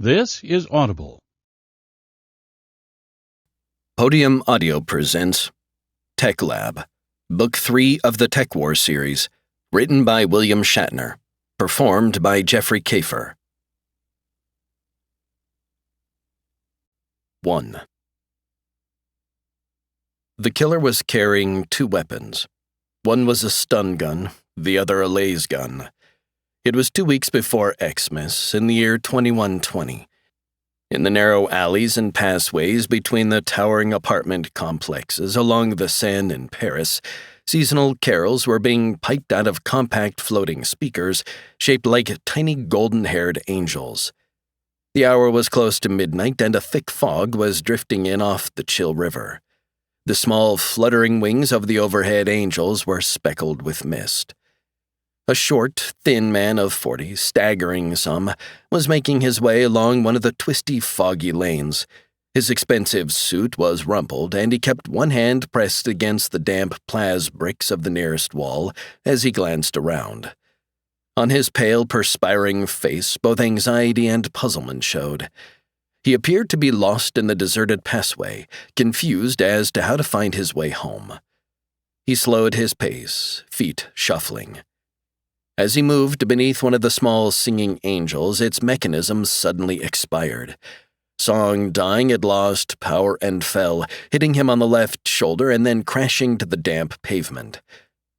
This is Audible. Podium Audio presents TekLab, Book 3 of the TekWar series, written by William Shatner, performed by Jeffrey Kafer. 1. The killer was carrying two weapons. One was a stun gun, the other a laser gun. It was 2 weeks before Xmas, in the year 2120. In the narrow alleys and pathways between the towering apartment complexes along the Seine in Paris, seasonal carols were being piped out of compact floating speakers shaped like tiny golden-haired angels. The hour was close to midnight and a thick fog was drifting in off the chill river. The small, fluttering wings of the overhead angels were speckled with mist. A short, thin man of 40, staggering some, was making his way along one of the twisty, foggy lanes. His expensive suit was rumpled, and he kept one hand pressed against the damp plas bricks of the nearest wall as he glanced around. On his pale, perspiring face, both anxiety and puzzlement showed. He appeared to be lost in the deserted passway, confused as to how to find his way home. He slowed his pace, feet shuffling. As he moved beneath one of the small singing angels, its mechanism suddenly expired. Song dying, it lost power and fell, hitting him on the left shoulder and then crashing to the damp pavement.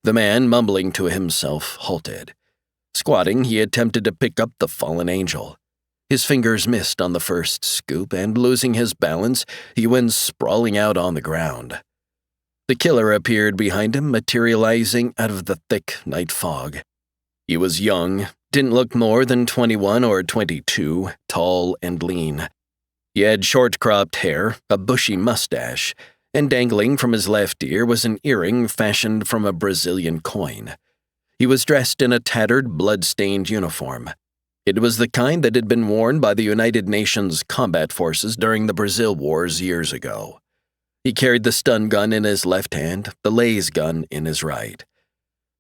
The man, mumbling to himself, halted. Squatting, he attempted to pick up the fallen angel. His fingers missed on the first scoop, and losing his balance, he went sprawling out on the ground. The killer appeared behind him, materializing out of the thick night fog. He was young, didn't look more than 21 or 22, tall and lean. He had short-cropped hair, a bushy mustache, and dangling from his left ear was an earring fashioned from a Brazilian coin. He was dressed in a tattered, blood-stained uniform. It was the kind that had been worn by the United Nations combat forces during the Brazil Wars years ago. He carried the stun gun in his left hand, the laser gun in his right.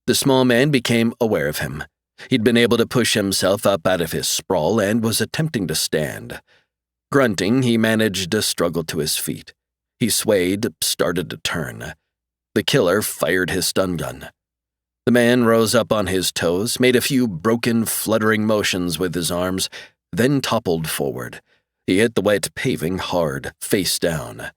The small man became aware of him. He'd been able to push himself up out of his sprawl and was attempting to stand. Grunting, he managed to struggle to his feet. He swayed, started to turn. The killer fired his stun gun. The man rose up on his toes, made a few broken, fluttering motions with his arms, then toppled forward. He hit the wet paving hard, face down.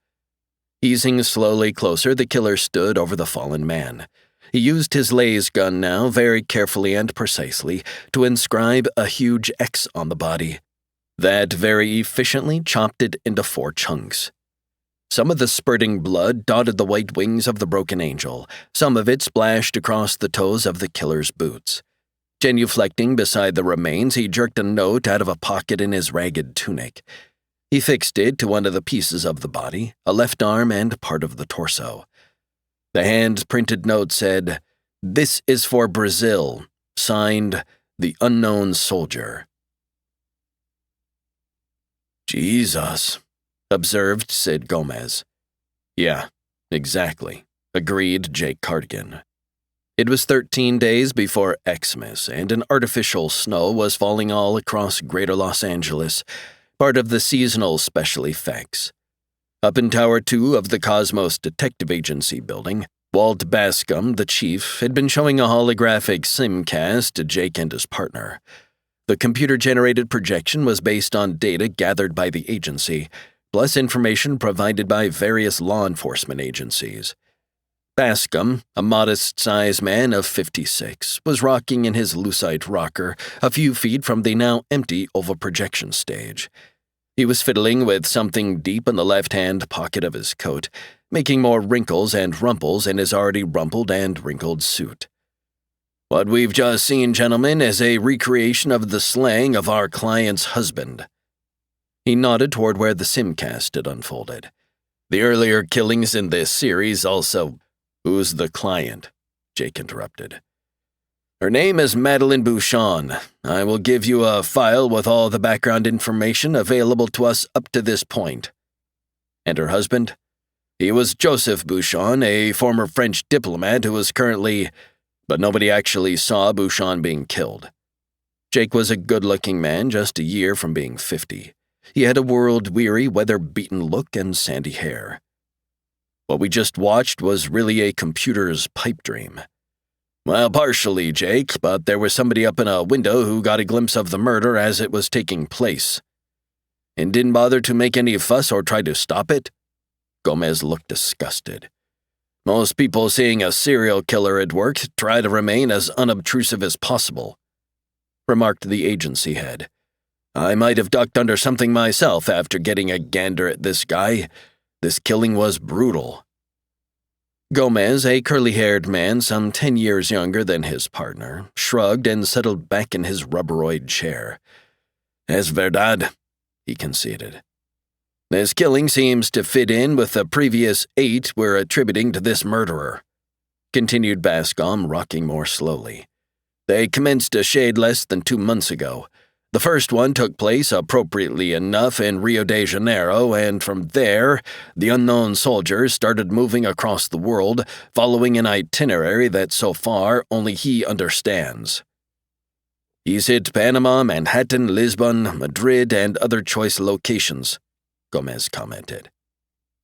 Easing slowly closer, the killer stood over the fallen man. He used his laser gun now very carefully and precisely to inscribe a huge X on the body. That very efficiently chopped it into 4 chunks. Some of the spurting blood dotted the white wings of the broken angel. Some of it splashed across the toes of the killer's boots. Genuflecting beside the remains, he jerked a note out of a pocket in his ragged tunic. He fixed it to one of the pieces of the body, a left arm and part of the torso. The hand-printed note said, "This is for Brazil," signed, "The Unknown Soldier." "Jesus," observed Sid Gomez. "Yeah, exactly," agreed Jake Cardigan. It was 13 days before Xmas, and an artificial snow was falling all across greater Los Angeles, part of the seasonal special effects. Up in Tower 2 of the Cosmos Detective Agency building, Walt Bascom, the chief, had been showing a holographic simcast to Jake and his partner. The computer-generated projection was based on data gathered by the agency, plus information provided by various law enforcement agencies. Bascom, a modest-sized man of 56, was rocking in his lucite rocker a few feet from the now empty oval projection stage. He was fiddling with something deep in the left-hand pocket of his coat, making more wrinkles and rumples in his already rumpled and wrinkled suit. "What we've just seen, gentlemen, is a recreation of the slaying of our client's husband." He nodded toward where the simcast had unfolded. "The earlier killings in this series also—" "Who's the client?" Jake interrupted. "Her name is Madeleine Bouchon. I will give you a file with all the background information available to us up to this point." "And her husband?" "He was Joseph Bouchon, a former French diplomat who was currently—" "But nobody actually saw Bouchon being killed." Jake was a good-looking man just a year from being 50. He had a world-weary, weather-beaten look and sandy hair. What we just watched was really a computer's pipe dream. Well, partially, Jake, but there was somebody up in a window who got a glimpse of the murder as it was taking place. And didn't bother to make any fuss or try to stop it? Gomez looked disgusted. Most people seeing a serial killer at work try to remain as unobtrusive as possible, remarked the agency head. I might have ducked under something myself after getting a gander at this guy. This killing was brutal. Gomez, a curly-haired man some 10 years younger than his partner, shrugged and settled back in his rubberoid chair. Es verdad, he conceded. This killing seems to fit in with the previous 8 we're attributing to this murderer, continued Bascom, rocking more slowly. They commenced a shade less than 2 months ago. The first one took place, appropriately enough, in Rio de Janeiro, and from there, the unknown soldier started moving across the world, following an itinerary that so far only he understands. He's hit Panama, Manhattan, Lisbon, Madrid, and other choice locations, Gomez commented.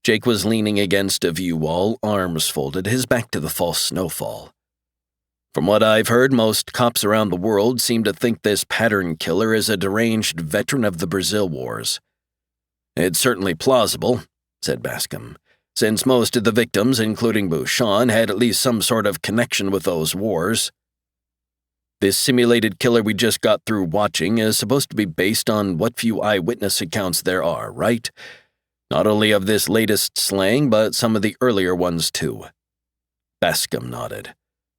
Jake was leaning against a view wall, arms folded, his back to the false snowfall. From what I've heard, most cops around the world seem to think this pattern killer is a deranged veteran of the Brazil Wars. It's certainly plausible, said Bascom, since most of the victims, including Bouchon, had at least some sort of connection with those wars. This simulated killer we just got through watching is supposed to be based on what few eyewitness accounts there are, right? Not only of this latest slaying, but some of the earlier ones too. Bascom nodded.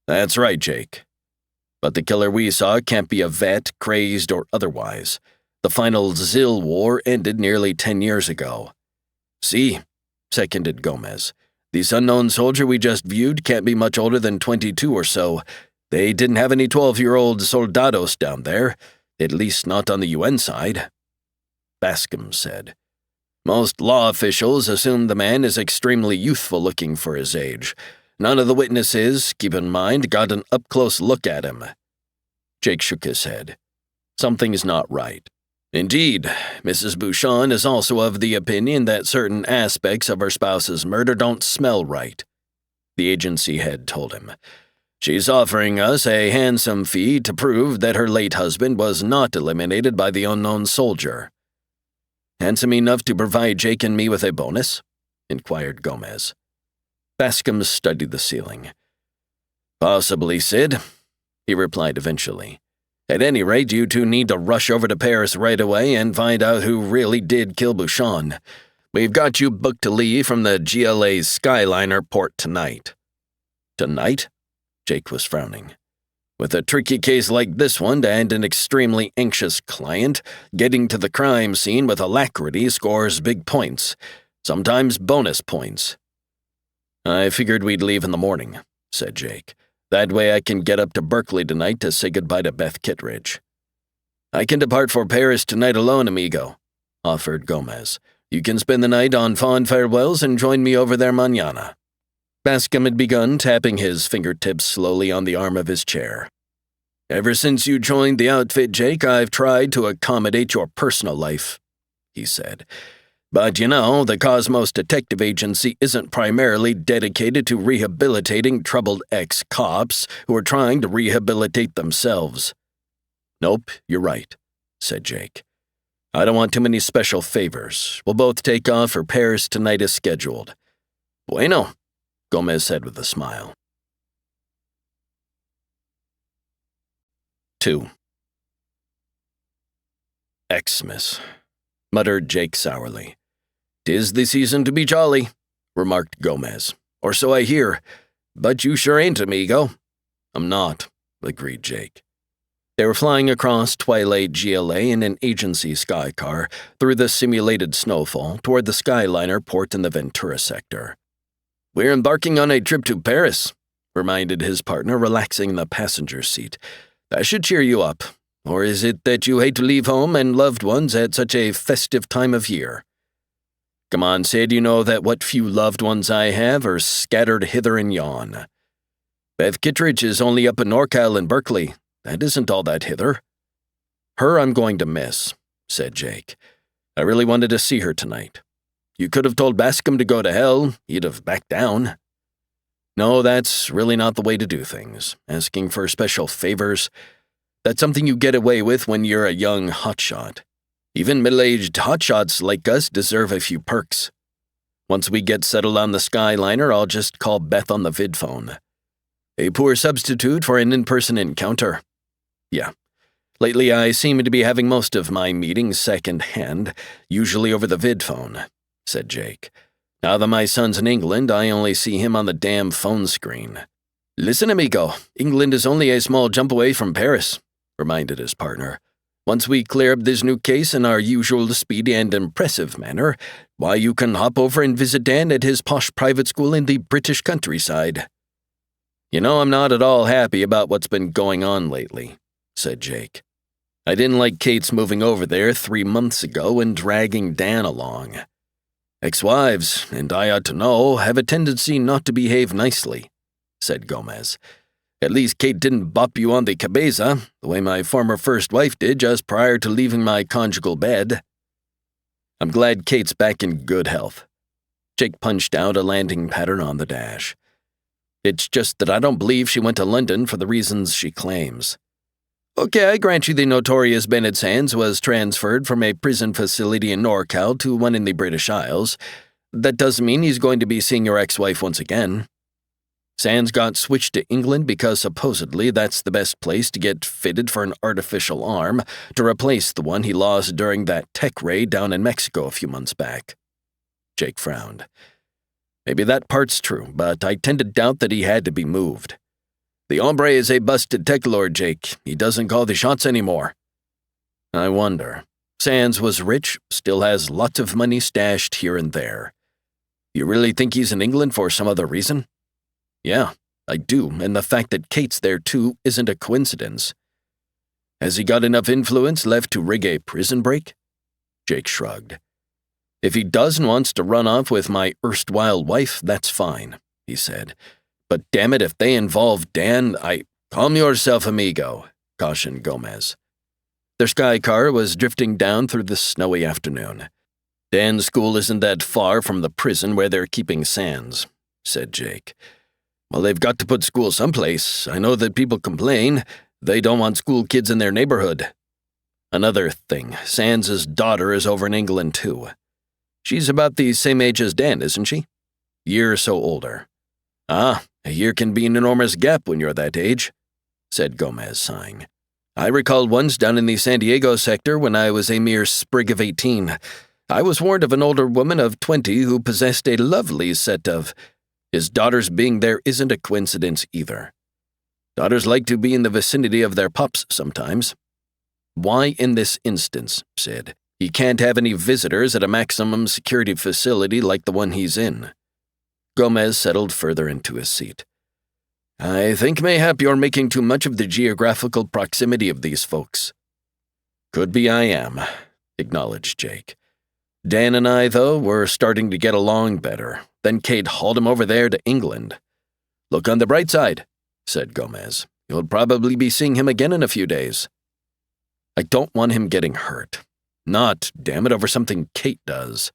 That's right, Jake. But the killer we saw can't be a vet, crazed, or otherwise. The final Zil War ended nearly 10 years ago. See, seconded Gomez. This unknown soldier we just viewed can't be much older than 22 or so. They didn't have any 12-year-old soldados down there, at least not on the UN side. Bascom said. Most law officials assume the man is extremely youthful-looking for his age. None of the witnesses, keep in mind, got an up-close look at him. Jake shook his head. Something's not right. Indeed, Mrs. Bouchon is also of the opinion that certain aspects of her spouse's murder don't smell right, the agency head told him. She's offering us a handsome fee to prove that her late husband was not eliminated by the unknown soldier. Handsome enough to provide Jake and me with a bonus? Inquired Gomez. Bascom studied the ceiling. Possibly, Sid, he replied eventually. At any rate, you two need to rush over to Paris right away and find out who really did kill Bouchon. We've got you booked to leave from the GLA's Skyliner port tonight. Tonight? Jake was frowning. With a tricky case like this one and an extremely anxious client, getting to the crime scene with alacrity scores big points, sometimes bonus points. I figured we'd leave in the morning, said Jake. That way I can get up to Berkeley tonight to say goodbye to Beth Kittredge. I can depart for Paris tonight alone, amigo, offered Gomez. You can spend the night on fond farewells and join me over there mañana. Bascom had begun tapping his fingertips slowly on the arm of his chair. Ever since you joined the outfit, Jake, I've tried to accommodate your personal life, he said. But you know, the Cosmos Detective Agency isn't primarily dedicated to rehabilitating troubled ex-cops who are trying to rehabilitate themselves. Nope, you're right, said Jake. I don't want too many special favors. We'll both take off for Paris tonight as scheduled. Bueno, Gomez said with a smile. 2. Xmas, muttered Jake sourly. 'Tis the season to be jolly, remarked Gomez. Or so I hear. But you sure ain't, amigo. I'm not, agreed Jake. They were flying across twilight GLA in an agency sky car through the simulated snowfall toward the Skyliner port in the Ventura sector. We're embarking on a trip to Paris, reminded his partner, relaxing in the passenger seat. That should cheer you up. Or is it that you hate to leave home and loved ones at such a festive time of year? Come on, Sid, you know that what few loved ones I have are scattered hither and yon. Beth Kittredge is only up in NorCal and Berkeley. That isn't all that hither. Her I'm going to miss, said Jake. I really wanted to see her tonight. You could have told Bascom to go to hell. He'd have backed down. No, that's really not the way to do things. Asking for special favors. That's something you get away with when you're a young hotshot. Even middle-aged hotshots like us deserve a few perks. Once we get settled on the Skyliner, I'll just call Beth on the vid phone. A poor substitute for an in-person encounter. Yeah. Lately, I seem to be having most of my meetings second-hand, usually over the vid phone, said Jake. Now that my son's in England, I only see him on the damn phone screen. Listen, amigo, England is only a small jump away from Paris, reminded his partner. Once we clear up this new case in our usual speedy and impressive manner, why, you can hop over and visit Dan at his posh private school in the British countryside. You know, I'm not at all happy about what's been going on lately, said Jake. I didn't like Kate's moving over there 3 months ago and dragging Dan along. Ex-wives, and I ought to know, have a tendency not to behave nicely, said Gomez. At least Kate didn't bop you on the cabeza, the way my former first wife did just prior to leaving my conjugal bed. I'm glad Kate's back in good health. Jake punched out a landing pattern on the dash. It's just that I don't believe she went to London for the reasons she claims. Okay, I grant you the notorious Bennett Sands was transferred from a prison facility in NorCal to one in the British Isles. That doesn't mean he's going to be seeing your ex-wife once again. Sands got switched to England because supposedly that's the best place to get fitted for an artificial arm to replace the one he lost during that tech raid down in Mexico a few months back. Jake frowned. Maybe that part's true, but I tend to doubt that he had to be moved. The hombre is a busted Teklord, Jake. He doesn't call the shots anymore. I wonder. Sands was rich, still has lots of money stashed here and there. You really think he's in England for some other reason? Yeah, I do, and the fact that Kate's there too isn't a coincidence. Has he got enough influence left to rig a prison break? Jake shrugged. If he does and wants to run off with my erstwhile wife, that's fine, he said. But damn it, if they involve Dan, Calm yourself, amigo, cautioned Gomez. Their sky car was drifting down through the snowy afternoon. Dan's school isn't that far from the prison where they're keeping Sands, said Jake. Well, they've got to put school someplace. I know that people complain. They don't want school kids in their neighborhood. Another thing, Sands' daughter is over in England, too. She's about the same age as Dan, isn't she? Year or so older. Ah, a year can be an enormous gap when you're that age, said Gomez, sighing. I recall once down in the San Diego sector when I was a mere sprig of 18. I was warned of an older woman of 20 who possessed a lovely set of... His daughters being there isn't a coincidence either. Daughters like to be in the vicinity of their pups sometimes. Why in this instance, Sid? He can't have any visitors at a maximum security facility like the one he's in. Gomez settled further into his seat. I think mayhap you're making too much of the geographical proximity of these folks. Could be I am, acknowledged Jake. Dan and I, though, were starting to get along better. Then Kate hauled him over there to England. Look on the bright side, said Gomez. You'll probably be seeing him again in a few days. I don't want him getting hurt. Not, damn it, over something Kate does.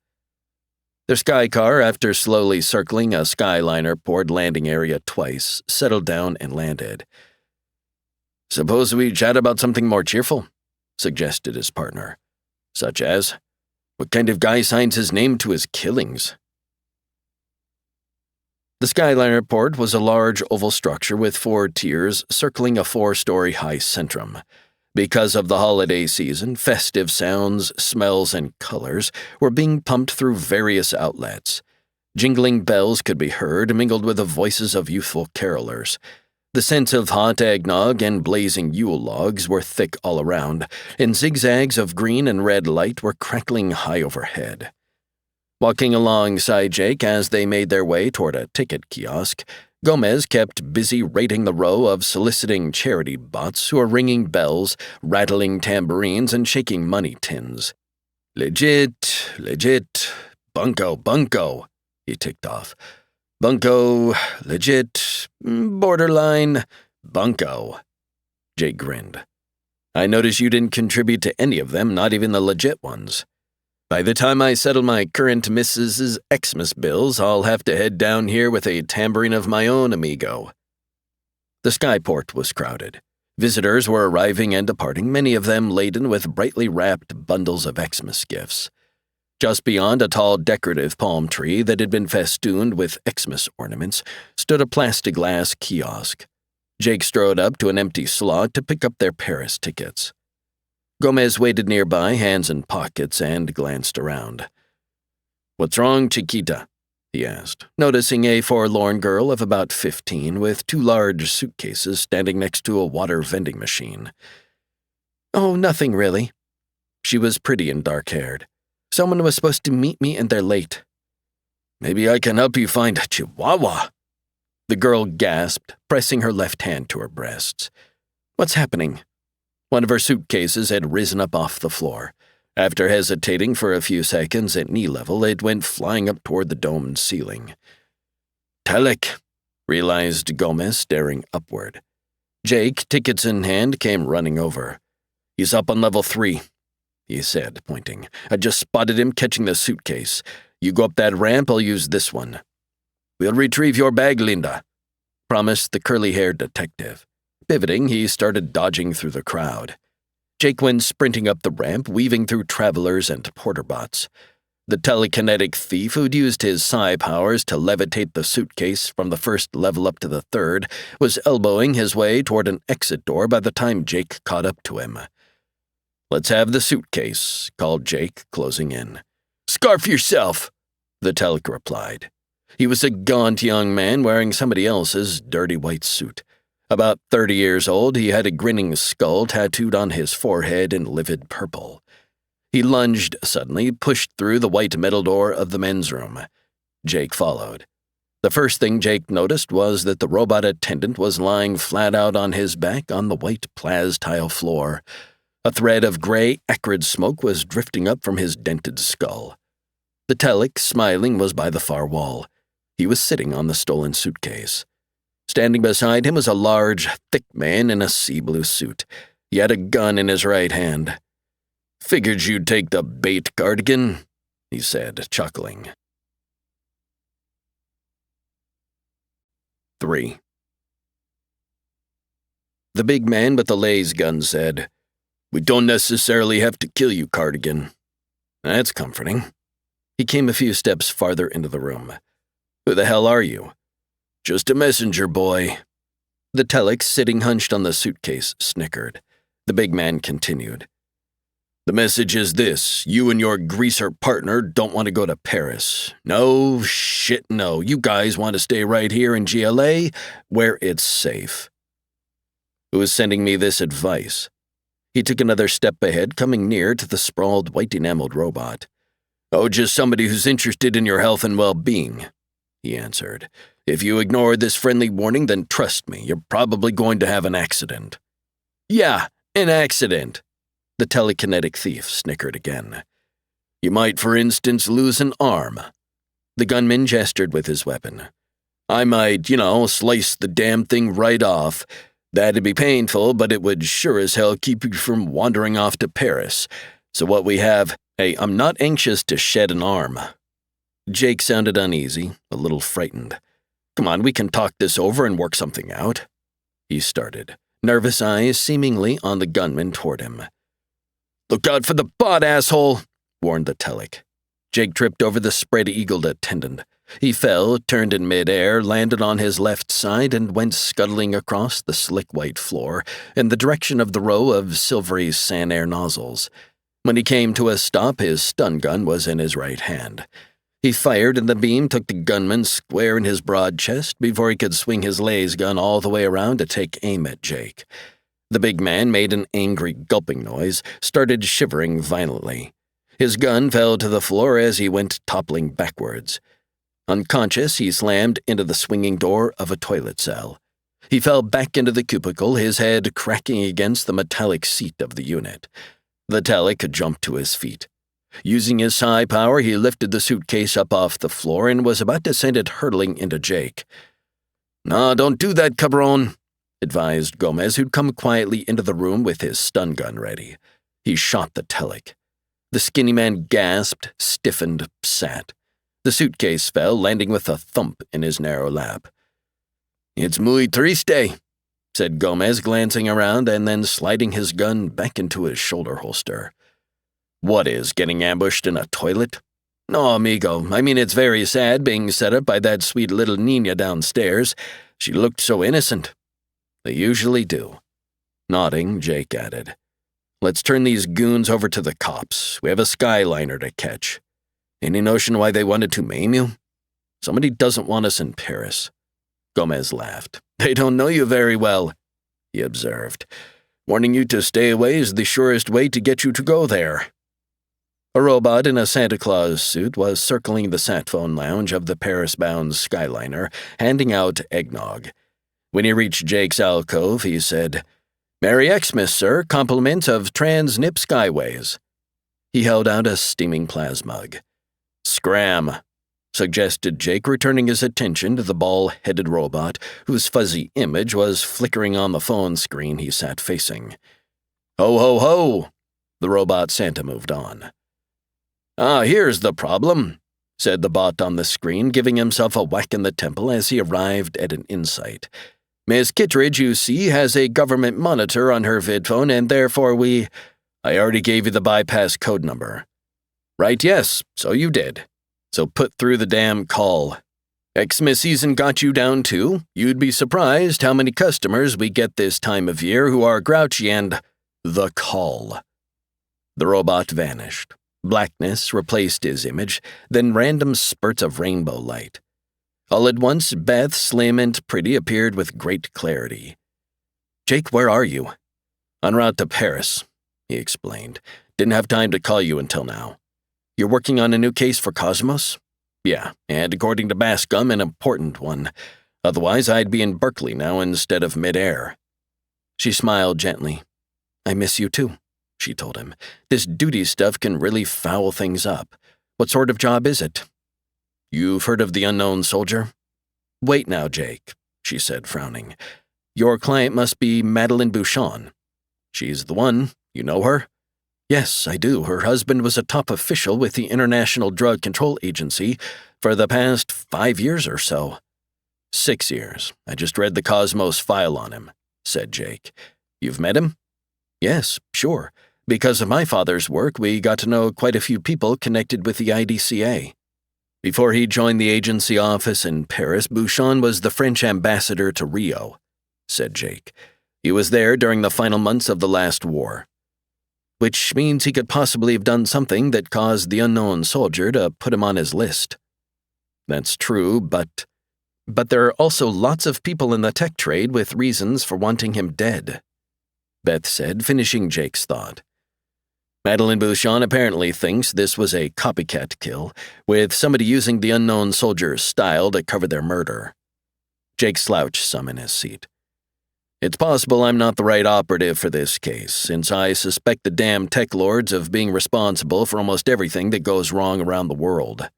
Their sky car, after slowly circling a Skyliner port landing area twice, settled down and landed. Suppose we chat about something more cheerful, suggested his partner. Such as, what kind of guy signs his name to his killings? The Skyliner port was a large oval structure with 4 tiers circling a 4-story high centrum. Because of the holiday season, festive sounds, smells, and colors were being pumped through various outlets. Jingling bells could be heard, mingled with the voices of youthful carolers. The scent of hot eggnog and blazing Yule logs were thick all around, and zigzags of green and red light were crackling high overhead. Walking alongside Jake as they made their way toward a ticket kiosk, Gomez kept busy rating the row of soliciting charity bots who were ringing bells, rattling tambourines, and shaking money tins. Legit, bunko, he ticked off. Bunko, legit, borderline, bunko. Jake grinned. I notice you didn't contribute to any of them, not even the legit ones. By the time I settle my current Mrs.'s Xmas bills, I'll have to head down here with a tambourine of my own, amigo." The skyport was crowded. Visitors were arriving and departing, many of them laden with brightly wrapped bundles of Xmas gifts. Just beyond a tall decorative palm tree that had been festooned with Xmas ornaments stood a plastic-glass kiosk. Jake strode up to an empty slot to pick up their Paris tickets. Gomez waited nearby, hands in pockets, and glanced around. "What's wrong, Chiquita?" he asked, noticing a forlorn girl of about 15 with 2 large suitcases standing next to a water vending machine. "Oh, nothing really." She was pretty and dark-haired. "Someone was supposed to meet me and they're late." "Maybe I can help you find Chihuahua." The girl gasped, pressing her left hand to her breasts. "What's happening?" One of her suitcases had risen up off the floor. After hesitating for a few seconds at knee level, it went flying up toward the domed ceiling. "Telek," realized Gomez, staring upward. Jake, tickets in hand, came running over. "He's up on level 3, he said, pointing. "I just spotted him catching the suitcase. You go up that ramp, I'll use this one." "We'll retrieve your bag, Linda," promised the curly-haired detective. Pivoting, he started dodging through the crowd. Jake went sprinting up the ramp, weaving through travelers and porter-bots. The telekinetic thief who'd used his psi powers to levitate the suitcase from the first level up to the 3rd was elbowing his way toward an exit door by the time Jake caught up to him. "Let's have the suitcase," called Jake, closing in. "Scarf yourself," the telek replied. He was a gaunt young man wearing somebody else's dirty white suit. About 30 years old, he had a grinning skull tattooed on his forehead in livid purple. He lunged suddenly, pushed through the white metal door of the men's room. Jake followed. The first thing Jake noticed was that the robot attendant was lying flat out on his back on the white plas tile floor. A thread of gray, acrid smoke was drifting up from his dented skull. The telek, smiling, was by the far wall. He was sitting on the stolen suitcase. Standing beside him was a large, thick man in a sea-blue suit. He had a gun in his right hand. "Figured you'd take the bait, Cardigan," he said, chuckling. 3. The big man with the laser gun said, "We don't necessarily have to kill you, Cardigan." "That's comforting." He came a few steps farther into the room. "Who the hell are you?" "Just a messenger boy." The telek, sitting hunched on the suitcase, snickered. The big man continued. "The message is this: you and your greaser partner don't want to go to Paris. No, shit no. You guys want to stay right here in GLA, where it's safe." "Who is sending me this advice?" He took another step ahead, coming near to the sprawled, white-enameled robot. "Oh, just somebody who's interested in your health and well-being," he answered. "If you ignore this friendly warning, then trust me, you're probably going to have an accident." "Yeah, an accident," the telekinetic thief snickered again. "You might, for instance, lose an arm." The gunman gestured with his weapon. "I might, slice the damn thing right off. That'd be painful, but it would sure as hell keep you from wandering off to Paris. So what we have, hey, I'm not anxious to shed an arm." Jake sounded uneasy, a little frightened. "Come on, we can talk this over and work something out," he started, nervous eyes seemingly on the gunman toward him. "Look out for the bot, asshole," warned the telek. Jake tripped over the spread-eagled attendant. He fell, turned in midair, landed on his left side, and went scuttling across the slick white floor in the direction of the row of silvery Sanair nozzles. When he came to a stop, his stun gun was in his right hand. He fired, and the beam took the gunman square in his broad chest before he could swing his laser gun all the way around to take aim at Jake. The big man made an angry gulping noise, started shivering violently. His gun fell to the floor as he went toppling backwards. Unconscious, he slammed into the swinging door of a toilet cell. He fell back into the cubicle, his head cracking against the metallic seat of the unit. The telek jumped to his feet. Using his psi power, he lifted the suitcase up off the floor and was about to send it hurtling into Jake. "No, don't do that, cabron," advised Gomez, who'd come quietly into the room with his stun gun ready. He shot the telic. The skinny man gasped, stiffened, sat. The suitcase fell, landing with a thump in his narrow lap. "It's muy triste," said Gomez, glancing around and then sliding his gun back into his shoulder holster. "What is, getting ambushed in a toilet?" "No, amigo. I mean, it's very sad being set up by that sweet little Nina downstairs. She looked so innocent." "They usually do." Nodding, Jake added, "Let's turn these goons over to the cops. We have a skyliner to catch. Any notion why they wanted to maim you?" "Somebody doesn't want us in Paris." Gomez laughed. "They don't know you very well," he observed. "Warning you to stay away is the surest way to get you to go there." A robot in a Santa Claus suit was circling the sat phone lounge of the Paris-bound Skyliner, handing out eggnog. When he reached Jake's alcove, he said, "Merry Xmas, sir, compliments of Transnip Skyways." He held out a steaming plasmug. "Scram," suggested Jake, returning his attention to the ball-headed robot, whose fuzzy image was flickering on the phone screen he sat facing. "Ho, ho, ho!" The robot Santa moved on. "Ah, here's the problem," said the bot on the screen, giving himself a whack in the temple as he arrived at an insight. "Miss Kittredge, you see, has a government monitor on her vidphone, and therefore I already gave you the bypass code number." "Right, yes, so you did. So put through the damn call. Xmas season got you down too? You'd be surprised how many customers we get this time of year who are grouchy and the call." The robot vanished. Blackness replaced his image, then random spurts of rainbow light. All at once, Beth, slim and pretty, appeared with great clarity. "Jake, where are you?" "En route to Paris," he explained. "Didn't have time to call you until now." "You're working on a new case for Cosmos?" "Yeah, and according to Bascom, an important one. Otherwise, I'd be in Berkeley now instead of midair." She smiled gently. "I miss you too," she told him. "This duty stuff can really foul things up. What sort of job is it?" "You've heard of the unknown soldier?" "Wait now, Jake," she said, frowning. "Your client must be Madeleine Bouchon." "She's the one. You know her?" "Yes, I do. Her husband was a top official with the International Drug Control Agency for the past 5 years or so." 6 years. I just read the Cosmos file on him," said Jake. "You've met him?" "Yes, sure. Because of my father's work, we got to know quite a few people connected with the IDCA. Before he joined the agency office in Paris, Bouchon was the French ambassador to Rio," said Jake. "He was there during the final months of the last war." "Which means he could possibly have done something that caused the unknown soldier to put him on his list." "That's true, but there are also lots of people in the tech trade with reasons for wanting him dead," Beth said, finishing Jake's thought. "Madeleine Bouchon apparently thinks this was a copycat kill, with somebody using the unknown soldier's style to cover their murder." Jake slouched some in his seat. "It's possible I'm not the right operative for this case, since I suspect the damn Teklords of being responsible for almost everything that goes wrong around the world.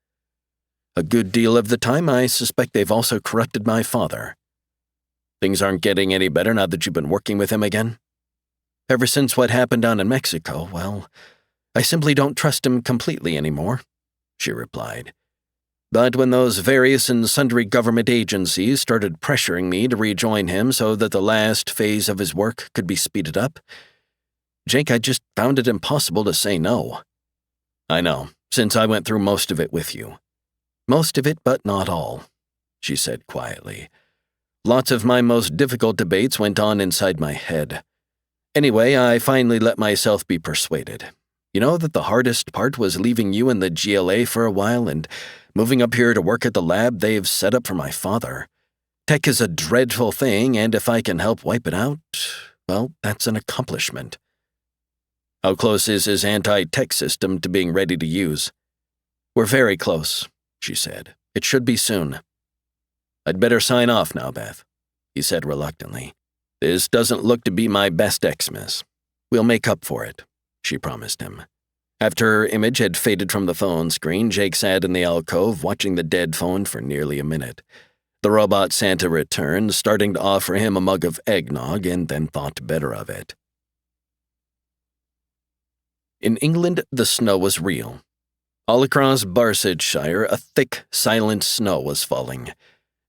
A good deal of the time, I suspect they've also corrupted my father." "Things aren't getting any better now that you've been working with him again?" "Ever since what happened down in Mexico, well, I simply don't trust him completely anymore," she replied. "But when those various and sundry government agencies started pressuring me to rejoin him so that the last phase of his work could be speeded up, Jake, I just found it impossible to say no." "I know, since I went through most of it with you." "Most of it, but not all," she said quietly. "Lots of my most difficult debates went on inside my head. Anyway, I finally let myself be persuaded. You know that the hardest part was leaving you in the GLA for a while and moving up here to work at the lab they've set up for my father. Tech is a dreadful thing, and if I can help wipe it out, well, that's an accomplishment." "How close is his anti-tech system to being ready to use?" "We're very close," she said. "It should be soon." "I'd better sign off now, Beth," he said reluctantly. "This doesn't look to be my best Xmas." "We'll make up for it," she promised him. After her image had faded from the phone screen, Jake sat in the alcove watching the dead phone for nearly a minute. The robot Santa returned, starting to offer him a mug of eggnog, and then thought better of it. In England, the snow was real. All across Barsetshire, a thick, silent snow was falling.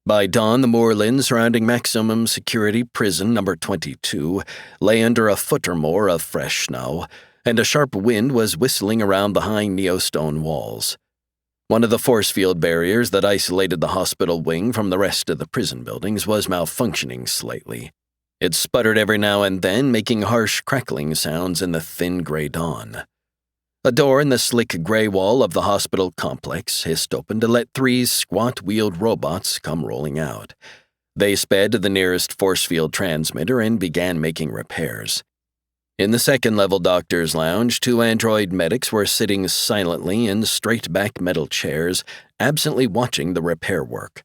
By dawn, the moorland surrounding maximum security prison number 22 lay under a foot or more of fresh snow, and a sharp wind was whistling around the high neostone walls. One of the force field barriers that isolated the hospital wing from the rest of the prison buildings was malfunctioning slightly. It sputtered every now and then, making harsh crackling sounds in the thin gray dawn. A door in the slick gray wall of the hospital complex hissed open to let 3 squat-wheeled robots come rolling out. They sped to the nearest force field transmitter and began making repairs. In the second-level doctor's lounge, 2 android medics were sitting silently in straight-back metal chairs, absently watching the repair work.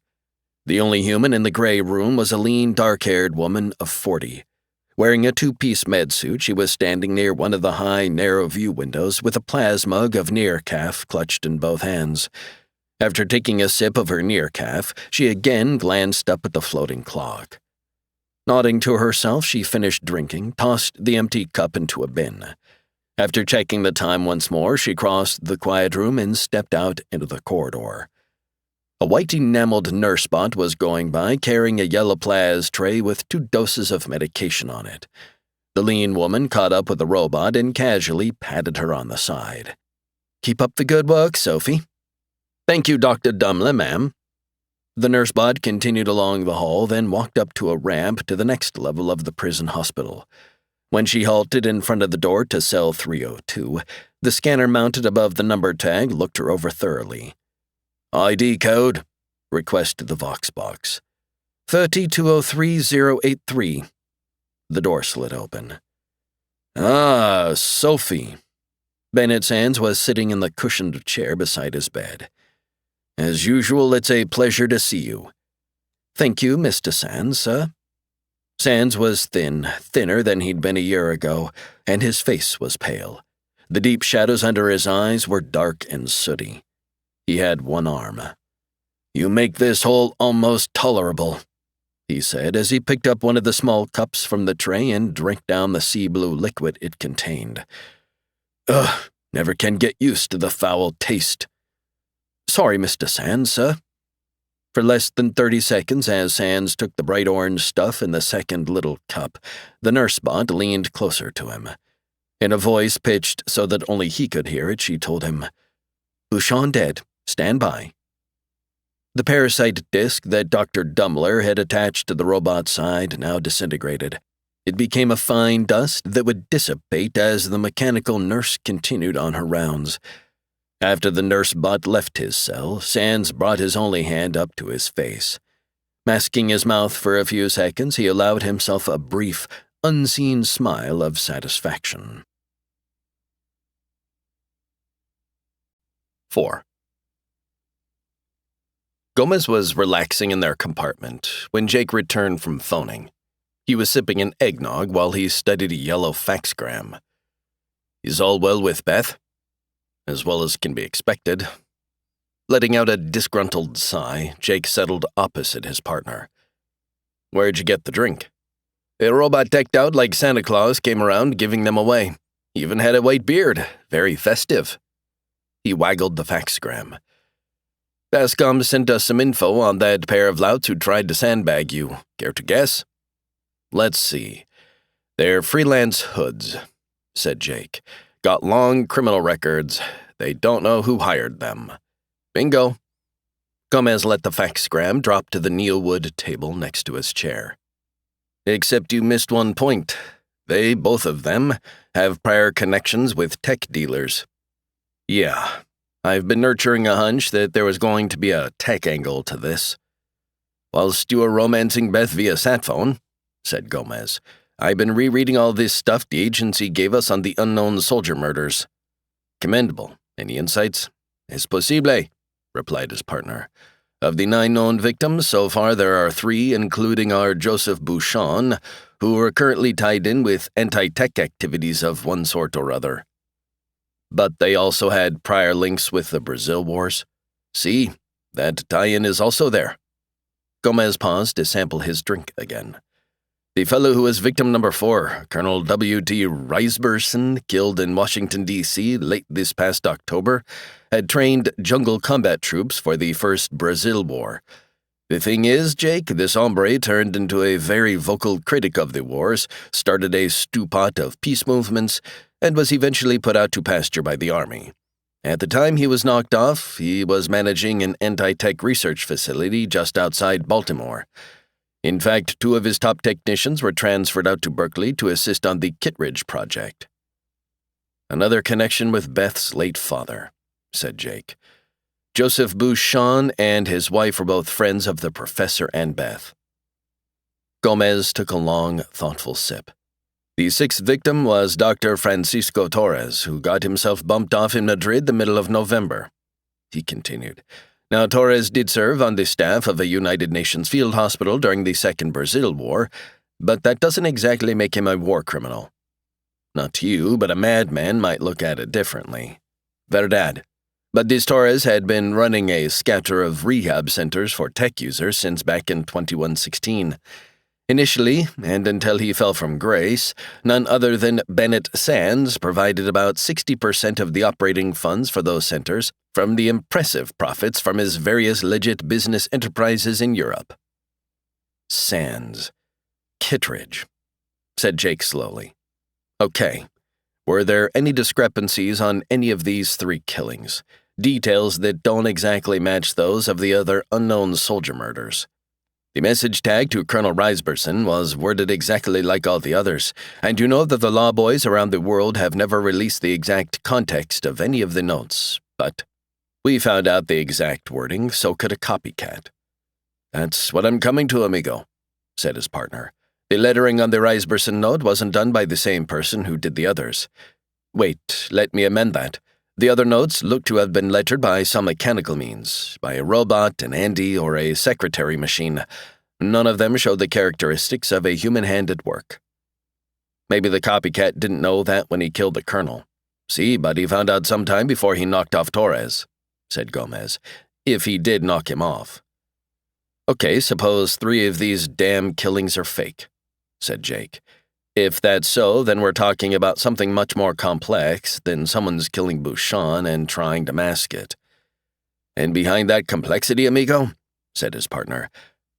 The only human in the gray room was a lean, dark-haired woman of 40. Wearing a 2-piece med suit, she was standing near one of the high, narrow-view windows with a plasmug of Nearcaf clutched in both hands. After taking a sip of her Nearcaf, she again glanced up at the floating clock. Nodding to herself, she finished drinking, tossed the empty cup into a bin. After checking the time once more, she crossed the quiet room and stepped out into the corridor. A white enameled nurse bot was going by, carrying a yellow plas tray with 2 doses of medication on it. The lean woman caught up with the robot and casually patted her on the side. "Keep up the good work, Sophie." "Thank you, Dr. Dumler, ma'am." The nurse bot continued along the hall, then walked up to a ramp to the next level of the prison hospital. When she halted in front of the door to cell 302, the scanner mounted above the number tag looked her over thoroughly. "ID code," requested the Vox box. 3203083. The door slid open. "Ah, Sophie." Bennett Sands was sitting in the cushioned chair beside his bed. "As usual, it's a pleasure to see you." "Thank you, Mr. Sands, sir." Sands was thinner than he'd been a year ago, and his face was pale. The deep shadows under his eyes were dark and sooty. He had one arm. "You make this hole almost tolerable," he said as he picked up one of the small cups from the tray and drank down the sea-blue liquid it contained. "Ugh, never can get used to the foul taste." "Sorry, Mr. Sands, sir." For less than 30 seconds, as Sands took the bright orange stuff in the second little cup, the nurse bot leaned closer to him. In a voice pitched so that only he could hear it, she told him, "Bouchon dead. Stand by." The parasite disc that Dr. Dumler had attached to the robot's side now disintegrated. It became a fine dust that would dissipate as the mechanical nurse continued on her rounds. After the nurse bot left his cell, Sands brought his only hand up to his face. Masking his mouth for a few seconds, he allowed himself a brief, unseen smile of satisfaction. 4. Gomez was relaxing in their compartment when Jake returned from phoning. He was sipping an eggnog while he studied a yellow faxgram. "Is all well with Beth?" "As well as can be expected." Letting out a disgruntled sigh, Jake settled opposite his partner. "Where'd you get the drink?" "A robot decked out like Santa Claus came around giving them away. Even had a white beard. Very festive." He waggled the faxgram. "Bascom sent us some info on that pair of louts who tried to sandbag you. Care to guess?" "Let's see. They're freelance hoods," said Jake. "Got long criminal records. They don't know who hired them." "Bingo." Gomez let the faxgram drop to the Neilwood table next to his chair. "Except you missed one point. They, both of them, have prior connections with tech dealers." "Yeah, I've been nurturing a hunch that there was going to be a tech angle to this." "Whilst you were romancing Beth via satphone," said Gomez, "I've been rereading all this stuff the agency gave us on the unknown soldier murders." "Commendable. Any insights?" "Es posible," replied his partner. "Of the 9 known victims, so far there are 3, including our Joseph Bouchon, who are currently tied in with anti-tech activities of one sort or other." "But they also had prior links with the Brazil Wars?" "See, that tie-in is also there." Gomez paused to sample his drink again. The fellow who was victim number 4, Colonel W.D. Reisberson, killed in Washington, D.C. late this past October, had trained jungle combat troops for the First Brazil War. The thing is, Jake, this hombre turned into a very vocal critic of the wars, started a stew-pot of peace movements, and was eventually put out to pasture by the Army. At the time he was knocked off, he was managing an anti-tech research facility just outside Baltimore. In fact, 2 of his top technicians were transferred out to Berkeley to assist on the Kittredge project. Another connection with Beth's late father, said Jake. Joseph Bouchon and his wife were both friends of the professor and Beth. Gomez took a long, thoughtful sip. The 6th victim was Dr. Francisco Torres, who got himself bumped off in Madrid the middle of November. He continued. Now, Torres did serve on the staff of a United Nations field hospital during the Second Brazil War, but that doesn't exactly make him a war criminal. Not to you, but a madman might look at it differently. Verdad. But this Torres had been running a scatter of rehab centers for tech users since back in 2116. Initially, and until he fell from grace, none other than Bennett Sands provided about 60% of the operating funds for those centers from the impressive profits from his various legit business enterprises in Europe. Sands. Kittredge, said Jake slowly. Okay. Were there any discrepancies on any of these 3 killings? Details that don't exactly match those of the other unknown soldier murders? The message tag to Colonel Reisberson was worded exactly like all the others, and you know that the law boys around the world have never released the exact context of any of the notes, but we found out the exact wording, so could a copycat. That's what I'm coming to, amigo, said his partner. The lettering on the Reisberson note wasn't done by the same person who did the others. Wait, let me amend that. The other notes look to have been lettered by some mechanical means, by a robot, an Andy, or a secretary machine. None of them show the characteristics of a human hand at work. Maybe the copycat didn't know that when he killed the colonel. See, but he found out sometime before he knocked off Torres, said Gomez, if he did knock him off. Okay, suppose 3 of these damn killings are fake, said Jake. If that's so, then we're talking about something much more complex than someone's killing Bouchon and trying to mask it. And behind that complexity, amigo, said his partner,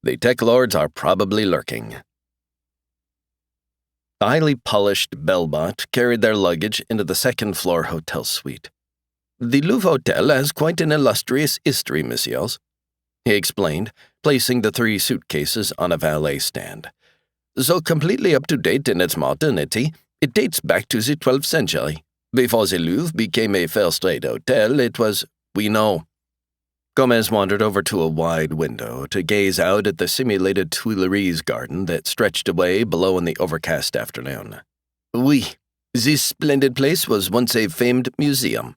the Teklords are probably lurking. The highly polished bellbot carried their luggage into the second-floor hotel suite. The Louvre Hotel has quite an illustrious history, messieurs, he explained, placing the 3 suitcases on a valet stand. So completely up-to-date in its modernity, it dates back to the 12th century. Before the Louvre became a first-rate hotel, it was, we know. Gomez wandered over to a wide window to gaze out at the simulated Tuileries garden that stretched away below in the overcast afternoon. Oui, this splendid place was once a famed museum,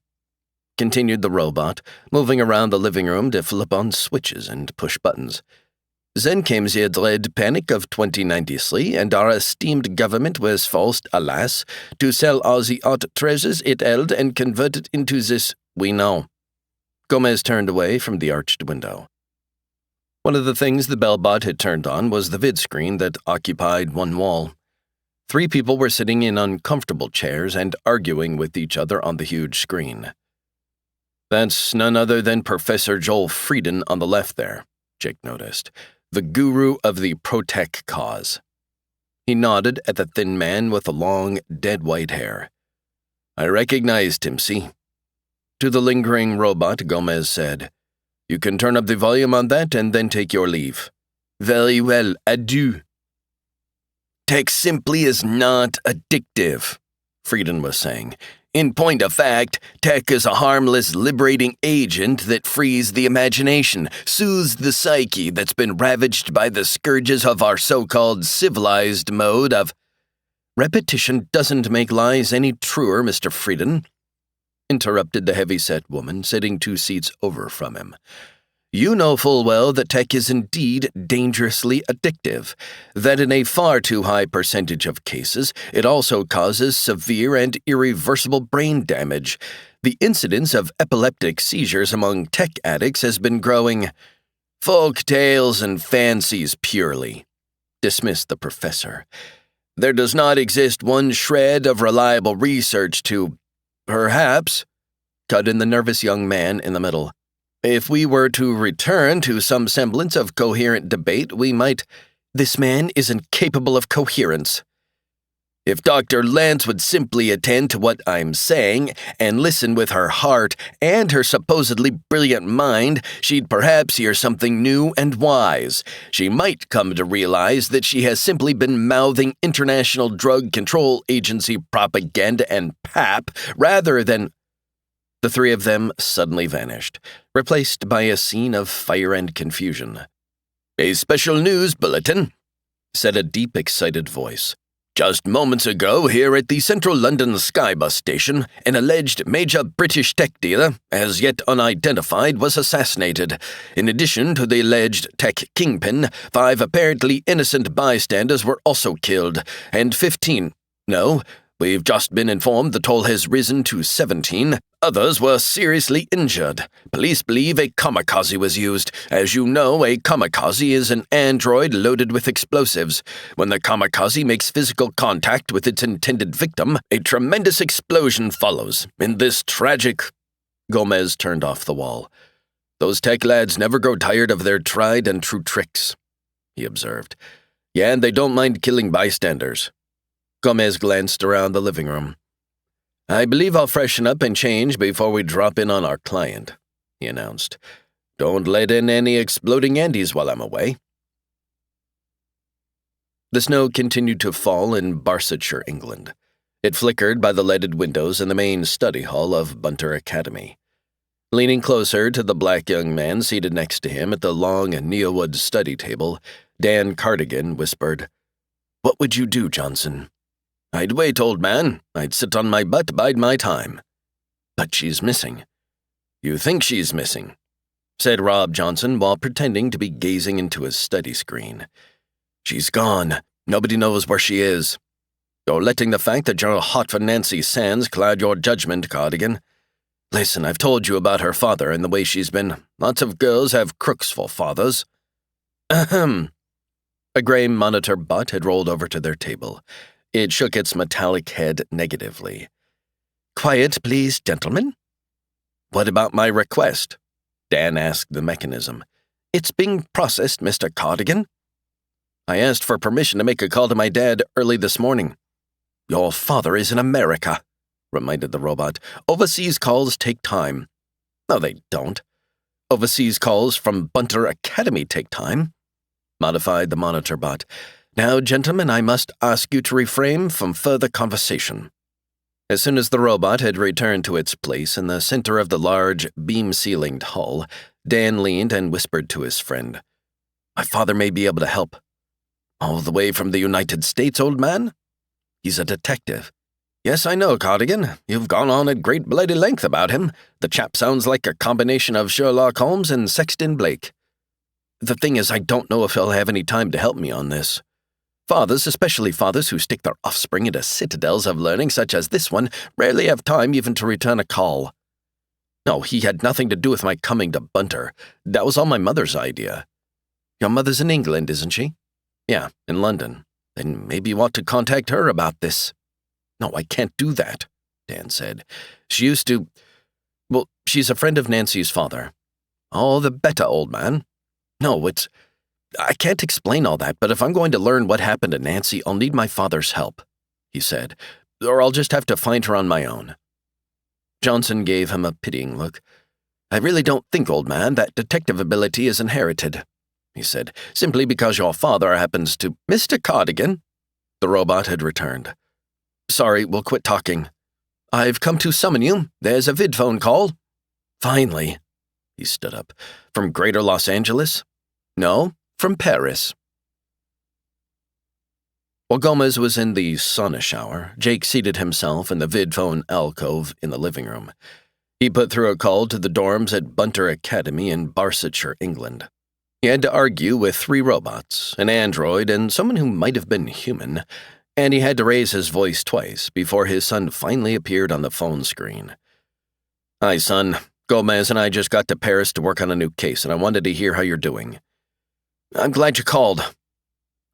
continued the robot, moving around the living room to flip on switches and push buttons. Then came the dread panic of 2093, and our esteemed government was forced, alas, to sell all the art treasures it held and convert it into this, we know. Gomez turned away from the arched window. One of the things the bellbot had turned on was the vid screen that occupied one wall. 3 people were sitting in uncomfortable chairs and arguing with each other on the huge screen. That's none other than Professor Joel Frieden on the left there, Jake noticed. The guru of the pro-tech cause. He nodded at the thin man with the long, dead white hair. I recognized him, see? To the lingering robot, Gomez said, You can turn up the volume on that and then take your leave. Very well, adieu. Tech simply is not addictive, Frieden was saying. In point of fact, tech is a harmless, liberating agent that frees the imagination, soothes the psyche that's been ravaged by the scourges of our so-called civilized mode of... Repetition doesn't make lies any truer, Mr. Frieden, interrupted the heavy-set woman sitting 2 seats over from him. You know full well that tech is indeed dangerously addictive, that in a far too high percentage of cases, it also causes severe and irreversible brain damage. The incidence of epileptic seizures among tech addicts has been growing. Folk tales and fancies purely, dismissed the professor. There does not exist one shred of reliable research to, perhaps, cut in the nervous young man in the middle. If we were to return to some semblance of coherent debate, we might— This man is incapable of coherence. If Dr. Lance would simply attend to what I'm saying and listen with her heart and her supposedly brilliant mind, she'd perhaps hear something new and wise. She might come to realize that she has simply been mouthing International Drug Control Agency propaganda and pap rather than— The three of them suddenly vanished, replaced by a scene of fire and confusion. "A special news bulletin," said a deep, excited voice. "Just moments ago, here at the Central London Skybus station, an alleged major British tech dealer, as yet unidentified, was assassinated. In addition to the alleged tech kingpin, 5 apparently innocent bystanders were also killed, and 15— No, we've just been informed the toll has risen to 17. Others were seriously injured. Police believe a kamikaze was used. As you know, a kamikaze is an android loaded with explosives. When the kamikaze makes physical contact with its intended victim, a tremendous explosion follows. In this tragic—" Gomez turned off the wall. "Those tech lads never grow tired of their tried and true tricks," he observed. "Yeah, and they don't mind killing bystanders." Gomez glanced around the living room. "I believe I'll freshen up and change before we drop in on our client," he announced. "Don't let in any exploding Andes while I'm away." The snow continued to fall in Barsetshire, England. It flickered by the leaded windows in the main study hall of Bunter Academy. Leaning closer to the black young man seated next to him at the long neowood study table, Dan Cardigan whispered, "What would you do, Johnson?" "I'd wait, old man. I'd sit on my butt, bide my time." "But she's missing." "You think she's missing," said Rob Johnson while pretending to be gazing into his study screen. "She's gone. Nobody knows where she is. You're letting the fact that you're hot for Nancy Sands cloud your judgment, Cardigan. Listen, I've told you about her father and the way she's been. Lots of girls have crooks for fathers." Ahem. A gray monitor butt had rolled over to their table. It shook its metallic head negatively. "Quiet, please, gentlemen." "What about my request?" Dan asked the mechanism. "It's being processed, Mr. Cardigan." "I asked for permission to make a call to my dad early this morning." "Your father is in America," reminded the robot. "Overseas calls take time." "No, they don't." "Overseas calls from Bunter Academy take time," modified the monitor bot. "Now, gentlemen, I must ask you to refrain from further conversation." As soon as the robot had returned to its place in the center of the large, beam-ceilinged hall, Dan leaned and whispered to his friend, "My father may be able to help." "All the way from the United States, old man?" "He's a detective." "Yes, I know, Cardigan. You've gone on at great bloody length about him. The chap sounds like a combination of Sherlock Holmes and Sexton Blake. The thing is, I don't know if he'll have any time to help me on this. Fathers, especially fathers who stick their offspring into citadels of learning such as this one, rarely have time even to return a call. No, he had nothing to do with my coming to Bunter. That was all my mother's idea." "Your mother's in England, isn't she?" "Yeah, in London. Then maybe you ought to contact her about this." "No, I can't do that," Dan said. "She used to— Well, she's a friend of Nancy's father." "All the better, old man." "No, I can't explain all that, but if I'm going to learn what happened to Nancy, I'll need my father's help," he said, "or I'll just have to find her on my own." Johnson gave him a pitying look. "I really don't think, old man, that detective ability is inherited," he said, "simply because your father happens to—" "Mr. Cardigan," the robot had returned. "Sorry, we'll quit talking. I've come to summon you. There's a vidphone call." "Finally." He stood up. "From Greater Los Angeles?" "No. From Paris." While Gomez was in the sauna shower, Jake seated himself in the vidphone alcove in the living room. He put through a call to the dorms at Bunter Academy in Barsetshire, England. He had to argue with 3 robots, an android, and someone who might have been human, and he had to raise his voice twice before his son finally appeared on the phone screen. "Hi, son. Gomez and I just got to Paris to work on a new case, and I wanted to hear how you're doing. I'm glad you called.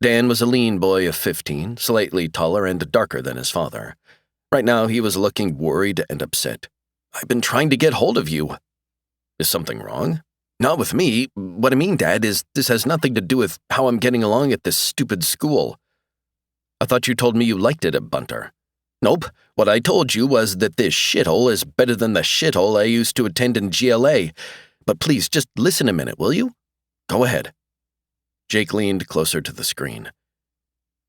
Dan was a lean boy of 15, slightly taller and darker than his father. Right now, he was looking worried and upset. I've been trying to get hold of you. Is something wrong? Not with me. What I mean, Dad, is this has nothing to do with how I'm getting along at this stupid school. I thought you told me you liked it at Bunter. Nope. What I told you was that this shithole is better than the shithole I used to attend in GLA. But please, just listen a minute, will you? Go ahead. Jake leaned closer to the screen.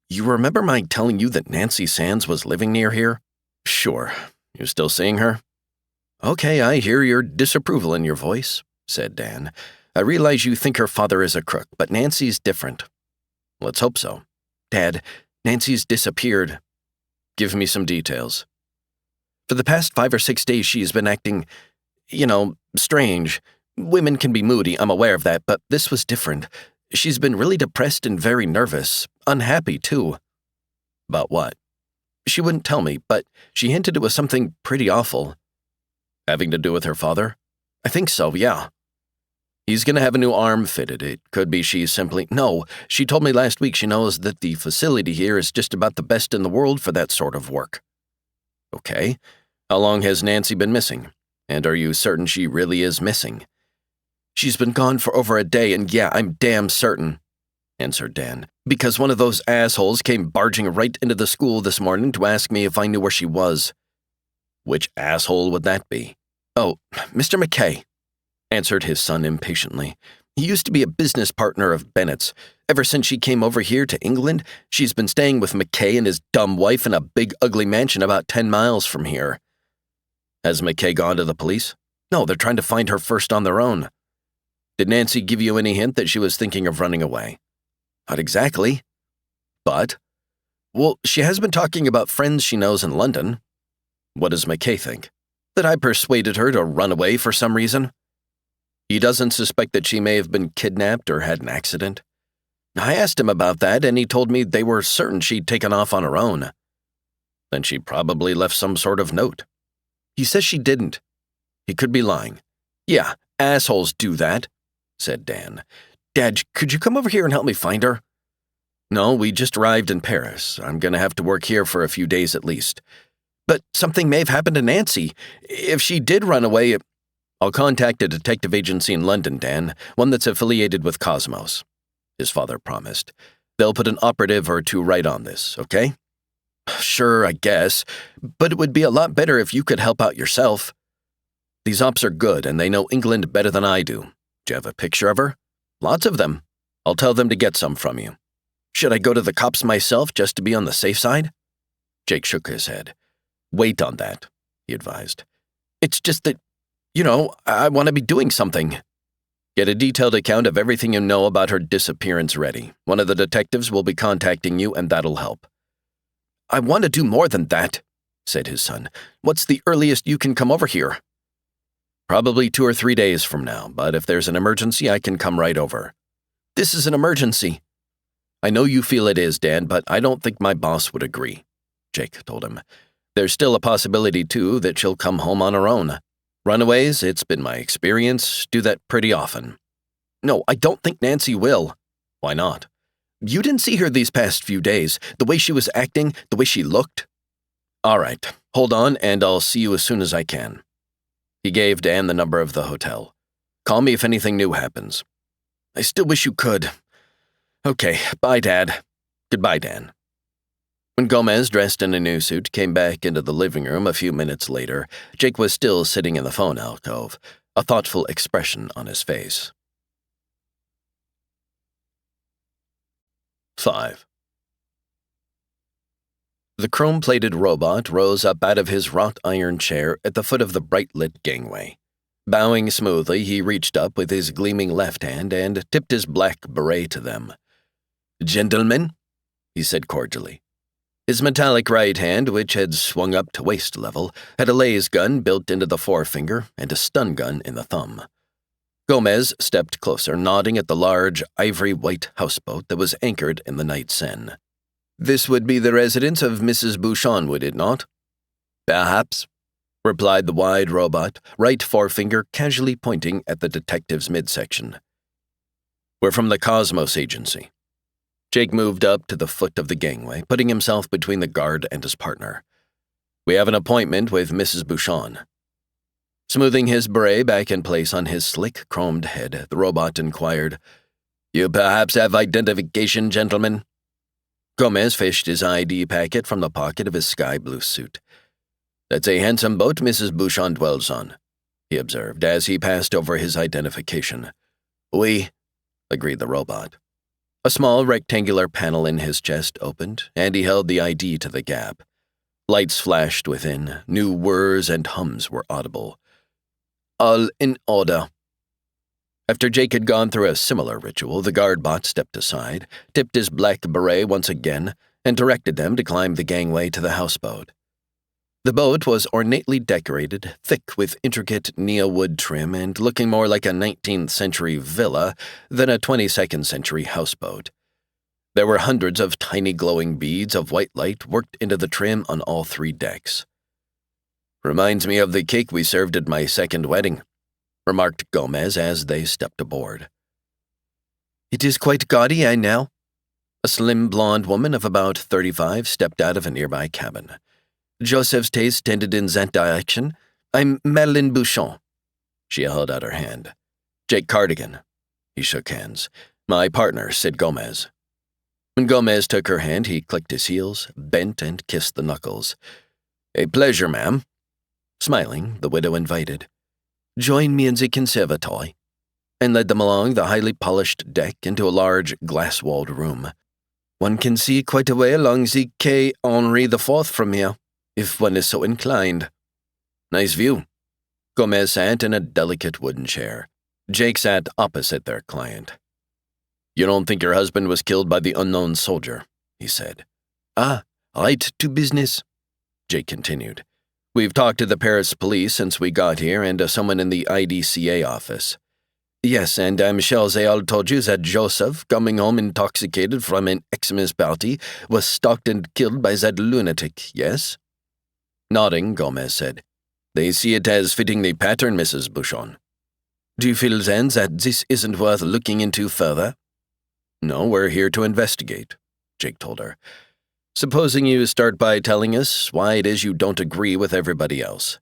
You remember my telling you that Nancy Sands was living near here? Sure. You still seeing her? Okay, I hear your disapproval in your voice, said Dan. I realize you think her father is a crook, but Nancy's different. Let's hope so. Dad, Nancy's disappeared. Give me some details. For the past 5 or 6 days, she's been acting, strange. Women can be moody, I'm aware of that, but this was different. She's been really depressed and very nervous, unhappy too. About what? She wouldn't tell me, but she hinted it was something pretty awful. Having to do with her father? I think so, yeah. He's gonna have a new arm fitted. It could be she's simply... No, she told me last week she knows that the facility here is just about the best in the world for that sort of work. Okay. How long has Nancy been missing? And are you certain she really is missing? She's been gone for over a day, and yeah, I'm damn certain, answered Dan, because one of those assholes came barging right into the school this morning to ask me if I knew where she was. Which asshole would that be? Oh, Mr. McKay, answered his son impatiently. He used to be a business partner of Bennett's. Ever since she came over here to England, she's been staying with McKay and his dumb wife in a big ugly mansion about 10 miles from here. Has McKay gone to the police? No, they're trying to find her first on their own. Did Nancy give you any hint that she was thinking of running away? Not exactly. But? Well, she has been talking about friends she knows in London. What does McKay think? That I persuaded her to run away for some reason? He doesn't suspect that she may have been kidnapped or had an accident? I asked him about that, and he told me they were certain she'd taken off on her own. Then she probably left some sort of note. He says she didn't. He could be lying. Yeah, assholes do that, said Dan. Dad, could you come over here and help me find her? No, we just arrived in Paris. I'm going to have to work here for a few days at least. But something may have happened to Nancy. If she did run away, I'll contact a detective agency in London, Dan, one that's affiliated with Cosmos, his father promised. They'll put an operative or two right on this, okay? Sure, I guess, but it would be a lot better if you could help out yourself. These ops are good, and they know England better than I do. Do you have a picture of her? Lots of them. I'll tell them to get some from you. Should I go to the cops myself just to be on the safe side? Jake shook his head. Wait on that, he advised. It's just that, I want to be doing something. Get a detailed account of everything you know about her disappearance ready. One of the detectives will be contacting you, and that'll help. I want to do more than that, said his son. What's the earliest you can come over here? Probably 2 or 3 days from now, but if there's an emergency, I can come right over. This is an emergency. I know you feel it is, Dan, but I don't think my boss would agree, Jake told him. There's still a possibility, too, that she'll come home on her own. Runaways, it's been my experience, do that pretty often. No, I don't think Nancy will. Why not? You didn't see her these past few days, the way she was acting, the way she looked. All right, hold on, and I'll see you as soon as I can. He gave Dan the number of the hotel. Call me if anything new happens. I still wish you could. Okay, bye, Dad. Goodbye, Dan. When Gomez, dressed in a new suit, came back into the living room a few minutes later, Jake was still sitting in the phone alcove, a thoughtful expression on his face. 5. The chrome-plated robot rose up out of his wrought iron chair at the foot of the bright-lit gangway. Bowing smoothly, he reached up with his gleaming left hand and tipped his black beret to them. Gentlemen, he said cordially. His metallic right hand, which had swung up to waist level, had a laser gun built into the forefinger and a stun gun in the thumb. Gomez stepped closer, nodding at the large, ivory-white houseboat that was anchored in the night Seine. This would be the residence of Mrs. Bouchon, would it not? Perhaps, replied the wide robot, right forefinger casually pointing at the detective's midsection. We're from the Cosmos Agency. Jake moved up to the foot of the gangway, putting himself between the guard and his partner. We have an appointment with Mrs. Bouchon. Smoothing his beret back in place on his slick, chromed head, the robot inquired, You perhaps have identification, gentlemen? Gomez fished his ID packet from the pocket of his sky-blue suit. That's a handsome boat Mrs. Bouchon dwells on, he observed as he passed over his identification. Oui, agreed the robot. A small rectangular panel in his chest opened, and he held the ID to the gap. Lights flashed within, new whirs and hums were audible. All in order. After Jake had gone through a similar ritual, the guard bot stepped aside, tipped his black beret once again, and directed them to climb the gangway to the houseboat. The boat was ornately decorated, thick with intricate neo-wood trim and looking more like a 19th century villa than a 22nd century houseboat. There were hundreds of tiny glowing beads of white light worked into the trim on all 3 decks. Reminds me of the cake we served at my second wedding, remarked Gomez as they stepped aboard. It is quite gaudy, I know. A slim blonde woman of about 35 stepped out of a nearby cabin. Joseph's taste tended in that direction. I'm Madeleine Bouchon. She held out her hand. Jake Cardigan. He shook hands. My partner, Sid Gomez. When Gomez took her hand, he clicked his heels, bent, and kissed the knuckles. A pleasure, ma'am. Smiling, the widow invited, Join me in the conservatory, and led them along the highly polished deck into a large, glass-walled room. One can see quite a way along the Quai Henri IV from here, if one is so inclined. Nice view. Gomez sat in a delicate wooden chair. Jake sat opposite their client. You don't think your husband was killed by the unknown soldier, he said. Ah, right to business, Jake continued. We've talked to the Paris police since we got here and someone in the IDCA office. Yes, and I'm sure they all told you that Joseph, coming home intoxicated from an Xmas party, was stalked and killed by that lunatic, yes? Nodding, Gomez said, They see it as fitting the pattern, Mrs. Bouchon. Do you feel then that this isn't worth looking into further? No, we're here to investigate, Jake told her. Supposing you start by telling us why it is you don't agree with everybody else.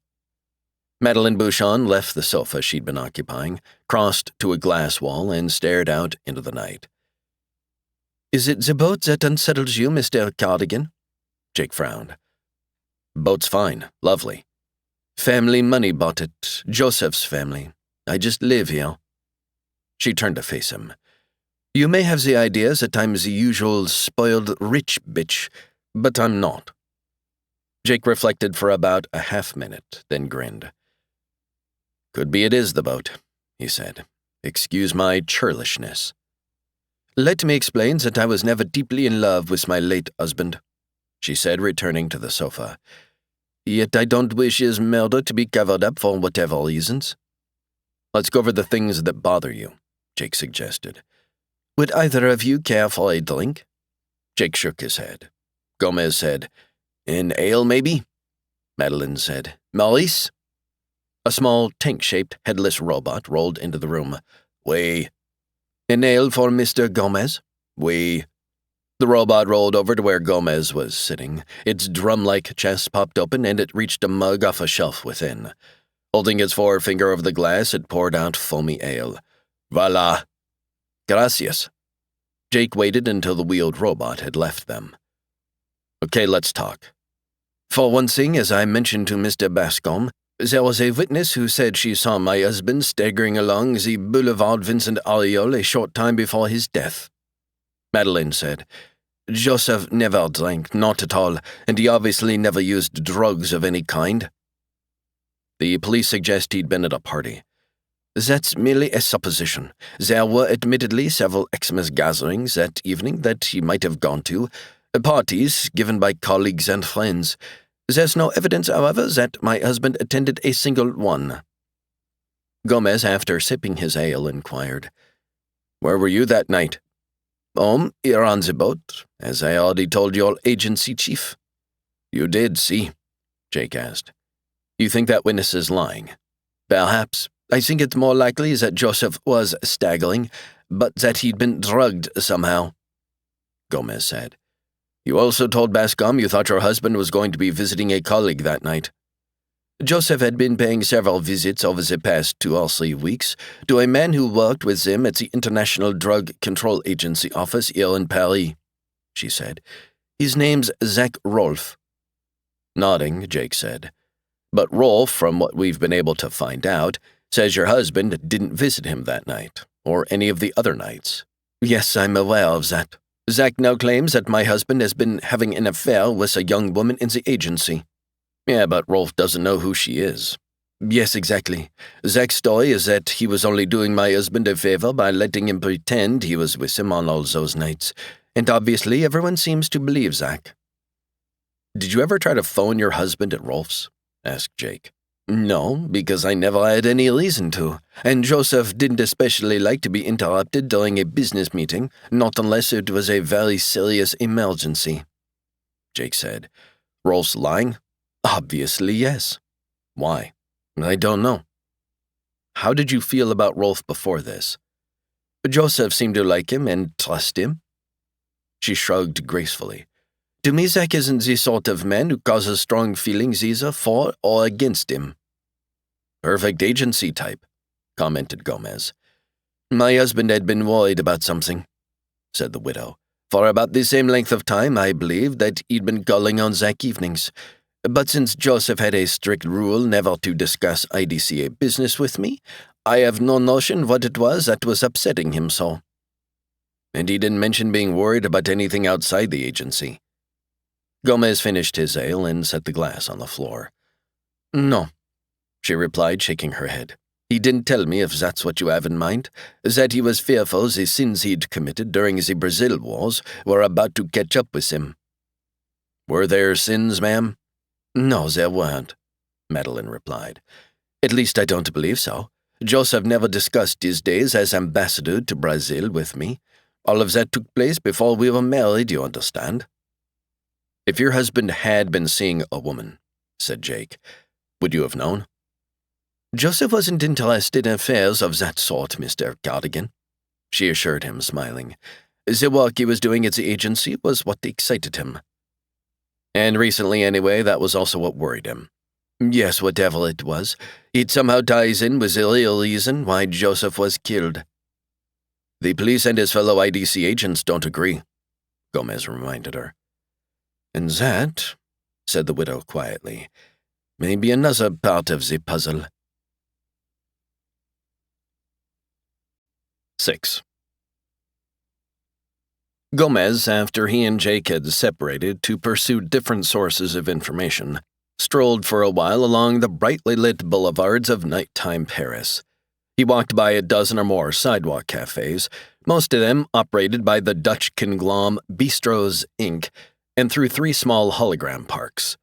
Madeleine Bouchon left the sofa she'd been occupying, crossed to a glass wall, and stared out into the night. Is it the boat that unsettles you, Mr. Cardigan? Jake frowned. Boat's fine, lovely. Family money bought it, Joseph's family. I just live here. She turned to face him. You may have the idea that I'm the usual spoiled rich bitch, but I'm not. Jake reflected for about a half-minute, then grinned. Could be it is the boat, he said. Excuse my churlishness. Let me explain that I was never deeply in love with my late husband, she said, returning to the sofa. Yet I don't wish his murder to be covered up for whatever reasons. Let's go over the things that bother you, Jake suggested. Would either of you care for a drink? Jake shook his head. Gomez said, An ale, maybe? Madeleine said, Maurice? A small, tank-shaped, headless robot rolled into the room. Oui. An ale for Mr. Gomez? Oui. The robot rolled over to where Gomez was sitting. Its drum-like chest popped open, and it reached a mug off a shelf within. Holding its forefinger over the glass, it poured out foamy ale. Voila. Gracias. Jake waited until the wheeled robot had left them. Okay, let's talk. For one thing, as I mentioned to Mr. Bascom, there was a witness who said she saw my husband staggering along the Boulevard Vincent Auriol a short time before his death. Madeleine said, Joseph never drank, not at all, and he obviously never used drugs of any kind. The police suggest he'd been at a party. That's merely a supposition. There were admittedly several Xmas gatherings that evening that he might have gone to, parties given by colleagues and friends. There's no evidence, however, that my husband attended a single one. Gomez, after sipping his ale, inquired, Where were you that night? Here on the boat, as I already told your agency chief. You did, see? Jake asked. You think that witness is lying? Perhaps. I think it's more likely that Joseph was staggering, but that he'd been drugged somehow, Gomez said. You also told Bascom you thought your husband was going to be visiting a colleague that night. Joseph had been paying several visits over the past 2 or 3 weeks to a man who worked with him at the International Drug Control Agency office here in Paris, she said. His name's Zach Rolfe. Nodding, Jake said. But Rolfe, from what we've been able to find out, says your husband didn't visit him that night, or any of the other nights. Yes, I'm aware of that. Zach now claims that my husband has been having an affair with a young woman in the agency. Yeah, but Rolfe doesn't know who she is. Yes, exactly. Zach's story is that he was only doing my husband a favor by letting him pretend he was with him on all those nights, and obviously everyone seems to believe Zach. Did you ever try to phone your husband at Rolfe's? Asked Jake. No, because I never had any reason to, and Joseph didn't especially like to be interrupted during a business meeting, not unless it was a very serious emergency, Jake said. Rolfe's lying? Obviously, yes. Why? I don't know. How did you feel about Rolfe before this? Joseph seemed to like him and trust him. She shrugged gracefully. To me, Zach isn't the sort of man who causes strong feelings either for or against him. Perfect agency type, commented Gomez. My husband had been worried about something, said the widow. For about the same length of time, I believed that he'd been calling on Zach evenings. But since Joseph had a strict rule never to discuss IDCA business with me, I have no notion what it was that was upsetting him so. And he didn't mention being worried about anything outside the agency. Gomez finished his ale and set the glass on the floor. No, she replied, shaking her head. He didn't tell me if that's what you have in mind, that he was fearful the sins he'd committed during the Brazil wars were about to catch up with him. Were there sins, ma'am? No, there weren't, Madeline replied. At least I don't believe so. Joseph never discussed his days as ambassador to Brazil with me. All of that took place before we were married, you understand. If your husband had been seeing a woman, said Jake, would you have known? Joseph wasn't interested in affairs of that sort, Mr. Cardigan, she assured him, smiling. The work he was doing at the agency was what excited him. And recently, anyway, that was also what worried him. Yes, whatever it was, it somehow ties in with the real reason why Joseph was killed. The police and his fellow IDC agents don't agree, Gomez reminded her. And that, said the widow quietly, may be another part of the puzzle. 6. Gomez, after he and Jake had separated to pursue different sources of information, strolled for a while along the brightly lit boulevards of nighttime Paris. He walked by a dozen or more sidewalk cafes, most of them operated by the Dutch conglomerate Bistros Inc., and through 3 small hologram parks.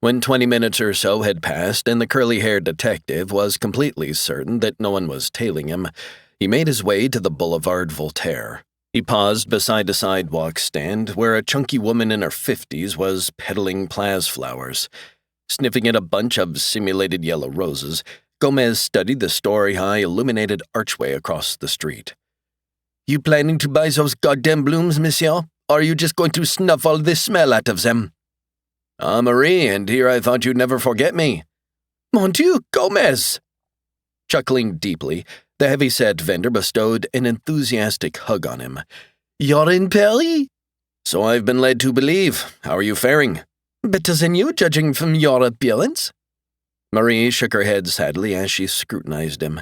When 20 minutes or so had passed and the curly-haired detective was completely certain that no one was tailing him, he made his way to the Boulevard Voltaire. He paused beside a sidewalk stand where a chunky woman in her 50s was peddling Plaz flowers. Sniffing at a bunch of simulated yellow roses, Gomez studied the story-high illuminated archway across the street. You planning to buy those goddamn blooms, monsieur? Or are you just going to snuff all the smell out of them? Ah, Marie, and here I thought you'd never forget me. Mon Dieu, Gomez! Chuckling deeply, the heavy-set vendor bestowed an enthusiastic hug on him. You're in Paris? So I've been led to believe. How are you faring? Better than you, judging from your appearance. Marie shook her head sadly as she scrutinized him.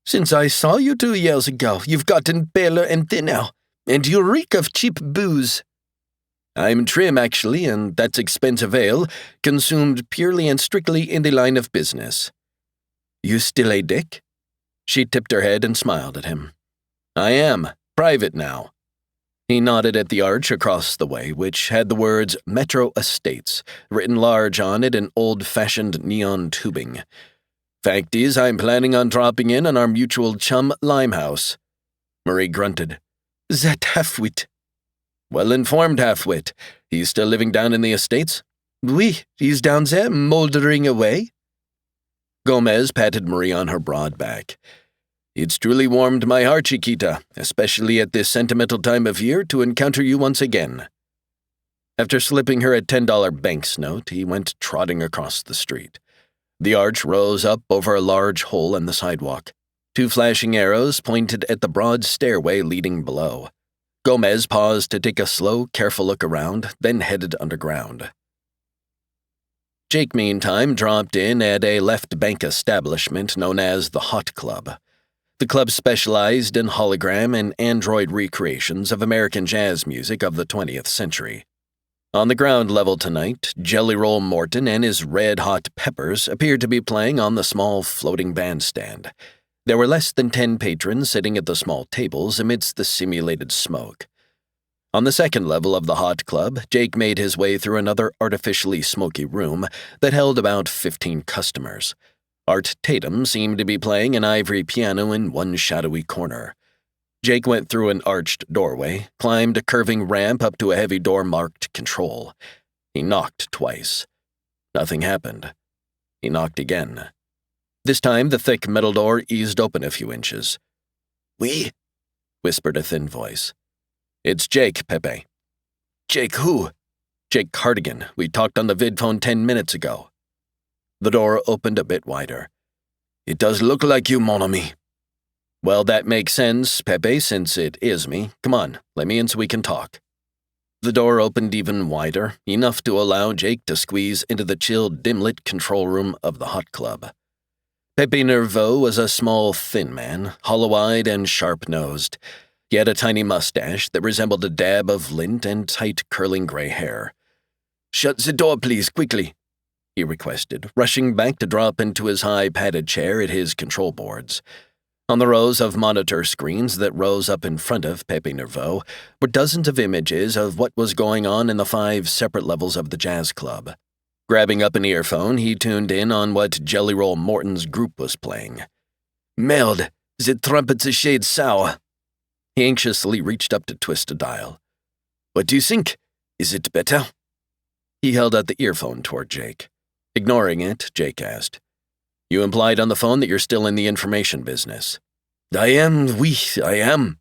Since I saw you 2 years ago, you've gotten paler and thinner, and you reek of cheap booze. I'm trim, actually, and that's expensive ale, consumed purely and strictly in the line of business. You still a dick? She tipped her head and smiled at him. I am. Private now. He nodded at the arch across the way, which had the words Metro Estates written large on it in old-fashioned neon tubing. Fact is, I'm planning on dropping in on our mutual chum, Limehouse. Marie grunted. That halfwit. Well-informed halfwit. He's still living down in the estates? Oui, he's down there, mouldering away. Gomez patted Marie on her broad back. "It's truly warmed my heart, Chiquita, especially at this sentimental time of year, to encounter you once again." After slipping her a $10 banknote, he went trotting across the street. The arch rose up over a large hole in the sidewalk. Two flashing arrows pointed at the broad stairway leading below. Gomez paused to take a slow, careful look around, then headed underground. Jake, meantime, dropped in at a left bank establishment known as the Hot Club. The club specialized in hologram and android recreations of American jazz music of the 20th century. On the ground level tonight, Jelly Roll Morton and his Red Hot Peppers appeared to be playing on the small floating bandstand. There were less than 10 patrons sitting at the small tables amidst the simulated smoke. On the second level of the Hot Club, Jake made his way through another artificially smoky room that held about 15 customers. Art Tatum seemed to be playing an ivory piano in one shadowy corner. Jake went through an arched doorway, climbed a curving ramp up to a heavy door marked Control. He knocked twice. Nothing happened. He knocked again. This time, the thick metal door eased open a few inches. "Oui?" whispered a thin voice. "It's Jake, Pepe." "Jake who?" "Jake Cardigan. We talked on the vidphone 10 minutes ago." The door opened a bit wider. "It does look like you, mon ami." "Well, that makes sense, Pepe, since it is me. Come on, let me in so we can talk." The door opened even wider, enough to allow Jake to squeeze into the chill, dim-lit control room of the Hot Club. Pepe Nerveau was a small, thin man, hollow-eyed and sharp-nosed. He had a tiny mustache that resembled a dab of lint and tight, curling gray hair. "Shut the door, please, quickly," he requested, rushing back to drop into his high, padded chair at his control boards. On the rows of monitor screens that rose up in front of Pepe Nerveau were dozens of images of what was going on in the 5 separate levels of the jazz club. Grabbing up an earphone, he tuned in on what Jelly Roll Morton's group was playing. "Merde, the trumpet's a shade sour." He anxiously reached up to twist a dial. "What do you think? Is it better?" He held out the earphone toward Jake. Ignoring it, Jake asked, "You implied on the phone that you're still in the information business." "I am, oui, I am."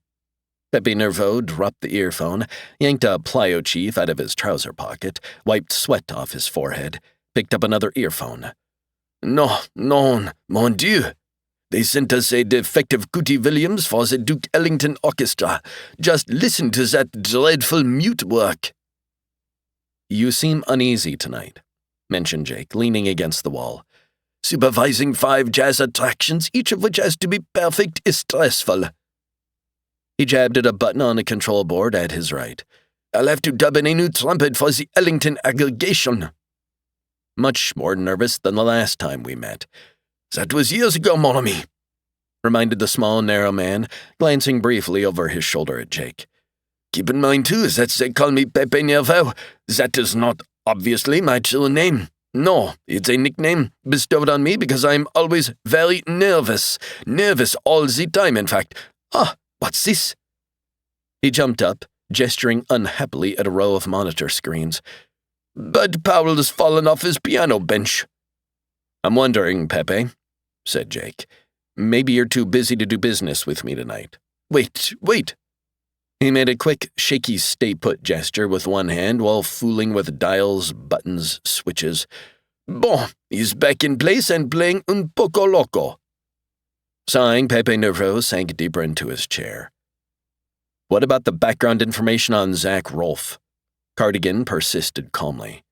Pepe Nerveau dropped the earphone, yanked a plyo chief out of his trouser pocket, wiped sweat off his forehead, picked up another earphone. "No, mon Dieu. They sent us a defective Cootie Williams for the Duke Ellington Orchestra. Just listen to that dreadful mute work." "You seem uneasy tonight," mentioned Jake, leaning against the wall. "Supervising 5 jazz attractions, each of which has to be perfect, is stressful." He jabbed at a button on a control board at his right. "I'll have to dub in a new trumpet for the Ellington aggregation." "Much more nervous than the last time we met." "That was years ago, mon ami," reminded the small, narrow man, glancing briefly over his shoulder at Jake. "Keep in mind, too, that they call me Pepe Nerveau. That is not, obviously, my true name. No, it's a nickname bestowed on me because I'm always very nervous. Nervous all the time, in fact. Ah, what's this?" He jumped up, gesturing unhappily at a row of monitor screens. "Bud Powell's fallen off his piano bench." "I'm wondering, Pepe," said Jake. "Maybe you're too busy to do business with me tonight." Wait. He made a quick, shaky stay-put gesture with one hand while fooling with dials, buttons, switches. "Bon, he's back in place and playing un poco loco." Sighing, Pepe Nerveau sank deeper into his chair. "What about the background information on Zach Rolfe?" Cardigan persisted calmly.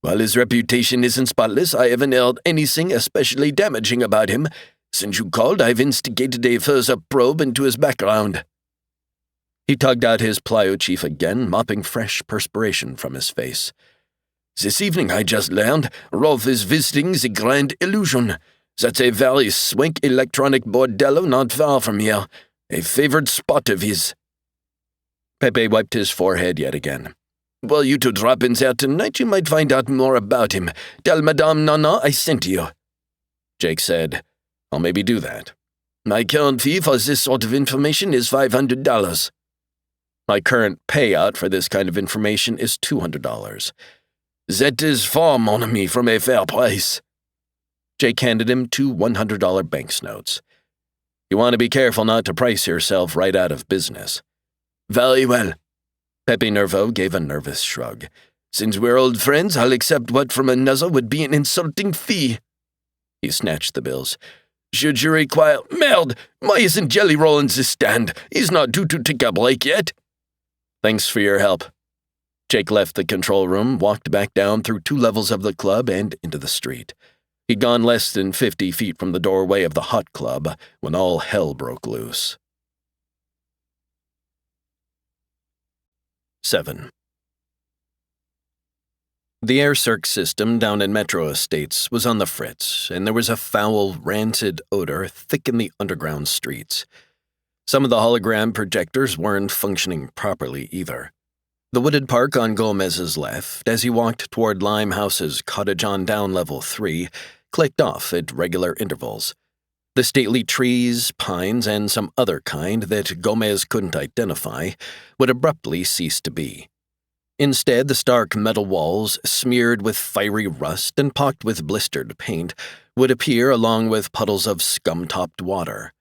"While his reputation isn't spotless, I haven't heard anything especially damaging about him. Since you called, I've instigated a further probe into his background." He tugged out his plyo chief again, mopping fresh perspiration from his face. "This evening, I just learned, Rolfe is visiting the Grand Illusion. That's a very swank electronic bordello not far from here. A favored spot of his." Pepe wiped his forehead yet again. "Were you to drop in there tonight, you might find out more about him. Tell Madame Nana I sent you." Jake said, "I'll maybe do that." "My current fee for this sort of information is $500. "My current payout for this kind of information is $200. "That is far, mon ami, from a fair price." Jake handed him 2 $100 banknotes. You want to be careful not to price yourself right out of business. Very well. Pepe Nervo gave a nervous shrug. Since we're old friends, I'll accept what from another would be an insulting fee. He snatched the bills. Should you require— Merde! Why isn't Jelly Rollins this stand? He's not due to take a break yet. Thanks for your help. Jake left the control room, walked back down through 2 levels of the club and into the street. He'd gone less than 50 feet from the doorway of the hot club when all hell broke loose. 7. The air circ system down in Metro Estates was on the fritz, and there was a foul, rancid odor thick in the underground streets. Some of the hologram projectors weren't functioning properly either. The wooded park on Gomez's left, as he walked toward Limehouse's cottage on down level 3, clicked off at regular intervals. The stately trees, pines, and some other kind that Gomez couldn't identify would abruptly cease to be. Instead, the stark metal walls, smeared with fiery rust and pocked with blistered paint, would appear along with puddles of scum-topped water.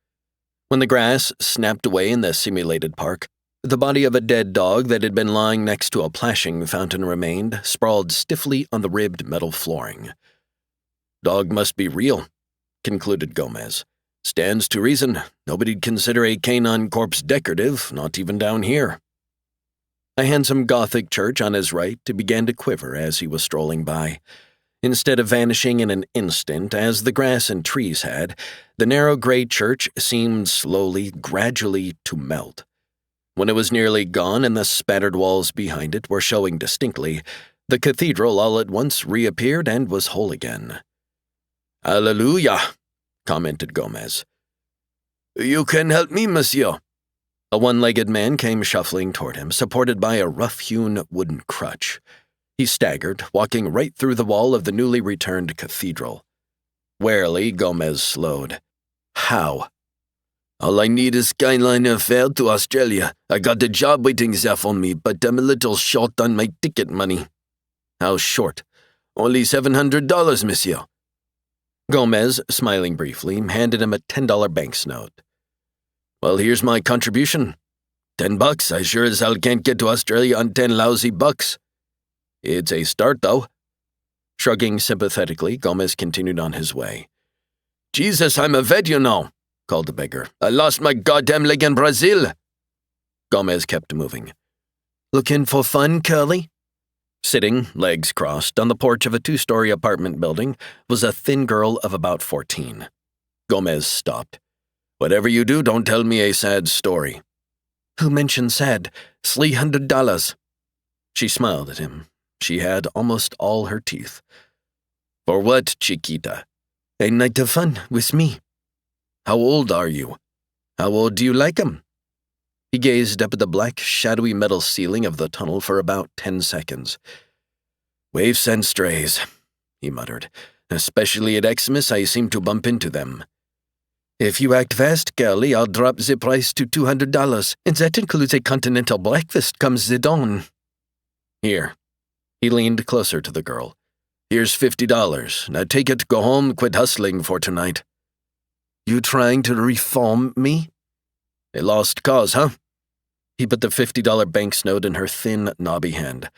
When the grass snapped away in the simulated park, the body of a dead dog that had been lying next to a plashing fountain remained, sprawled stiffly on the ribbed metal flooring. Dog must be real, concluded Gomez. Stands to reason. Nobody'd consider a canine corpse decorative, not even down here. A handsome Gothic church on his right began to quiver as he was strolling by. Instead of vanishing in an instant, as the grass and trees had, the narrow gray church seemed slowly, gradually to melt. When it was nearly gone and the spattered walls behind it were showing distinctly, the cathedral all at once reappeared and was whole again. Hallelujah, commented Gomez. You can help me, monsieur. A one-legged man came shuffling toward him, supported by a rough-hewn wooden crutch. He staggered, walking right through the wall of the newly returned cathedral. Warily, Gomez slowed. How? All I need is skyliner fare to Australia. I got a job waiting there for me, but I'm a little short on my ticket money. How short? Only $700, monsieur. Gomez, smiling briefly, handed him a $10 banknote. Well, here's my contribution. $10? I sure as hell can't get to Australia on 10 lousy bucks. It's a start, though. Shrugging sympathetically, Gomez continued on his way. Jesus, I'm a vet, you know, called the beggar. I lost my goddamn leg in Brazil. Gomez kept moving. Looking for fun, Curly? Sitting, legs crossed, on the porch of a 2-story apartment building was a thin girl of about 14. Gomez stopped. Whatever you do, don't tell me a sad story. Who mentioned sad? $300. She smiled at him. She had almost all her teeth. For what, Chiquita? A night of fun with me. How old are you? How old do you like 'em? He gazed up at the black, shadowy metal ceiling of the tunnel for about 10 seconds. Waifs and strays, he muttered. Especially at Xmas, I seem to bump into them. If you act fast, girlie, I'll drop the price to $200, and that includes a continental breakfast come the dawn. Here. He leaned closer to the girl. Here's $50. Now take it, go home, quit hustling for tonight. You trying to reform me? A lost cause, huh? He put the $50 banknote in her thin, knobby hand.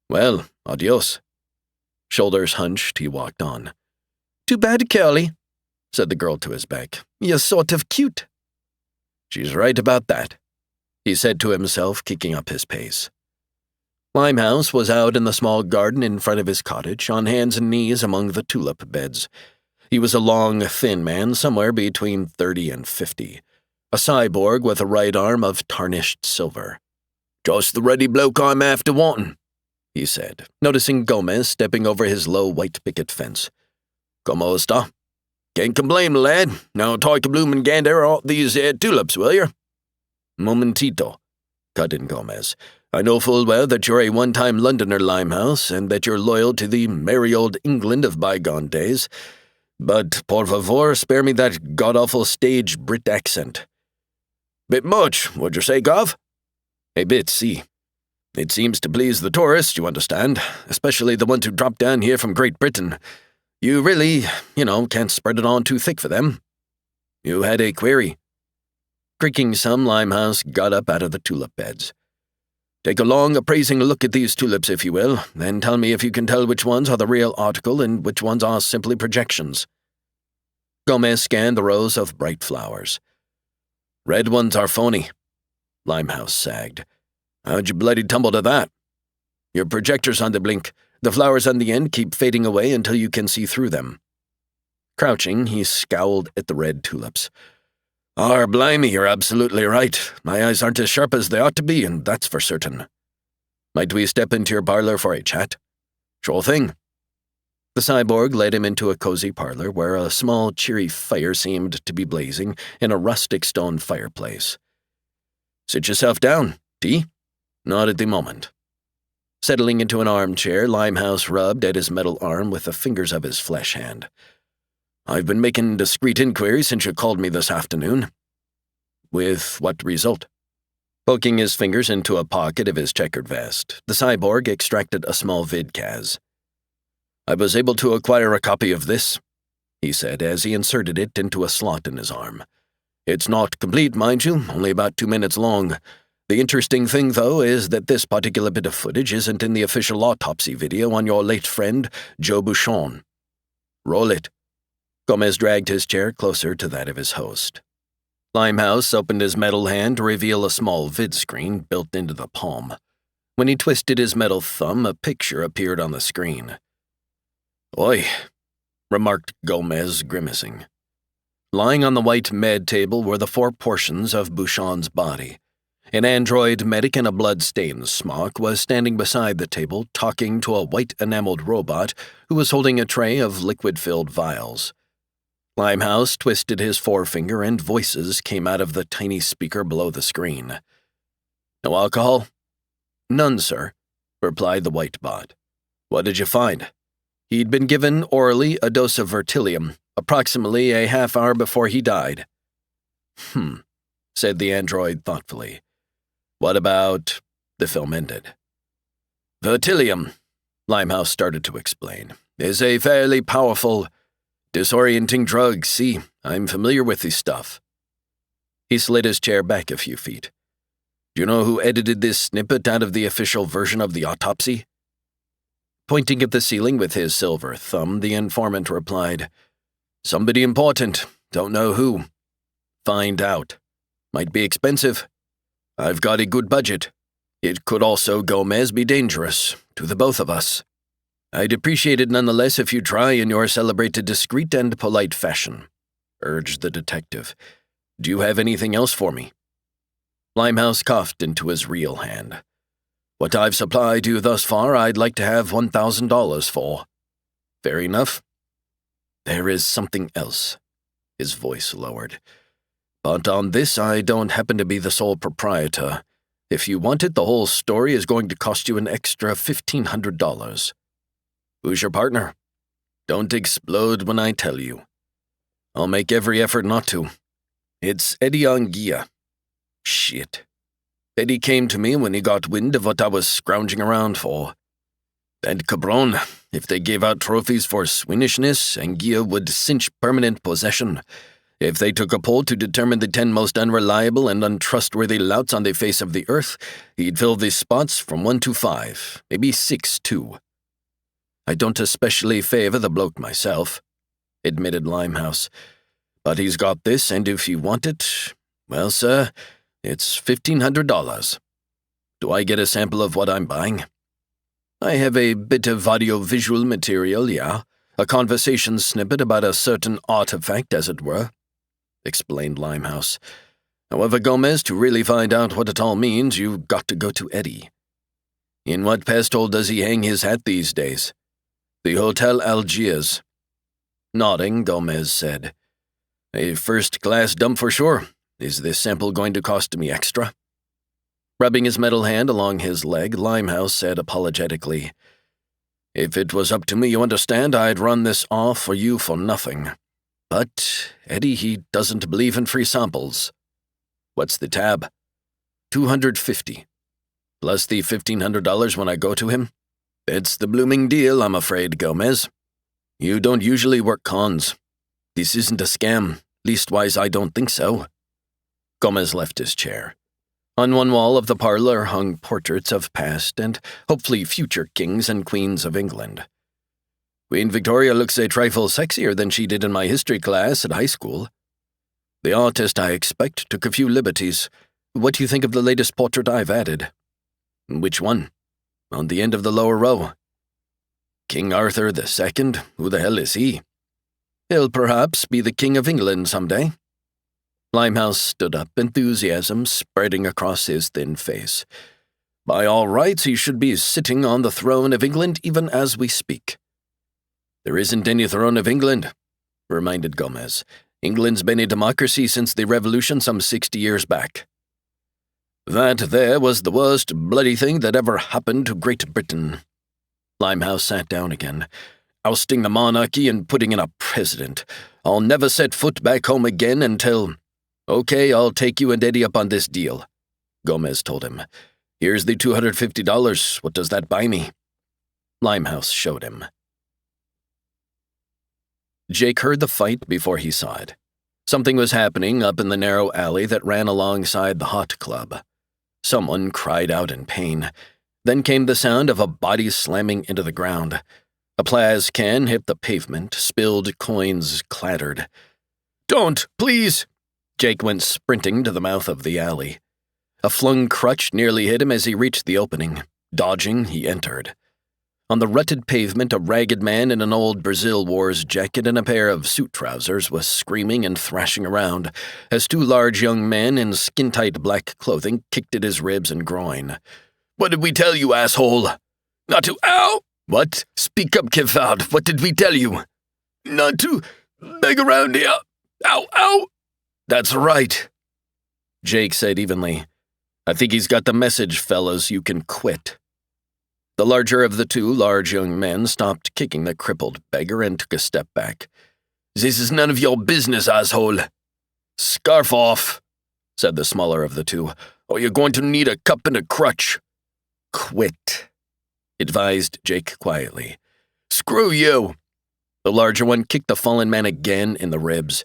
Well, adios. Shoulders hunched, he walked on. Too bad, Curly, said the girl to his back. You're sort of cute. She's right about that, he said to himself, kicking up his pace. Limehouse was out in the small garden in front of his cottage, on hands and knees among the tulip beds. He was a long, thin man, somewhere between 30 and 50, a cyborg with a right arm of tarnished silver. Just the ready bloke I'm after wanting, he said, noticing Gomez stepping over his low white picket fence. Como esta? Can't complain, lad. Now take a bloomin' gander at these tulips, will you? Momentito, cut in Gomez. I know full well that you're a one-time Londoner, Limehouse, and that you're loyal to the merry old England of bygone days. But, por favor, spare me that god-awful stage Brit accent. Bit much, would you say, Gov? A bit, see. It seems to please the tourists, you understand, especially the ones who drop down here from Great Britain. You really, can't spread it on too thick for them. You had a query. Creaking some, Limehouse got up out of the tulip beds. Take a long, appraising look at these tulips, if you will, then tell me if you can tell which ones are the real article and which ones are simply projections. Gomez scanned the rows of bright flowers. Red ones are phony. Limehouse sagged. How'd you bloody tumble to that? Your projector's on the blink. The flowers on the end keep fading away until you can see through them. Crouching, he scowled at the red tulips. Blimey, you're absolutely right. My eyes aren't as sharp as they ought to be, and that's for certain. Might we step into your parlor for a chat? Sure thing. The cyborg led him into a cozy parlor where a small, cheery fire seemed to be blazing in a rustic stone fireplace. Sit yourself down. Tea? Not at the moment. Settling into an armchair, Limehouse rubbed at his metal arm with the fingers of his flesh hand. I've been making discreet inquiries since you called me this afternoon. With what result? Poking his fingers into a pocket of his checkered vest, the cyborg extracted a small vidcast. I was able to acquire a copy of this, he said as he inserted it into a slot in his arm. It's not complete, mind you, only about 2 minutes long. The interesting thing, though, is that this particular bit of footage isn't in the official autopsy video on your late friend, Joe Bouchon. Roll it. Gomez dragged his chair closer to that of his host. Limehouse opened his metal hand to reveal a small vid screen built into the palm. When he twisted his metal thumb, a picture appeared on the screen. Oi, remarked Gomez, grimacing. Lying on the white med table were the 4 portions of Bouchon's body. An android medic in a blood-stained smock was standing beside the table talking to a white enameled robot who was holding a tray of liquid-filled vials. Limehouse twisted his forefinger and voices came out of the tiny speaker below the screen. No alcohol? None, sir, replied the white bot. What did you find? He'd been given orally a dose of vertilium, approximately a half hour before he died. Said the android thoughtfully. What about... The film ended. Vertilium, Limehouse started to explain, is a fairly powerful... disorienting drug, see, I'm familiar with this stuff. He slid his chair back a few feet. Do you know who edited this snippet out of the official version of the autopsy? Pointing at the ceiling with his silver thumb, the informant replied, Somebody important, don't know who. Find out. Might be expensive. I've got a good budget. It could also, Gomez, be dangerous, to the both of us. I'd appreciate it nonetheless if you try in your celebrated discreet and polite fashion, urged the detective. Do you have anything else for me? Limehouse coughed into his real hand. What I've supplied you thus far I'd like to have $1,000 for. Fair enough? There is something else. His voice lowered. But on this I don't happen to be the sole proprietor. If you want it, the whole story is going to cost you an extra $1,500. Who's your partner? Don't explode when I tell you. I'll make every effort not to. It's Eddie Anguilla. Shit. Eddie came to me when he got wind of what I was scrounging around for. And cabron, if they gave out trophies for swinnishness, Anguilla would cinch permanent possession. If they took a poll to determine the 10 most unreliable and untrustworthy louts on the face of the earth, he'd fill these spots from 1 to 5, maybe 6 too. I don't especially favor the bloke myself, admitted Limehouse. But he's got this, and if you want it, well, sir, it's $1,500. Do I get a sample of what I'm buying? I have a bit of audio-visual material, yeah. A conversation snippet about a certain artifact, as it were, explained Limehouse. However, Gomez, to really find out what it all means, you've got to go to Eddie. In what pest hole does he hang his hat these days? The Hotel Algiers. Nodding, Gomez said, A first-class dump for sure. Is this sample going to cost me extra? Rubbing his metal hand along his leg, Limehouse said apologetically, If it was up to me, you understand, I'd run this off for you for nothing. But Eddie, he doesn't believe in free samples. What's the tab? $250. Plus the $1,500 when I go to him? It's the blooming deal, I'm afraid, Gomez. You don't usually work cons. This isn't a scam. Leastwise, I don't think so. Gomez left his chair. On one wall of the parlor hung portraits of past and hopefully future kings and queens of England. Queen Victoria looks a trifle sexier than she did in my history class at high school. The artist, I expect, took a few liberties. What do you think of the latest portrait I've added? Which one? On the end of the lower row. King Arthur II? Who the hell is he? He'll perhaps be the King of England someday. Limehouse stood up, enthusiasm spreading across his thin face. By all rights, he should be sitting on the throne of England even as we speak. There isn't any throne of England, reminded Gomez. England's been a democracy since the revolution some 60 years back. That there was the worst bloody thing that ever happened to Great Britain. Limehouse sat down again. Ousting the monarchy and putting in a president. I'll never set foot back home again until... Okay, I'll take you and Eddie up on this deal, Gomez told him. Here's the $250. What does that buy me? Limehouse showed him. Jake heard the fight before he saw it. Something was happening up in the narrow alley that ran alongside the hot club. Someone cried out in pain. Then came the sound of a body slamming into the ground. A Plaz can hit the pavement, spilled coins clattered. Don't, please! Jake went sprinting to the mouth of the alley. A flung crutch nearly hit him as he reached the opening. Dodging, he entered. On the rutted pavement, a ragged man in an old Brazil Wars jacket and a pair of suit trousers was screaming and thrashing around as two large young men in skin-tight black clothing kicked at his ribs and groin. What did we tell you, asshole? Not to— Ow! What? Speak up, Kevard. What did we tell you? Not to beg around here. Ow, ow! That's right, Jake said evenly. I think he's got the message, fellas. You can quit. The larger of the two large young men stopped kicking the crippled beggar and took a step back. This is none of your business, asshole. Scarf off, said the smaller of the two, or you're going to need a cup and a crutch. Quit, advised Jake quietly. Screw you. The larger one kicked the fallen man again in the ribs.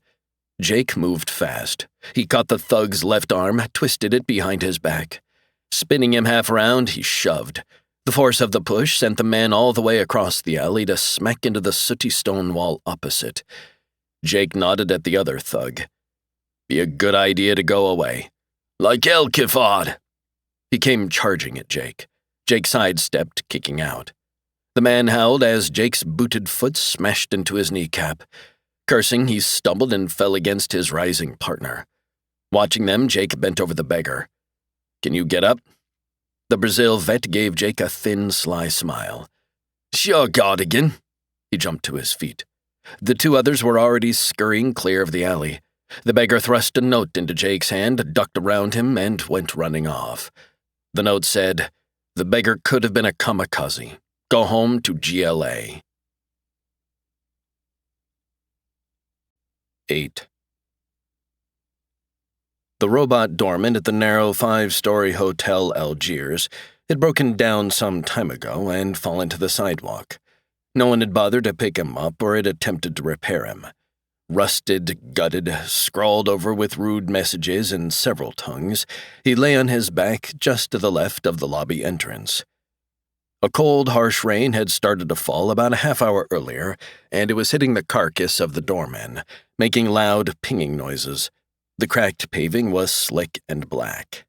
Jake moved fast. He caught the thug's left arm, twisted it behind his back. Spinning him half around, he shoved. The force of the push sent the man all the way across the alley to smack into the sooty stone wall opposite. Jake nodded at the other thug. Be a good idea to go away. Like hell, Kifad. He came charging at Jake. Jake sidestepped, kicking out. The man howled as Jake's booted foot smashed into his kneecap. Cursing, he stumbled and fell against his rising partner. Watching them, Jake bent over the beggar. Can you get up? The Brazil vet gave Jake a thin, sly smile. Sure, Cardigan. He jumped to his feet. The two others were already scurrying clear of the alley. The beggar thrust a note into Jake's hand, ducked around him, and went running off. The note said, "The beggar could have been a kamikaze. Go home to GLA." 8. The robot doorman at the narrow 5-story Hotel Algiers had broken down some time ago and fallen to the sidewalk. No one had bothered to pick him up or had attempted to repair him. Rusted, gutted, scrawled over with rude messages in several tongues, he lay on his back just to the left of the lobby entrance. A cold, harsh rain had started to fall about a half hour earlier, and it was hitting the carcass of the doorman, making loud pinging noises. The cracked paving was slick and black.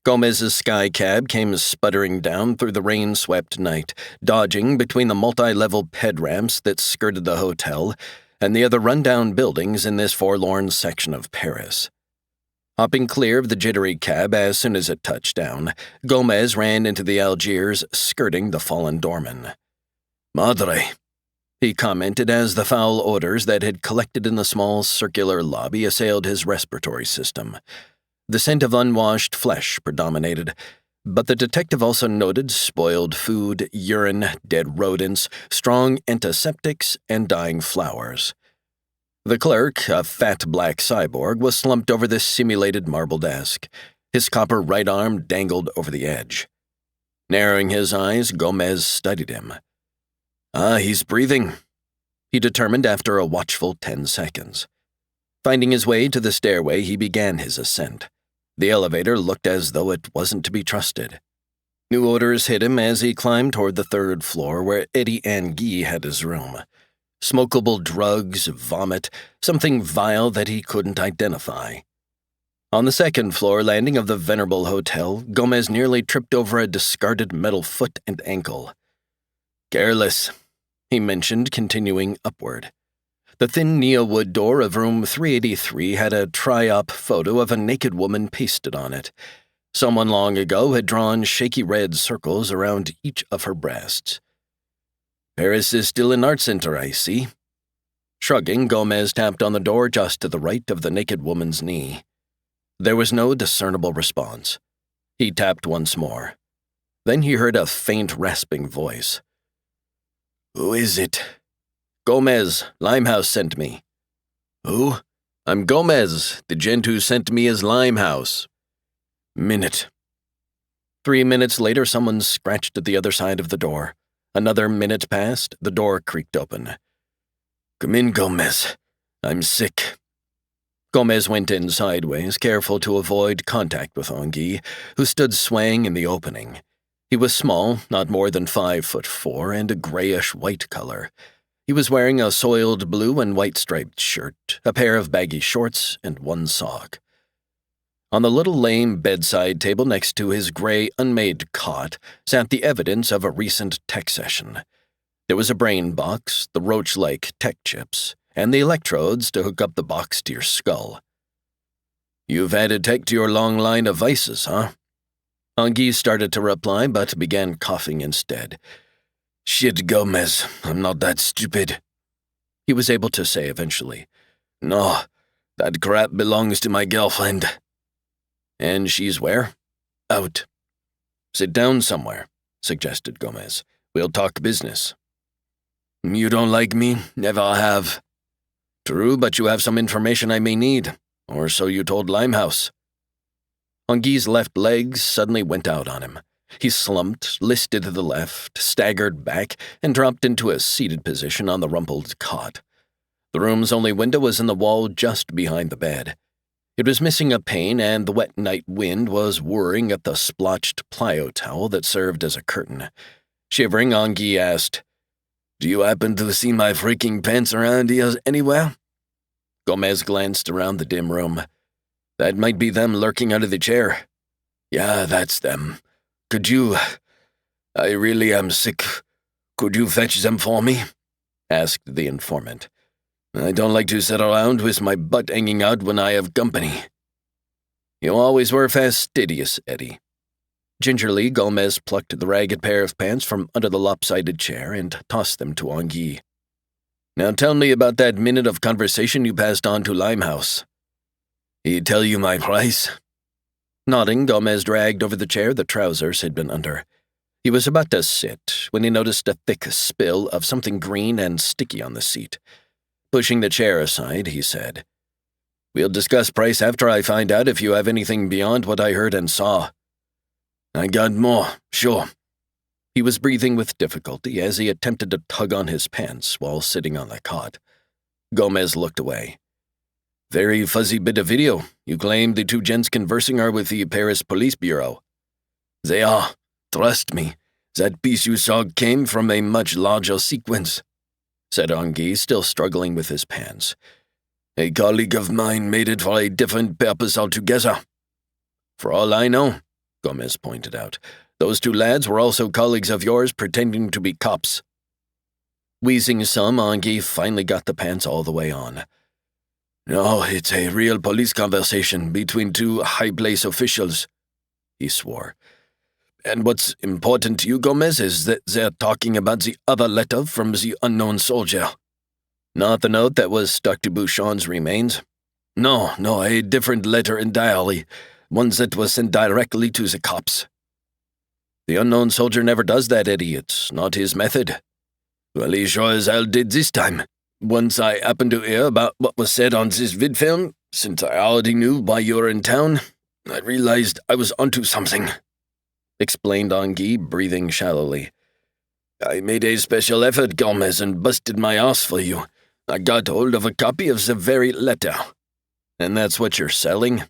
Gomez's sky cab came sputtering down through the rain-swept night, dodging between the multi-level ped ramps that skirted the hotel and the other run-down buildings in this forlorn section of Paris. Hopping clear of the jittery cab as soon as it touched down, Gomez ran into the Algiers, skirting the fallen doorman. "Madre," he commented as the foul odors that had collected in the small circular lobby assailed his respiratory system. The scent of unwashed flesh predominated, but the detective also noted spoiled food, urine, dead rodents, strong antiseptics, and dying flowers. The clerk, a fat black cyborg, was slumped over the simulated marble desk. His copper right arm dangled over the edge. Narrowing his eyes, Gomez studied him. He's breathing. he determined after a watchful 10 seconds. Finding his way to the stairway, he began his ascent. The elevator looked as though it wasn't to be trusted. New odors hit him as he climbed toward the 3rd floor where Eddie Anguille had his room. Smokable drugs, vomit, something vile that he couldn't identify. On the 2nd floor landing of the venerable hotel, Gomez nearly tripped over a discarded metal foot and ankle. "Careless," he mentioned, continuing upward. The thin neowood door of room 383 had a tri-op photo of a naked woman pasted on it. Someone long ago had drawn shaky red circles around each of her breasts. "Paris is still an art center, I see." Shrugging, Gomez tapped on the door just to the right of the naked woman's knee. There was no discernible response. He tapped once more. Then he heard a faint, rasping voice. "Who is it?" "Gomez. Limehouse sent me." "Who?" "I'm Gomez. The gent who sent me is Limehouse." "Minute." 3 minutes later, someone scratched at the other side of the door. Another minute passed, the door creaked open. "Come in, Gomez. I'm sick." Gomez went in sideways, careful to avoid contact with Anguille, who stood swaying in the opening. He was small, not more than 5'4", and a grayish-white color. He was wearing a soiled blue and white striped shirt, a pair of baggy shorts, and one sock. On the little lame bedside table next to his gray, unmade cot sat the evidence of a recent tech session. There was a brain box, the roach-like tech chips, and the electrodes to hook up the box to your skull. "You've added tech to your long line of vices, huh?" Anguille started to reply, but began coughing instead. "Shit, Gomez, I'm not that stupid," he was able to say eventually. "No, that crap belongs to my girlfriend." "And she's where?" "Out." "Sit down somewhere," suggested Gomez. "We'll talk business." "You don't like me, never have." "True, but you have some information I may need, or so you told Limehouse." Anguille's left legs suddenly went out on him. He slumped, listed to the left, staggered back, and dropped into a seated position on the rumpled cot. The room's only window was in the wall just behind the bed. It was missing a pane, and the wet night wind was whirring at the splotched plyo towel that served as a curtain. Shivering, Anguille asked, "Do you happen to see my freaking pants around here anywhere?" Gomez glanced around the dim room. "That might be them lurking under the chair." "Yeah, that's them. Could you... I really am sick. Could you fetch them for me?" asked the informant. "I don't like to sit around with my butt hanging out when I have company." "You always were fastidious, Eddie." Gingerly, Gomez plucked the ragged pair of pants from under the lopsided chair and tossed them to Anguille. "Now tell me about that minute of conversation you passed on to Limehouse." "He tell you my price?" Nodding, Gomez dragged over the chair the trousers had been under. He was about to sit when he noticed a thick spill of something green and sticky on the seat. Pushing the chair aside, he said, "We'll discuss price after I find out if you have anything beyond what I heard and saw." "I got more, sure." He was breathing with difficulty as he attempted to tug on his pants while sitting on the cot. Gomez looked away. "Very fuzzy bit of video. You claim the two gents conversing are with the Paris Police Bureau." "They are. Trust me. That piece you saw came from a much larger sequence," said Anguille, still struggling with his pants. "A colleague of mine made it for a different purpose altogether." "For all I know," Gomez pointed out, "those two lads were also colleagues of yours pretending to be cops." Wheezing some, Anguille finally got the pants all the way on. "No, it's a real police conversation between two high-place officials," he swore. "And what's important to you, Gomez, is that they're talking about the other letter from the unknown soldier." "Not the note that was stuck to Bouchon's remains?" No, a different letter entirely, one that was sent directly to the cops." "The unknown soldier never does that, Eddie. It's not his method." "Well, he sure as hell did this time. Once I happened to hear about what was said on this vid film, since I already knew why you were in town, I realized I was onto something," explained Anguille, breathing shallowly. I made a special effort, Gomez, and busted my ass for you. I got hold of a copy of the very letter. And that's what you're selling?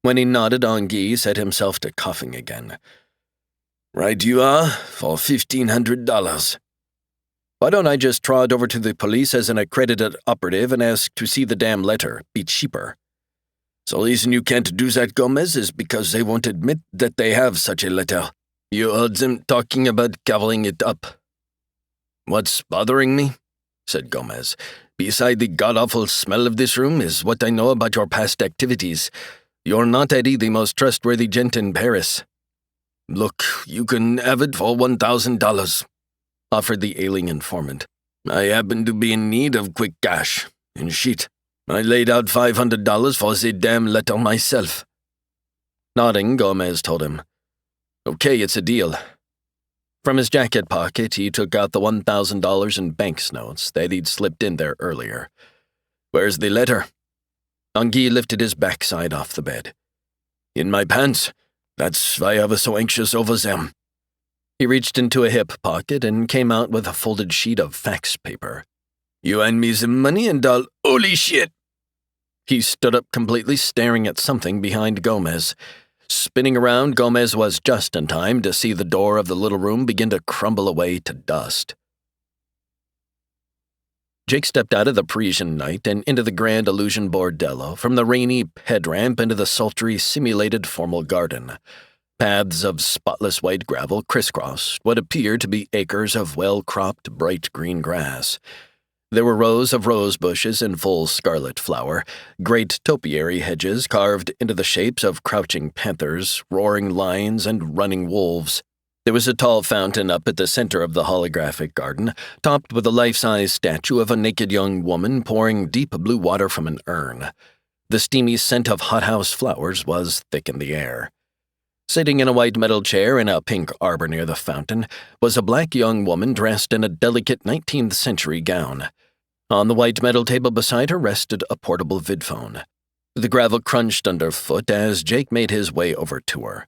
When he nodded, Anguille set himself to coughing again. Right you are, for $1,500. Why don't I just trot over to the police as an accredited operative and ask to see the damn letter? Be cheaper. The reason you can't do that, Gomez, is because they won't admit that they have such a letter. You heard them talking about covering it up. What's bothering me, said Gomez, beside the god-awful smell of this room, is what I know about your past activities. You're not Eddie, the most trustworthy gent in Paris. Look, you can have it for $1,000, offered the ailing informant. I happen to be in need of quick cash, and shit, I laid out $500 for the damn letter myself. Nodding, Gomez told him, Okay, it's a deal. From his jacket pocket, he took out the $1,000 in banknotes that he'd slipped in there earlier. Where's the letter? Anguille lifted his backside off the bed. In my pants. That's why I was so anxious over them. He reached into a hip pocket and came out with a folded sheet of fax paper. You hand me the money and I'll— Holy shit! He stood up completely, staring at something behind Gomez. Spinning around, Gomez was just in time to see the door of the little room begin to crumble away to dust. Jake stepped out of the Parisian night and into the Grand Illusion Bordello, from the rainy head ramp into the sultry, simulated formal garden. Paths of spotless white gravel crisscrossed what appeared to be acres of well-cropped, bright green grass. There were rows of rose bushes in full scarlet flower, great topiary hedges carved into the shapes of crouching panthers, roaring lions, and running wolves. There was a tall fountain up at the center of the holographic garden, topped with a life-size statue of a naked young woman pouring deep blue water from an urn. The steamy scent of hothouse flowers was thick in the air. Sitting in a white metal chair in a pink arbor near the fountain was a black young woman dressed in a delicate 19th century gown. On the white metal table beside her rested a portable vidphone. The gravel crunched underfoot as Jake made his way over to her.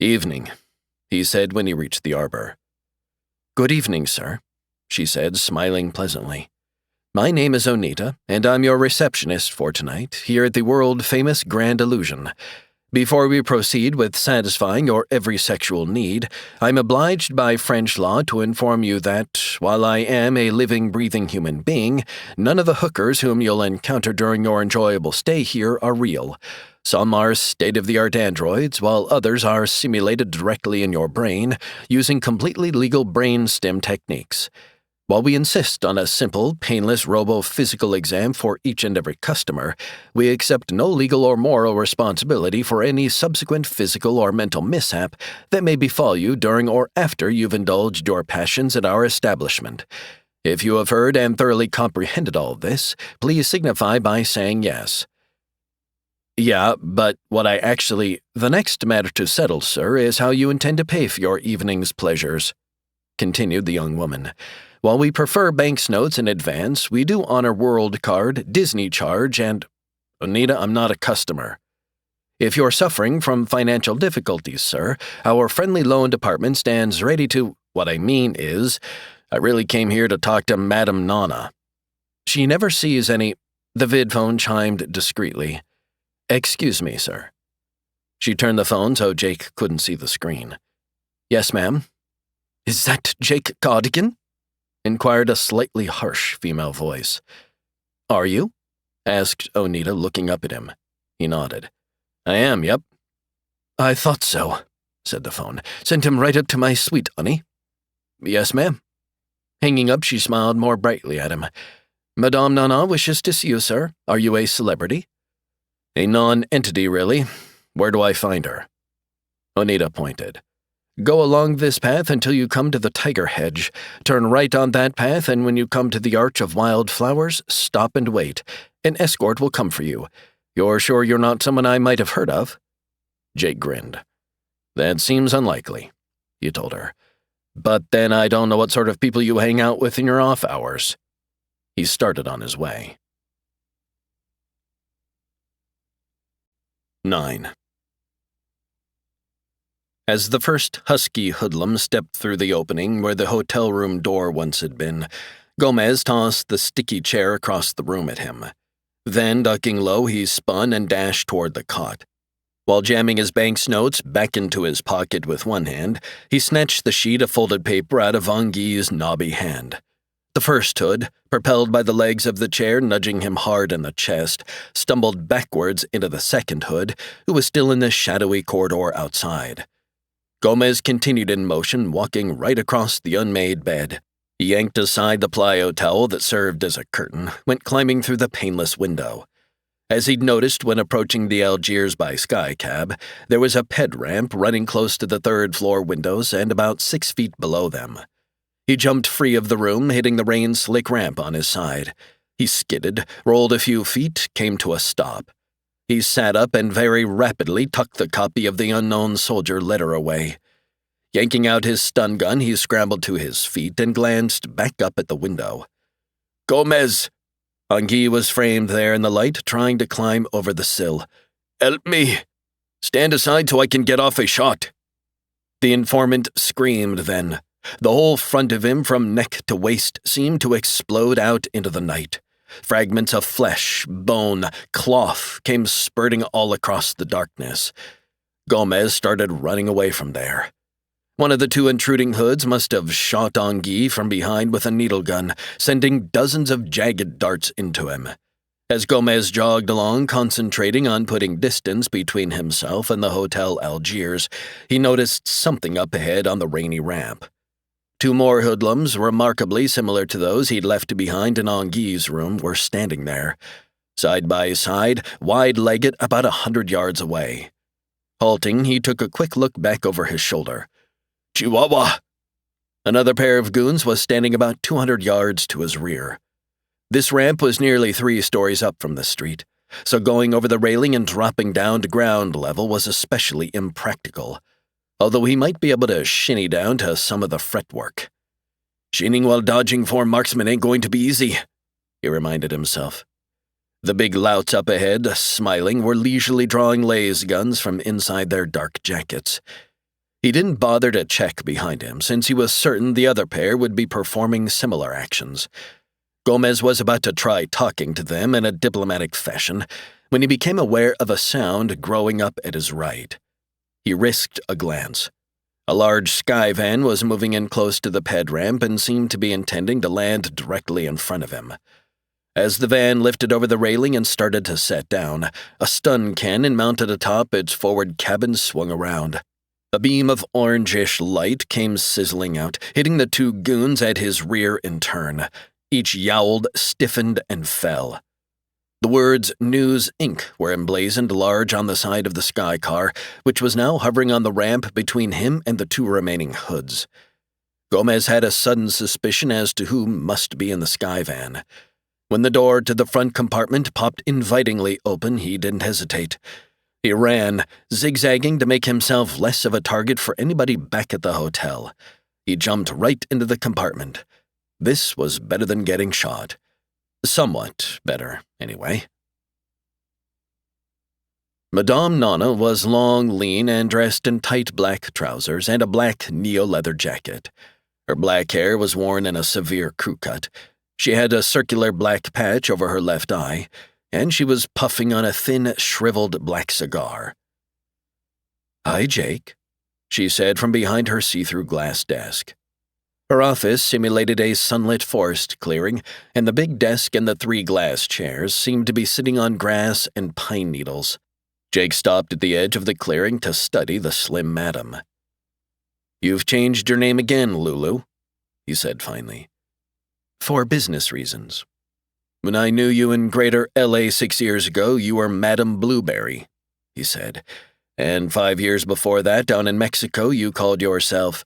"Evening," he said when he reached the arbor. "Good evening, sir," she said, smiling pleasantly. "My name is Onita, and I'm your receptionist for tonight here at the world-famous Grand Illusion. Before we proceed with satisfying your every sexual need, I'm obliged by French law to inform you that, while I am a living, breathing human being, none of the hookers whom you'll encounter during your enjoyable stay here are real. Some are state-of-the-art androids, while others are simulated directly in your brain using completely legal brain stem techniques. While we insist on a simple, painless robo-physical exam for each and every customer, we accept no legal or moral responsibility for any subsequent physical or mental mishap that may befall you during or after you've indulged your passions at our establishment. If you have heard and thoroughly comprehended all this, please signify by saying yes." "Yeah, but what I actually— The next matter to settle, sir, is how you intend to pay for your evening's pleasures," continued the young woman. "While we prefer banknotes in advance, we do honor World Card, Disney Charge, and— Onita, I'm not a customer. If you're suffering from financial difficulties, sir, our friendly loan department stands ready to— What I mean is, I really came here to talk to Madame Nana. She never sees any—" The vidphone chimed discreetly. "Excuse me, sir." She turned the phone so Jake couldn't see the screen. "Yes, ma'am." "Is that Jake Cardigan?" inquired a slightly harsh female voice. "Are you?" asked Onita, looking up at him. He nodded. "I am, yep." "I thought so," said the phone. "Sent him right up to my suite, honey." "Yes, ma'am." Hanging up, she smiled more brightly at him. "Madame Nana wishes to see you, sir. Are you a celebrity?" "A non-entity, really. Where do I find her?" Onita pointed. "Go along this path until you come to the tiger hedge. Turn right on that path, and when you come to the Arch of Wild Flowers, stop and wait. An escort will come for you. You're sure you're not someone I might have heard of?" Jake grinned. "That seems unlikely," he told her. "But then I don't know what sort of people you hang out with in your off hours." He started on his way. 9. As the first husky hoodlum stepped through the opening where the hotel room door once had been, Gomez tossed the sticky chair across the room at him. Then, ducking low, he spun and dashed toward the cot. While jamming his bank's notes back into his pocket with one hand, he snatched the sheet of folded paper out of Anghi's knobby hand. The first hood, propelled by the legs of the chair nudging him hard in the chest, stumbled backwards into the second hood, who was still in the shadowy corridor outside. Gomez continued in motion, walking right across the unmade bed. He yanked aside the plyo towel that served as a curtain, went climbing through the paneless window. As he'd noticed when approaching the Algiers by Skycab, there was a ped ramp running close to the third-floor windows and about 6 feet below them. He jumped free of the room, hitting the rain-slick ramp on his side. He skidded, rolled a few feet, came to a stop. He sat up and very rapidly tucked the copy of the Unknown Soldier letter away. Yanking out his stun gun, he scrambled to his feet and glanced back up at the window. "Gomez!" Anghi was framed there in the light, trying to climb over the sill. "Help me! Stand aside so I can get off a shot." The informant screamed then. The whole front of him, from neck to waist, seemed to explode out into the night. Fragments of flesh, bone, cloth came spurting all across the darkness. Gomez started running away from there. One of the two intruding hoods must have shot Anghi from behind with a needle gun, sending dozens of jagged darts into him. As Gomez jogged along, concentrating on putting distance between himself and the Hotel Algiers, he noticed something up ahead on the rainy ramp. 2 more hoodlums, remarkably similar to those he'd left behind in Anghi's room, were standing there, side by side, wide-legged, about 100 yards away. Halting, he took a quick look back over his shoulder. "Chihuahua!" Another pair of goons was standing about 200 yards to his rear. This ramp was nearly 3 stories up from the street, so going over the railing and dropping down to ground level was especially impractical, although he might be able to shinny down to some of the fretwork. "Shinning while dodging 4 marksmen ain't going to be easy," he reminded himself. The big louts up ahead, smiling, were leisurely drawing laser guns from inside their dark jackets. He didn't bother to check behind him, since he was certain the other pair would be performing similar actions. Gomez was about to try talking to them in a diplomatic fashion when he became aware of a sound growing up at his right. He risked a glance. A large sky van was moving in close to the ped ramp and seemed to be intending to land directly in front of him. As the van lifted over the railing and started to set down, a stun cannon mounted atop its forward cabin swung around. A beam of orangish light came sizzling out, hitting the 2 goons at his rear in turn. Each yowled, stiffened, and fell. The words News Inc. were emblazoned large on the side of the sky car, which was now hovering on the ramp between him and the 2 remaining hoods. Gomez had a sudden suspicion as to who must be in the sky van. When the door to the front compartment popped invitingly open, he didn't hesitate. He ran, zigzagging to make himself less of a target for anybody back at the hotel. He jumped right into the compartment. This was better than getting shot. Somewhat better, anyway. Madame Nana was long, lean, and dressed in tight black trousers and a black neo-leather jacket. Her black hair was worn in a severe crew cut. She had a circular black patch over her left eye, and she was puffing on a thin, shriveled black cigar. "Hi, Jake," she said from behind her see-through glass desk. Her office simulated a sunlit forest clearing, and the big desk and the 3 glass chairs seemed to be sitting on grass and pine needles. Jake stopped at the edge of the clearing to study the slim madam. "You've changed your name again, Lulu," he said finally. "For business reasons. When I knew you in Greater L.A. 6 years ago, you were Madam Blueberry," he said. "And 5 years before that, down in Mexico, you called yourself—"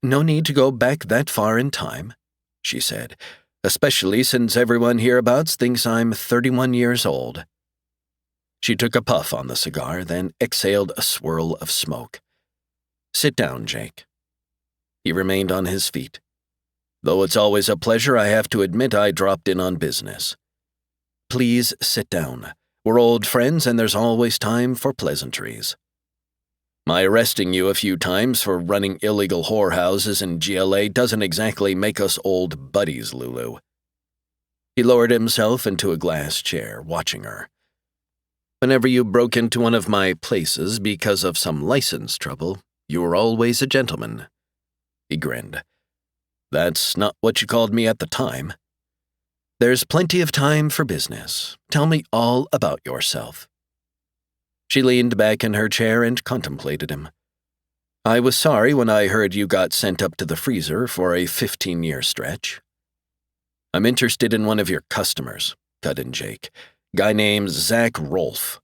"No need to go back that far in time," she said, "especially since everyone hereabouts thinks I'm 31 years old." She took a puff on the cigar, then exhaled a swirl of smoke. "Sit down, Jake." He remained on his feet. "Though it's always a pleasure, I have to admit I dropped in on business." "Please sit down. We're old friends and there's always time for pleasantries." My arresting you a few times for running illegal whorehouses in GLA doesn't exactly make us old buddies, Lulu." He lowered himself into a glass chair, watching her. "Whenever you broke into one of my places because of some license trouble, you were always a gentleman." He grinned. "That's not what you called me at the time." "There's plenty of time for business. Tell me all about yourself." She leaned back in her chair and contemplated him. "I was sorry when I heard you got sent up to the freezer for a 15-year stretch." "I'm interested in one of your customers," cut in Jake. "Guy named Zach Rolfe.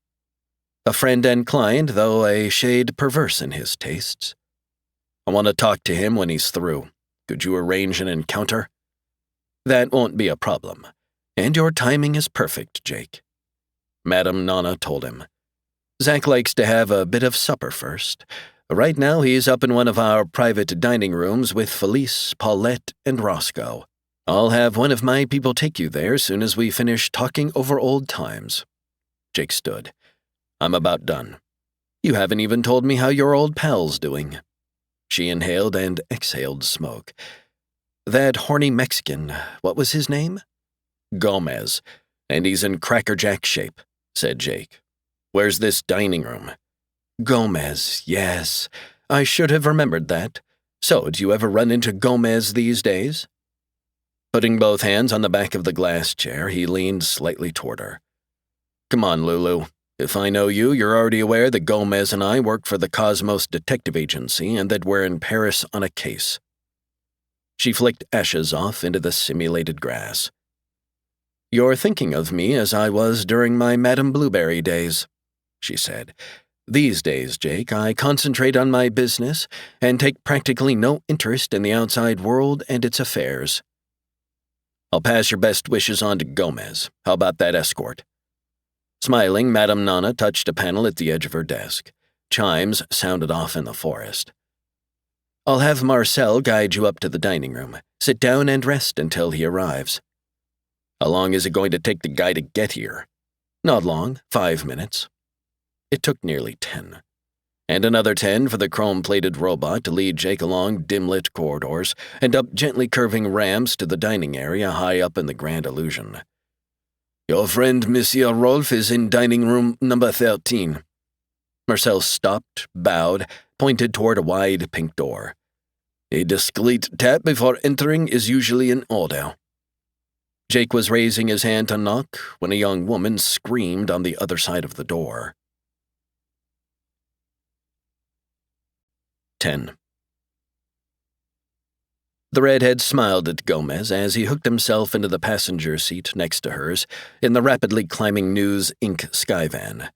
A friend and client, though a shade perverse in his tastes. I want to talk to him when he's through. Could you arrange an encounter?" "That won't be a problem. And your timing is perfect, Jake." Madame Nana told him. "Zach likes to have a bit of supper first. Right now he's up in one of our private dining rooms with Felice, Paulette, and Roscoe. I'll have one of my people take you there soon as we finish talking over old times." Jake stood. "I'm about done. You haven't even told me how your old pal's doing." She inhaled and exhaled smoke. "That horny Mexican, what was his name?" "Gomez, and he's in crackerjack shape," said Jake. "Where's this dining room?" "Gomez, yes. I should have remembered that. So, do you ever run into Gomez these days?" Putting both hands on the back of the glass chair, he leaned slightly toward her. "Come on, Lulu. If I know you, you're already aware that Gomez and I work for the Cosmos Detective Agency and that we're in Paris on a case." She flicked ashes off into the simulated grass. "You're thinking of me as I was during my Madame Blueberry days," she said. "These days, Jake, I concentrate on my business and take practically no interest in the outside world and its affairs." "I'll pass your best wishes on to Gomez. How about that escort?" Smiling, Madame Nana touched a panel at the edge of her desk. Chimes sounded off in the forest. "I'll have Marcel guide you up to the dining room. Sit down and rest until he arrives." "How long is it going to take the guy to get here?" "Not long, 5 minutes." It took nearly 10. And another 10 for the chrome-plated robot to lead Jake along dim-lit corridors and up gently curving ramps to the dining area high up in the Grand Illusion. "Your friend Monsieur Rolfe is in dining room number 13. Marcel stopped, bowed, pointed toward a wide pink door. "A discreet tap before entering is usually in order." Jake was raising his hand to knock when a young woman screamed on the other side of the door. 10. The redhead smiled at Gomez as he hooked himself into the passenger seat next to hers in the rapidly climbing News Inc. Skyvan.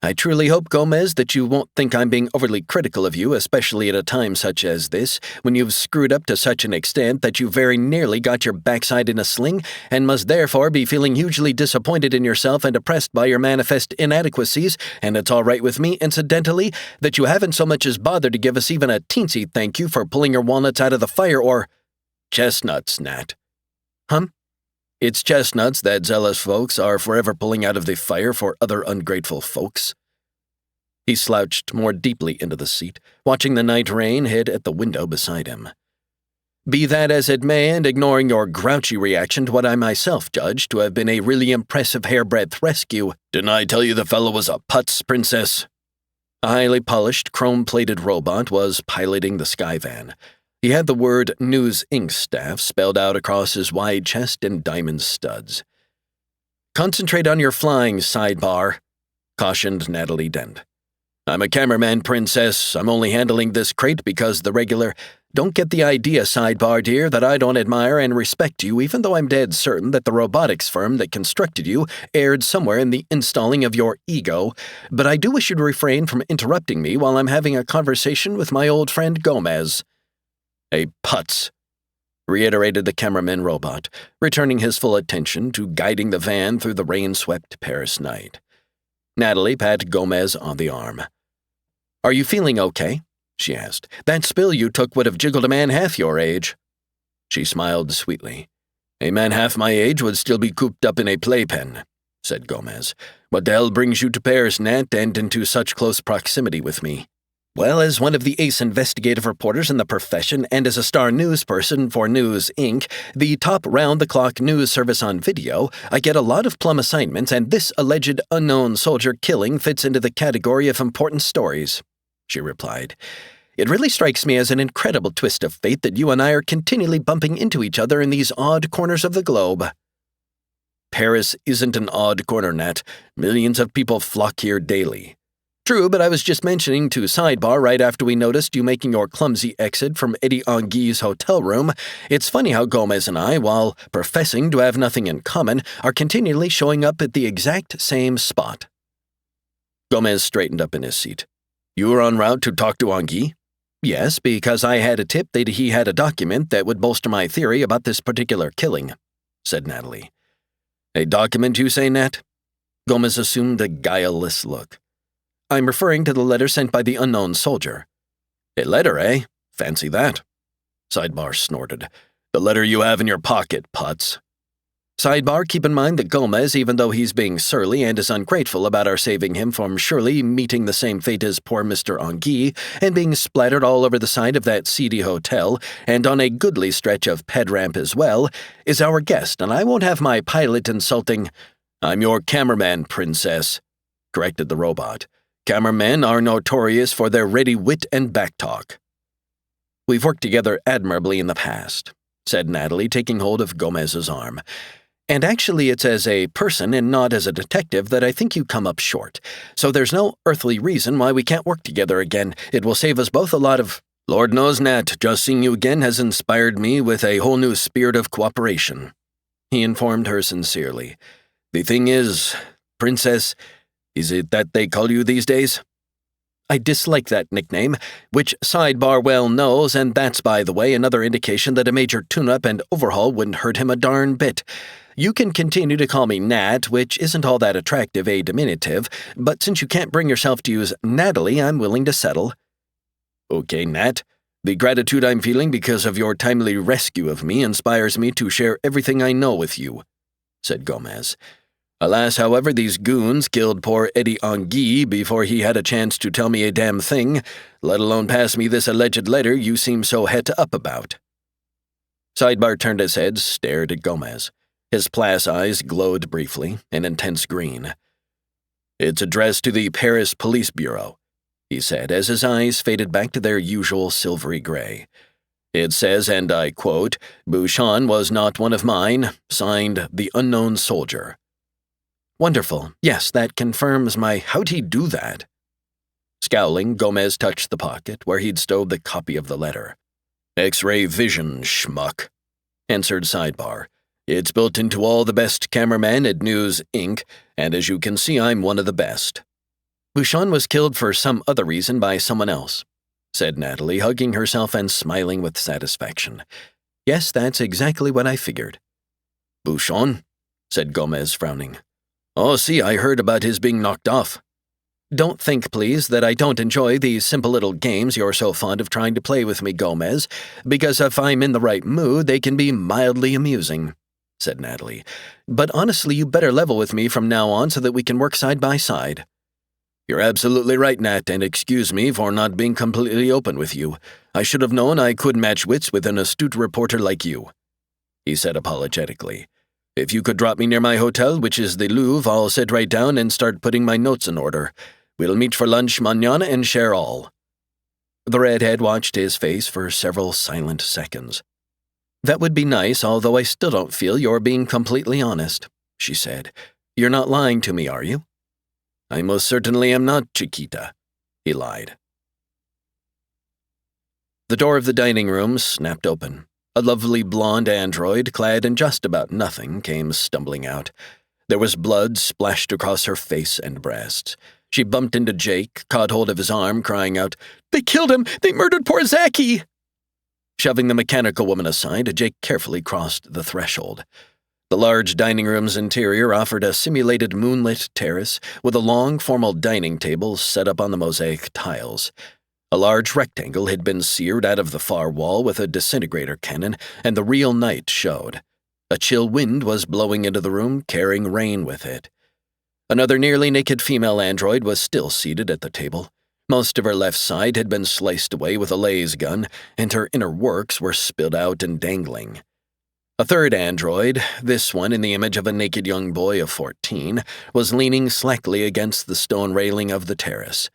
"I truly hope, Gomez, that you won't think I'm being overly critical of you, especially at a time such as this, when you've screwed up to such an extent that you very nearly got your backside in a sling and must therefore be feeling hugely disappointed in yourself and oppressed by your manifest inadequacies, and it's all right with me, incidentally, that you haven't so much as bothered to give us even a teensy thank you for pulling your walnuts out of the fire or—" "Chestnuts, Nat." "It's chestnuts that zealous folks are forever pulling out of the fire for other ungrateful folks." He slouched more deeply into the seat, watching the night rain hit at the window beside him. "Be that as it may, and ignoring your grouchy reaction to what I myself judged to have been a really impressive hairbreadth rescue—" "Didn't I tell you the fellow was a putz, Princess?" A highly polished, chrome-plated robot was piloting the Skyvan. He had the word News Inc. staff spelled out across his wide chest in diamond studs. "Concentrate on your flying, sidebar," cautioned Natalie Dent. "I'm a cameraman, Princess. I'm only handling this crate because the regular—" "Don't get the idea, sidebar dear, that I don't admire and respect you, even though I'm dead certain that the robotics firm that constructed you erred somewhere in the installing of your ego, but I do wish you'd refrain from interrupting me while I'm having a conversation with my old friend Gomez." "A putz," reiterated the cameraman robot, returning his full attention to guiding the van through the rain-swept Paris night. Natalie patted Gomez on the arm. "Are you feeling okay?" she asked. "That spill you took would have jiggled a man half your age." She smiled sweetly. "A man half my age would still be cooped up in a playpen." said Gomez. "What the hell brings you to Paris, Nat, and into such close proximity with me?" "Well, as one of the ace investigative reporters in the profession and as a star news person for News, Inc., the top round-the-clock news service on video, I get a lot of plum assignments, and this alleged unknown soldier killing fits into the category of important stories," she replied. "It really strikes me as an incredible twist of fate that you and I are continually bumping into each other in these odd corners of the globe." "Paris isn't an odd corner, Nat. Millions of people flock here daily." "True, but I was just mentioning to Sidebar right after we noticed you making your clumsy exit from Eddie Anguille's hotel room. It's funny how Gomez and I, while professing to have nothing in common, are continually showing up at the exact same spot." Gomez straightened up in his seat. "You were en route to talk to Anguille?" "Yes, because I had a tip that he had a document that would bolster my theory about this particular killing," said Natalie. "A document, you say, Nat?" Gomez assumed a guileless look. "I'm referring to the letter sent by the unknown soldier." "A letter, eh? Fancy that." Sidebar snorted. "The letter you have in your pocket, Putz." Sidebar, keep in mind that Gomez, even though he's being surly and is ungrateful about our saving him from surely meeting the same fate as poor Mr. Anguille and being splattered all over the side of that seedy hotel and on a goodly stretch of ped ramp as well, is our guest, and I won't have my pilot insulting— "I'm your cameraman, princess," corrected the robot. "Cameramen are notorious for their ready wit and backtalk." "We've worked together admirably in the past," said Natalie, taking hold of Gomez's arm. "And actually it's as a person and not as a detective that I think you come up short. So there's no earthly reason why we can't work together again. It will save us both a lot of— "Lord knows, Nat, just seeing you again has inspired me with a whole new spirit of cooperation," he informed her sincerely. "The thing is, Princess, is it that they call you these days?" "I dislike that nickname, which Sidebar well knows, and that's, by the way, another indication that a major tune-up and overhaul wouldn't hurt him a darn bit. You can continue to call me Nat, which isn't all that attractive a diminutive, but since you can't bring yourself to use Natalie, I'm willing to settle." "Okay, Nat. The gratitude I'm feeling because of your timely rescue of me inspires me to share everything I know with you," said Gomez. "Alas, however, these goons killed poor Eddie Anguille before he had a chance to tell me a damn thing, let alone pass me this alleged letter you seem so het up about." Sidebar turned his head, stared at Gomez. His plass eyes glowed briefly, an intense green. "It's addressed to the Paris Police Bureau," he said, as his eyes faded back to their usual silvery gray. "It says, and I quote, 'Bouchon was not one of mine,' signed the unknown soldier." "Wonderful. Yes, that confirms my— How'd he do that?" Scowling, Gomez touched the pocket where he'd stowed the copy of the letter. "X-ray vision, schmuck," answered Sidebar. "It's built into all the best cameramen at News, Inc., and as you can see, I'm one of the best." "Bouchon was killed for some other reason by someone else," said Natalie, hugging herself and smiling with satisfaction. "Yes, that's exactly what I figured." "Bouchon?" said Gomez, frowning. "Oh, see, I heard about his being knocked off." "Don't think, please, that I don't enjoy these simple little games you're so fond of trying to play with me, Gomez, because if I'm in the right mood, they can be mildly amusing," said Natalie. "But honestly, you better level with me from now on so that we can work side by side." "You're absolutely right, Nat, and excuse me for not being completely open with you. I should have known I could match wits with an astute reporter like you," he said apologetically. "If you could drop me near my hotel, which is the Louvre, I'll sit right down and start putting my notes in order. We'll meet for lunch mañana and share all." The redhead watched his face for several silent seconds. "That would be nice, although I still don't feel you're being completely honest," she said. "You're not lying to me, are you?" "I most certainly am not, Chiquita," he lied. The door of the dining room snapped open. A lovely blonde android, clad in just about nothing, came stumbling out. There was blood splashed across her face and breasts. She bumped into Jake, caught hold of his arm, crying out, "They killed him! They murdered poor Zachy!" Shoving the mechanical woman aside, Jake carefully crossed the threshold. The large dining room's interior offered a simulated moonlit terrace with a long, formal dining table set up on the mosaic tiles. A large rectangle had been seared out of the far wall with a disintegrator cannon, and the real night showed. A chill wind was blowing into the room, carrying rain with it. Another nearly naked female android was still seated at the table. Most of her left side had been sliced away with a laser gun, and her inner works were spilled out and dangling. A third android, this one in the image of a naked young boy of 14, was leaning slackly against the stone railing of the terrace.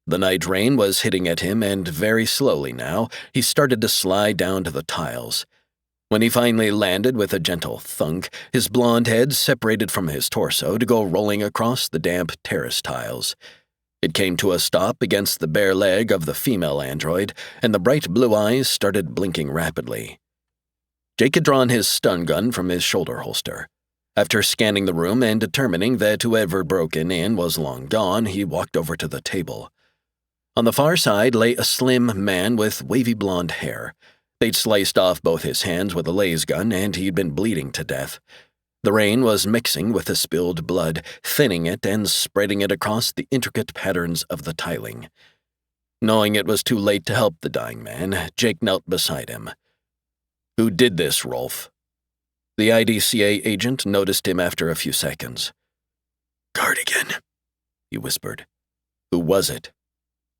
The night rain was hitting at him, and very slowly now, he started to slide down to the tiles. When he finally landed with a gentle thunk, his blonde head separated from his torso to go rolling across the damp terrace tiles. It came to a stop against the bare leg of the female android, and the bright blue eyes started blinking rapidly. Jake had drawn his stun gun from his shoulder holster. After scanning the room and determining that whoever broken in was long gone, he walked over to the table. On the far side lay a slim man with wavy blonde hair. They'd sliced off both his hands with a laser gun, and he'd been bleeding to death. The rain was mixing with the spilled blood, thinning it and spreading it across the intricate patterns of the tiling. Knowing it was too late to help the dying man, Jake knelt beside him. "Who did this, Rolf?" The IDCA agent noticed him after a few seconds. "Cardigan," he whispered. "Who was it?"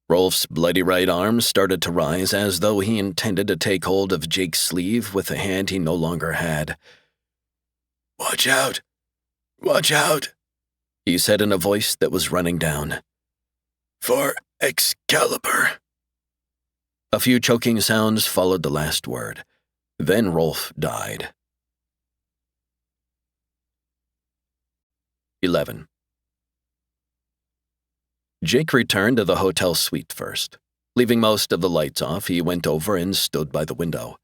Rolf's bloody right arm started to rise as though he intended to take hold of Jake's sleeve with a hand he no longer had. Watch out! Watch out!" he said in a voice that was running down. "For Excalibur." A few choking sounds followed the last word. Then Rolf died. 11. Jake returned to the hotel suite first. Leaving most of the lights off, he went over and stood by the window.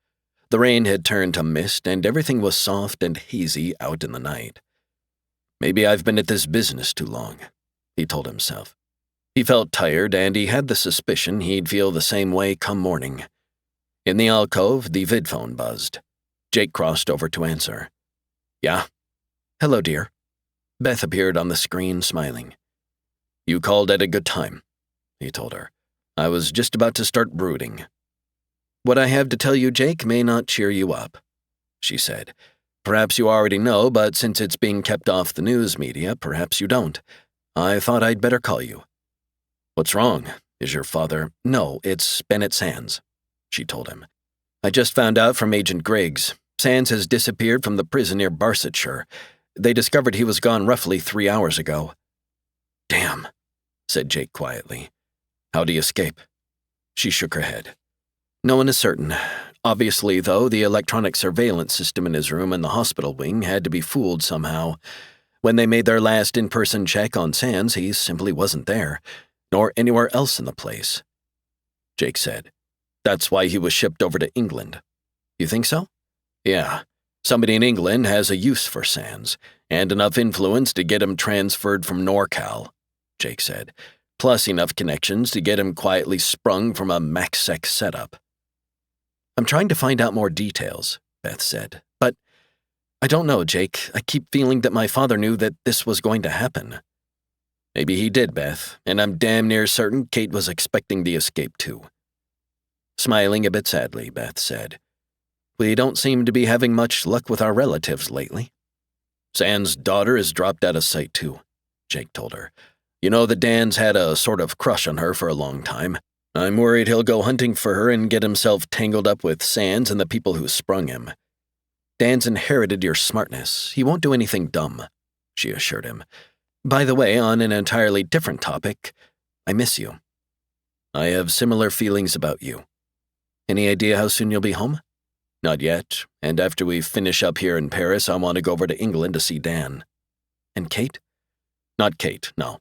The rain had turned to mist, and everything was soft and hazy out in the night. "Maybe I've been at this business too long," he told himself. He felt tired, and he had the suspicion he'd feel the same way come morning. In the alcove, the vidphone buzzed. Jake crossed over to answer. "Yeah?" "Hello, dear." Beth appeared on the screen, smiling. "You called at a good time," he told her. "I was just about to start brooding." "What I have to tell you, Jake, may not cheer you up," she said. "Perhaps you already know, but since it's being kept off the news media, perhaps you don't. I thought I'd better call you." "What's wrong? Is your father—" "No, it's Bennett Sands," she told him. "I just found out from Agent Griggs. Sands has disappeared from the prison near Barsetshire. They discovered he was gone roughly 3 hours ago." "Damn," said Jake quietly. "How'd he escape?" She shook her head. "No one is certain. Obviously, though, the electronic surveillance system in his room in the hospital wing had to be fooled somehow. When they made their last in-person check on Sands, he simply wasn't there, nor anywhere else in the place." Jake said. "That's why he was shipped over to England." "You think so?" "Yeah. Somebody in England has a use for Sands, and enough influence to get him transferred from NorCal," Jake said, "plus enough connections to get him quietly sprung from a MaxSec setup." "I'm trying to find out more details," Beth said, "but I don't know, Jake. I keep feeling that my father knew that this was going to happen." "Maybe he did, Beth, and I'm damn near certain Kate was expecting the escape too." Smiling a bit sadly, Beth said, "We don't seem to be having much luck with our relatives lately." "Sands' daughter has dropped out of sight too," Jake told her. "You know that Dan's had a sort of crush on her for a long time. I'm worried he'll go hunting for her and get himself tangled up with Sands and the people who sprung him." "Dan's inherited your smartness. He won't do anything dumb," she assured him. "By the way, on an entirely different topic, I miss you." "I have similar feelings about you." "Any idea how soon you'll be home?" "Not yet, and after we finish up here in Paris, I want to go over to England to see Dan." "And Kate?" "Not Kate, no."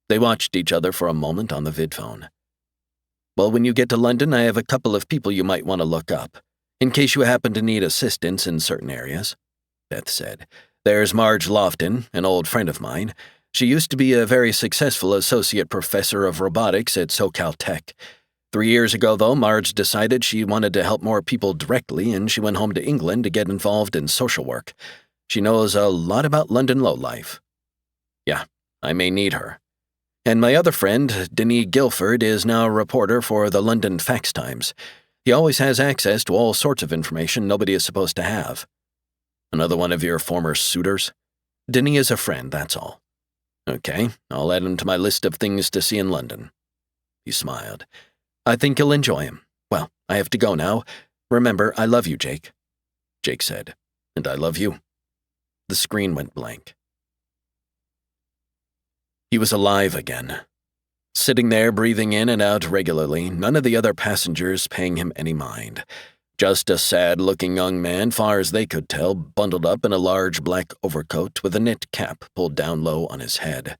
They watched each other for a moment on the vidphone. "Well, when you get to London, I have a couple of people you might want to look up, in case you happen to need assistance in certain areas," Beth said. "There's Marge Lofton, an old friend of mine. She used to be a very successful associate professor of robotics at SoCal Tech. 3 years ago, though, Marge decided she wanted to help more people directly, and she went home to England to get involved in social work. She knows a lot about London lowlife." "Yeah, I may need her." "And my other friend, Denis Guilford, is now a reporter for the London Fax Times. He always has access to all sorts of information nobody is supposed to have." "Another one of your former suitors?" "Denis is a friend, that's all." Okay, I'll add him to my list of things to see in London. He smiled. I think you'll enjoy him. Well, I have to go now. Remember, I love you, Jake. Jake said, and I love you. The screen went blank. He was alive again. Sitting there, breathing in and out regularly, none of the other passengers paying him any mind. Just a sad-looking young man, far as they could tell, bundled up in a large black overcoat with a knit cap pulled down low on his head.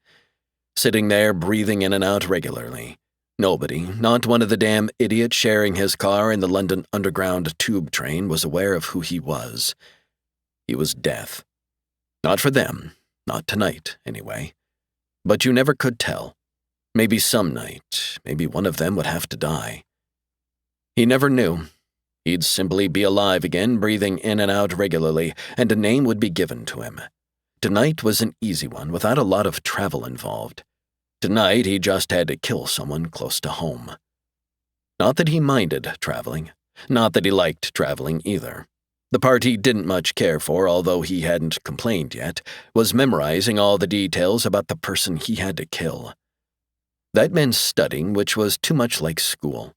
Sitting there, breathing in and out regularly. Nobody, not one of the damn idiots sharing his car in the London Underground tube train, was aware of who he was. He was death. Not for them, not tonight, anyway. But you never could tell. Maybe some night, maybe one of them would have to die. He never knew. He'd simply be alive again, breathing in and out regularly, and a name would be given to him. Tonight was an easy one, without a lot of travel involved. Tonight, he just had to kill someone close to home. Not that he minded traveling. Not that he liked traveling either. The part he didn't much care for, although he hadn't complained yet, was memorizing all the details about the person he had to kill. That meant studying, which was too much like school.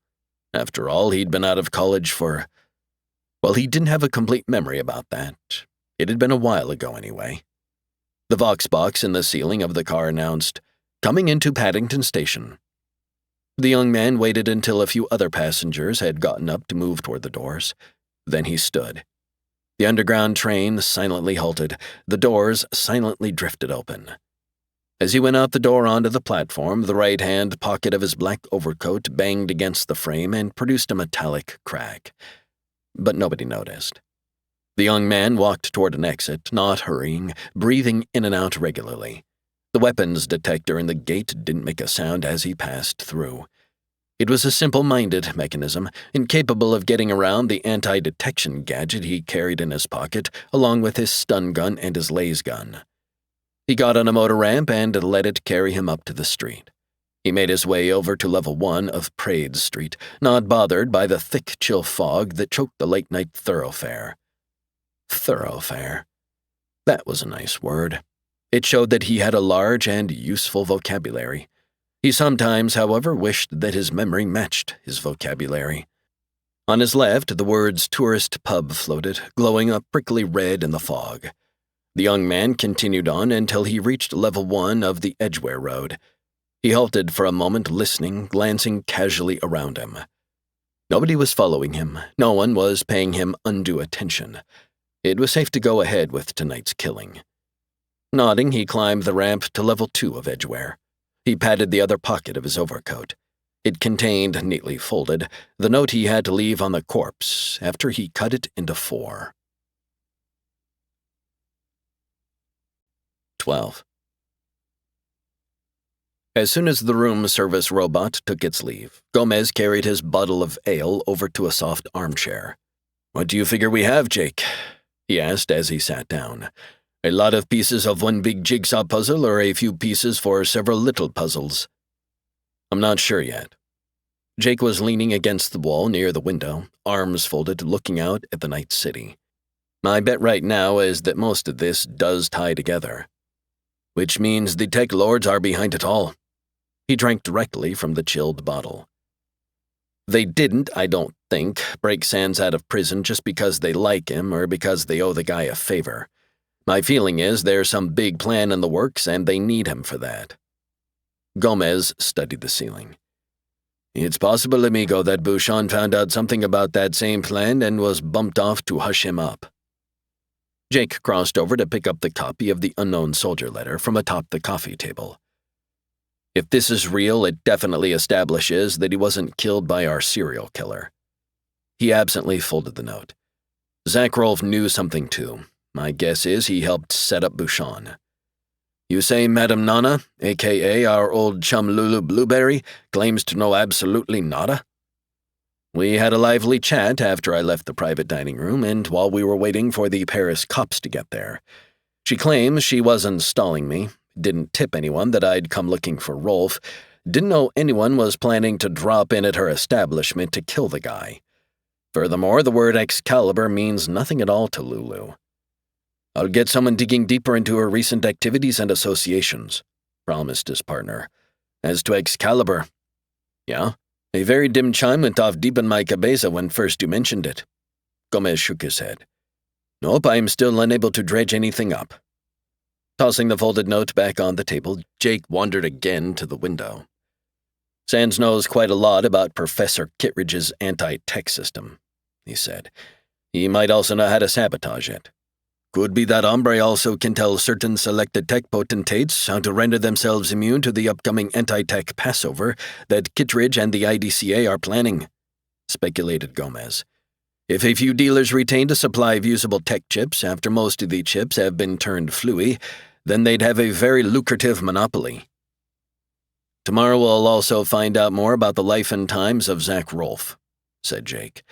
After all, he'd been out of college for... Well, he didn't have a complete memory about that. It had been a while ago, anyway. The Vox box in the ceiling of the car announced, "Coming into Paddington Station." The young man waited until a few other passengers had gotten up to move toward the doors. Then he stood. The underground train silently halted. The doors silently drifted open. As he went out the door onto the platform, the right-hand pocket of his black overcoat banged against the frame and produced a metallic crack. But nobody noticed. The young man walked toward an exit, not hurrying, breathing in and out regularly. The weapons detector in the gate didn't make a sound as he passed through. It was a simple-minded mechanism, incapable of getting around the anti-detection gadget he carried in his pocket, along with his stun gun and his laser gun. He got on a motor ramp and let it carry him up to the street. He made his way over to level 1 of Praed Street, not bothered by the thick, chill fog that choked the late-night thoroughfare. Thoroughfare. That was a nice word. It showed that he had a large and useful vocabulary. He sometimes, however, wished that his memory matched his vocabulary. On his left, the words tourist pub floated, glowing a prickly red in the fog. The young man continued on until he reached level 1 of the Edgware Road. He halted for a moment, listening, glancing casually around him. Nobody was following him. No one was paying him undue attention. It was safe to go ahead with tonight's killing. Nodding, he climbed the ramp to level 2 of Edgware. He patted the other pocket of his overcoat. It contained, neatly folded, the note he had to leave on the corpse after he cut it into 4. 12. As soon as the room service robot took its leave, Gomez carried his bottle of ale over to a soft armchair. "What do you figure we have, Jake?" he asked as he sat down. "A lot of pieces of one big jigsaw puzzle or a few pieces for several little puzzles?" "I'm not sure yet." Jake was leaning against the wall near the window, arms folded, looking out at the night city. "My bet right now is that most of this does tie together. Which means the Teklords are behind it all." He drank directly from the chilled bottle. "They didn't, I don't think, break Sans out of prison just because they like him or because they owe the guy a favor. My feeling is there's some big plan in the works and they need him for that." Gomez studied the ceiling. "It's possible, amigo, that Bouchon found out something about that same plan and was bumped off to hush him up." Jake crossed over to pick up the copy of the unknown soldier letter from atop the coffee table. "If this is real, it definitely establishes that he wasn't killed by our serial killer." He absently folded the note. "Zakharov knew something too. My guess is he helped set up Bouchon. You say Madame Nana, a.k.a. our old chum Lulu Blueberry, claims to know absolutely nada?" "We had a lively chat after I left the private dining room and while we were waiting for the Paris cops to get there. She claims she wasn't stalling me, didn't tip anyone that I'd come looking for Rolf, didn't know anyone was planning to drop in at her establishment to kill the guy. Furthermore, the word Excalibur means nothing at all to Lulu. I'll get someone digging deeper into her recent activities and associations. promised his partner. As to Excalibur. Yeah? A very dim chime went off deep in my cabeza when first you mentioned it. Gomez shook his head. Nope, I am still unable to dredge anything up. Tossing the folded note back on the table, Jake wandered again to the window. Sands knows quite a lot about Professor Kittredge's anti-tech system, he said. He might also know how to sabotage it. Could be that hombre also can tell certain selected tech potentates how to render themselves immune to the upcoming anti-tech Passover that Kittredge and the IDCA are planning, speculated Gomez. If a few dealers retained a supply of usable tech chips after most of the chips have been turned fluey, then they'd have a very lucrative monopoly. Tomorrow we'll also find out more about the life and times of Zach Rolfe, said Jake.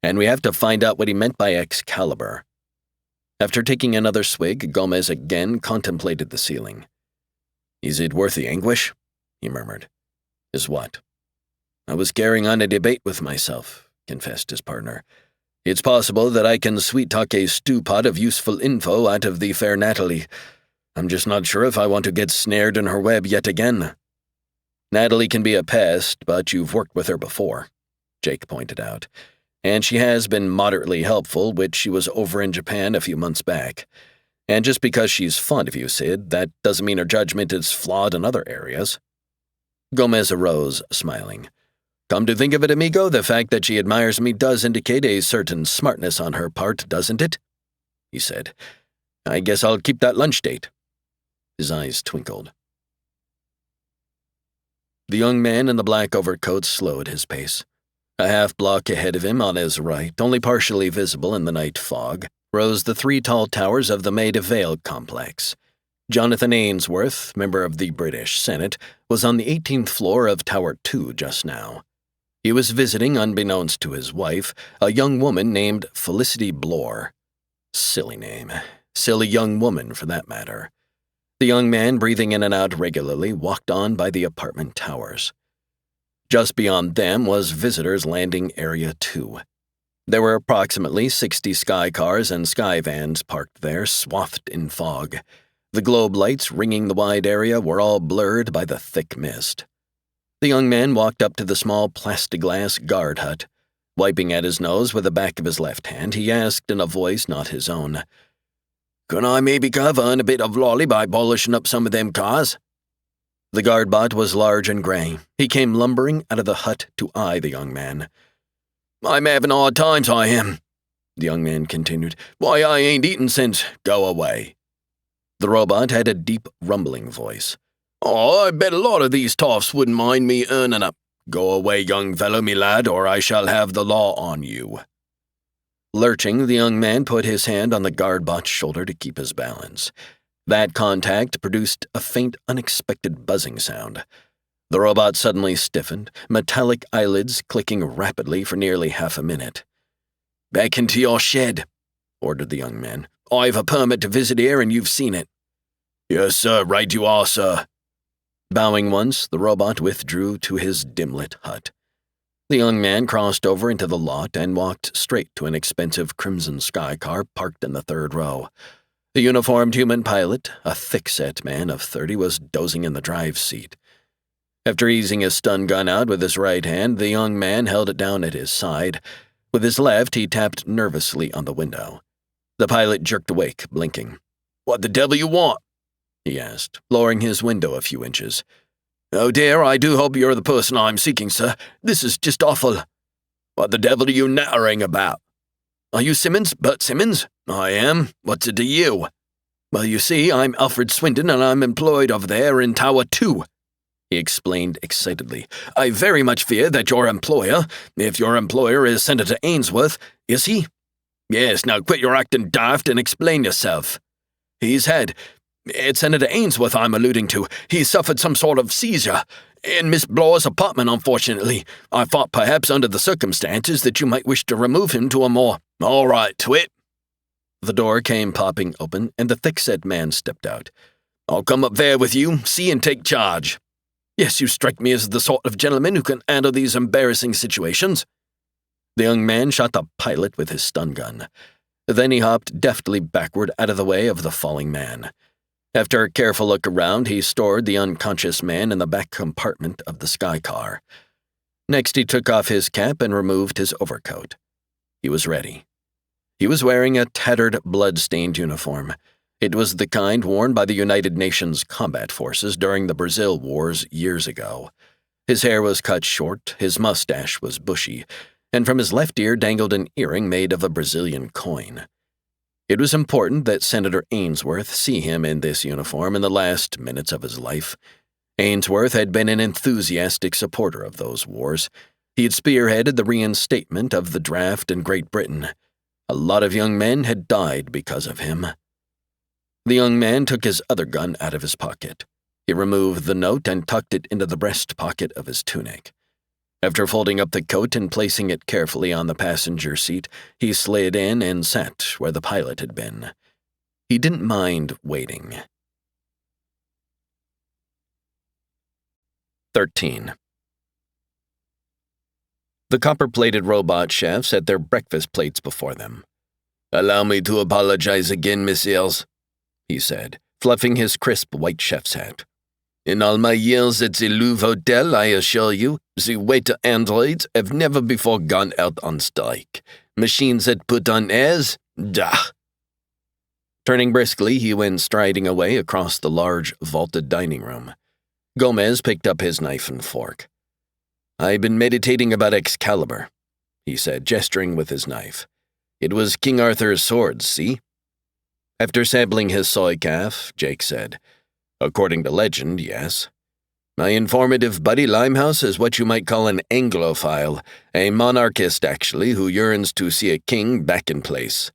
And we have to find out what he meant by Excalibur. After taking another swig, Gomez again contemplated the ceiling. Is it worth the anguish? He murmured. Is what? I was carrying on a debate with myself, confessed his partner. It's possible that I can sweet-talk a stew pot of useful info out of the fair Natalie. I'm just not sure if I want to get snared in her web yet again. Natalie can be a pest, but you've worked with her before, Jake pointed out. And she has been moderately helpful, which she was over in Japan a few months back. And just because she's fond of you, Sid, that doesn't mean her judgment is flawed in other areas. Gomez arose, smiling. Come to think of it, amigo, the fact that she admires me does indicate a certain smartness on her part, doesn't it? He said. I guess I'll keep that lunch date. His eyes twinkled. The young man in the black overcoat slowed his pace. A half-block ahead of him on his right, only partially visible in the night fog, rose the three tall towers of the Maida Vale complex. Jonathan Ainsworth, member of the British Senate, was on the 18th floor of Tower 2 just now. He was visiting, unbeknownst to his wife, a young woman named Felicity Blore. Silly name. Silly young woman, for that matter. The young man, breathing in and out regularly, walked on by the apartment towers. Just beyond them was Visitors Landing Area 2. There were approximately 60 sky cars and sky vans parked there, swathed in fog. The globe lights ringing the wide area were all blurred by the thick mist. The young man walked up to the small plexiglass guard hut. Wiping at his nose with the back of his left hand, he asked in a voice not his own, "Can I maybe cover a bit of lolly by polishing up some of them cars?" The guard bot was large and grey. He came lumbering out of the hut to eye the young man. "I'm having hard times, I am," the young man continued. "Why, I ain't eaten since. Go away." The robot had a deep, rumbling voice. "Oh, I bet a lot of these toffs wouldn't mind me earning up. Go away, young fellow, me lad, or I shall have the law on you." Lurching, the young man put his hand on the guard bot's shoulder to keep his balance. That contact produced a faint, unexpected buzzing sound. The robot suddenly stiffened, metallic eyelids clicking rapidly for nearly half a minute. "Back into your shed," ordered the young man. "I've a permit to visit here, and you've seen it." "Yes, sir, right you are, sir." Bowing once, the robot withdrew to his dim-lit hut. The young man crossed over into the lot and walked straight to an expensive crimson sky car parked in the third row. The uniformed human pilot, a thick-set man of 30, was dozing in the drive seat. After easing his stun gun out with his right hand, the young man held it down at his side. With his left, he tapped nervously on the window. The pilot jerked awake, blinking. "What the devil you want?" he asked, lowering his window a few inches. "Oh dear, I do hope you're the person I'm seeking, sir. This is just awful." "What the devil are you nattering about?" "Are you Simmons? Bert Simmons?" "I am. What's it to you?" "Well, you see, I'm Alfred Swindon, and I'm employed over there in Tower 2, he explained excitedly. "I very much fear that your employer, if your employer is Senator Ainsworth, is he?" "Yes, now quit your acting daft and explain yourself." "He's had. It's Senator Ainsworth I'm alluding to. He suffered some sort of seizure in Miss Blore's apartment, unfortunately. I thought perhaps under the circumstances that you might wish to remove him to a more—" "All right, twit." The door came popping open, and the thick-set man stepped out. "I'll come up there with you, see and take charge." "Yes, you strike me as the sort of gentleman who can handle these embarrassing situations." The young man shot the pilot with his stun gun. Then he hopped deftly backward out of the way of the falling man. After a careful look around, he stored the unconscious man in the back compartment of the sky car. Next, he took off his cap and removed his overcoat. He was ready. He was wearing a tattered, blood-stained uniform. It was the kind worn by the United Nations combat forces during the Brazil Wars years ago. His hair was cut short, his mustache was bushy, and from his left ear dangled an earring made of a Brazilian coin. It was important that Senator Ainsworth see him in this uniform in the last minutes of his life. Ainsworth had been an enthusiastic supporter of those wars. He had spearheaded the reinstatement of the draft in Great Britain. A lot of young men had died because of him. The young man took his other gun out of his pocket. He removed the note and tucked it into the breast pocket of his tunic. After folding up the coat and placing it carefully on the passenger seat, he slid in and sat where the pilot had been. He didn't mind waiting. 13. The copper-plated robot chef set their breakfast plates before them. "Allow me to apologize again, messieurs," he said, fluffing his crisp white chef's hat. "In all my years at the Louvre Hotel, I assure you, the waiter androids have never before gone out on strike. Machines that put on airs? Dah!" Turning briskly, he went striding away across the large, vaulted dining room. Gomez picked up his knife and fork. "I've been meditating about Excalibur," he said, gesturing with his knife. "It was King Arthur's sword, see?" After sampling his soy calf, Jake said, "According to legend, yes. My informative buddy Limehouse is what you might call an Anglophile, a monarchist, actually, who yearns to see a king back in place,"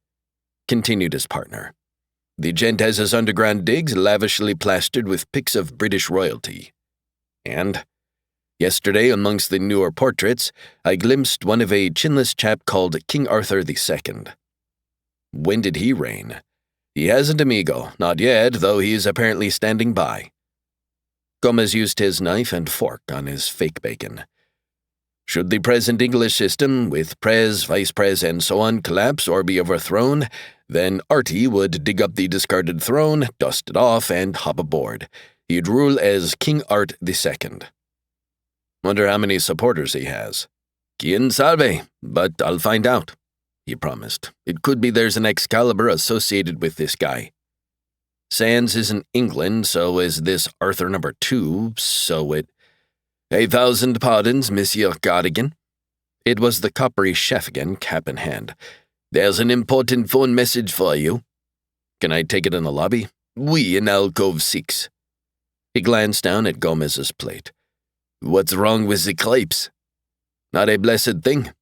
continued his partner. "The gent has his underground digs lavishly plastered with pics of British royalty. And yesterday, amongst the newer portraits, I glimpsed one of a chinless chap called King Arthur II. When did he reign? He hasn't, amigo, not yet, though he's apparently standing by." Gomez used his knife and fork on his fake bacon. "Should the present English system, with Prez, Vice-Prez, and so on, collapse or be overthrown, then Artie would dig up the discarded throne, dust it off, and hop aboard. He'd rule as King Art II. Wonder how many supporters he has." "Quien sabe, but I'll find out," he promised. "It could be there's an Excalibur associated with this guy. Sands is in England, so is this Arthur number 2, so it— 1,000 pardons, Monsieur Cardigan." It was the coppery chef again, cap in hand. "There's an important phone message for you." "Can I take it in the lobby?" "Oui, in alcove 6. He glanced down at Gomez's plate. "What's wrong with the crepes?" "Not a blessed thing.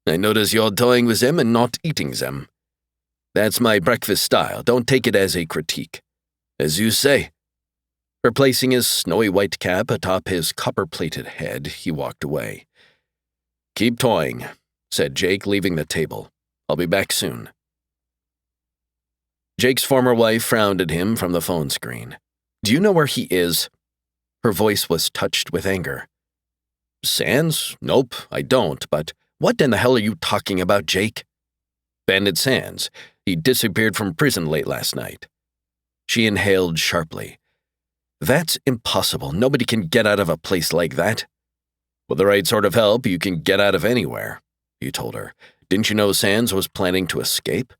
I notice you're toying with them and not eating them. That's my breakfast style. Don't take it as a critique. As you say." Replacing his snowy white cap atop his copper-plated head, he walked away. "Keep toying," said Jake, leaving the table. "I'll be back soon." Jake's former wife frowned at him from the phone screen. "Do you know where he is?" Her voice was touched with anger. "Sands? Nope, I don't, but what in the hell are you talking about, Jake?" "Bandit Sands. He disappeared from prison late last night." She inhaled sharply. "That's impossible. Nobody can get out of a place like that." "With the right sort of help, you can get out of anywhere," he told her. "Didn't you know Sands was planning to escape?"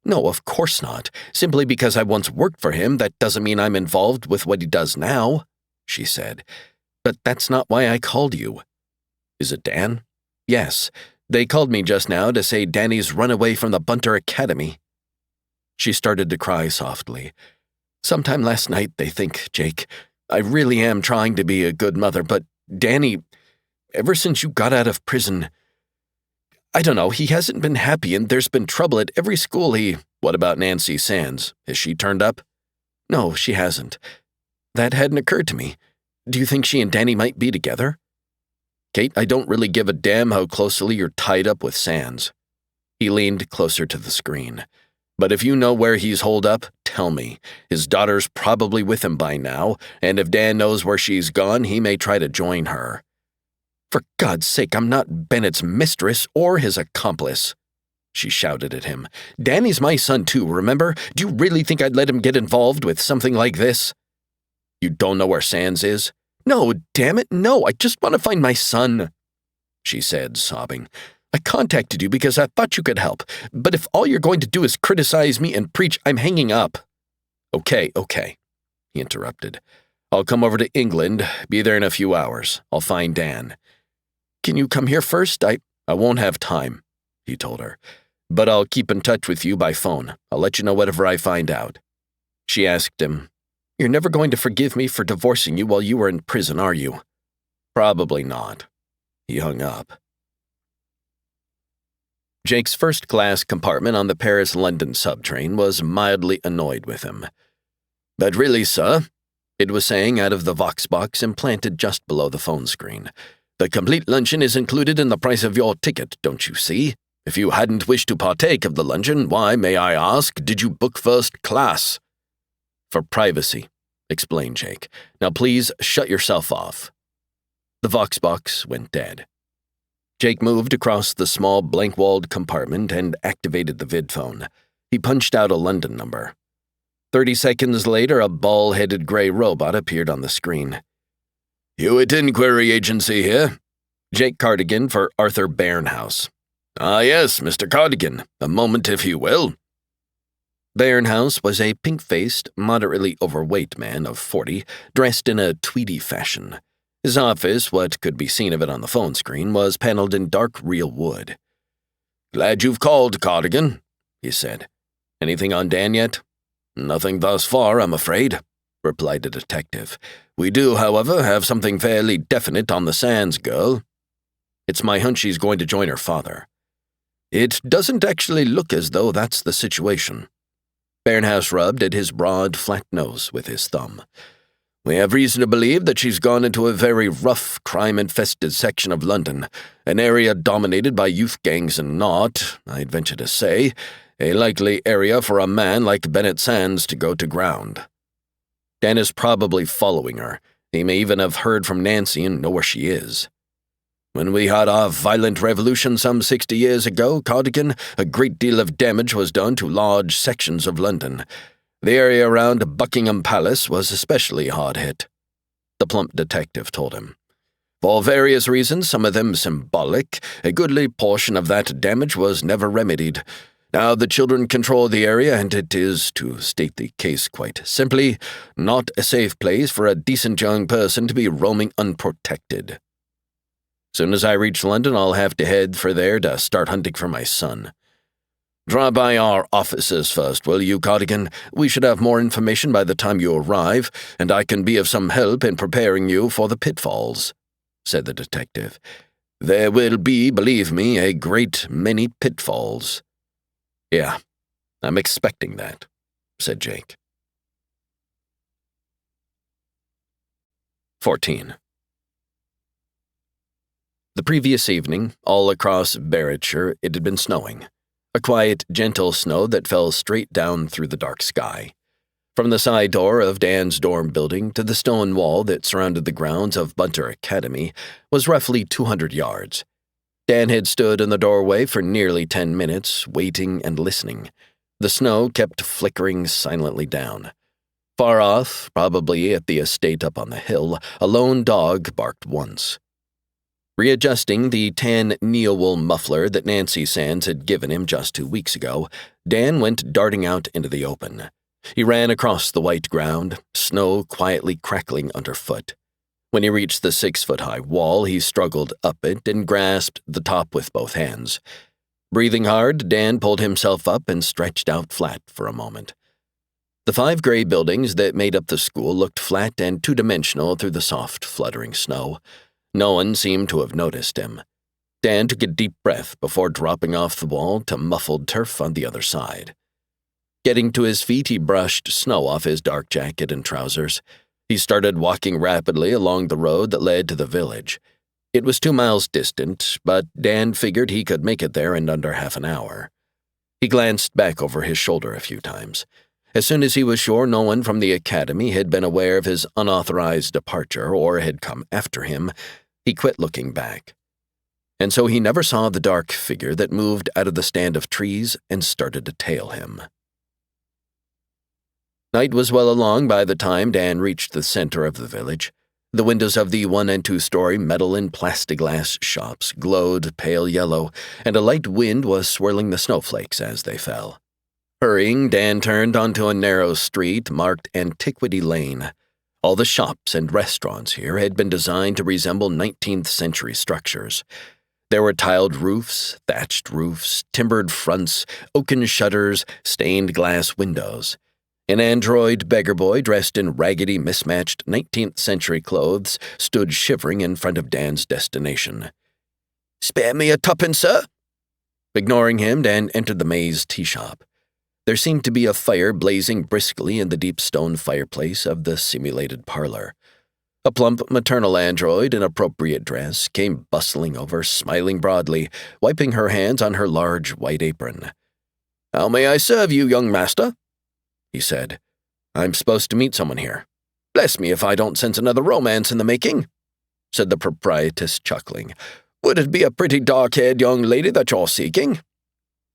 "No, of course not. Simply because I once worked for him, that doesn't mean I'm involved with what he does now," she said. "But that's not why I called you." "Is it Dan?" "Yes. They called me just now to say Danny's run away from the Bunter Academy." She started to cry softly. "Sometime last night, they think, Jake. I really am trying to be a good mother, but Danny, ever since you got out of prison, I don't know, he hasn't been happy and there's been trouble at every school he—" "What about Nancy Sands? Has she turned up?" "No, she hasn't. That hadn't occurred to me. Do you think she and Danny might be together?" "Kate, I don't really give a damn how closely you're tied up with Sands." He leaned closer to the screen. "But if you know where he's holed up, tell me. His daughter's probably with him by now, and if Dan knows where she's gone, he may try to join her." "For God's sake, I'm not Bennett's mistress or his accomplice." she shouted at him. "Danny's my son too, remember? Do you really think I'd let him get involved with something like this?" "You don't know where Sans is?" "No, damn it, no, I just want to find my son," she said, sobbing. "I contacted you because I thought you could help, but if all you're going to do is criticize me and preach, I'm hanging up." Okay, he interrupted. "I'll come over to England, be there in a few hours. I'll find Dan." "Can you come here first? I won't have time," he told her. "But I'll keep in touch with you by phone. I'll let you know whatever I find out." She asked him, "You're never going to forgive me for divorcing you while you were in prison, are you?" "Probably not." He hung up. Jake's first-class compartment on the Paris-London subtrain was mildly annoyed with him. "But really, sir," it was saying out of the Vox box implanted just below the phone screen, "the complete luncheon is included in the price of your ticket, don't you see? If you hadn't wished to partake of the luncheon, why, may I ask, did you book first class?" "For privacy," explained Jake. "Now please shut yourself off." The Vox box went dead. Jake moved across the small blank-walled compartment and activated the vidphone. He punched out a London number. 30 seconds later, a bald-headed gray robot appeared on the screen. "Hewitt Inquiry Agency here. Jake Cardigan for Arthur Bairnhouse." "Ah, yes, Mr. Cardigan. A moment, if you will." Bairnhouse was a pink-faced, moderately overweight man of 40, dressed in a tweedy fashion. His office, what could be seen of it on the phone screen, was paneled in dark real wood. "Glad you've called, Cardigan," he said. "Anything on Dan yet?" "Nothing thus far, I'm afraid," replied the detective. "We do, however, have something fairly definite on the Sands girl." "It's my hunch she's going to join her father." "It doesn't actually look as though that's the situation." Bairnhouse rubbed at his broad, flat nose with his thumb. "We have reason to believe that she's gone into a very rough, crime-infested section of London, an area dominated by youth gangs and not, I'd venture to say, a likely area for a man like Bennett Sands to go to ground. Dan is probably following her. He may even have heard from Nancy and know where she is. When we had our violent revolution some 60 years ago, Cardigan, a great deal of damage was done to large sections of London. The area around Buckingham Palace was especially hard hit," the plump detective told him. "For various reasons, some of them symbolic, a goodly portion of that damage was never remedied. Now the children control the area, and it is, to state the case quite simply, not a safe place for a decent young person to be roaming unprotected. Soon as I reach London, I'll have to head for there to start hunting for my son. Drop by our offices first, will you, Cardigan? We should have more information by the time you arrive, and I can be of some help in preparing you for the pitfalls," said the detective. "There will be, believe me, a great many pitfalls." "Yeah, I'm expecting that," said Jake. 14. The previous evening, all across Barrettshire, it had been snowing. A quiet, gentle snow that fell straight down through the dark sky. From the side door of Dan's dorm building to the stone wall that surrounded the grounds of Bunter Academy was roughly 200 yards. Dan had stood in the doorway for nearly 10 minutes, waiting and listening. The snow kept flickering silently down. Far off, probably at the estate up on the hill, a lone dog barked once. Readjusting the tan neo-wool muffler that Nancy Sands had given him just 2 weeks ago, Dan went darting out into the open. He ran across the white ground, snow quietly crackling underfoot. When he reached the 6-foot-high wall, he struggled up it and grasped the top with both hands. Breathing hard, Dan pulled himself up and stretched out flat for a moment. The 5 gray buildings that made up the school looked flat and two-dimensional through the soft, fluttering snow. No one seemed to have noticed him. Dan took a deep breath before dropping off the wall to muffled turf on the other side. Getting to his feet, he brushed snow off his dark jacket and trousers. He started walking rapidly along the road that led to the village. It was 2 miles distant, but Dan figured he could make it there in under half an hour. He glanced back over his shoulder a few times. As soon as he was sure no one from the academy had been aware of his unauthorized departure or had come after him, he quit looking back. and so he never saw the dark figure that moved out of the stand of trees and started to tail him. Night was well along by the time Dan reached the center of the village. The windows of the 1- and 2-story metal and plexiglass shops glowed pale yellow, and a light wind was swirling the snowflakes as they fell. Hurrying, Dan turned onto a narrow street marked Antiquity Lane. All the shops and restaurants here had been designed to resemble 19th-century structures. There were tiled roofs, thatched roofs, timbered fronts, oaken shutters, stained glass windows. An android beggar boy dressed in raggedy, mismatched 19th-century clothes stood shivering in front of Dan's destination. "Spare me a tuppence, sir?" Ignoring him, Dan entered the maze tea shop. There seemed to be a fire blazing briskly in the deep stone fireplace of the simulated parlor. A plump maternal android in appropriate dress came bustling over, smiling broadly, wiping her hands on her large white apron. "How may I serve you, young master?" he said. "I'm supposed to meet someone here. Bless me if I don't sense another romance in the making," said the proprietress, chuckling. "Would it be a pretty dark-haired young lady that you're seeking?"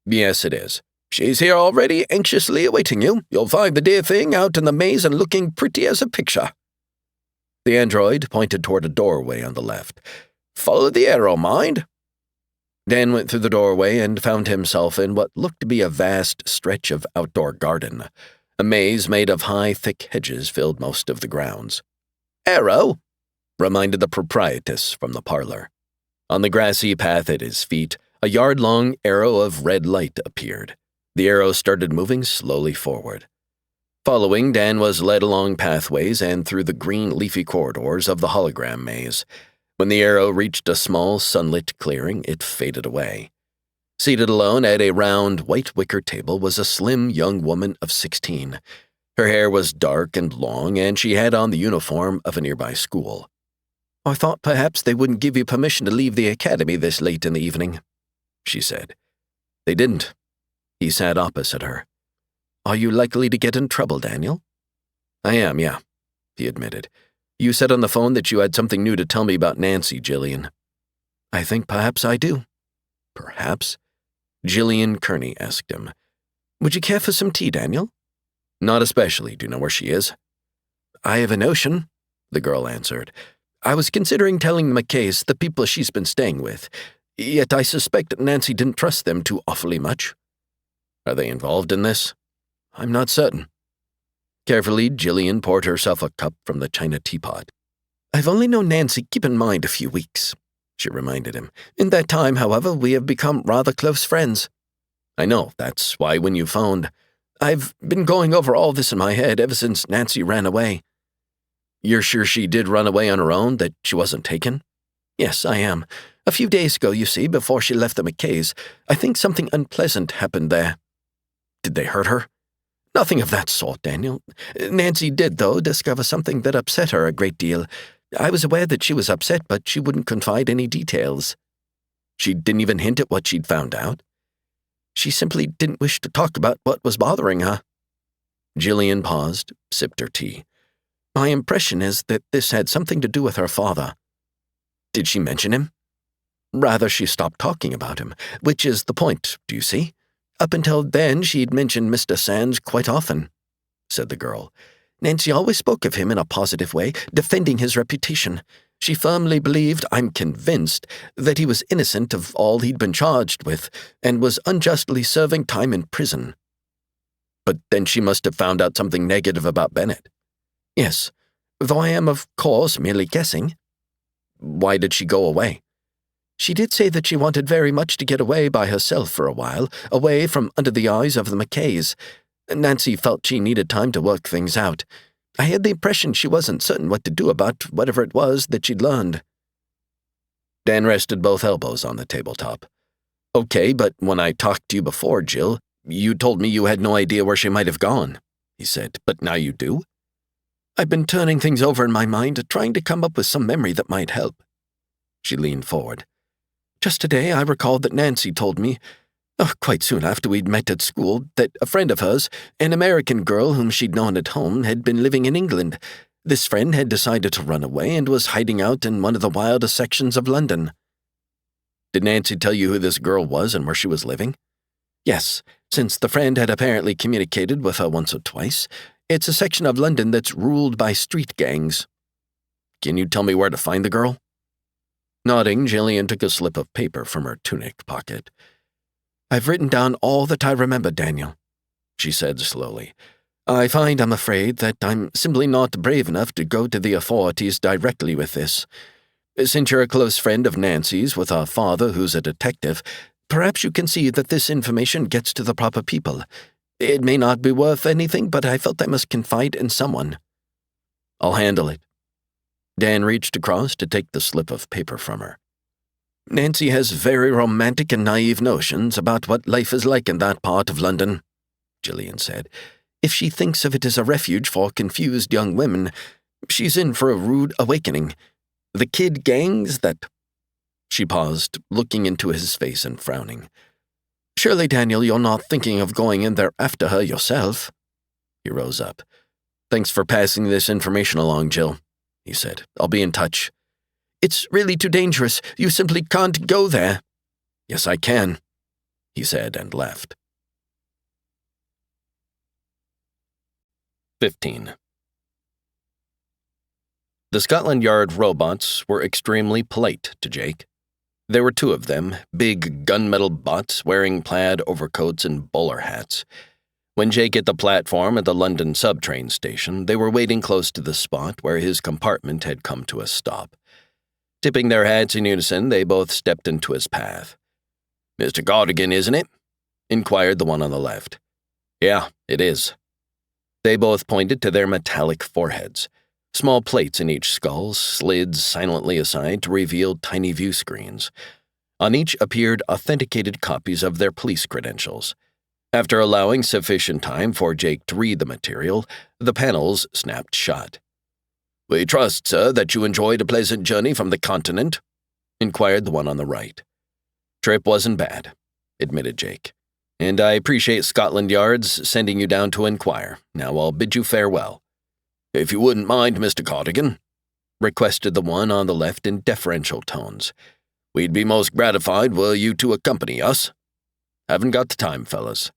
"Yes, it is." "She's here already, anxiously awaiting you. You'll find the dear thing out in the maze and looking pretty as a picture." The android pointed toward a doorway on the left. "Follow the arrow, mind." Dan went through the doorway and found himself in what looked to be a vast stretch of outdoor garden. A maze made of high, thick hedges filled most of the grounds. "Arrow?" reminded the proprietress from the parlor. On the grassy path at his feet, a yard-long arrow of red light appeared. The arrow started moving slowly forward. Following, Dan was led along pathways and through the green leafy corridors of the hologram maze. When the arrow reached a small sunlit clearing, it faded away. Seated alone at a round white wicker table was a slim young woman of 16. Her hair was dark and long, and she had on the uniform of a nearby school. "I thought perhaps they wouldn't give you permission to leave the academy this late in the evening," she said. They didn't. He sat opposite her. "Are you likely to get in trouble, Daniel?" "I am, yeah," he admitted. "You said on the phone that you had something new to tell me about Nancy, Jillian." "I think perhaps I do." "Perhaps?" Jillian Kearney asked him. "Would you care for some tea, Daniel?" "Not especially. Do you know where she is?" "I have a notion," the girl answered. "I was considering telling the McKays the people she's been staying with, yet I suspect Nancy didn't trust them too awfully much." "Are they involved in this?" "I'm not certain." Carefully, Jillian poured herself a cup from the china teapot. "I've only known Nancy, keep in mind, a few weeks," she reminded him. "In that time, however, we have become rather close friends." "I know, that's why when you phoned, I've been going over all this in my head ever since Nancy ran away." "You're sure she did run away on her own, that she wasn't taken?" "Yes, I am. A few days ago, you see, before she left the McKays, I think something unpleasant happened there." "Did they hurt her?" "Nothing of that sort, Daniel. Nancy did, though, discover something that upset her a great deal. I was aware that she was upset, but she wouldn't confide any details." "She didn't even hint at what she'd found out?" "She simply didn't wish to talk about what was bothering her." Jillian paused, sipped her tea. "My impression is that this had something to do with her father." "Did she mention him?" "Rather, she stopped talking about him, which is the point, do you see? Up until then, she'd mentioned Mr. Sands quite often," said the girl. "Nancy always spoke of him in a positive way, defending his reputation. She firmly believed, I'm convinced, that he was innocent of all he'd been charged with, and was unjustly serving time in prison." "But then she must have found out something negative about Bennett." "Yes, though I am, of course, merely guessing." "Why did she go away?" "She did say that she wanted very much to get away by herself for a while, away from under the eyes of the McKays. Nancy felt she needed time to work things out. I had the impression she wasn't certain what to do about whatever it was that she'd learned." Dan rested both elbows on the tabletop. "Okay, but when I talked to you before, Jill, you told me you had no idea where she might have gone," he said. "But now you do?" "I've been turning things over in my mind, trying to come up with some memory that might help." She leaned forward. "Just today I recalled that Nancy told me, quite soon after we'd met at school, that a friend of hers, an American girl whom she'd known at home, had been living in England. This friend had decided to run away and was hiding out in one of the wilder sections of London." Did Nancy tell you who this girl was and where she was living? Yes, since the friend had apparently communicated with her once or twice. It's a section of London that's ruled by street gangs. Can you tell me where to find the girl? Nodding, Jillian took a slip of paper from her tunic pocket. I've written down all that I remember, Daniel, she said slowly. I find, I'm afraid, that I'm simply not brave enough to go to the authorities directly with this. Since you're a close friend of Nancy's with her father, who's a detective, perhaps you can see that this information gets to the proper people. It may not be worth anything, but I felt I must confide in someone. I'll handle it. Dan reached across to take the slip of paper from her. Nancy has very romantic and naive notions about what life is like in that part of London, Jillian said. If she thinks of it as a refuge for confused young women, she's in for a rude awakening. The kid gangs that... She paused, looking into his face and frowning. Surely, Daniel, you're not thinking of going in there after her yourself? He rose up. Thanks for passing this information along, Jill, he said. I'll be in touch. It's really too dangerous. You simply can't go there. Yes, I can, he said and left. 15. The Scotland Yard robots were extremely polite to Jake. There were two of them, big gunmetal bots wearing plaid overcoats and bowler hats. When Jake hit the platform at the London subtrain station, they were waiting close to the spot where his compartment had come to a stop. Tipping their hats in unison, they both stepped into his path. "Mr. Cardigan, isn't it?" inquired the one on the left. "Yeah, it is." They both pointed to their metallic foreheads. Small plates in each skull slid silently aside to reveal tiny view screens. On each appeared authenticated copies of their police credentials. After allowing sufficient time for Jake to read the material, the panels snapped shut. "We trust, sir, that you enjoyed a pleasant journey from the continent?" inquired the one on the right. "Trip wasn't bad," admitted Jake. "And I appreciate Scotland Yard's sending you down to inquire. Now I'll bid you farewell." "If you wouldn't mind, Mr. Cardigan," requested the one on the left in deferential tones. "We'd be most gratified were you to accompany us." "Haven't got the time, fellas,"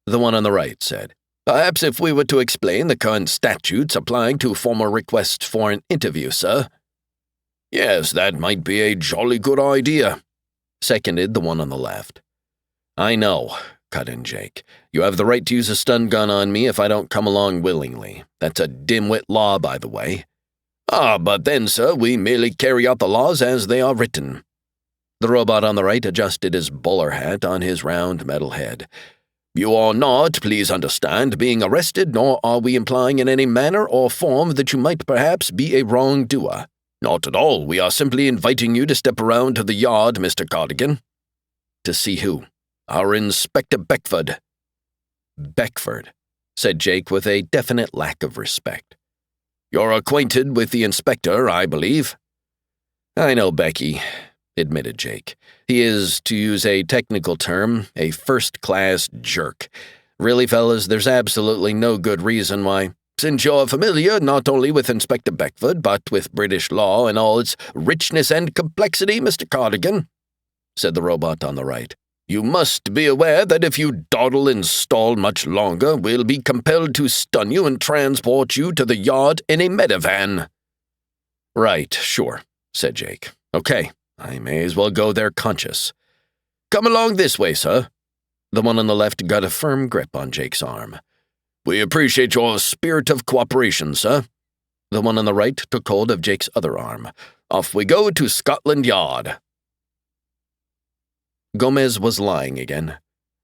the one on the right said. "Perhaps if we were to explain the current statutes applying to formal requests for an interview, sir." "Yes, that might be a jolly good idea," seconded the one on the left. "I know," cut in Jake. "You have the right to use a stun gun on me if I don't come along willingly. That's a dimwit law, by the way." "Ah, but then, sir, we merely carry out the laws as they are written." The robot on the right adjusted his bowler hat on his round metal head. "You are not, please understand, being arrested, nor are we implying in any manner or form that you might perhaps be a wrongdoer. Not at all. We are simply inviting you to step around to the yard, Mr. Cardigan." "To see who?" "Our Inspector Beckford." "Beckford," said Jake with a definite lack of respect. "You're acquainted with the inspector, I believe." "I know Becky," admitted Jake. "He is, to use a technical term, a first-class jerk. Really, fellas, there's absolutely no good reason why—" "Since you're familiar not only with Inspector Beckford, but with British law in all its richness and complexity, Mr. Cardigan," said the robot on the right, "you must be aware that if you dawdle and stall much longer, we'll be compelled to stun you and transport you to the yard in a medevan." "Right, sure," said Jake. "Okay, I may as well go there conscious." "Come along this way, sir." The one on the left got a firm grip on Jake's arm. "We appreciate your spirit of cooperation, sir." The one on the right took hold of Jake's other arm. "Off we go to Scotland Yard." Gomez was lying again.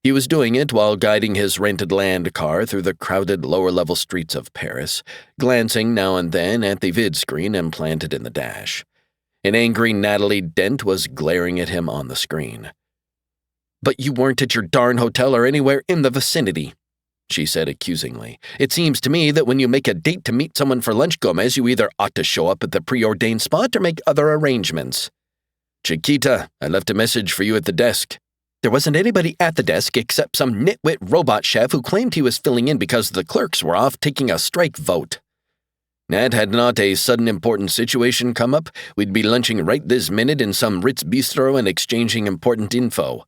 He was doing it while guiding his rented land car through the crowded lower-level streets of Paris, glancing now and then at the vid screen implanted in the dash. An angry Natalie Dent was glaring at him on the screen. "But you weren't at your darn hotel or anywhere in the vicinity," she said accusingly. "It seems to me that when you make a date to meet someone for lunch, Gomez, you either ought to show up at the preordained spot or make other arrangements." "Chiquita, I left a message for you at the desk." "There wasn't anybody at the desk except some nitwit robot chef who claimed he was filling in because the clerks were off taking a strike vote." Nat, had not a sudden important situation come up, we'd be lunching right this minute in some Ritz bistro and exchanging important info.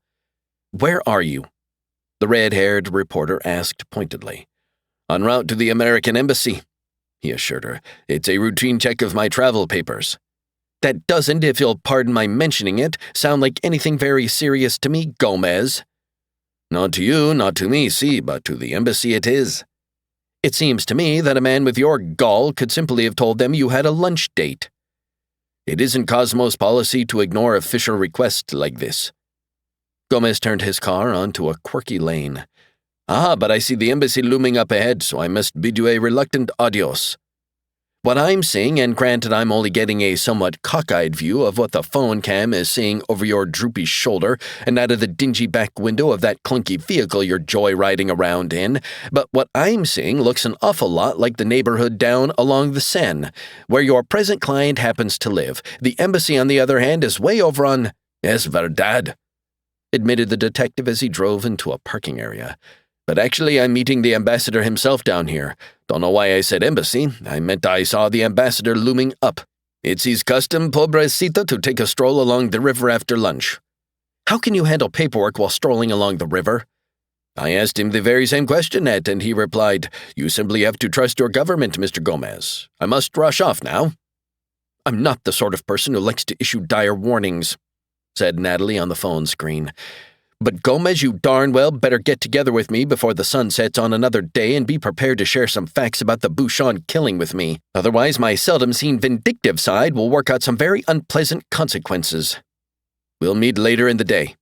Where are you? The red-haired reporter asked pointedly. En route to the American Embassy, he assured her. It's a routine check of my travel papers. That doesn't, if you'll pardon my mentioning it, sound like anything very serious to me, Gomez. Not to you, not to me, see, but to the embassy it is. It seems to me that a man with your gall could simply have told them you had a lunch date. It isn't Cosmos policy to ignore official requests like this. Gomez turned his car onto a quirky lane. But I see the embassy looming up ahead, so I must bid you a reluctant adios. What I'm seeing, and granted I'm only getting a somewhat cockeyed view of what the phone cam is seeing over your droopy shoulder and out of the dingy back window of that clunky vehicle you're joyriding around in, but what I'm seeing looks an awful lot like the neighborhood down along the Seine, where your present client happens to live. The embassy, on the other hand, is way over on— Es verdad, admitted the detective as he drove into a parking area. But actually, I'm meeting the ambassador himself down here. Don't know why I said embassy. I meant I saw the ambassador looming up. It's his custom, pobrecito, to take a stroll along the river after lunch. How can you handle paperwork while strolling along the river? I asked him the very same question, Ned, and he replied, You simply have to trust your government, Mr. Gomez. I must rush off now. I'm not the sort of person who likes to issue dire warnings, said Natalie on the phone screen. But Gomez, you darn well better get together with me before the sun sets on another day and be prepared to share some facts about the Bouchon killing with me. Otherwise, my seldom-seen vindictive side will work out some very unpleasant consequences. We'll meet later in the day,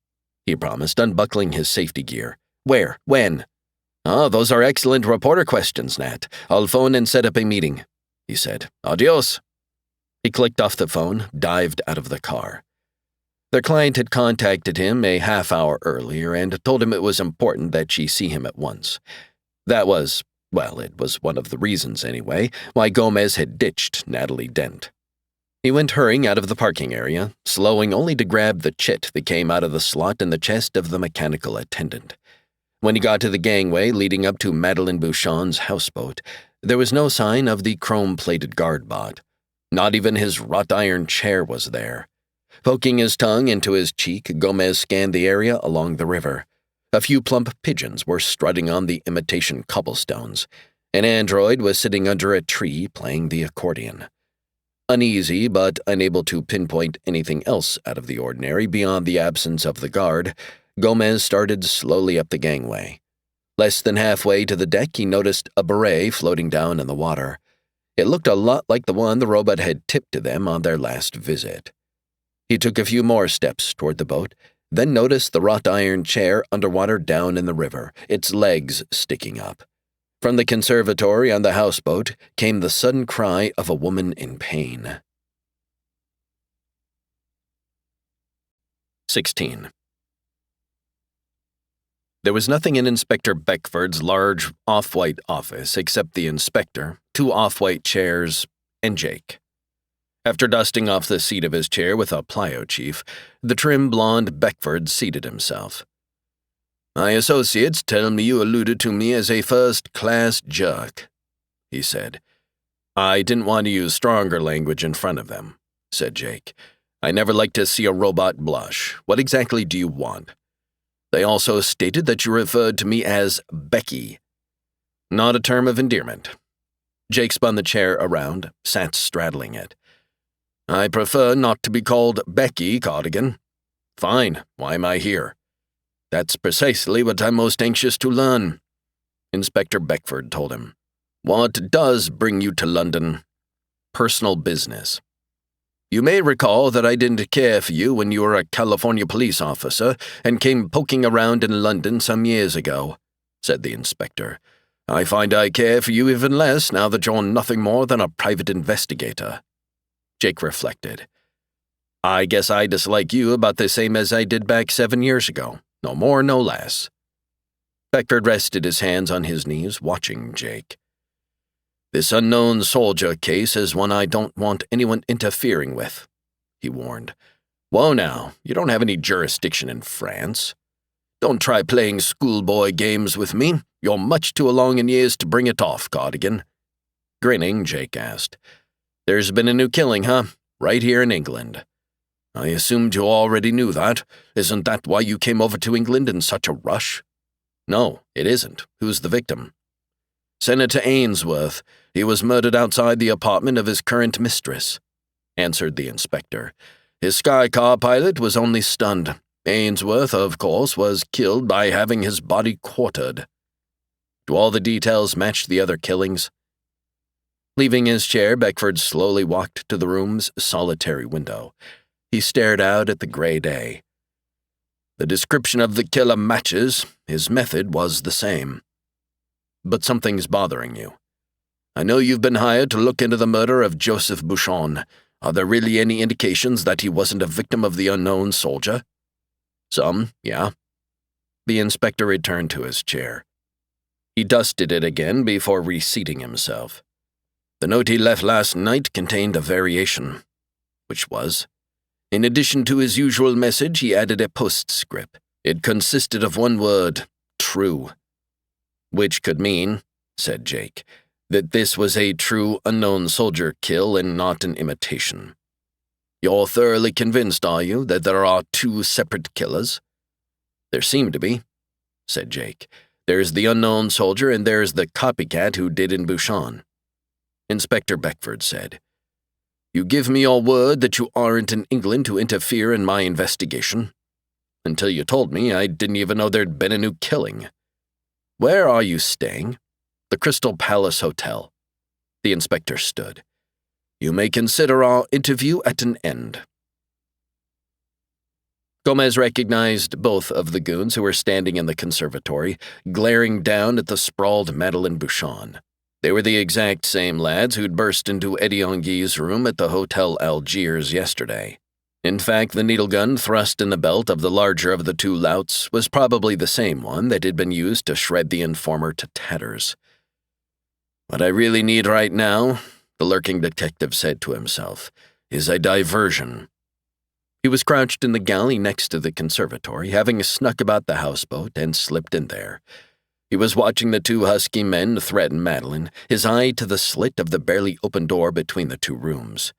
he promised, unbuckling his safety gear. Where? When? Those are excellent reporter questions, Nat. I'll phone and set up a meeting, he said. Adios. He clicked off the phone, dived out of the car. Their client had contacted him a half-hour earlier and told him it was important that she see him at once. That was, well, it was one of the reasons, anyway, why Gomez had ditched Natalie Dent. He went hurrying out of the parking area, slowing only to grab the chit that came out of the slot in the chest of the mechanical attendant. When he got to the gangway leading up to Madeleine Bouchon's houseboat, there was no sign of the chrome-plated guard bot. Not even his wrought-iron chair was there. Poking his tongue into his cheek, Gomez scanned the area along the river. A few plump pigeons were strutting on the imitation cobblestones. An android was sitting under a tree playing the accordion. Uneasy but unable to pinpoint anything else out of the ordinary beyond the absence of the guard, Gomez started slowly up the gangway. Less than halfway to the deck, he noticed a beret floating down in the water. It looked a lot like the one the robot had tipped to them on their last visit. He took a few more steps toward the boat, then noticed the wrought-iron chair underwater down in the river, its legs sticking up. From the conservatory on the houseboat came the sudden cry of a woman in pain. 16. There was nothing in Inspector Beckford's large, off-white office except the inspector, two off-white chairs, and Jake. After dusting off the seat of his chair with a plyo chief, the trim blonde Beckford seated himself. My associates tell me you alluded to me as a first-class jerk, he said. I didn't want to use stronger language in front of them, said Jake. I never like to see a robot blush. What exactly do you want? They also stated that you referred to me as Becky. Not a term of endearment. Jake spun the chair around, sat straddling it. I prefer not to be called Becky, Cardigan. Fine. Why am I here? That's precisely what I'm most anxious to learn, Inspector Beckford told him. What does bring you to London? Personal business. You may recall that I didn't care for you when you were a California police officer and came poking around in London some years ago, said the inspector. I find I care for you even less now that you're nothing more than a private investigator. Jake reflected. I guess I dislike you about the same as I did back 7 years ago. No more, no less. Beckford rested his hands on his knees, watching Jake. This unknown soldier case is one I don't want anyone interfering with, he warned. Whoa now, you don't have any jurisdiction in France. Don't try playing schoolboy games with me. You're much too along in years to bring it off, Cardigan. Grinning, Jake asked, "There's been a new killing, huh? Right here in England." "I assumed you already knew that. Isn't that why you came over to England in such a rush?" "No, it isn't. Who's the victim?" "Senator Ainsworth. He was murdered outside the apartment of his current mistress," answered the inspector. "His Sky Car pilot was only stunned. Ainsworth, of course, was killed by having his body quartered." "Do all the details match the other killings?" Leaving his chair, Beckford slowly walked to the room's solitary window. He stared out at the gray day. "The description of the killer matches. His method was the same. But something's bothering you. I know you've been hired to look into the murder of Joseph Bouchon. Are there really any indications that he wasn't a victim of the unknown soldier?" "Some, yeah." The inspector returned to his chair. He dusted it again before reseating himself. "The note he left last night contained a variation, which was, in addition to his usual message, he added a postscript. It consisted of one word, true. Which could mean," said Jake, "that this was a true unknown soldier kill and not an imitation. You're thoroughly convinced, are you, that there are two separate killers?" "There seem to be," said Jake. "There's the unknown soldier and there's the copycat who did in Bouchon." Inspector Beckford said, "You give me your word that you aren't in England to interfere in my investigation? Until you told me, I didn't even know there'd been a new killing. Where are you staying?" "The Crystal Palace Hotel." The inspector stood. "You may consider our interview at an end." Gomez recognized both of the goons who were standing in the conservatory, glaring down at the sprawled Madeleine Bouchon. They were the exact same lads who'd burst into Eddie Anguille's room at the Hotel Algiers yesterday. In fact, the needle gun thrust in the belt of the larger of the two louts was probably the same one that had been used to shred the informer to tatters. "What I really need right now," the lurking detective said to himself, "is a diversion." He was crouched in the galley next to the conservatory, having snuck about the houseboat and slipped in there. He was watching the two husky men threaten Madeleine, his eye to the slit of the barely open door between the two rooms.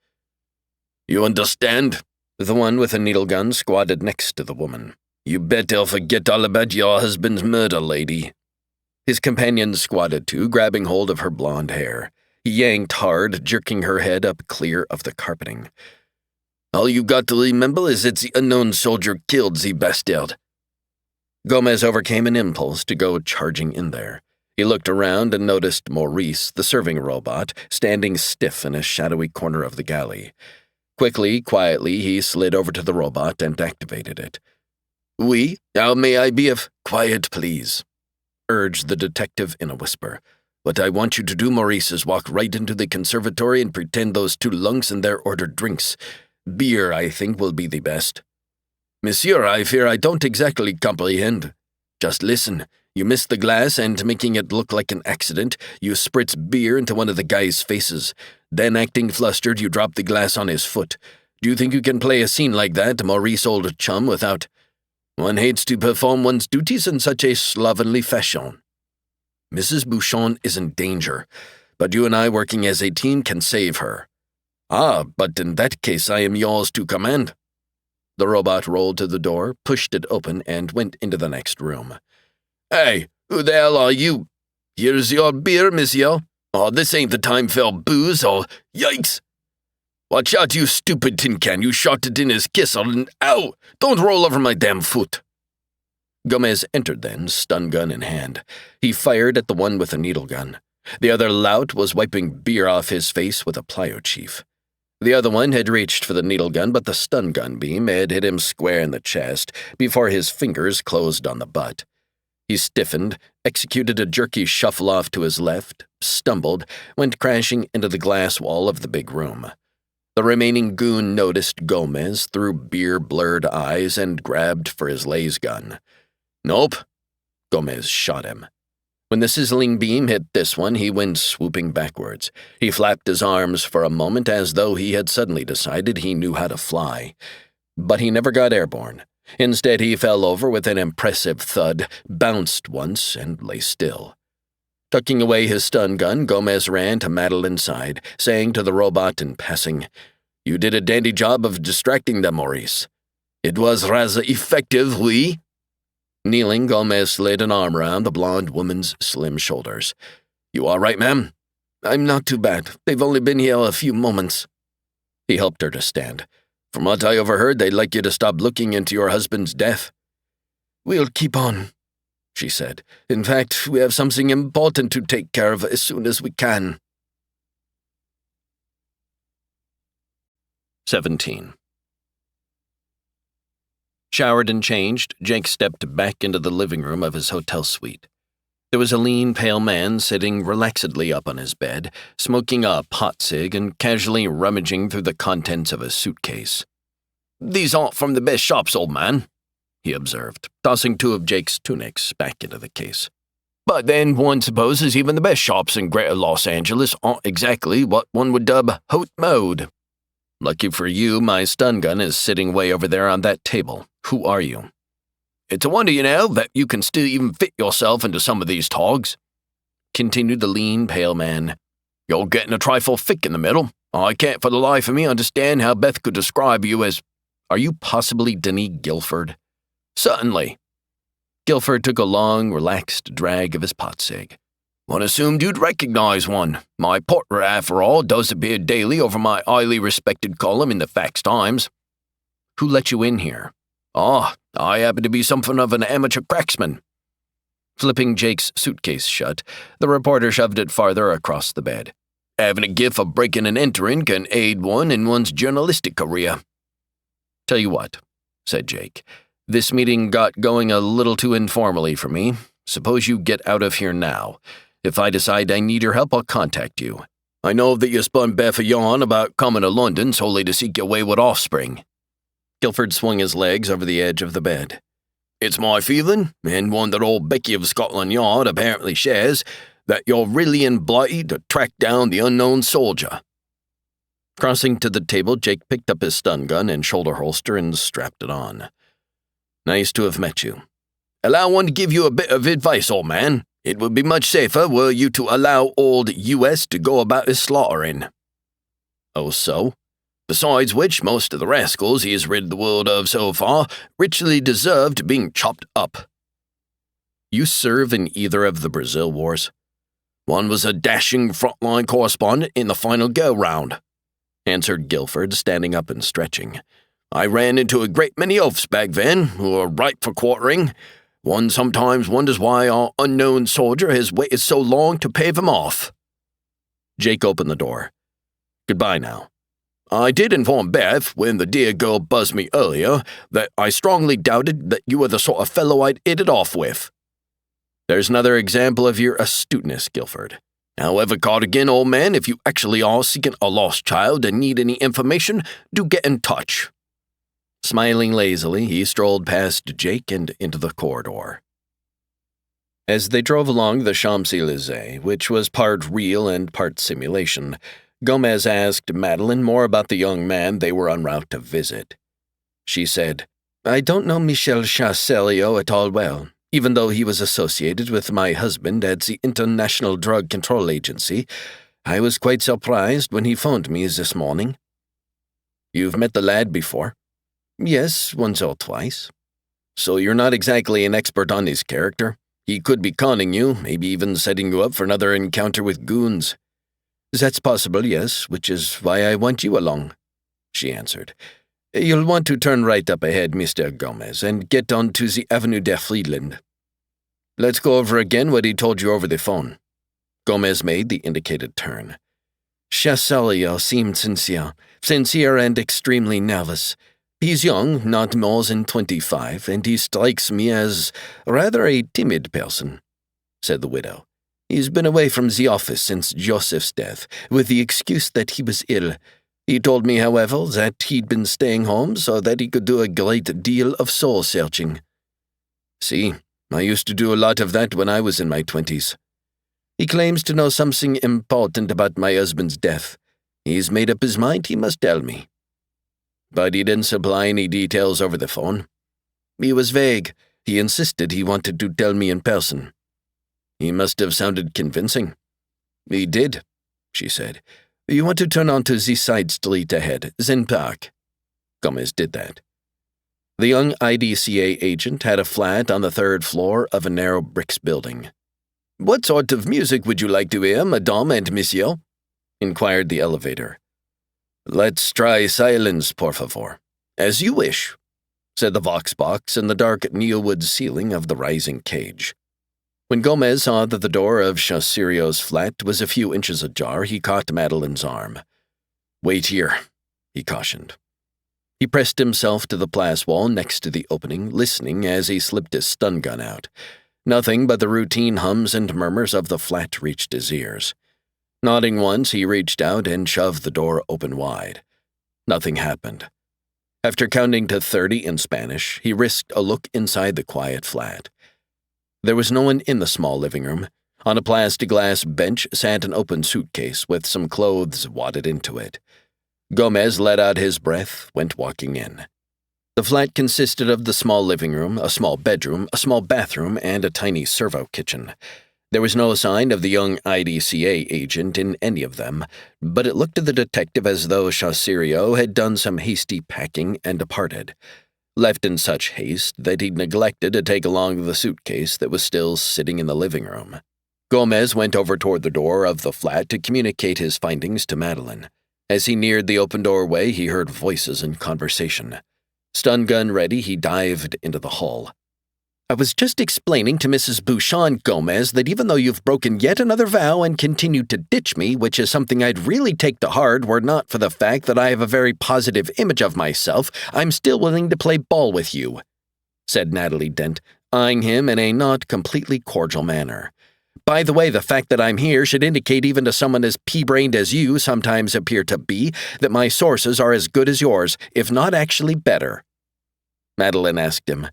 "You understand?" The one with a needle gun squatted next to the woman. "You bet they'll forget all about your husband's murder, lady." His companion squatted too, grabbing hold of her blonde hair. He yanked hard, jerking her head up clear of the carpeting. "All you got to remember is it's the unknown soldier killed the bastard." Gomez overcame an impulse to go charging in there. He looked around and noticed Maurice, the serving robot, standing stiff in a shadowy corner of the galley. Quietly, he slid over to the robot and activated it. "Oui, how may I be of—" "Quiet, please," urged the detective in a whisper. "What I want you to do, Maurice, is walk right into the conservatory and pretend those two lunks in there ordered drinks. Beer, I think, will be the best." "Monsieur, I fear I don't exactly comprehend." "Just listen. You missed the glass, and making it look like an accident, you spritz beer into one of the guy's faces. Then, acting flustered, you drop the glass on his foot. Do you think you can play a scene like that, Maurice, old chum, without— One hates to perform one's duties in such a slovenly fashion. Mrs. Bouchon is in danger, but you and I working as a team can save her." "Ah, but in that case I am yours to command." The robot rolled to the door, pushed it open, and went into the next room. "Hey, who the hell are you? Here's your beer, monsieur. Oh, this ain't the time for booze, or yikes! Watch out, you stupid tin can, you shot it in his kissel, and ow! Don't roll over my damn foot." Gomez entered then, stun gun in hand. He fired at the one with the needle gun. The other lout was wiping beer off his face with a plyo chief. The other one had reached for the needle gun, but the stun gun beam had hit him square in the chest before his fingers closed on the butt. He stiffened, executed a jerky shuffle off to his left, stumbled, went crashing into the glass wall of the big room. The remaining goon noticed Gomez through beer-blurred eyes and grabbed for his laser gun. "Nope." Gomez shot him. When the sizzling beam hit this one, he went swooping backwards. He flapped his arms for a moment as though he had suddenly decided he knew how to fly. But he never got airborne. Instead, he fell over with an impressive thud, bounced once, and lay still. Tucking away his stun gun, Gomez ran to Madeline's side, saying to the robot in passing, "You did a dandy job of distracting them, Maurice. It was rather effective, oui?" Kneeling, Gomez slid an arm around the blonde woman's slim shoulders. "You all right, ma'am?" "I'm not too bad. They've only been here a few moments." He helped her to stand. "From what I overheard, they'd like you to stop looking into your husband's death." "We'll keep on," she said. "In fact, we have something important to take care of as soon as we can." 17. Showered and changed, Jake stepped back into the living room of his hotel suite. There was a lean, pale man sitting relaxedly up on his bed, smoking a pot cig and casually rummaging through the contents of a suitcase. "These aren't from the best shops, old man," he observed, tossing two of Jake's tunics back into the case. "But then one supposes even the best shops in Greater Los Angeles aren't exactly what one would dub haute mode. Lucky for you, my stun gun is sitting way over there on that table. Who are you?" "It's a wonder, you know, that you can still even fit yourself into some of these togs," continued the lean, pale man. "You're getting a trifle thick in the middle. I can't for the life of me understand how Beth could describe you as— Are you possibly Denis Guilford?" "Certainly." Guilford took a long, relaxed drag of his pot cig. "One assumed you'd recognize one. My portrait, after all, does appear daily over my highly respected column in the Facts Times." "Who let you in here?" I happen to be something of an amateur cracksman." Flipping Jake's suitcase shut, the reporter shoved it farther across the bed. "Having a gift of breaking and entering can aid one in one's journalistic career." "Tell you what," said Jake. "This meeting got going a little too informally for me. Suppose you get out of here now. If I decide I need your help, I'll contact you. I know that you spun Beth a yarn about coming to London solely to seek your wayward offspring." Guilford swung his legs over the edge of the bed. "It's my feeling, and one that old Becky of Scotland Yard apparently shares, that you're really in Blighty to track down the unknown soldier." Crossing to the table, Jake picked up his stun gun and shoulder holster and strapped it on. "Nice to have met you." "Allow one to give you a bit of advice, old man. It would be much safer were you to allow old U.S. to go about his slaughtering." "Oh, so?" "Besides which, most of the rascals he has rid the world of so far richly deserved being chopped up." "You serve in either of the Brazil wars?" "One was a dashing frontline correspondent in the final go-round," answered Guilford, standing up and stretching. "I ran into a great many oafs back then, who were ripe for quartering. One sometimes wonders why our unknown soldier has waited so long to pay them off." Jake opened the door. "Goodbye now." "I did inform Beth, when the dear girl buzzed me earlier, that I strongly doubted that you were the sort of fellow I'd hit it off with." "There's another example of your astuteness, Guilford. However, Cardigan, old man, if you actually are seeking a lost child and need any information, do get in touch." Smiling lazily, he strolled past Jake and into the corridor. As they drove along the Champs-Élysées, which was part real and part simulation, Gomez asked Madeline more about the young man they were en route to visit. She said, "I don't know Michel Chasselio at all well, even though he was associated with my husband at the International Drug Control Agency. I was quite surprised when he phoned me this morning." "You've met the lad before?" "Yes, once or twice." "So you're not exactly an expert on his character? He could be conning you, maybe even setting you up for another encounter with goons." "That's possible, yes, which is why I want you along," she answered. "You'll want to turn right up ahead, Mr. Gomez, and get on to the Avenue der Friedland." "Let's go over again what he told you over the phone." Gomez made the indicated turn. "Chasselio seemed sincere and extremely nervous. He's young, not more than 25, and he strikes me as rather a timid person," said the widow. "He's been away from the office since Joseph's death, with the excuse that he was ill. He told me, however, that he'd been staying home so that he could do a great deal of soul-searching." "See, I used to do a lot of that when I was in my 20s. He claims to know something important about my husband's death. He's made up his mind he must tell me." "But he didn't supply any details over the phone?" "He was vague. He insisted he wanted to tell me in person." He must have sounded convincing. He did, she said. You want to turn onto the side street ahead, then park. Gomez did that. The young IDCA agent had a flat on the third floor of a narrow bricks building. What sort of music would you like to hear, madame and monsieur? Inquired the elevator. Let's try silence, por favor. As you wish, said the vox box in the dark neowood ceiling of the rising cage. When Gomez saw that the door of Chassirio's flat was a few inches ajar, he caught Madeline's arm. Wait here, he cautioned. He pressed himself to the glass wall next to the opening, listening as he slipped his stun gun out. Nothing but the routine hums and murmurs of the flat reached his ears. Nodding once, he reached out and shoved the door open wide. Nothing happened. After counting to 30 in Spanish, he risked a look inside the quiet flat. There was no one in the small living room. On a plastiglass bench sat an open suitcase with some clothes wadded into it. Gomez let out his breath, went walking in. The flat consisted of the small living room, a small bedroom, a small bathroom, and a tiny servo kitchen. There was no sign of the young IDCA agent in any of them, but it looked to the detective as though Chassirio had done some hasty packing and departed, left in such haste that he'd neglected to take along the suitcase that was still sitting in the living room. Gomez went over toward the door of the flat to communicate his findings to Madeline. As he neared the open doorway, he heard voices in conversation. Stun gun ready, he dived into the hall. I was just explaining to Mrs. Bouchon, Gomez, that even though you've broken yet another vow and continued to ditch me, which is something I'd really take to heart were not for the fact that I have a very positive image of myself, I'm still willing to play ball with you, said Natalie Dent, eyeing him in a not completely cordial manner. By the way, the fact that I'm here should indicate even to someone as pea-brained as you sometimes appear to be that my sources are as good as yours, if not actually better. Madeline asked him,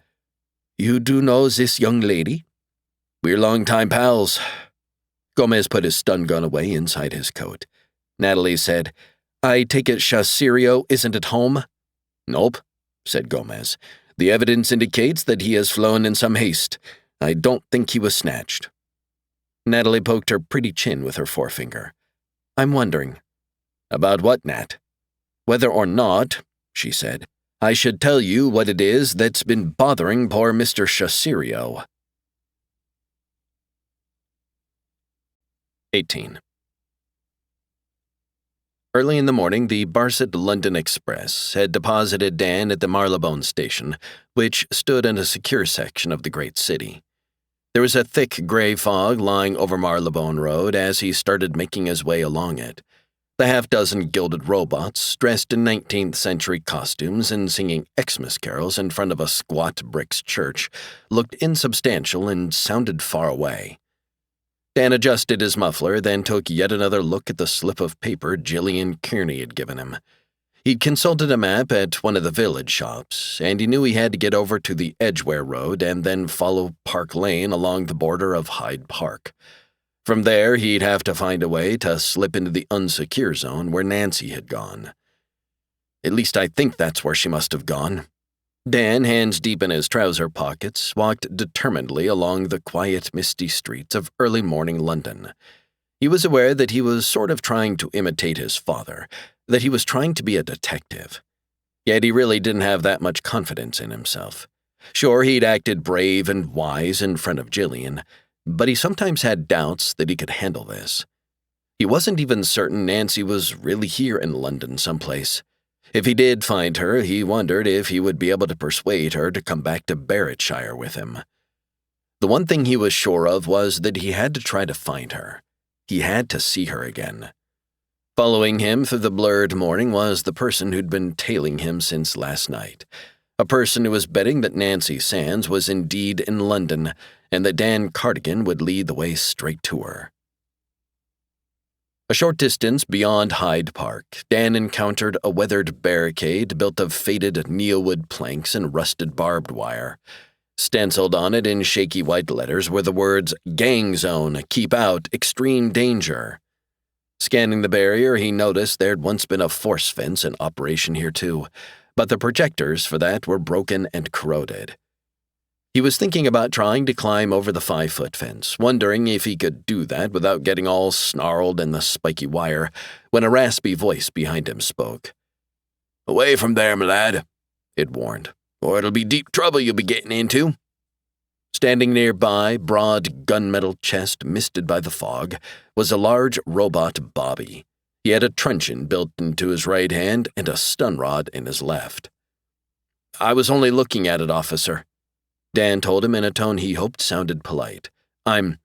You do know this young lady? We're long-time pals. Gomez put his stun gun away inside his coat. Natalie said, I take it Chassirio isn't at home? Nope, said Gomez. The evidence indicates that he has flown in some haste. I don't think he was snatched. Natalie poked her pretty chin with her forefinger. I'm wondering. About what, Nat? Whether or not, she said, I should tell you what it is that's been bothering poor Mr. Chassirio. 18. Early in the morning, the Barset London Express had deposited Dan at the Marylebone station, which stood in a secure section of the great city. There was a thick gray fog lying over Marylebone Road as he started making his way along it. The half-dozen gilded robots, dressed in 19th century costumes and singing Xmas carols in front of a squat bricks church, looked insubstantial and sounded far away. Dan adjusted his muffler, then took yet another look at the slip of paper Gillian Kearney had given him. He'd consulted a map at one of the village shops, and he knew he had to get over to the Edgware Road and then follow Park Lane along the border of Hyde Park. From there, he'd have to find a way to slip into the unsecure zone where Nancy had gone. At least I think that's where she must have gone. Dan, hands deep in his trouser pockets, walked determinedly along the quiet, misty streets of early morning London. He was aware that he was sort of trying to imitate his father, that he was trying to be a detective. Yet he really didn't have that much confidence in himself. Sure, he'd acted brave and wise in front of Gillian, but he sometimes had doubts that he could handle this. He wasn't even certain Nancy was really here in London someplace. If he did find her, he wondered if he would be able to persuade her to come back to Barrettshire with him. The one thing he was sure of was that he had to try to find her. He had to see her again. Following him through the blurred morning was the person who'd been tailing him since last night, a person who was betting that Nancy Sands was indeed in London and that Dan Cardigan would lead the way straight to her. A short distance beyond Hyde Park, Dan encountered a weathered barricade built of faded neowood planks and rusted barbed wire. Stenciled on it in shaky white letters were the words, Gang Zone, Keep Out, Extreme Danger. Scanning the barrier, he noticed there'd once been a force fence in operation here too, but the projectors for that were broken and corroded. He was thinking about trying to climb over the 5-foot fence, wondering if he could do that without getting all snarled in the spiky wire, when a raspy voice behind him spoke. "Away from there, my lad," it warned, "or it'll be deep trouble you'll be getting into." Standing nearby, broad gunmetal chest misted by the fog, was a large robot Bobby. He had a truncheon built into his right hand and a stun rod in his left. "I was only looking at it, officer," Dan told him in a tone he hoped sounded polite. "I'm,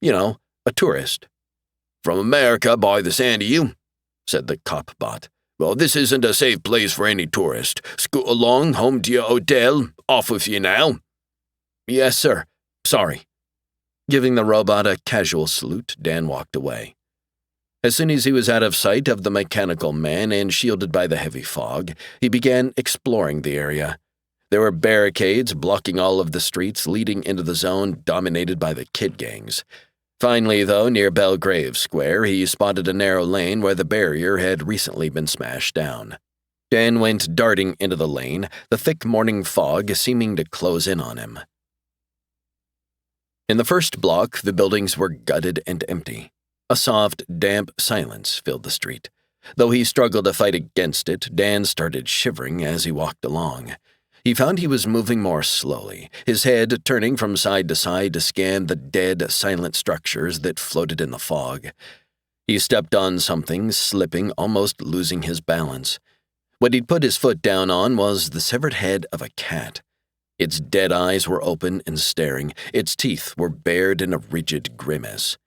a tourist." "From America, by the sound of you," said the cop bot. "Well, this isn't a safe place for any tourist. Scoot along, home to your hotel. Off with you now." "Yes, sir. Sorry." Giving the robot a casual salute, Dan walked away. As soon as he was out of sight of the mechanical man and shielded by the heavy fog, he began exploring the area. There were barricades blocking all of the streets leading into the zone dominated by the kid gangs. Finally, though, near Belgrave Square, he spotted a narrow lane where the barrier had recently been smashed down. Dan went darting into the lane, the thick morning fog seeming to close in on him. In the first block, the buildings were gutted and empty. A soft, damp silence filled the street. Though he struggled to fight against it, Dan started shivering as he walked along. He found he was moving more slowly, his head turning from side to side to scan the dead, silent structures that floated in the fog. He stepped on something, slipping, almost losing his balance. What he'd put his foot down on was the severed head of a cat. Its dead eyes were open and staring, its teeth were bared in a rigid grimace.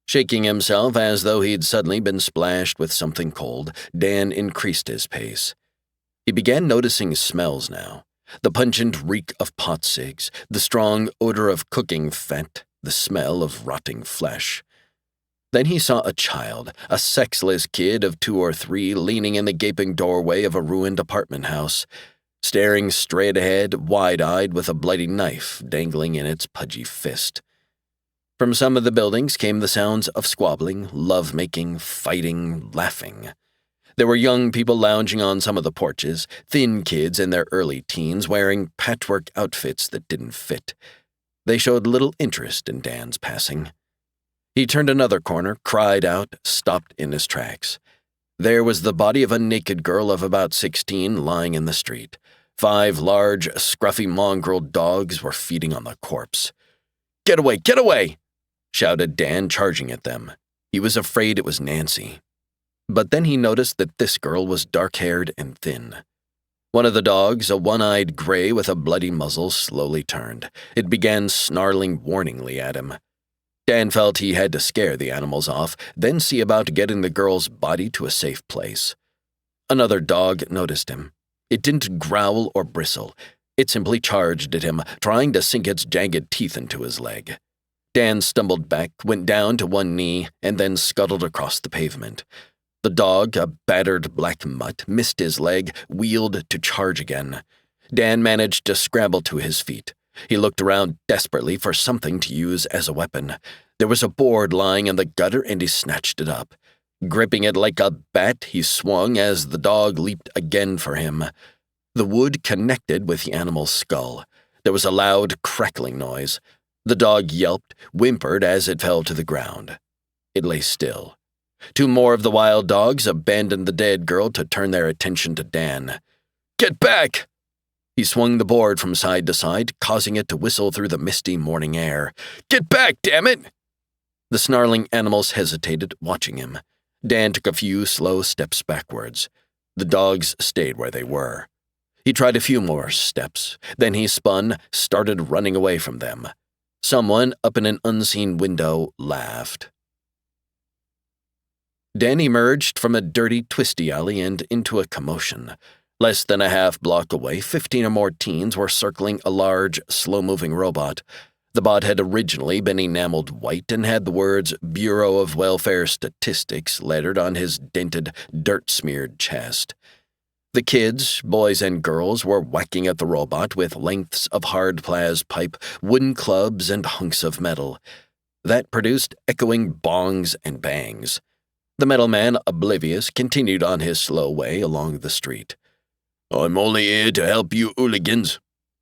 Shaking himself as though he'd suddenly been splashed with something cold, Dan increased his pace. He began noticing smells now. The pungent reek of pot cigs, the strong odor of cooking fat, the smell of rotting flesh. Then he saw a child, a sexless kid of 2 or 3, leaning in the gaping doorway of a ruined apartment house, staring straight ahead, wide-eyed with a bloody knife dangling in its pudgy fist. From some of the buildings came the sounds of squabbling, love-making, fighting, laughing. There were young people lounging on some of the porches, thin kids in their early teens wearing patchwork outfits that didn't fit. They showed little interest in Dan's passing. He turned another corner, cried out, stopped in his tracks. There was the body of a naked girl of about 16 lying in the street. 5 large, scruffy mongrel dogs were feeding on the corpse. "Get away! Get away!" shouted Dan, charging at them. He was afraid it was Nancy. But then he noticed that this girl was dark-haired and thin. One of the dogs, a one-eyed gray with a bloody muzzle, slowly turned. It began snarling warningly at him. Dan felt he had to scare the animals off, then see about getting the girl's body to a safe place. Another dog noticed him. It didn't growl or bristle. It simply charged at him, trying to sink its jagged teeth into his leg. Dan stumbled back, went down to one knee, and then scuttled across the pavement. The dog, a battered black mutt, missed his leg, wheeled to charge again. Dan managed to scramble to his feet. He looked around desperately for something to use as a weapon. There was a board lying in the gutter, and he snatched it up. Gripping it like a bat, he swung as the dog leaped again for him. The wood connected with the animal's skull. There was a loud, crackling noise. The dog yelped, whimpered as it fell to the ground. It lay still. 2 more of the wild dogs abandoned the dead girl to turn their attention to Dan. "Get back!" He swung the board from side to side, causing it to whistle through the misty morning air. "Get back, damn it!" The snarling animals hesitated, watching him. Dan took a few slow steps backwards. The dogs stayed where they were. He tried a few more steps. Then he spun, started running away from them. Someone up in an unseen window laughed. Dan emerged from a dirty, twisty alley and into a commotion. Less than a half block away, 15 or more teens were circling a large, slow-moving robot. The bot had originally been enameled white and had the words Bureau of Welfare Statistics lettered on his dented, dirt-smeared chest. The kids, boys and girls, were whacking at the robot with lengths of hard plas pipe, wooden clubs, and hunks of metal. That produced echoing bongs and bangs. The metal man, oblivious, continued on his slow way along the street. "I'm only here to help you hooligans,"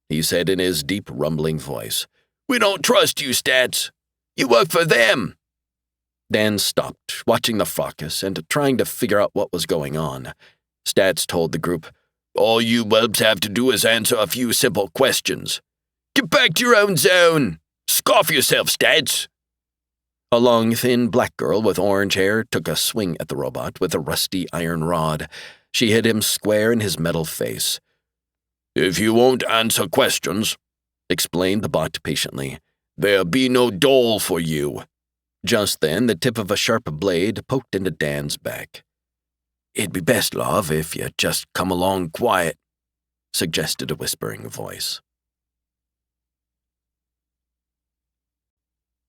he said in his deep, rumbling voice. "We don't trust you, Stats. You work for them." Dan stopped, watching the fracas and trying to figure out what was going on. Stats told the group, "All you whelps have to do is answer a few simple questions. Get back to your own zone. Scoff yourself, Stats." A long, thin black girl with orange hair took a swing at the robot with a rusty iron rod. She hit him square in his metal face. "If you won't answer questions," explained the bot patiently, "there'll be no dole for you." Just then, the tip of a sharp blade poked into Dan's back. "It'd be best, love, if you just come along quiet," suggested a whispering voice.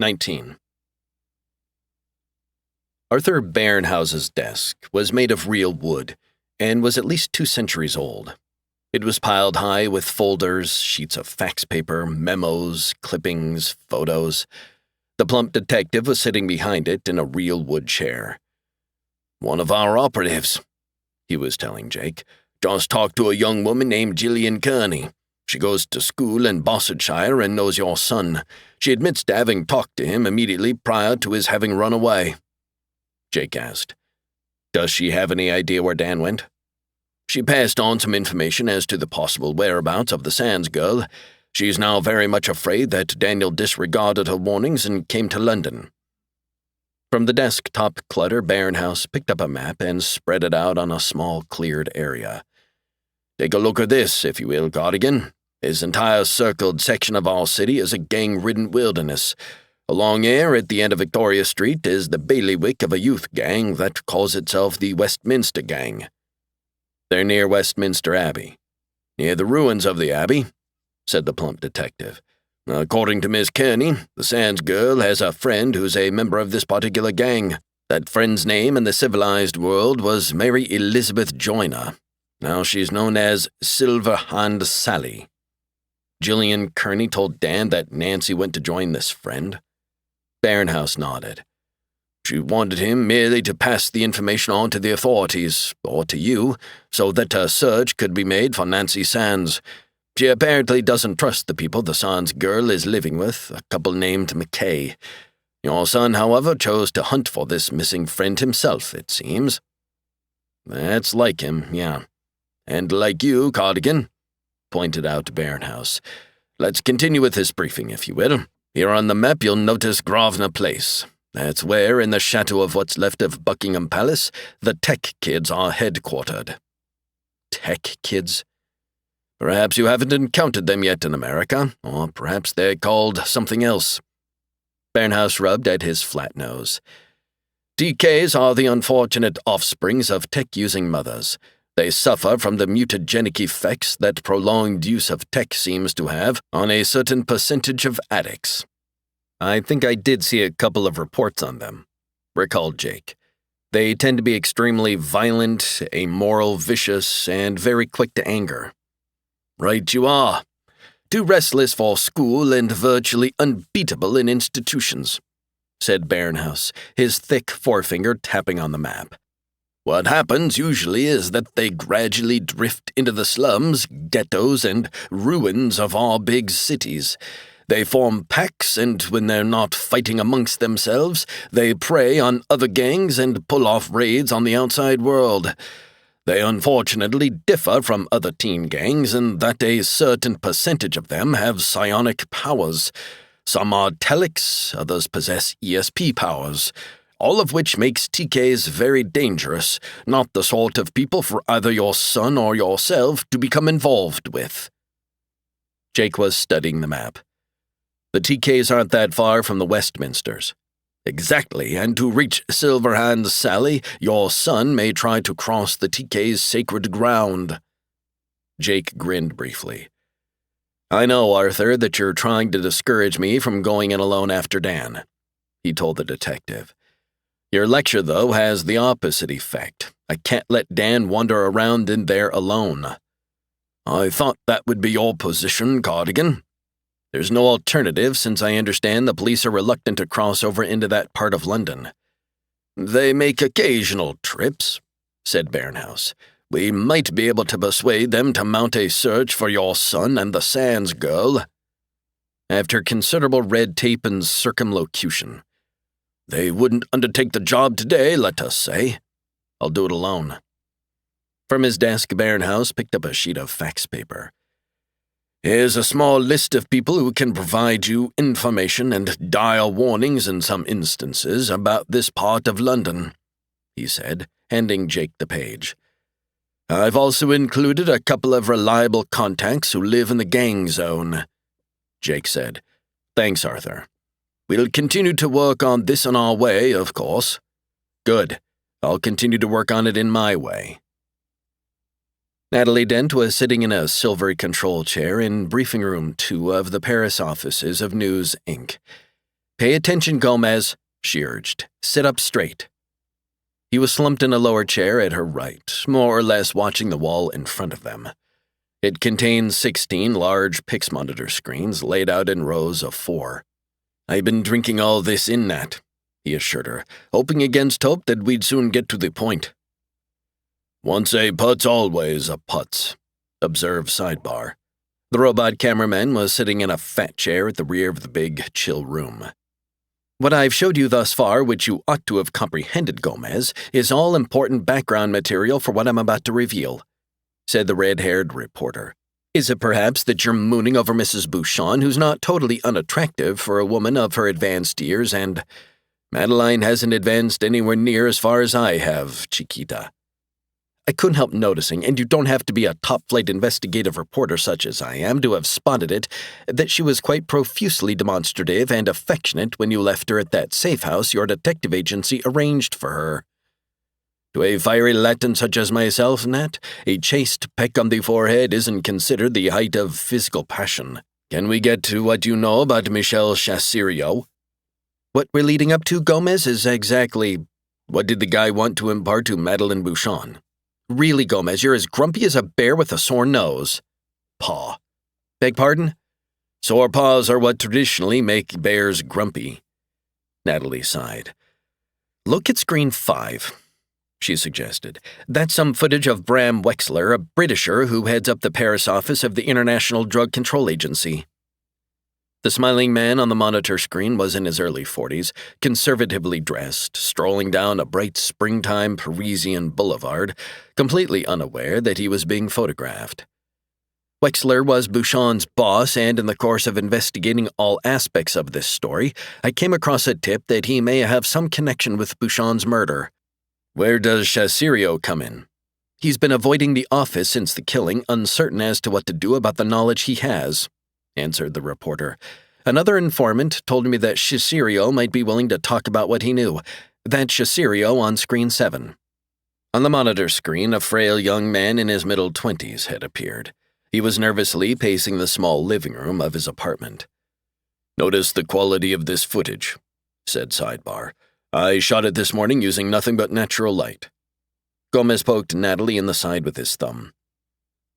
19. Arthur Bairnhouse's desk was made of real wood and was at least 2 centuries old. It was piled high with folders, sheets of fax paper, memos, clippings, photos. The plump detective was sitting behind it in a real wood chair. "One of our operatives," he was telling Jake, "just talked to a young woman named Gillian Kearney. She goes to school in Bossetshire and knows your son. She admits to having talked to him immediately prior to his having run away." Jake asked, "Does she have any idea where Dan went?" "She passed on some information as to the possible whereabouts of the Sands girl. She's now very much afraid that Daniel disregarded her warnings and came to London." From the desktop clutter, Bairnhouse picked up a map and spread it out on a small cleared area. "Take a look at this, if you will, Cardigan. This entire circled section of our city is a gang-ridden wilderness. Along here, at the end of Victoria Street, is the bailiwick of a youth gang that calls itself the Westminster Gang. They're near Westminster Abbey. Near the ruins of the Abbey," said the plump detective. "According to Miss Kearney, the Sands girl has a friend who's a member of this particular gang. That friend's name in the civilized world was Mary Elizabeth Joyner. Now she's known as Silverhand Sally." Gillian Kearney told Dan that Nancy went to join this friend. Bairnhouse nodded. "She wanted him merely to pass the information on to the authorities, or to you, so that a search could be made for Nancy Sands. She apparently doesn't trust the people the Sands girl is living with, a couple named McKay. Your son, however, chose to hunt for this missing friend himself, it seems." "That's like him, yeah. And like you, Cardigan," pointed out Bairnhouse. "Let's continue with this briefing, if you will. Here on the map you'll notice Grosvenor Place. That's where, in the shadow of what's left of Buckingham Palace, the Tech Kids are headquartered." Tech Kids? Perhaps you haven't encountered them yet in America, or perhaps they're called something else. Bairnhouse rubbed at his flat nose. TKs are the unfortunate offsprings of tech-using mothers. They suffer from the mutagenic effects that prolonged use of tech seems to have on a certain percentage of addicts. "I think I did see a couple of reports on them," recalled Jake. "They tend to be extremely violent, amoral, vicious, and very quick to anger." "Right you are. Too restless for school and virtually unbeatable in institutions," said Bairnhouse, his thick forefinger tapping on the map. "What happens usually is that they gradually drift into the slums, ghettos, and ruins of our big cities. They form packs, and when they're not fighting amongst themselves, they prey on other gangs and pull off raids on the outside world. They unfortunately differ from other teen gangs in that a certain percentage of them have psionic powers. Some are telics, others possess ESP powers, all of which makes TKs very dangerous, not the sort of people for either your son or yourself to become involved with." Jake was studying the map. "The TKs aren't that far from the Westminsters." "Exactly, and to reach Silverhand Sally, your son may try to cross the TK's sacred ground." Jake grinned briefly. "I know, Arthur, that you're trying to discourage me from going in alone after Dan," he told the detective. "Your lecture, though, has the opposite effect. I can't let Dan wander around in there alone." "I thought that would be your position, Cardigan." "There's no alternative, since I understand the police are reluctant to cross over into that part of London." "They make occasional trips," said Bairnhouse, we might be able to persuade them to mount a search for your son and the Sands girl. After considerable red tape and circumlocution. They wouldn't undertake the job today, let us say. I'll do it alone. From his desk, Barinhouse picked up a sheet of fax paper. Here's a small list of people who can provide you information and dire warnings in some instances about this part of London, he said, handing Jake the page. I've also included a couple of reliable contacts who live in the gang zone. Jake said, Thanks, Arthur. We'll continue to work on this in our way, of course. Good. I'll continue to work on it in my way. Natalie Dent was sitting in a silvery control chair in briefing room 2 of the Paris offices of News, Inc. Pay attention, Gomez, she urged. Sit up straight. He was slumped in a lower chair at her right, more or less watching the wall in front of them. It contained 16 large PIX monitor screens laid out in rows of 4. I've been drinking all this in, Nat, he assured her, hoping against hope that we'd soon get to the point. Once a putt's always a putz, observed Sidebar. The robot cameraman was sitting in a fat chair at the rear of the big, chill room. What I've showed you thus far, which you ought to have comprehended, Gomez, is all important background material for what I'm about to reveal, said the red-haired reporter. Is it perhaps that you're mooning over Mrs. Bouchon, who's not totally unattractive for a woman of her advanced years, and Madeline hasn't advanced anywhere near as far as I have, Chiquita. I couldn't help noticing, and you don't have to be a top-flight investigative reporter such as I am to have spotted it, that she was quite profusely demonstrative and affectionate when you left her at that safe house your detective agency arranged for her. To a fiery Latin such as myself, Nat, a chaste peck on the forehead isn't considered the height of physical passion. Can we get to what you know about Michel Chassirio? What we're leading up to, Gomez, is exactly what did the guy want to impart to Madeline Bouchon? Really, Gomez, you're as grumpy as a bear with a sore nose. Paw. Beg pardon? Sore paws are what traditionally make bears grumpy. Natalie sighed. Look at screen 5, she suggested. That's some footage of Bram Wexler, a Britisher who heads up the Paris office of the International Drug Control Agency. The smiling man on the monitor screen was in his early 40s, conservatively dressed, strolling down a bright springtime Parisian boulevard, completely unaware that he was being photographed. Wexler was Bouchon's boss, and in the course of investigating all aspects of this story, I came across a tip that he may have some connection with Bouchon's murder. Where does Chassirio come in? He's been avoiding the office since the killing, uncertain as to what to do about the knowledge he has, answered the reporter. Another informant told me that Chassirio might be willing to talk about what he knew. That's Chassirio on screen 7. On the monitor screen, a frail young man in his middle 20s had appeared. He was nervously pacing the small living room of his apartment. Notice the quality of this footage, said Sidebar. I shot it this morning using nothing but natural light. Gomez poked Natalie in the side with his thumb.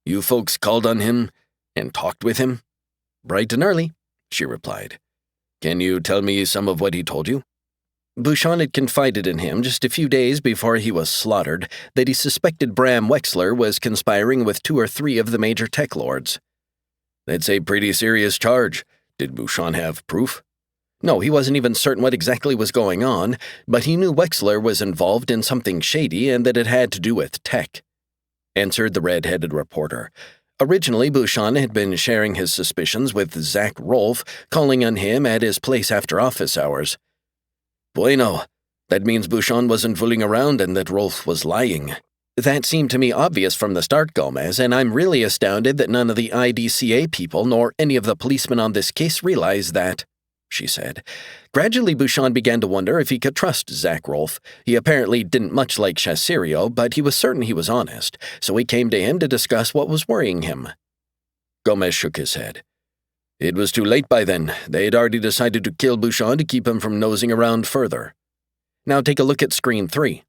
You folks called on him and talked with him? Bright and early, she replied. Can you tell me some of what he told you? Bouchon had confided in him just a few days before he was slaughtered that he suspected Bram Wexler was conspiring with 2 or 3 of the major Teklords. That's a pretty serious charge. Did Bouchon have proof? No, he wasn't even certain what exactly was going on, but he knew Wexler was involved in something shady and that it had to do with tech, answered the red-headed reporter. Originally, Bouchon had been sharing his suspicions with Zach Rolfe, calling on him at his place after office hours. Bueno, that means Bouchon wasn't fooling around and that Rolfe was lying. That seemed to me obvious from the start, Gomez, and I'm really astounded that none of the IDCA people nor any of the policemen on this case realized that, she said. Gradually, Bouchon began to wonder if he could trust Zach Rolfe. He apparently didn't much like Chassirio, but he was certain he was honest, so he came to him to discuss what was worrying him. Gomez shook his head. It was too late by then. They had already decided to kill Bouchon to keep him from nosing around further. Now take a look at screen 3.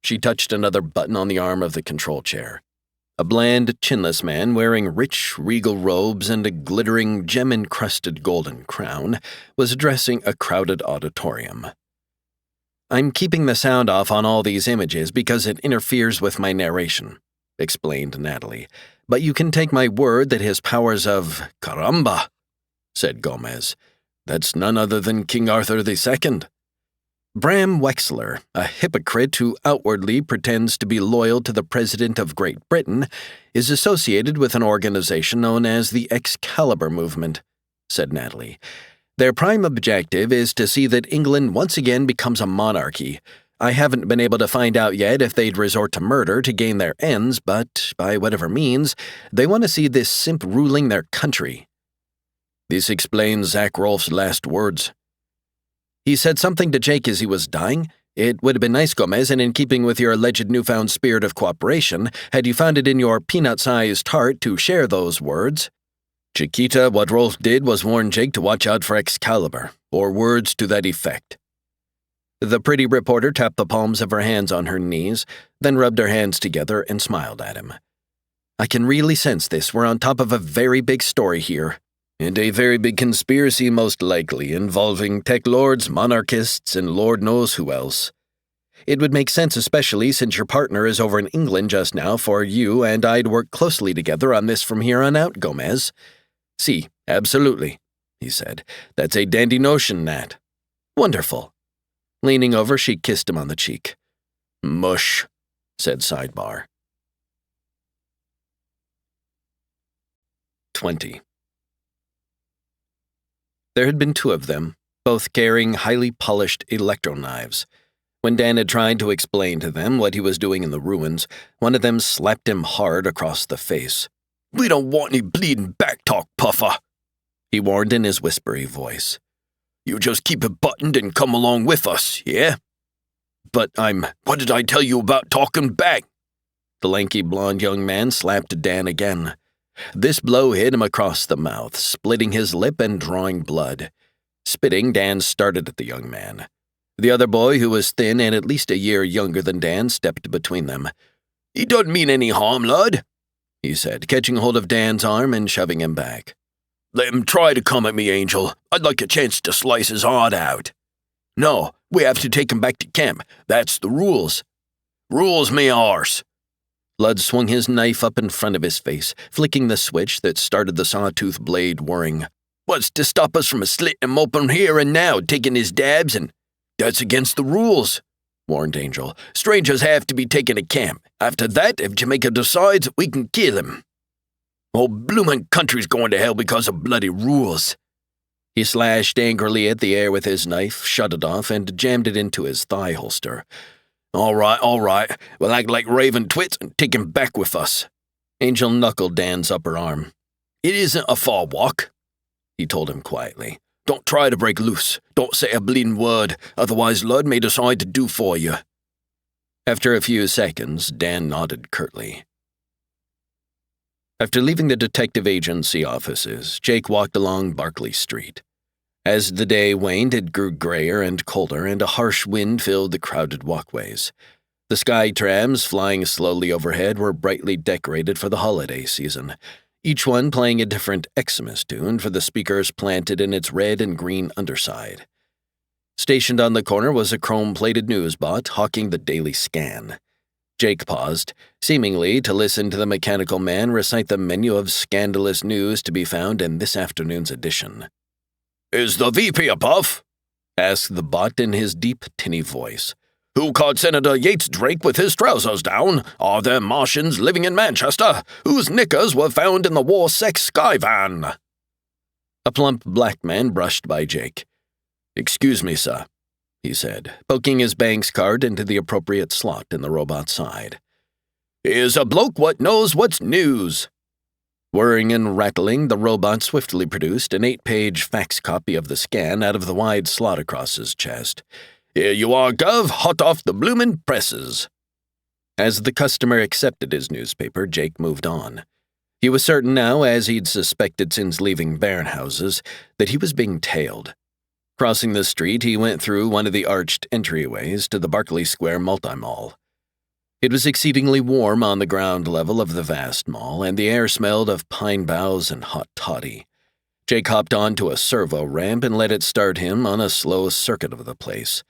She touched another button on the arm of the control chair. A bland, chinless man wearing rich, regal robes and a glittering, gem-encrusted golden crown was addressing a crowded auditorium. I'm keeping the sound off on all these images because it interferes with my narration, explained Natalie. "But you can take my word that his powers of caramba," said Gomez. "That's none other than King Arthur II. Bram Wexler, a hypocrite who outwardly pretends to be loyal to the President of Great Britain, is associated with an organization known as the Excalibur Movement," said Natalie. "Their prime objective is to see that England once again becomes a monarchy. I haven't been able to find out yet if they'd resort to murder to gain their ends, but by whatever means, they want to see this simp ruling their country." This explains Zach Rolfe's last words. "He said something to Jake as he was dying. It would have been nice, Gomez, and in keeping with your alleged newfound spirit of cooperation, had you found it in your peanut-sized heart to share those words." "Chiquita, what Rolfe did was warn Jake to watch out for Excalibur, or words to that effect." The pretty reporter tapped the palms of her hands on her knees, then rubbed her hands together and smiled at him. "I can really sense this. We're on top of a very big story here." "And a very big conspiracy, most likely, involving Teklords, monarchists, and Lord knows who else." "It would make sense, especially since your partner is over in England just now, for you and I'd work closely together on this from here on out, Gomez." "Si, absolutely," he said. "That's a dandy notion, Nat." "Wonderful." Leaning over, she kissed him on the cheek. "Mush," said Sidebar. 20. There had been two of them, both carrying highly polished electro-knives. When Dan had tried to explain to them what he was doing in the ruins, one of them slapped him hard across the face. "We don't want any bleeding back talk, puffer," he warned in his whispery voice. "You just keep it buttoned and come along with us, yeah?" "But What did I tell you about talking back?" The lanky blonde young man slapped Dan again. This blow hit him across the mouth, splitting his lip and drawing blood. Spitting, Dan started at the young man. The other boy, who was thin and at least a year younger than Dan, stepped between them. "He doesn't mean any harm, lad," he said, catching hold of Dan's arm and shoving him back. "Let him try to come at me, Angel. I'd like a chance to slice his heart out." "No, we have to take him back to camp. That's the rules." "Rules me arse." Ludd swung his knife up in front of his face, flicking the switch that started the sawtooth blade whirring. "What's to stop us from slitting him open here and now, taking his dabs and—" "That's against the rules," warned Angel. "Strangers have to be taken to camp. After that, if Jamaica decides, we can kill him. Whole bloomin' country's going to hell because of bloody rules." He slashed angrily at the air with his knife, shut it off, and jammed it into his thigh holster. All right. We'll act like raven twits and take him back with us." Angel knuckled Dan's upper arm. "It isn't a far walk," he told him quietly. "Don't try to break loose. Don't say a bleeding word, otherwise Ludd may decide to do for you." After a few seconds, Dan nodded curtly. After leaving the detective agency offices, Jake walked along Barclay Street. As the day waned, it grew grayer and colder, and a harsh wind filled the crowded walkways. The sky trams flying slowly overhead were brightly decorated for the holiday season, each one playing a different Xmas tune for the speakers planted in its red and green underside. Stationed on the corner was a chrome-plated newsbot hawking the Daily Scan. Jake paused, seemingly to listen to the mechanical man recite the menu of scandalous news to be found in this afternoon's edition. "Is the VP above?" asked the bot in his deep, tinny voice. "Who caught Senator Yates Drake with his trousers down? Are there Martians living in Manchester whose knickers were found in the war-sex sky van?" A plump black man brushed by Jake. "Excuse me, sir," he said, poking his bank's card into the appropriate slot in the robot's side. "Here's a bloke what knows what's news." Whirring and rattling, the robot swiftly produced an 8-page fax copy of the scan out of the wide slot across his chest. "Here you are, Gov, hot off the bloomin' presses." As the customer accepted his newspaper, Jake moved on. He was certain now, as he'd suspected since leaving Barinhouse's, that he was being tailed. Crossing the street, he went through one of the arched entryways to the Berkeley Square multi-mall. It was exceedingly warm on the ground level of the vast mall, and the air smelled of pine boughs and hot toddy. Jake hopped onto a servo ramp and let it start him on a slow circuit of the place.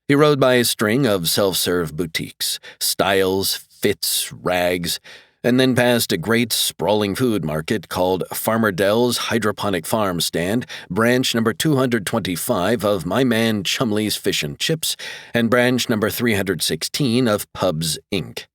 He rode by a string of self-serve boutiques, Styles, fits, rags, and then past a great sprawling food market called Farmer Dell's Hydroponic Farm Stand, branch number 225 of My Man Chumley's Fish and Chips, and branch number 316 of Pubs, Inc.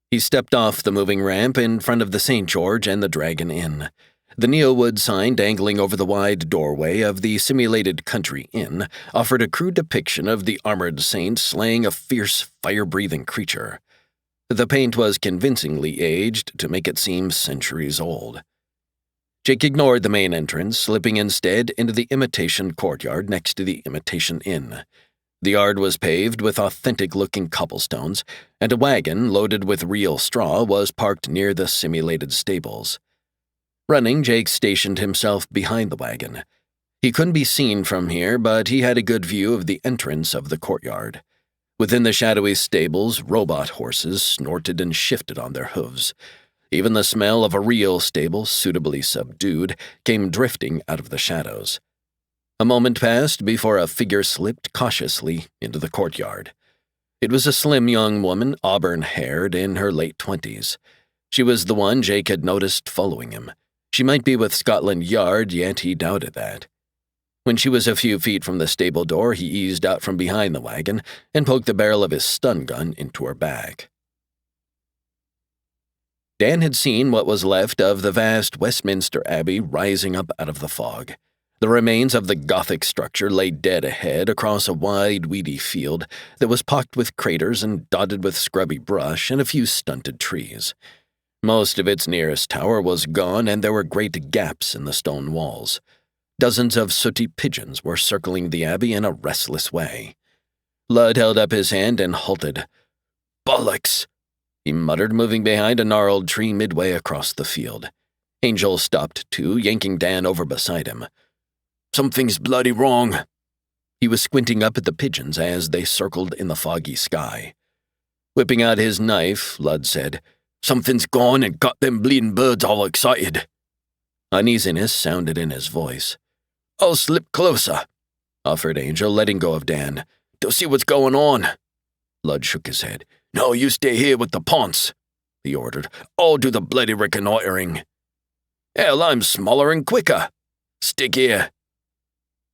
He stepped off the moving ramp in front of the St. George and the Dragon Inn. The Neowood sign dangling over the wide doorway of the simulated country inn offered a crude depiction of the armored saint slaying a fierce, fire-breathing creature. The paint was convincingly aged to make it seem centuries old. Jake ignored the main entrance, slipping instead into the imitation courtyard next to the imitation inn. The yard was paved with authentic-looking cobblestones, and a wagon loaded with real straw was parked near the simulated stables. Running, Jake stationed himself behind the wagon. He couldn't be seen from here, but he had a good view of the entrance of the courtyard. Within the shadowy stables, robot horses snorted and shifted on their hooves. Even the smell of a real stable, suitably subdued, came drifting out of the shadows. A moment passed before a figure slipped cautiously into the courtyard. It was a slim young woman, auburn-haired, in her late 20s. She was the one Jake had noticed following him. She might be with Scotland Yard, yet he doubted that. When she was a few feet from the stable door, he eased out from behind the wagon and poked the barrel of his stun gun into her back. Dan had seen what was left of the vast Westminster Abbey rising up out of the fog. The remains of the Gothic structure lay dead ahead across a wide, weedy field that was pocked with craters and dotted with scrubby brush and a few stunted trees. Most of its nearest tower was gone, and there were great gaps in the stone walls. Dozens of sooty pigeons were circling the abbey in a restless way. Ludd held up his hand and halted. "Bollocks!" he muttered, moving behind a gnarled tree midway across the field. Angel stopped too, yanking Dan over beside him. "Something's bloody wrong." He was squinting up at the pigeons as they circled in the foggy sky. Whipping out his knife, Ludd said, "Something's gone and got them bleeding birds all excited." Uneasiness sounded in his voice. "I'll slip closer," offered Angel, letting go of Dan. "To see what's going on." Ludd shook his head. "No, you stay here with the ponce," he ordered. "I'll do the bloody reconnoitering." "Hell, I'm smaller and quicker. Stick here."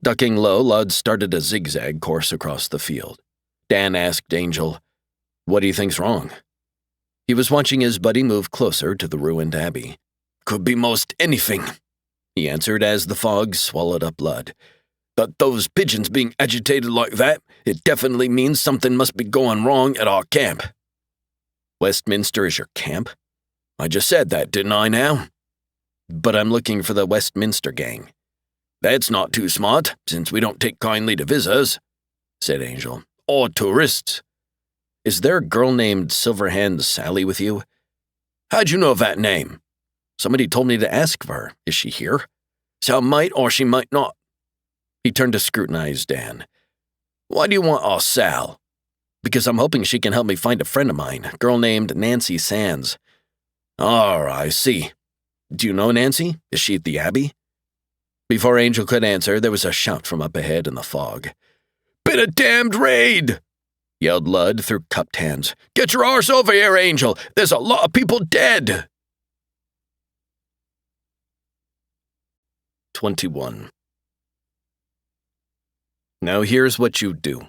Ducking low, Ludd started a zigzag course across the field. Dan asked Angel, "What do you think's wrong?" He was watching his buddy move closer to the ruined abbey. "Could be most anything," he answered as the fog swallowed up Ludd. "But those pigeons being agitated like that, it definitely means something must be going wrong at our camp." "Westminster is your camp?" "I just said that, didn't I now?" "But I'm looking for the Westminster gang." "That's not too smart, since we don't take kindly to visitors," said Angel. "Or tourists." "Is there a girl named Silverhand Sally with you?" "How'd you know that name?" "Somebody told me to ask for her. Is she here?" "So might or she might not." He turned to scrutinize Dan. "Why do you want our Sal?" "Because I'm hoping she can help me find a friend of mine, a girl named Nancy Sands." "Oh, I see. Do you know Nancy? Is she at the Abbey?" Before Angel could answer, there was a shout from up ahead in the fog. "Been a damned raid!" yelled Ludd through cupped hands. "Get your arse over here, Angel! There's a lot of people dead!" 21. "Now here's what you do,"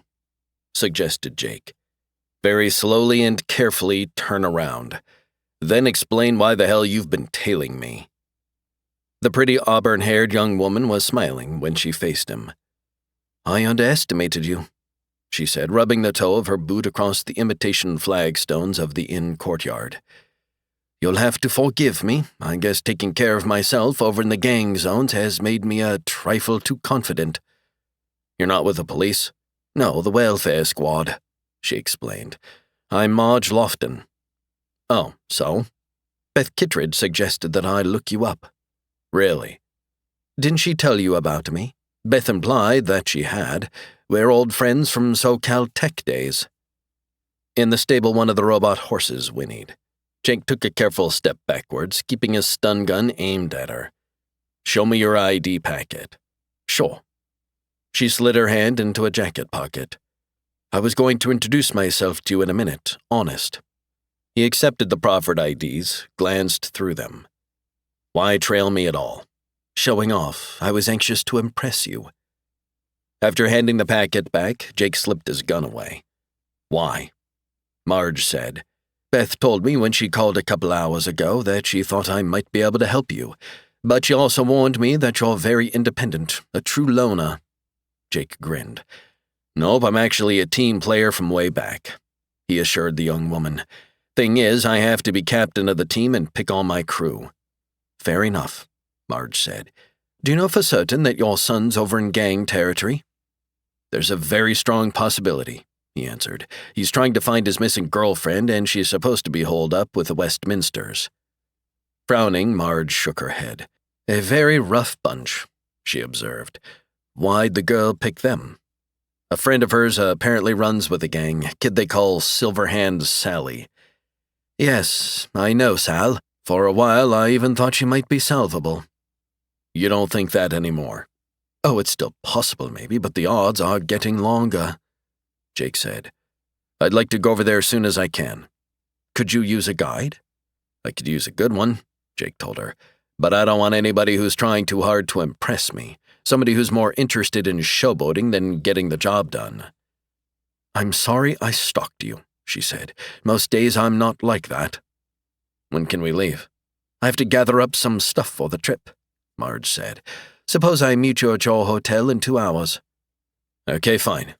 suggested Jake. "Very slowly and carefully turn around. Then explain why the hell you've been tailing me." The pretty auburn-haired young woman was smiling when she faced him. "I underestimated you," she said, rubbing the toe of her boot across the imitation flagstones of the inn courtyard. "You'll have to forgive me. I guess taking care of myself over in the gang zones has made me a trifle too confident." "You're not with the police?" "No, the welfare squad," she explained. "I'm Marge Lofton." "Oh, so?" "Beth Kittredge suggested that I look you up." "Really? Didn't she tell you about me?" "Beth implied that she had. We're old friends from SoCal Tech days." In the stable, one of the robot horses whinnied. Jake took a careful step backwards, keeping his stun gun aimed at her. "Show me your ID packet." "Sure." She slid her hand into a jacket pocket. "I was going to introduce myself to you in a minute, honest." He accepted the proffered IDs, glanced through them. Why trail me at all? Showing off. I was anxious to impress you. After handing the packet back, Jake slipped his gun away. Why? Marge said, Beth told me when she called a couple hours ago that she thought I might be able to help you, but she also warned me that you're very independent, a true loner. Jake grinned. Nope, I'm actually a team player from way back, he assured the young woman. Thing is, I have to be captain of the team and pick all my crew. Fair enough, Marge said. Do you know for certain that your son's over in gang territory? There's a very strong possibility, he answered. He's trying to find his missing girlfriend, and she's supposed to be holed up with the Westminsters. Frowning, Marge shook her head. A very rough bunch, she observed. Why'd the girl pick them? A friend of hers apparently runs with the gang, kid they call Silverhand Sally. Yes, I know Sal. For a while, I even thought she might be salvable. You don't think that anymore? Oh, it's still possible, maybe, but the odds are getting longer, Jake said. I'd like to go over there as soon as I can. Could you use a guide? I could use a good one, Jake told her, but I don't want anybody who's trying too hard to impress me, somebody who's more interested in showboating than getting the job done. I'm sorry I stalked you, she said. Most days I'm not like that. When can we leave? I have to gather up some stuff for the trip, Marge said. Suppose I meet you at your hotel in 2 hours. Okay, fine.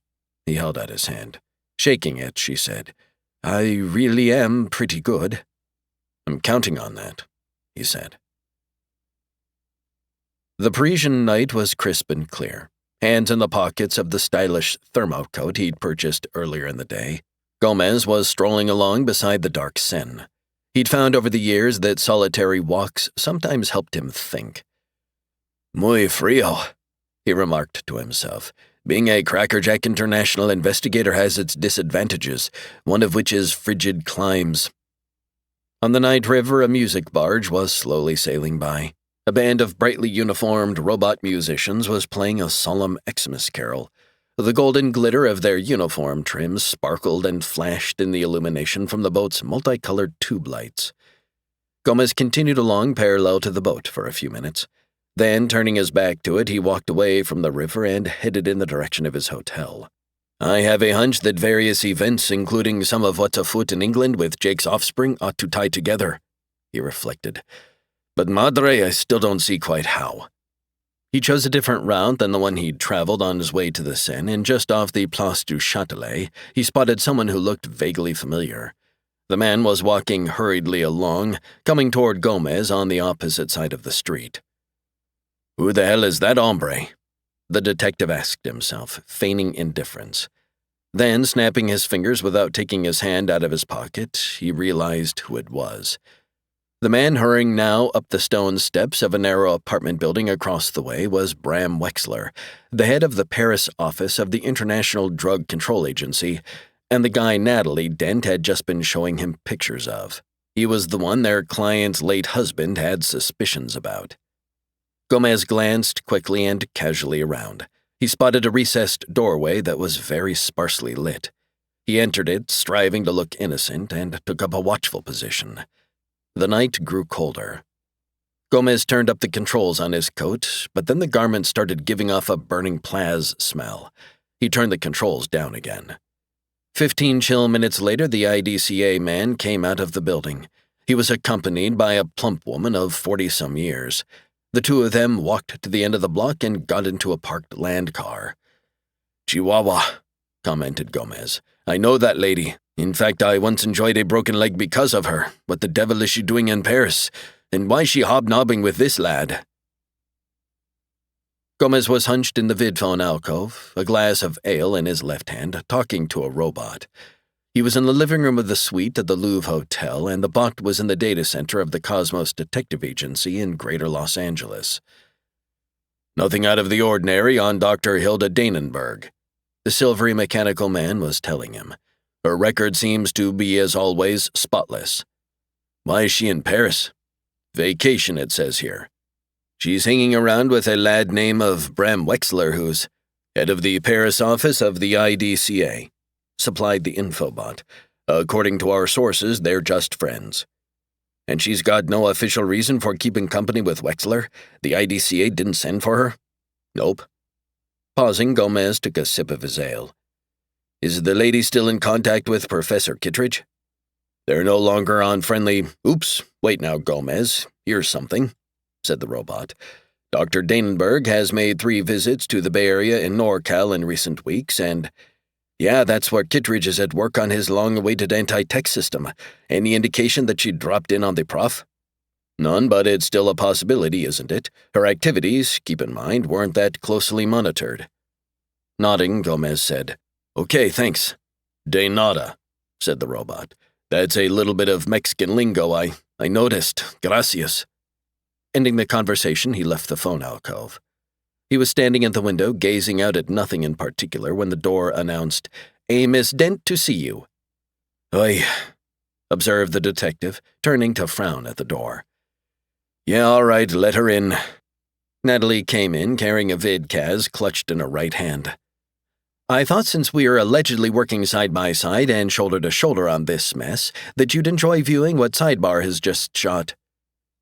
He held out his hand. Shaking it, she said. I really am pretty good. I'm counting on that, he said. The Parisian night was crisp and clear. Hands in the pockets of the stylish thermocoat he'd purchased earlier in the day, Gomez was strolling along beside the dark Seine. He'd found over the years that solitary walks sometimes helped him think. Muy frío, he remarked to himself. Being a crackerjack international investigator has its disadvantages, one of which is frigid climes. On the night river, a music barge was slowly sailing by. A band of brightly uniformed robot musicians was playing a solemn Xmas carol. The golden glitter of their uniform trims sparkled and flashed in the illumination from the boat's multicolored tube lights. Gomez continued along parallel to the boat for a few minutes. Then, turning his back to it, he walked away from the river and headed in the direction of his hotel. I have a hunch that various events, including some of what's afoot in England with Jake's offspring, ought to tie together, he reflected. But madre, I still don't see quite how. He chose a different route than the one he'd traveled on his way to the Seine, and just off the Place du Châtelet, he spotted someone who looked vaguely familiar. The man was walking hurriedly along, coming toward Gomez on the opposite side of the street. Who the hell is that hombre? The detective asked himself, feigning indifference. Then, snapping his fingers without taking his hand out of his pocket, he realized who it was. The man hurrying now up the stone steps of a narrow apartment building across the way was Bram Wexler, the head of the Paris office of the International Drug Control Agency, and the guy Natalie Dent had just been showing him pictures of. He was the one their client's late husband had suspicions about. Gomez glanced quickly and casually around. He spotted a recessed doorway that was very sparsely lit. He entered it, striving to look innocent, and took up a watchful position. The night grew colder. Gomez turned up the controls on his coat, but then the garment started giving off a burning plaz smell. He turned the controls down again. 15 chill minutes later, the IDCA man came out of the building. He was accompanied by a plump woman of 40-some years. The two of them walked to the end of the block and got into a parked land car. Chihuahua, commented Gomez. I know that lady. In fact, I once enjoyed a broken leg because of her. What the devil is she doing in Paris? And why is she hobnobbing with this lad? Gomez was hunched in the vidphone alcove, a glass of ale in his left hand, talking to a robot. He was in the living room of the suite at the Louvre Hotel, and the bot was in the data center of the Cosmos Detective Agency in Greater Los Angeles. Nothing out of the ordinary on Dr. Hilda Danenberg, the silvery mechanical man was telling him. Her record seems to be, as always, spotless. Why is she in Paris? Vacation, it says here. She's hanging around with a lad named of Bram Wexler, who's head of the Paris office of the IDCA, supplied the infobot. According to our sources, they're just friends. And she's got no official reason for keeping company with Wexler? The IDCA didn't send for her? Nope. Pausing, Gomez took a sip of his ale. Is the lady still in contact with Professor Kittredge? They're no longer on friendly— Oops, wait now, Gomez. Here's something, said the robot. Dr. Danenberg has made 3 visits to the Bay Area and NorCal in recent weeks, and— Yeah, that's where Kittredge is at work on his long-awaited anti-tech system. Any indication that she dropped in on the prof? None, but it's still a possibility, isn't it? Her activities, keep in mind, weren't that closely monitored. Nodding, Gomez said, Okay, thanks. De nada, said the robot. That's a little bit of Mexican lingo, I noticed. Gracias. Ending the conversation, he left the phone alcove. He was standing at the window, gazing out at nothing in particular, when the door announced, A Miss Dent to see you. Oi, observed the detective, turning to frown at the door. Yeah, all right, let her in. Natalie came in, carrying a vidcast clutched in her right hand. I thought since we are allegedly working side by side and shoulder to shoulder on this mess, that you'd enjoy viewing what Sidebar has just shot.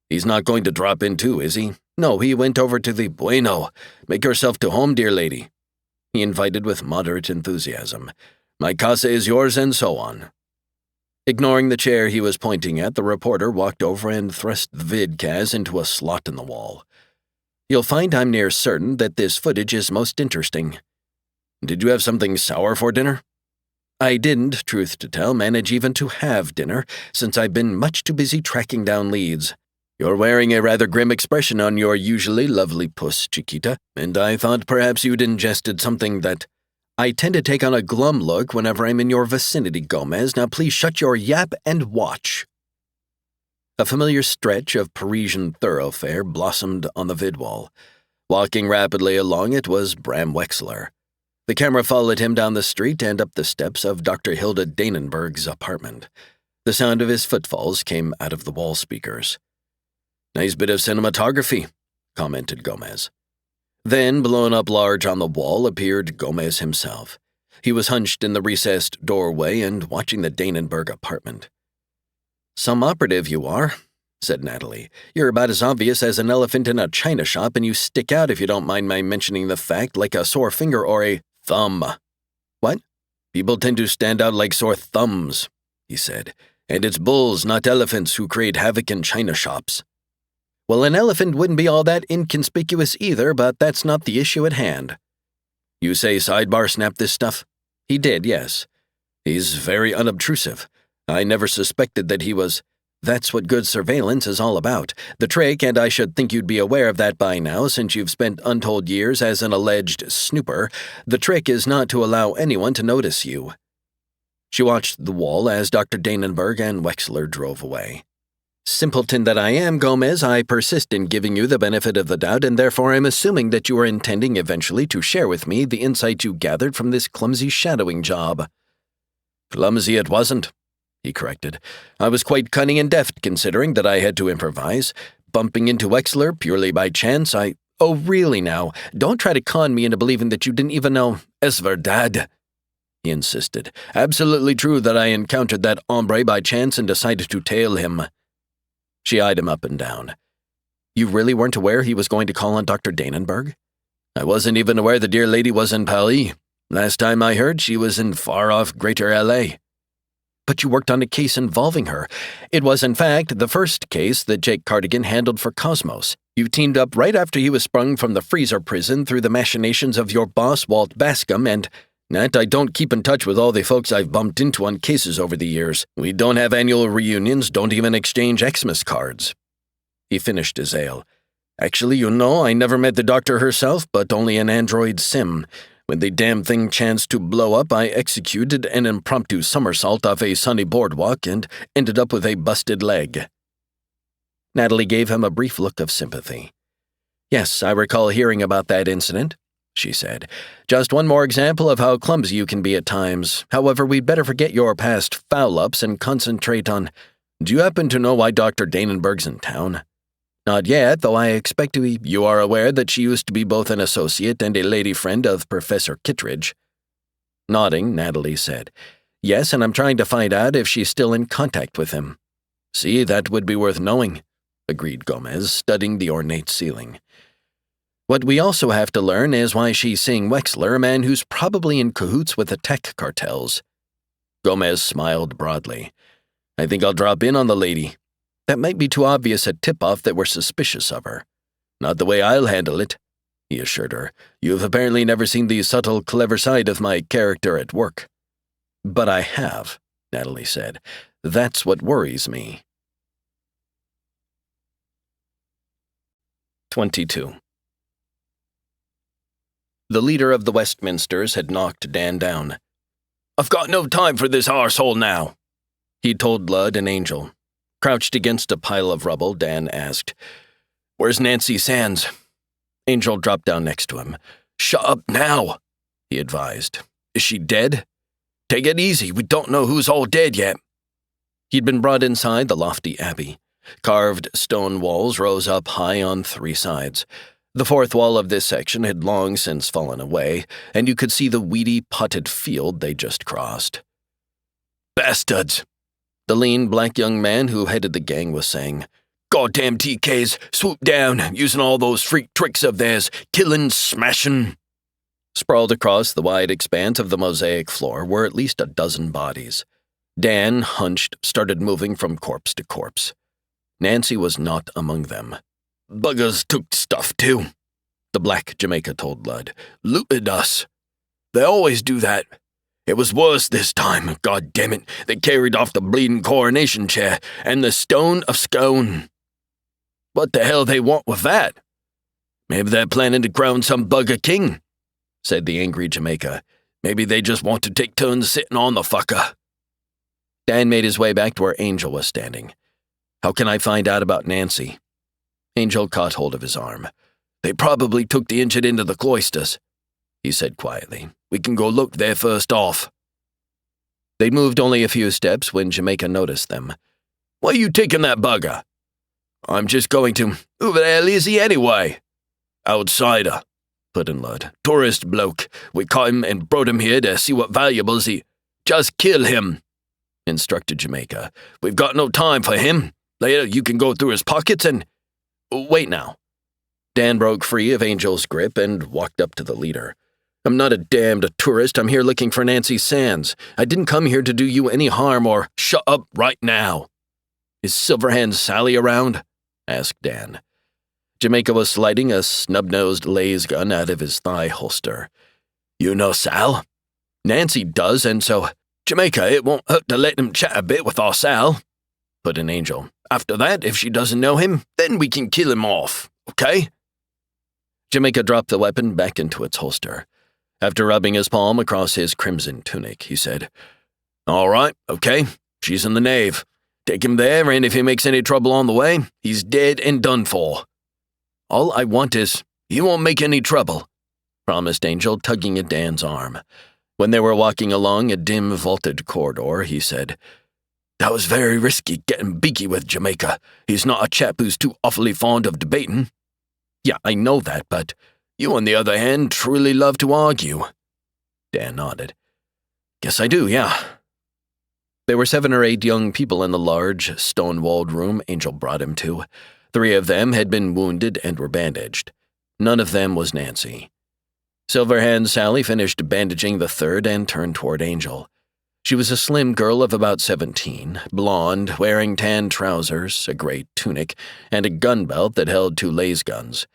He's not going to drop in too, is he? No, he went over to the— Bueno, make yourself to home, dear lady. He invited with moderate enthusiasm. My casa is yours, and so on. Ignoring the chair he was pointing at, the reporter walked over and thrust the vidcast into a slot in the wall. You'll find I'm near certain that this footage is most interesting. Did you have something sour for dinner? I didn't, truth to tell, manage even to have dinner, since I've been much too busy tracking down leads. You're wearing a rather grim expression on your usually lovely puss, Chiquita, and I thought perhaps you'd ingested something that— I tend to take on a glum look whenever I'm in your vicinity, Gomez. Now please shut your yap and watch. A familiar stretch of Parisian thoroughfare blossomed on the vidwall. Walking rapidly along it was Bram Wexler. The camera followed him down the street and up the steps of Dr. Hilda Danenberg's apartment. The sound of his footfalls came out of the wall speakers. Nice bit of cinematography, commented Gomez. Then, blown up large on the wall, appeared Gomez himself. He was hunched in the recessed doorway and watching the Danenberg apartment. Some operative you are, said Natalie. You're about as obvious as an elephant in a china shop, and you stick out, if you don't mind my mentioning the fact, like a sore finger or a thumb. What? People tend to stand out like sore thumbs, he said, and it's bulls, not elephants, who create havoc in china shops. Well, an elephant wouldn't be all that inconspicuous either, but that's not the issue at hand. You say Sidebar snapped this stuff? He did, yes. He's very unobtrusive. I never suspected that he was— That's what good surveillance is all about. The trick, and I should think you'd be aware of that by now since you've spent untold years as an alleged snooper, the trick is not to allow anyone to notice you. She watched the wall as Dr. Danenberg and Wexler drove away. Simpleton that I am, Gomez, I persist in giving you the benefit of the doubt, and therefore I'm assuming that you are intending eventually to share with me the insight you gathered from this clumsy shadowing job. Clumsy it wasn't, he corrected. I was quite cunning and deft, considering that I had to improvise. Bumping into Wexler purely by chance, Oh, really now, don't try to con me into believing that you didn't even know— Es verdad, he insisted. Absolutely true that I encountered that hombre by chance and decided to tail him. She eyed him up and down. You really weren't aware he was going to call on Dr. Danenberg? I wasn't even aware the dear lady was in Paris. Last time I heard, she was in far-off Greater L.A. But you worked on a case involving her. It was, in fact, the first case that Jake Cardigan handled for Cosmos. You teamed up right after he was sprung from the freezer prison through the machinations of your boss, Walt Bascom, and— Nat, I don't keep in touch with all the folks I've bumped into on cases over the years. We don't have annual reunions, don't even exchange Xmas cards. He finished his ale. Actually, you know, I never met the doctor herself, but only an android sim. When the damn thing chanced to blow up, I executed an impromptu somersault off a sunny boardwalk and ended up with a busted leg. Natalie gave him a brief look of sympathy. Yes, I recall hearing about that incident, she said. Just one more example of how clumsy you can be at times. However, we'd better forget your past foul-ups and concentrate on— Do you happen to know why Dr. Danenberg's in town? Not yet, though I expect to be— You are aware that she used to be both an associate and a lady friend of Professor Kittredge. Nodding, Natalie said, Yes, and I'm trying to find out if she's still in contact with him. See, that would be worth knowing, agreed Gomez, studying the ornate ceiling. What we also have to learn is why she's seeing Wexler, a man who's probably in cahoots with the tech cartels. Gomez smiled broadly. I think I'll drop in on the lady. That might be too obvious a tip-off that we're suspicious of her. Not the way I'll handle it, he assured her. You've apparently never seen the subtle, clever side of my character at work. But I have, Natalie said. That's what worries me. 22. The leader of the Westminsters had knocked Dan down. I've got no time for this arsehole now, he told Ludd and Angel. Crouched against a pile of rubble, Dan asked, Where's Nancy Sands? Angel dropped down next to him. Shut up now, he advised. Is she dead? Take it easy, we don't know who's all dead yet. He'd been brought inside the lofty abbey. Carved stone walls rose up high on 3 sides. The 4th wall of this section had long since fallen away, and you could see the weedy, potted field they just crossed. Bastards! The lean, black young man who headed the gang was saying. Goddamn TKs, swoop down, using all those freak tricks of theirs, killing, smashing. Sprawled across the wide expanse of the mosaic floor were at least a dozen bodies. Dan, hunched, started moving from corpse to corpse. Nancy was not among them. Buggers took stuff too, the black Jamaica told Ludd. Looted us. They always do that. It was worse this time, god damn it. They carried off the bleeding coronation chair and the stone of scone. What the hell they want with that? Maybe they're planning to crown some bugger king, said the angry Jamaica. Maybe they just want to take turns sitting on the fucker. Dan made his way back to where Angel was standing. How can I find out about Nancy? Angel caught hold of his arm. They probably took the injured into the cloisters, he said quietly. We can go look there first off. They'd moved only a few steps when Jamaica noticed them. Why are you taking that bugger? I'm just going to. Who the hell is he anyway? Outsider, put in Ludd. Tourist bloke. We caught him and brought him here to see what valuables he. Just kill him, instructed Jamaica. We've got no time for him. Later you can go through his pockets and. Wait now. Dan broke free of Angel's grip and walked up to the leader. I'm not a damned tourist. I'm here looking for Nancy Sands. I didn't come here to do you any harm or shut up right now. Is Silverhand Sally around? Asked Dan. Jamaica was sliding a snub-nosed laser gun out of his thigh holster. You know Sal? Nancy does, and so, Jamaica, it won't hurt to let him chat a bit with our Sal, put in Angel. After that, if she doesn't know him, then we can kill him off, okay? Jamaica dropped the weapon back into its holster. After rubbing his palm across his crimson tunic, he said, All right, okay, she's in the nave. Take him there, and if he makes any trouble on the way, he's dead and done for. All I want is, he won't make any trouble, promised Angel, tugging at Dan's arm. When they were walking along a dim, vaulted corridor, he said, That was very risky getting beaky with Jamaica. He's not a chap who's too awfully fond of debating. Yeah, I know that, but you, on the other hand, truly love to argue. Dan nodded. Guess I do, yeah. There were 7 or 8 young people in the large, stone-walled room Angel brought him to. 3 of them had been wounded and were bandaged. None of them was Nancy. Silverhand Sally finished bandaging the 3rd and turned toward Angel. She was a slim girl of about 17, blonde, wearing tan trousers, a gray tunic, and a gun belt that held 2 laser guns.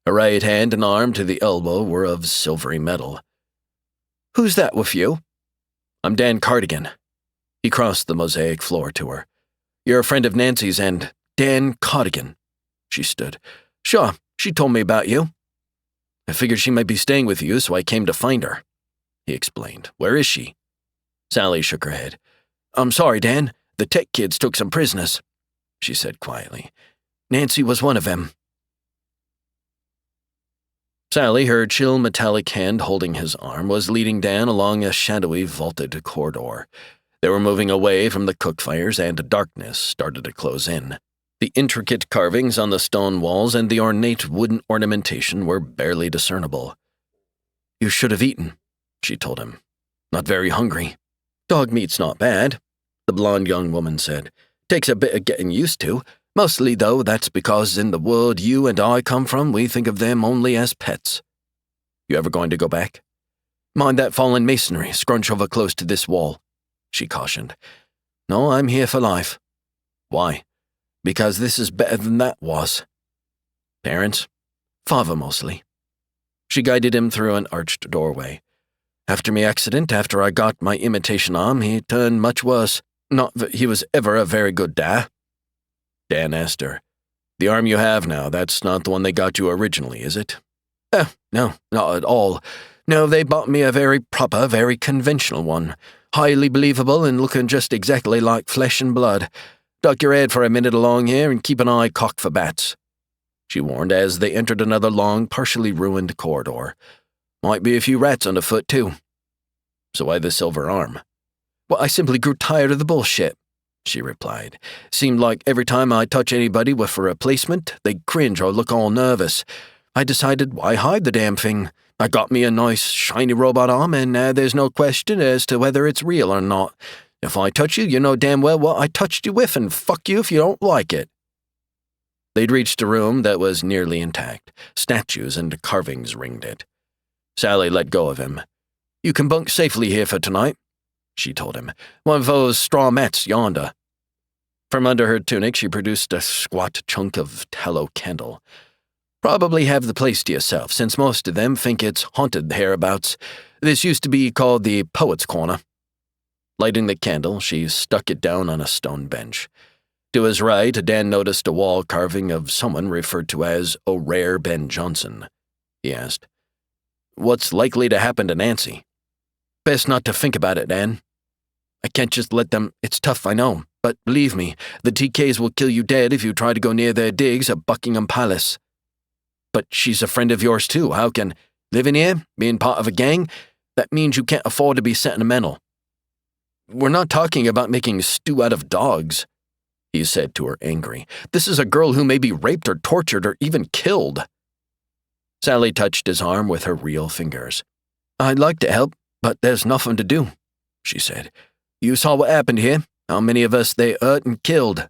Her right hand and arm to the elbow were of silvery metal. Who's that with you? I'm Dan Cardigan. He crossed the mosaic floor to her. You're a friend of Nancy's and Dan Cardigan. She stood. Sure, she told me about you. I figured she might be staying with you, so I came to find her. He explained. Where is she? Sally shook her head. I'm sorry, Dan. The tech kids took some prisoners, she said quietly. Nancy was one of them. Sally, her chill metallic hand holding his arm, was leading Dan along a shadowy vaulted corridor. They were moving away from the cook fires and darkness started to close in. The intricate carvings on the stone walls and the ornate wooden ornamentation were barely discernible. You should have eaten, she told him. Not very hungry. Dog meat's not bad, the blonde young woman said. Takes a bit of getting used to. Mostly, though, that's because in the world you and I come from, we think of them only as pets. You ever going to go back? Mind that fallen masonry, scrunch over close to this wall, she cautioned. No, I'm here for life. Why? Because this is better than that was. Parents? Father, mostly. She guided him through an arched doorway. After me accident, after I got my imitation arm, he turned much worse. Not that he was ever a very good dad. Dan asked her. The arm you have now, that's not the one they got you originally, is it? No, not at all. No, they bought me a very proper, very conventional one. Highly believable and looking just exactly like flesh and blood. Duck your head for a minute along here and keep an eye cocked for bats, she warned as they entered another long, partially ruined corridor. Might be a few rats underfoot, too. So why the silver arm? Well, I simply grew tired of the bullshit, she replied. Seemed like every time I touch anybody with a replacement, they'd cringe or look all nervous. I decided, why hide the damn thing? I got me a nice, shiny robot arm, and there's no question as to whether it's real or not. If I touch you, you know damn well what I touched you with, and fuck you if you don't like it. They'd reached a room that was nearly intact. Statues and carvings ringed it. Sally let go of him. You can bunk safely here for tonight, she told him. One of those straw mats yonder. From under her tunic, she produced a squat chunk of tallow candle. Probably have the place to yourself, since most of them think it's haunted hereabouts. This used to be called the Poet's Corner. Lighting the candle, she stuck it down on a stone bench. To his right, Dan noticed a wall carving of someone referred to as O'Rare Ben Johnson. He asked, What's likely to happen to Nancy? Best not to think about it, Dan. I can't just let them. It's tough, I know, but believe me, the TKs will kill you dead if you try to go near their digs at Buckingham Palace. But she's a friend of yours, too. How can living here, being part of a gang, that means you can't afford to be sentimental. We're not talking about making stew out of dogs, he said to her, angry. This is a girl who may be raped or tortured or even killed. Sally touched his arm with her real fingers. I'd like to help, but there's nothing to do, she said. You saw what happened here, how many of us they hurt and killed.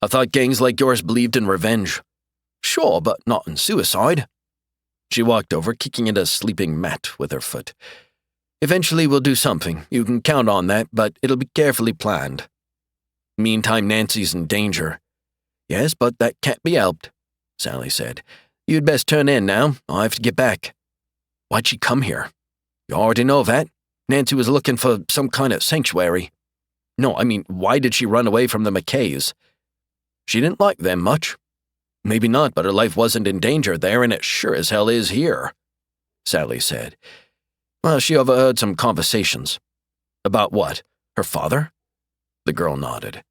I thought gangs like yours believed in revenge. Sure, but not in suicide. She walked over, kicking at a sleeping mat with her foot. Eventually we'll do something. You can count on that, but it'll be carefully planned. Meantime, Nancy's in danger. Yes, but that can't be helped, Sally said. You'd best turn in now. I have to get back. Why'd she come here? You already know that. Nancy was looking for some kind of sanctuary. No, I mean, why did she run away from the McKays? She didn't like them much. Maybe not, but her life wasn't in danger there, and it sure as hell is here, Sally said. Well, she overheard some conversations. About what? Her father? The girl nodded.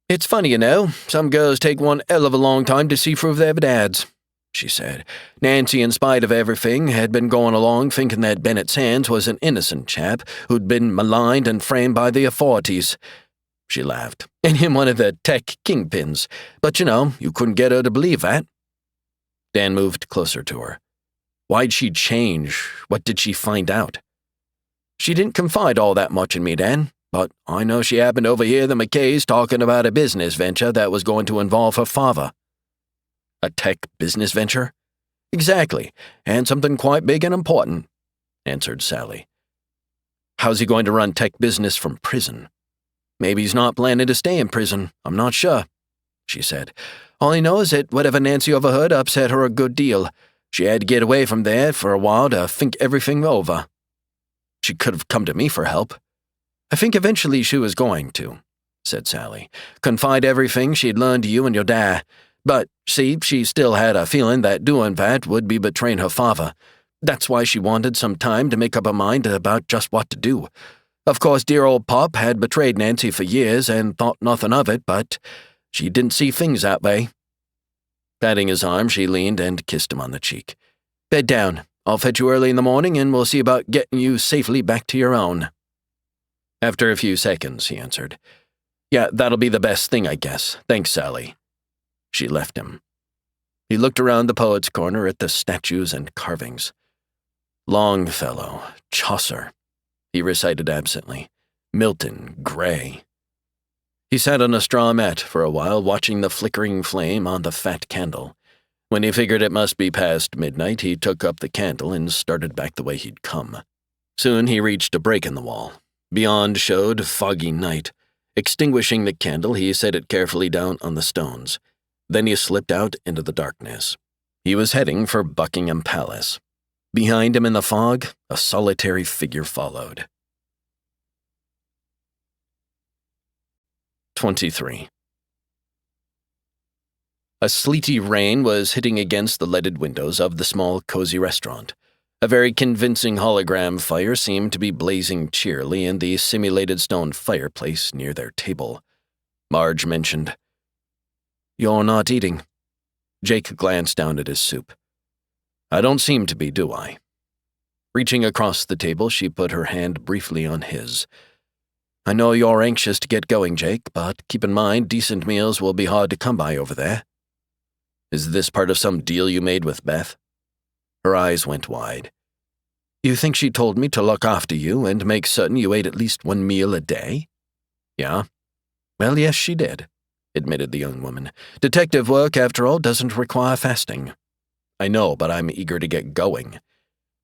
It's funny, you know. Some girls take one hell of a long time to see through their dads, she said. Nancy, in spite of everything, had been going along thinking that Bennett Sands was an innocent chap who'd been maligned and framed by the authorities. She laughed. And him one of the tech kingpins. But, you know, you couldn't get her to believe that. Dan moved closer to her. Why'd she change? What did she find out? She didn't confide all that much in me, Dan, but I know she happened to overhear the McKays talking about a business venture that was going to involve her father. A tech business venture? Exactly, and something quite big and important, answered Sally. How's he going to run tech business from prison? Maybe he's not planning to stay in prison. I'm not sure, she said. All he knows is that whatever Nancy overheard upset her a good deal. She had to get away from there for a while to think everything over. She could have come to me for help. I think eventually she was going to, said Sally. Confide everything she'd learned to you and your dad. But, see, she still had a feeling that doing that would be betraying her father. That's why she wanted some time to make up her mind about just what to do. Of course, dear old Pop had betrayed Nancy for years and thought nothing of it, but she didn't see things that way. Patting his arm, she leaned and kissed him on the cheek. Bed down. I'll fetch you early in the morning, and we'll see about getting you safely back to your own. After a few seconds, he answered. Yeah, that'll be the best thing, I guess. Thanks, Sally. She left him. He looked around the Poet's Corner at the statues and carvings. Longfellow, Chaucer, he recited absently. Milton Gray. He sat on a straw mat for a while, watching the flickering flame on the fat candle. When he figured it must be past midnight, he took up the candle and started back the way he'd come. Soon he reached a break in the wall. Beyond showed foggy night. Extinguishing the candle, he set it carefully down on the stones. Then he slipped out into the darkness. He was heading for Buckingham Palace. Behind him in the fog, a solitary figure followed. 23. A sleety rain was hitting against the leaded windows of the small, cozy restaurant. A very convincing hologram fire seemed to be blazing cheerily in the simulated stone fireplace near their table. Marge mentioned, "You're not eating." Jake glanced down at his soup. "I don't seem to be, do I?" Reaching across the table, she put her hand briefly on his. "I know you're anxious to get going, Jake, but keep in mind decent meals will be hard to come by over there. Is this part of some deal you made with Beth?" Her eyes went wide. "You think she told me to look after you and make certain you ate at least one meal a day?" "Yeah." "Well, yes, she did," admitted the young woman. "Detective work, after all, doesn't require fasting." "I know, but I'm eager to get going."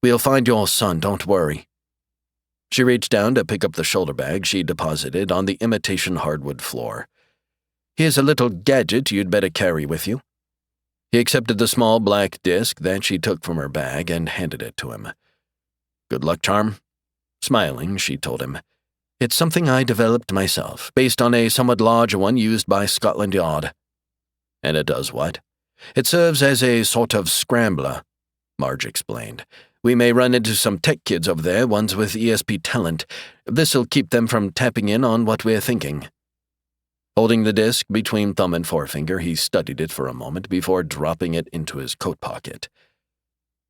"We'll find your son, don't worry." She reached down to pick up the shoulder bag she deposited on the imitation hardwood floor. "Here's a little gadget you'd better carry with you." He accepted the small black disc that she took from her bag and handed it to him. "Good luck charm?" Smiling, she told him, "It's something I developed myself, based on a somewhat larger one used by Scotland Yard." "And it does what?" "It serves as a sort of scrambler," Marge explained. "We may run into some tech kids over there, ones with ESP talent. This'll keep them from tapping in on what we're thinking." Holding the disc between thumb and forefinger, he studied it for a moment before dropping it into his coat pocket.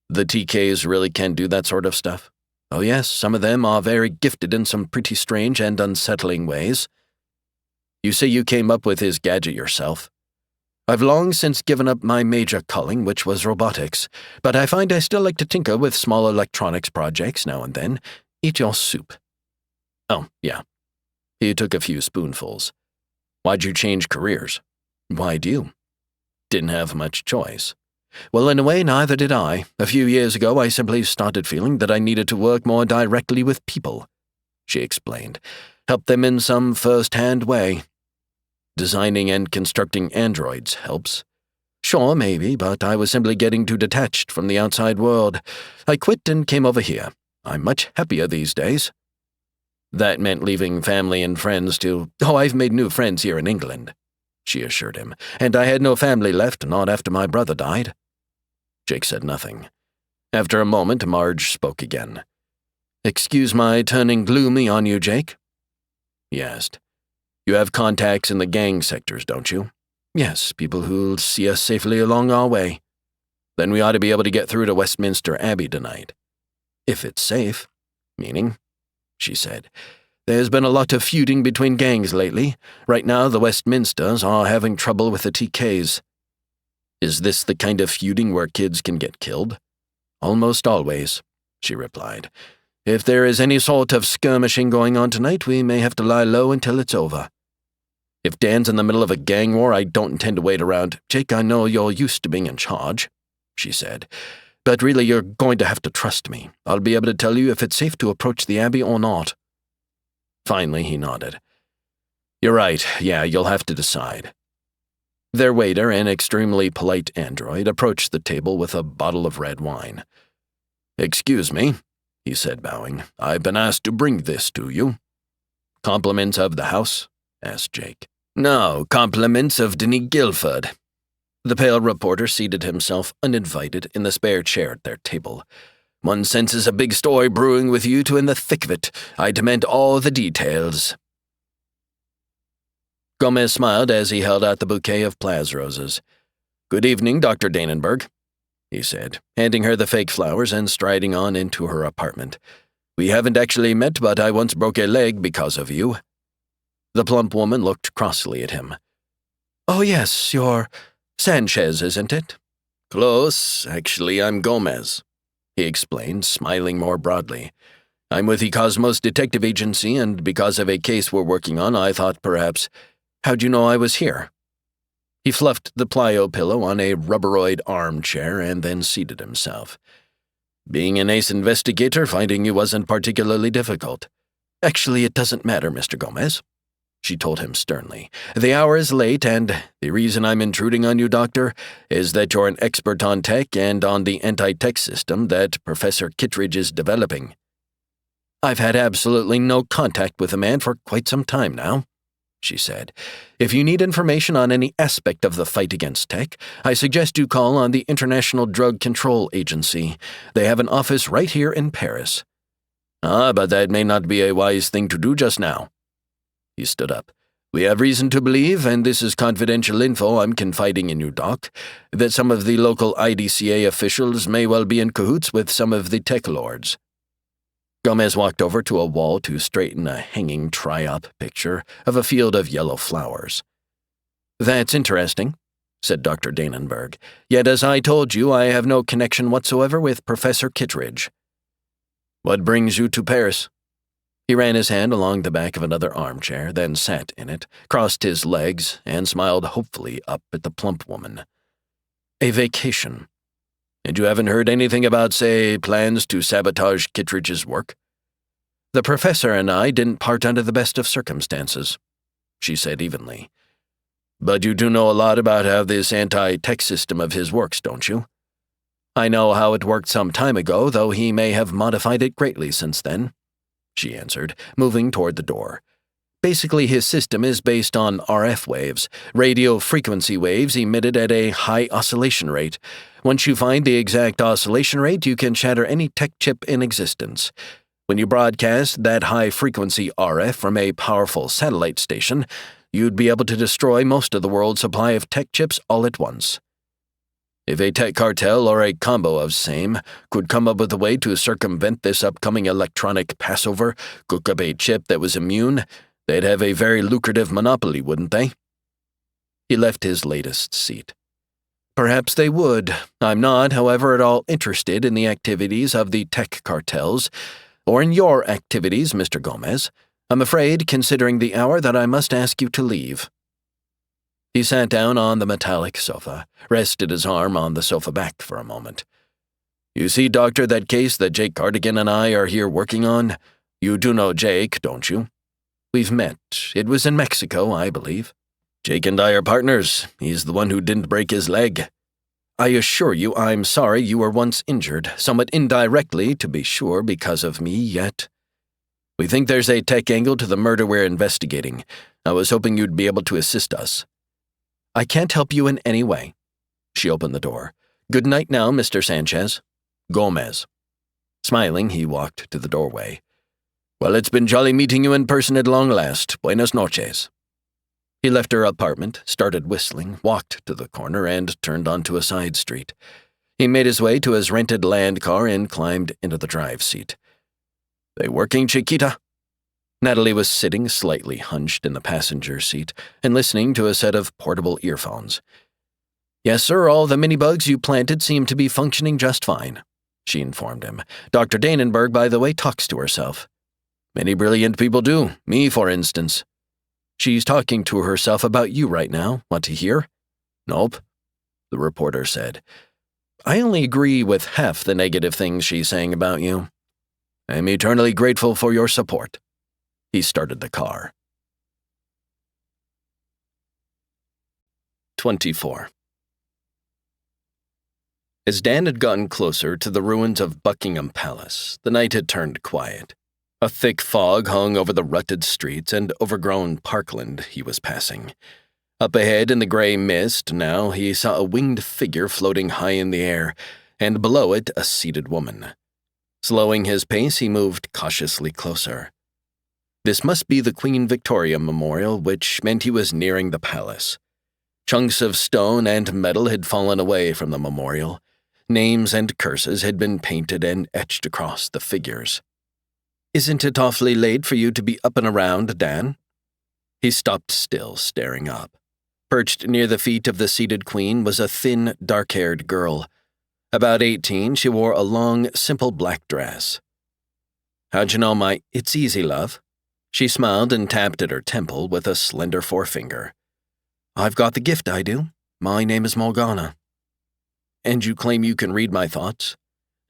"The TKs really can do that sort of stuff?" "Oh yes, some of them are very gifted in some pretty strange and unsettling ways." "You say you came up with his gadget yourself?" "I've long since given up my major calling, which was robotics, but I find I still like to tinker with small electronics projects now and then. Eat your soup." "Oh, yeah." He took a few spoonfuls. "Why'd you change careers?" "Why'd you?" "Didn't have much choice." "Well, in a way, neither did I. A few years ago, I simply started feeling that I needed to work more directly with people," she explained. "Help them in some first-hand way. Designing and constructing androids helps." "Sure, maybe, but I was simply getting too detached from the outside world. I quit and came over here. I'm much happier these days." "That meant leaving family and friends to—" "Oh, I've made new friends here in England," she assured him, "and I had no family left, not after my brother died." Jake said nothing. After a moment, Marge spoke again. "Excuse my turning gloomy on you, Jake?" he asked. "You have contacts in the gang sectors, don't you?" "Yes, people who'll see us safely along our way." "Then we ought to be able to get through to Westminster Abbey tonight." "If it's safe." "Meaning?" she said. "There's been a lot of feuding between gangs lately. Right now, the Westminsters are having trouble with the TKs." "Is this the kind of feuding where kids can get killed?" "Almost always," she replied. "If there is any sort of skirmishing going on tonight, we may have to lie low until it's over." "If Dan's in the middle of a gang war, I don't intend to wait around." "Jake, I know you're used to being in charge," she said. "But really, you're going to have to trust me. I'll be able to tell you if it's safe to approach the Abbey or not." Finally, he nodded. "You're right. Yeah, you'll have to decide." Their waiter, an extremely polite android, approached the table with a bottle of red wine. "Excuse me," he said, bowing. "I've been asked to bring this to you." "Compliments of the house?" asked Jake. "No, compliments of Denny Guilford." The pale reporter seated himself uninvited in the spare chair at their table. "One senses a big story brewing with you two in the thick of it. I demand all the details." Gomez smiled as he held out the bouquet of Plaz roses. "Good evening, Dr. Danenberg," he said, handing her the fake flowers and striding on into her apartment. "We haven't actually met, but I once broke a leg because of you." The plump woman looked crossly at him. "Oh yes, you're Sanchez, isn't it?" "Close. Actually, I'm Gomez," he explained, smiling more broadly. I'm with the Cosmos Detective Agency, and because of a case we're working on, I thought perhaps... How'd you know I was here?" He fluffed the plyo pillow on a rubberoid armchair and then seated himself. "Being an ace investigator, finding you wasn't particularly difficult. Actually, it doesn't matter, Mr. Gomez," she told him sternly. "The hour is late, and the reason I'm intruding on you, Doctor, is that you're an expert on tech and on the anti-tech system that Professor Kittredge is developing. I've had absolutely no contact with the man for quite some time now," she said. "If you need information on any aspect of the fight against tech, I suggest you call on the International Drug Control Agency. They have an office right here in Paris." "Ah, but that may not be a wise thing to do just now." He stood up. "We have reason to believe, and this is confidential info I'm confiding in you, Doc, that some of the local IDCA officials may well be in cahoots with some of the Teklords." Gomez walked over to a wall to straighten a hanging try-op picture of a field of yellow flowers. "That's interesting," said Dr. Danenberg. "Yet as I told you, I have no connection whatsoever with Professor Kittredge." "What brings you to Paris?" He ran his hand along the back of another armchair, then sat in it, crossed his legs, and smiled hopefully up at the plump woman. "A vacation. And you haven't heard anything about, say, plans to sabotage Kittredge's work?" "The professor and I didn't part under the best of circumstances," she said evenly. "But you do know a lot about how this anti-tech system of his works, don't you?" "I know how it worked some time ago, though he may have modified it greatly since then," she answered, moving toward the door. "Basically, his system is based on RF waves, radio frequency waves emitted at a high oscillation rate. Once you find the exact oscillation rate, you can shatter any tech chip in existence. When you broadcast that high-frequency RF from a powerful satellite station, you'd be able to destroy most of the world's supply of tech chips all at once. If a tech cartel or a combo of same could come up with a way to circumvent this upcoming electronic Passover, cook up a chip that was immune, they'd have a very lucrative monopoly, wouldn't they?" He left his latest seat. "Perhaps they would. I'm not, however, at all interested in the activities of the tech cartels, or in your activities, Mr. Gomez. I'm afraid, considering the hour, that I must ask you to leave." He sat down on the metallic sofa, rested his arm on the sofa back for a moment. "You see, Doctor, that case that Jake Cardigan and I are here working on? You do know Jake, don't you?" "We've met. It was in Mexico, I believe." "Jake and I are partners. He's the one who didn't break his leg." "I assure you I'm sorry you were once injured, somewhat indirectly, to be sure, because of me, yet. We think there's a tech angle to the murder we're investigating. I was hoping you'd be able to assist us." "I can't help you in any way." She opened the door. "Good night now, Mr. Sanchez." "Gomez." Smiling, he walked to the doorway. "Well, it's been jolly meeting you in person at long last. Buenas noches." He left her apartment, started whistling, walked to the corner, and turned onto a side street. He made his way to his rented land car and climbed into the drive seat. "They working, Chiquita?" Natalie was sitting slightly hunched in the passenger seat and listening to a set of portable earphones. "Yes, sir, all the mini-bugs you planted seem to be functioning just fine," she informed him. "Dr. Danenberg, by the way, talks to herself." "Many brilliant people do. Me, for instance." "She's talking to herself about you right now. Want to hear?" "Nope," the reporter said. "I only agree with half the negative things she's saying about you." "I'm eternally grateful for your support." He started the car. 24. As Dan had gotten closer to the ruins of Buckingham Palace, the night had turned quiet. A thick fog hung over the rutted streets and overgrown parkland he was passing. Up ahead in the gray mist now he saw a winged figure floating high in the air, and below it a seated woman. Slowing his pace, he moved cautiously closer. This must be the Queen Victoria Memorial, which meant he was nearing the palace. Chunks of stone and metal had fallen away from the memorial. Names and curses had been painted and etched across the figures. "Isn't it awfully late for you to be up and around, Dan?" He stopped still, staring up. Perched near the feet of the seated queen was a thin, dark-haired girl. About 18, she wore a long, simple black dress. How'd you know my— It's easy, love. She smiled and tapped at her temple with a slender forefinger. I've got the gift, I do. My name is Morgana. And you claim you can read my thoughts?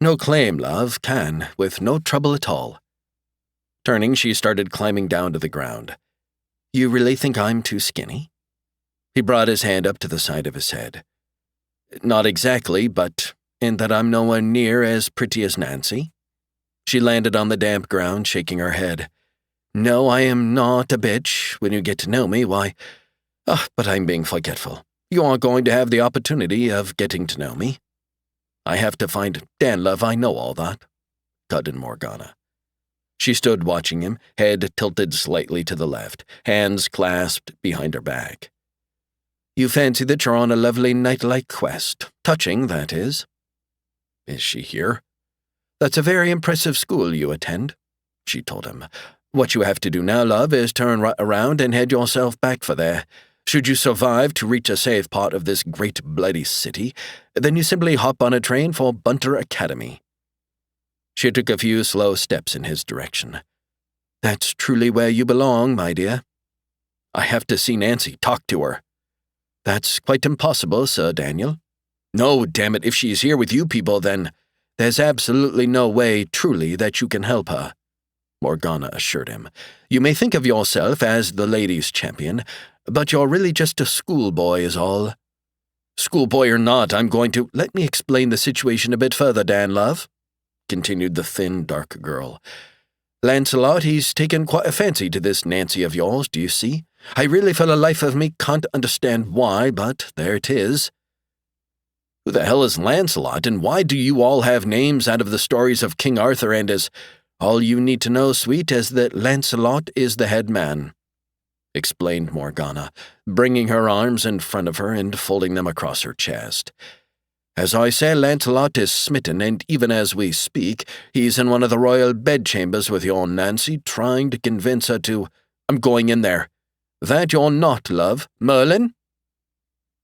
No claim, love, can, with no trouble at all. Turning, she started climbing down to the ground. You really think I'm too skinny? He brought his hand up to the side of his head. Not exactly, but in that I'm nowhere near as pretty as Nancy. She landed on the damp ground, shaking her head. No, I am not a bitch. When you get to know me, why— but I'm being forgetful. You aren't going to have the opportunity of getting to know me. I have to find— Dan, love, I know all that, cut in Morgana. She stood watching him, head tilted slightly to the left, hands clasped behind her back. You fancy that you're on a lovely night-like quest. Touching, that is. Is she here? That's a very impressive school you attend, she told him. What you have to do now, love, is turn right around and head yourself back for there. Should you survive to reach a safe part of this great bloody city, then you simply hop on a train for Bunter Academy. She took a few slow steps in his direction. That's truly where you belong, my dear. I have to see Nancy, talk to her. That's quite impossible, Sir Daniel. No, damn it, if she's here with you people, then there's absolutely no way, truly, that you can help her, Morgana assured him. You may think of yourself as the ladies' champion, but you're really just a schoolboy is all. Schoolboy or not, I'm going to— Let me explain the situation a bit further, Dan, love, continued the thin, dark girl. Lancelot, he's taken quite a fancy to this Nancy of yours, do you see? I really for the life of me can't understand why, but there it is. Who the hell is Lancelot, and why do you all have names out of the stories of King Arthur and as— All you need to know, sweet, is that Lancelot is the head man, explained Morgana, bringing her arms in front of her and folding them across her chest. As I say, Lancelot is smitten, and even as we speak, he's in one of the royal bedchambers with your Nancy, trying to convince her to— I'm going in there. That you're not, love. Merlin?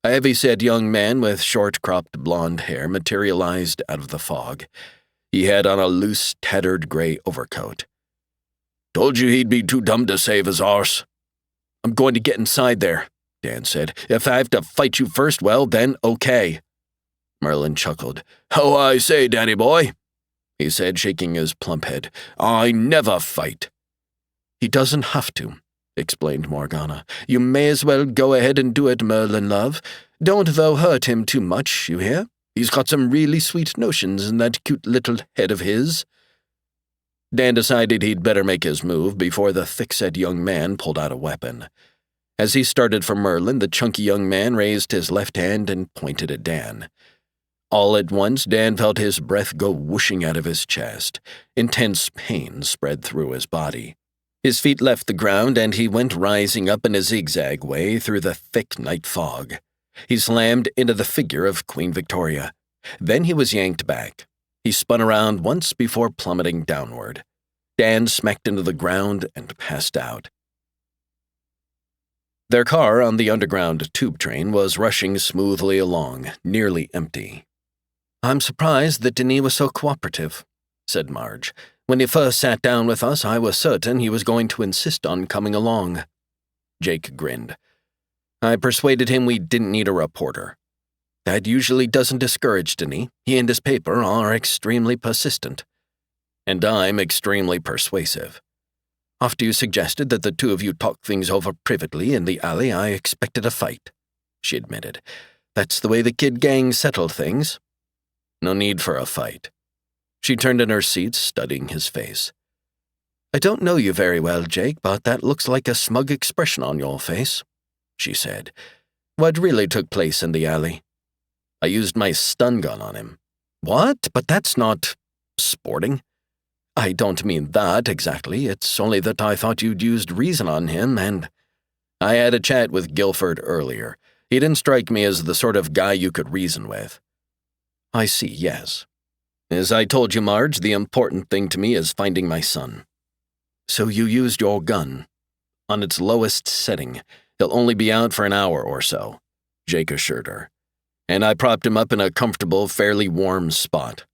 A heavy-set young man with short-cropped blonde hair materialized out of the fog. He had on a loose, tattered gray overcoat. Told you he'd be too dumb to save his arse. I'm going to get inside there, Dan said. If I have to fight you first, well, then okay. Merlin chuckled. Oh, I say, Danny boy, he said, shaking his plump head. I never fight. He doesn't have to, explained Morgana. You may as well go ahead and do it, Merlin, love. Don't, though, hurt him too much, you hear? He's got some really sweet notions in that cute little head of his. Dan decided he'd better make his move before the thick-set young man pulled out a weapon. As he started for Merlin, the chunky young man raised his left hand and pointed at Dan. All at once, Dan felt his breath go whooshing out of his chest. Intense pain spread through his body. His feet left the ground, and he went rising up in a zigzag way through the thick night fog. He slammed into the figure of Queen Victoria. Then he was yanked back. He spun around once before plummeting downward. Dan smacked into the ground and passed out. Their car on the underground tube train was rushing smoothly along, nearly empty. I'm surprised that Denis was so cooperative, said Marge. When he first sat down with us, I was certain he was going to insist on coming along. Jake grinned. I persuaded him we didn't need a reporter. That usually doesn't discourage Denis. He and his paper are extremely persistent. And I'm extremely persuasive. After you suggested that the two of you talk things over privately in the alley, I expected a fight, she admitted. That's the way the kid gang settled things. No need for a fight. She turned in her seat, studying his face. I don't know you very well, Jake, but that looks like a smug expression on your face, she said. What really took place in the alley? I used my stun gun on him. What? But that's not sporting. I don't mean that exactly. It's only that I thought you'd used reason on him, and I had a chat with Guilford earlier. He didn't strike me as the sort of guy you could reason with. I see, yes. As I told you, Marge, the important thing to me is finding my son. So you used your gun. On its lowest setting. He'll only be out for an hour or so, Jake assured her. And I propped him up in a comfortable, fairly warm spot.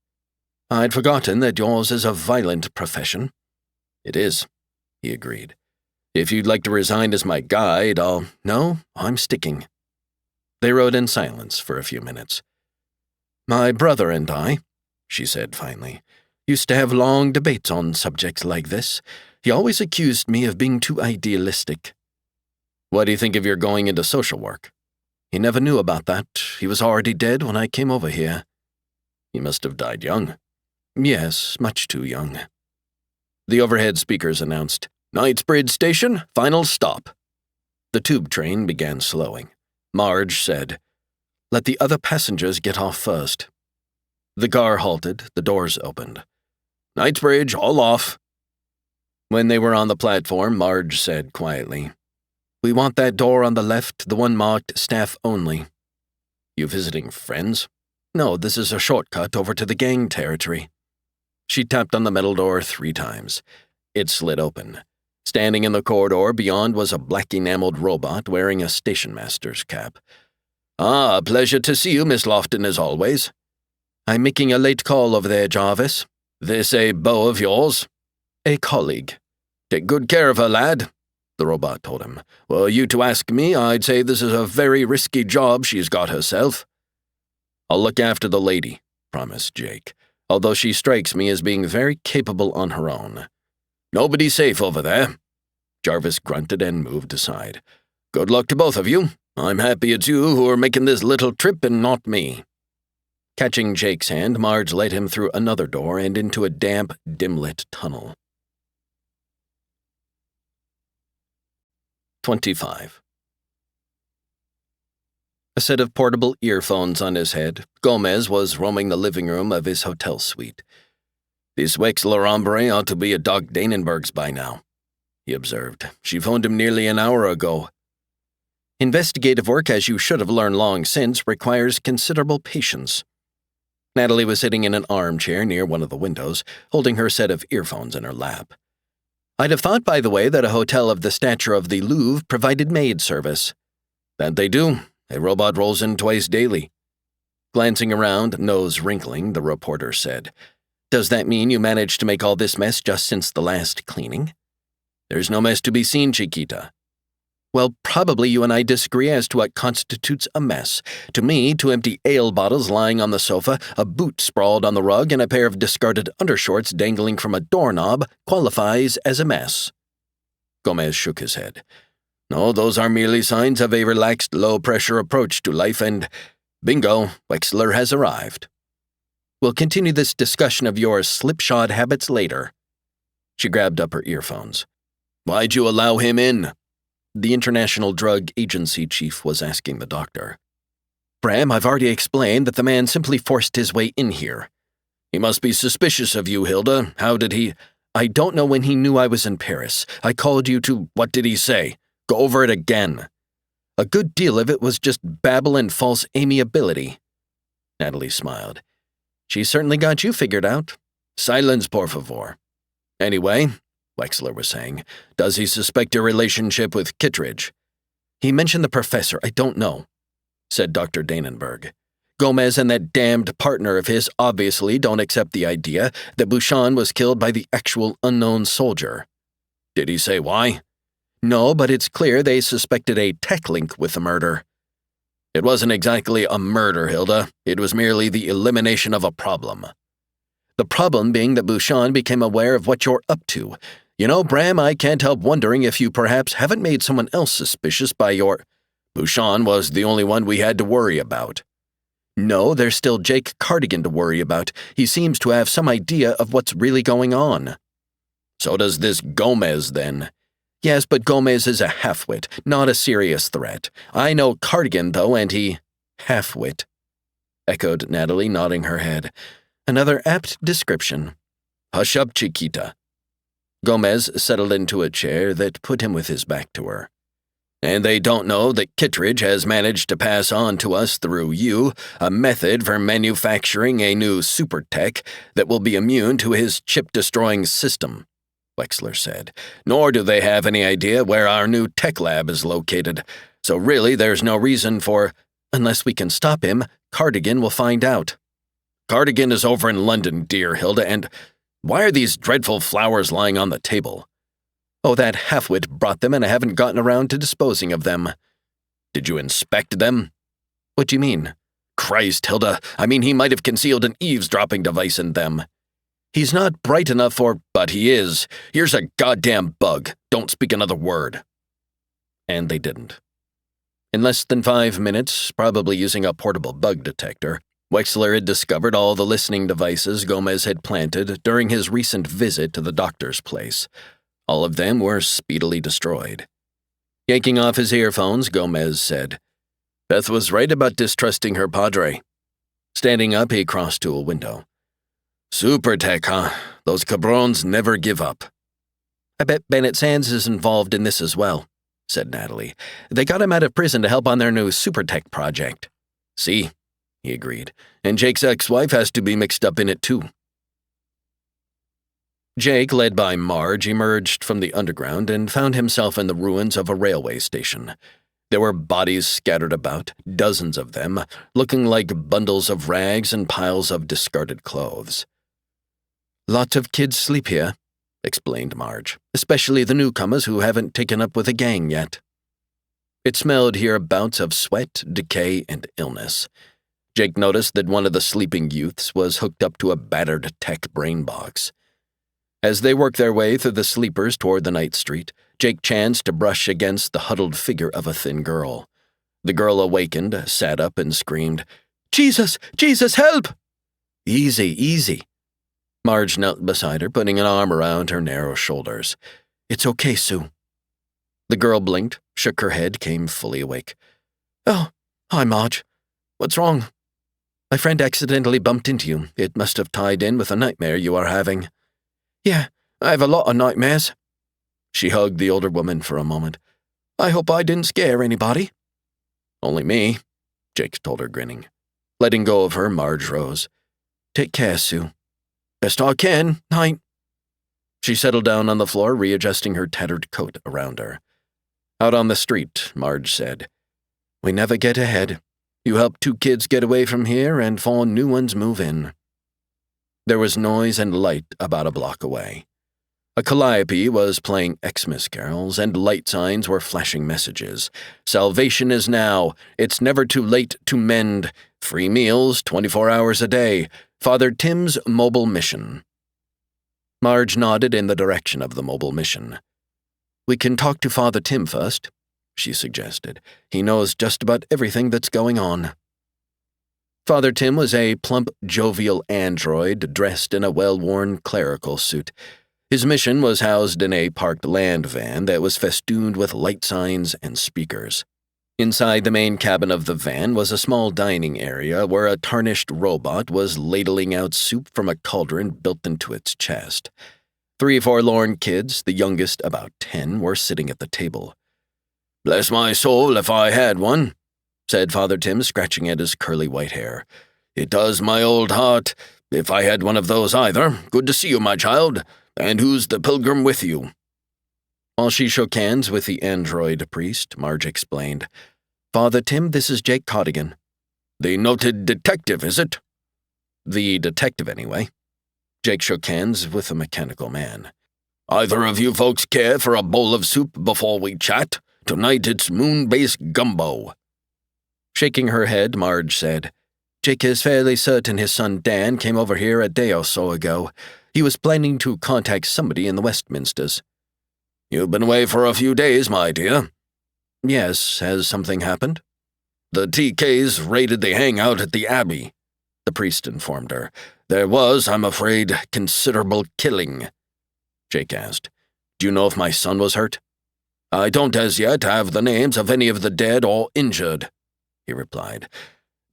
I'd forgotten that yours is a violent profession. It is, he agreed. If you'd like to resign as my guide, No, I'm sticking. They rode in silence for a few minutes. My brother and I, she said finally, used to have long debates on subjects like this. He always accused me of being too idealistic. What do you think of your going into social work? He never knew about that. He was already dead when I came over here. He must have died young. Yes, much too young. The overhead speakers announced, Knightsbridge Station, final stop. The tube train began slowing. Marge said, Let the other passengers get off first. The car halted, the doors opened. Knightsbridge, all off. When they were on the platform, Marge said quietly, We want that door on the left, the one marked staff only. You visiting friends? No, this is a shortcut over to the gang territory. She tapped on the metal door 3 times. It slid open. Standing in the corridor beyond was a black enameled robot wearing a station master's cap. Ah, a pleasure to see you, Miss Lofton, as always. I'm making a late call over there, Jarvis. This a beau of yours? A colleague. Take good care of her, lad, the robot told him. Were you to ask me, I'd say this is a very risky job she's got herself. I'll look after the lady, promised Jake, although she strikes me as being very capable on her own. Nobody's safe over there. Jarvis grunted and moved aside. Good luck to both of you. I'm happy it's you who are making this little trip and not me. Catching Jake's hand, Marge led him through another door and into a damp, dim-lit tunnel. 25. A set of portable earphones on his head, Gomez was roaming the living room of his hotel suite. This Wexler hombre ought to be at Doc Danenberg's by now, he observed. She phoned him nearly an hour ago. Investigative work, as you should have learned long since, requires considerable patience. Natalie was sitting in an armchair near one of the windows, holding her set of earphones in her lap. I'd have thought, by the way, that a hotel of the stature of the Louvre provided maid service. That they do. A robot rolls in twice daily. Glancing around, nose wrinkling, the reporter said, Does that mean you managed to make all this mess just since the last cleaning? There's no mess to be seen, Chiquita. Well, probably you and I disagree as to what constitutes a mess. To me, 2 empty ale bottles lying on the sofa, a boot sprawled on the rug, and a pair of discarded undershorts dangling from a doorknob qualifies as a mess. Gomez shook his head. No, those are merely signs of a relaxed, low-pressure approach to life, and bingo, Wexler has arrived. We'll continue this discussion of your slipshod habits later. She grabbed up her earphones. Why'd you allow him in? The International Drug Agency chief was asking the doctor. Bram, I've already explained that the man simply forced his way in here. He must be suspicious of you, Hilda. How did he... I don't know when he knew I was in Paris. I called you to... What did he say? Go over it again. A good deal of it was just babble and false amiability. Natalie smiled. She certainly got you figured out. Silence, por favor. Anyway, Wexler was saying, does he suspect a relationship with Kittredge? He mentioned the professor. I don't know, said Dr. Danenberg. Gomez and that damned partner of his obviously don't accept the idea that Bouchon was killed by the actual unknown soldier. Did he say why? No, but it's clear they suspected a tech link with the murder. It wasn't exactly a murder, Hilda. It was merely the elimination of a problem. The problem being that Bouchon became aware of what you're up to. You know, Bram, I can't help wondering if you perhaps haven't made someone else suspicious by your... Bouchon was the only one we had to worry about. No, there's still Jake Cardigan to worry about. He seems to have some idea of what's really going on. So does this Gomez, then. Yes, but Gomez is a half-wit, not a serious threat. I know Cardigan, though, and he... Half-wit, echoed Natalie, nodding her head. Another apt description. Hush up, Chiquita. Gomez settled into a chair that put him with his back to her. And they don't know that Kittredge has managed to pass on to us through you a method for manufacturing a new super tech that will be immune to his chip-destroying system, Wexler said. Nor do they have any idea where our new TekLab is located. So really, there's no reason for... Unless we can stop him, Cardigan will find out. Cardigan is over in London, dear Hilda, and... Why are these dreadful flowers lying on the table? Oh, that halfwit brought them and I haven't gotten around to disposing of them. Did you inspect them? What do you mean? Christ, Hilda, I mean he might have concealed an eavesdropping device in them. He's not bright enough for— But he is. Here's a goddamn bug. Don't speak another word. And they didn't. In less than 5 minutes, probably using a portable bug detector, Wexler had discovered all the listening devices Gomez had planted during his recent visit to the doctor's place. All of them were speedily destroyed. Yanking off his earphones, Gomez said, Beth was right about distrusting her padre. Standing up, he crossed to a window. Super tech, huh? Those cabrones never give up. I bet Bennett Sands is involved in this as well, said Natalie. They got him out of prison to help on their new super tech project. See, he agreed, and Jake's ex-wife has to be mixed up in it too. Jake, led by Marge, emerged from the underground and found himself in the ruins of a railway station. There were bodies scattered about, dozens of them, looking like bundles of rags and piles of discarded clothes. Lots of kids sleep here, explained Marge, especially the newcomers who haven't taken up with a gang yet. It smelled hereabouts of sweat, decay, and illness. Jake noticed that one of the sleeping youths was hooked up to a battered tech brain box. As they worked their way through the sleepers toward the night street, Jake chanced to brush against the huddled figure of a thin girl. The girl awakened, sat up, and screamed, Jesus! Jesus, help! Easy, easy. Marge knelt beside her, putting an arm around her narrow shoulders. It's okay, Sue. The girl blinked, shook her head, came fully awake. Oh, hi, Marge. What's wrong? My friend accidentally bumped into you. It must have tied in with a nightmare you are having. Yeah, I have a lot of nightmares. She hugged the older woman for a moment. I hope I didn't scare anybody. Only me, Jake told her, grinning. Letting go of her, Marge rose. Take care, Sue. Best I can, night. She settled down on the floor, readjusting her tattered coat around her. Out on the street, Marge said, We never get ahead. You help 2 kids get away from here, and 4 new ones move in. There was noise and light about a block away. A calliope was playing Xmas carols, and light signs were flashing messages. Salvation is now. It's never too late to mend. Free meals 24 hours a day. Father Tim's mobile mission. Marge nodded in the direction of the mobile mission. We can talk to Father Tim first, she suggested. He knows just about everything that's going on. Father Tim was a plump, jovial android dressed in a well-worn clerical suit. His mission was housed in a parked land van that was festooned with light signs and speakers. Inside the main cabin of the van was a small dining area where a tarnished robot was ladling out soup from a cauldron built into its chest. 3 forlorn kids, the youngest about 10, were sitting at the table. Bless my soul if I had one, said Father Tim, scratching at his curly white hair. It does my old heart. If I had one of those either. Good to see you, my child. And who's the pilgrim with you? While she shook hands with the android priest, Marge explained, Father Tim, this is Jake Cardigan. The noted detective, is it? The detective, anyway. Jake shook hands with the mechanical man. Either of you folks care for a bowl of soup before we chat? Tonight it's moon-based gumbo. Shaking her head, Marge said, Jake is fairly certain his son Dan came over here a day or so ago. He was planning to contact somebody in the Westminsters. You've been away for a few days, my dear. Yes, has something happened? The TKs raided the hangout at the Abbey, the priest informed her. There was, I'm afraid, considerable killing. Jake asked, Do you know if my son was hurt? I don't as yet have the names of any of the dead or injured, he replied.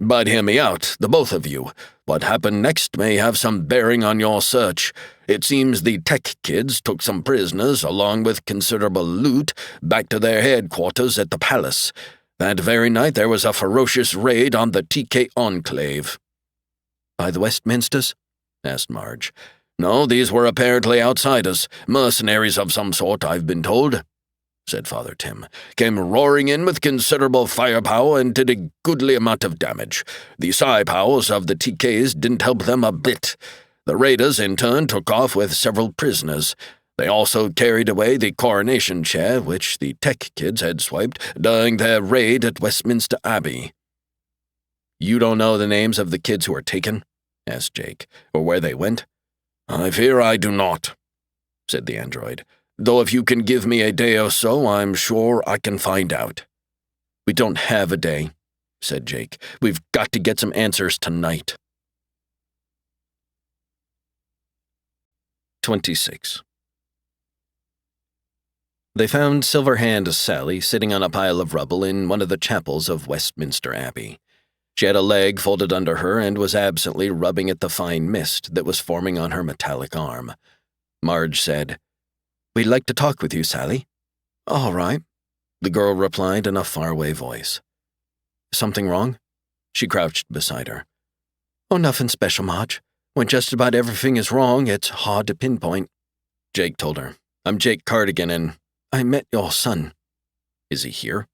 But hear me out, the both of you. What happened next may have some bearing on your search. It seems the tech kids took some prisoners, along with considerable loot, back to their headquarters at the palace. That very night there was a ferocious raid on the TK Enclave. By the Westminsters? Asked Marge. No, these were apparently outsiders, mercenaries of some sort, I've been told, said Father Tim. Came roaring in with considerable firepower and did a goodly amount of damage. The psi powers of the TKs didn't help them a bit. The raiders, in turn, took off with several prisoners. They also carried away the coronation chair, which the tech kids had swiped during their raid at Westminster Abbey. You don't know the names of the kids who were taken? Asked Jake, or where they went? I fear I do not, said the android. Though if you can give me a day or so, I'm sure I can find out. We don't have a day, said Jake. We've got to get some answers tonight. 26. They found Silverhand Sally sitting on a pile of rubble in one of the chapels of Westminster Abbey. She had a leg folded under her and was absently rubbing at the fine mist that was forming on her metallic arm. Marge said, "We'd like to talk with you, Sally." "All right," the girl replied in a faraway voice. "Something wrong?" She crouched beside her. "Oh, nothing special, Marge. When just about everything is wrong, it's hard to pinpoint." Jake told her, "I'm Jake Cardigan and I met your son." "Is he here?"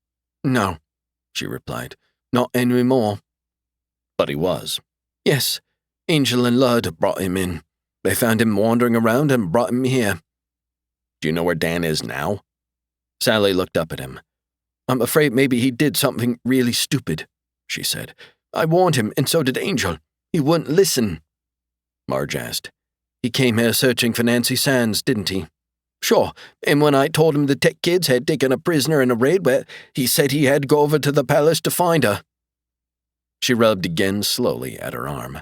"No," she replied. "Not anymore." "But he was." "Yes. Angel and Lud brought him in. They found him wandering around and brought him here." "Do you know where Dan is now?" Sally looked up at him. "I'm afraid maybe he did something really stupid," she said. "I warned him, and so did Angel. He wouldn't listen." Marge asked. "He came here searching for Nancy Sands, didn't he?" "Sure, and when I told him the tech kids had taken a prisoner in a raid, well, he said he had to go over to the palace to find her." She rubbed again slowly at her arm.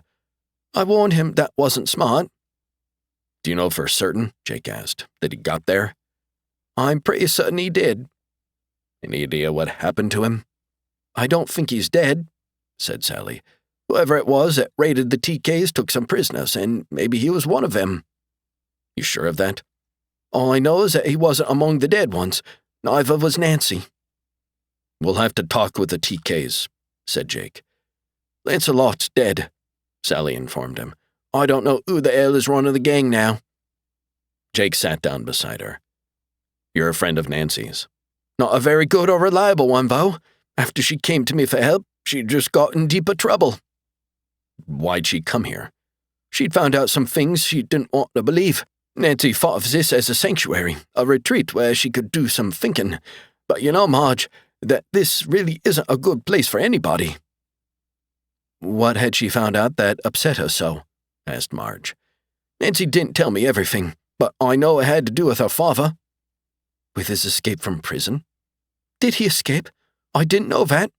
"I warned him that wasn't smart." "Do you know for certain," Jake asked, "that he got there?" "I'm pretty certain he did." "Any idea what happened to him?" "I don't think he's dead," said Sally. "Whoever it was that raided the TKs took some prisoners, and maybe he was one of them." "You sure of that?" "All I know is that he wasn't among the dead ones. Neither was Nancy." "We'll have to talk with the TKs," said Jake. "Lancelot's dead," Sally informed him. "I don't know who the hell is running the gang now." Jake sat down beside her. "You're a friend of Nancy's." "Not a very good or reliable one, though. After she came to me for help, she just got in deeper trouble." "Why'd she come here?" "She'd found out some things she didn't want to believe. Nancy thought of this as a sanctuary, a retreat where she could do some thinking. But you know, Marge, that this really isn't a good place for anybody." "What had she found out that upset her so?" asked Marge. "Nancy didn't tell me everything, but I know it had to do with her father." "With his escape from prison?" "Did he escape? I didn't know that,"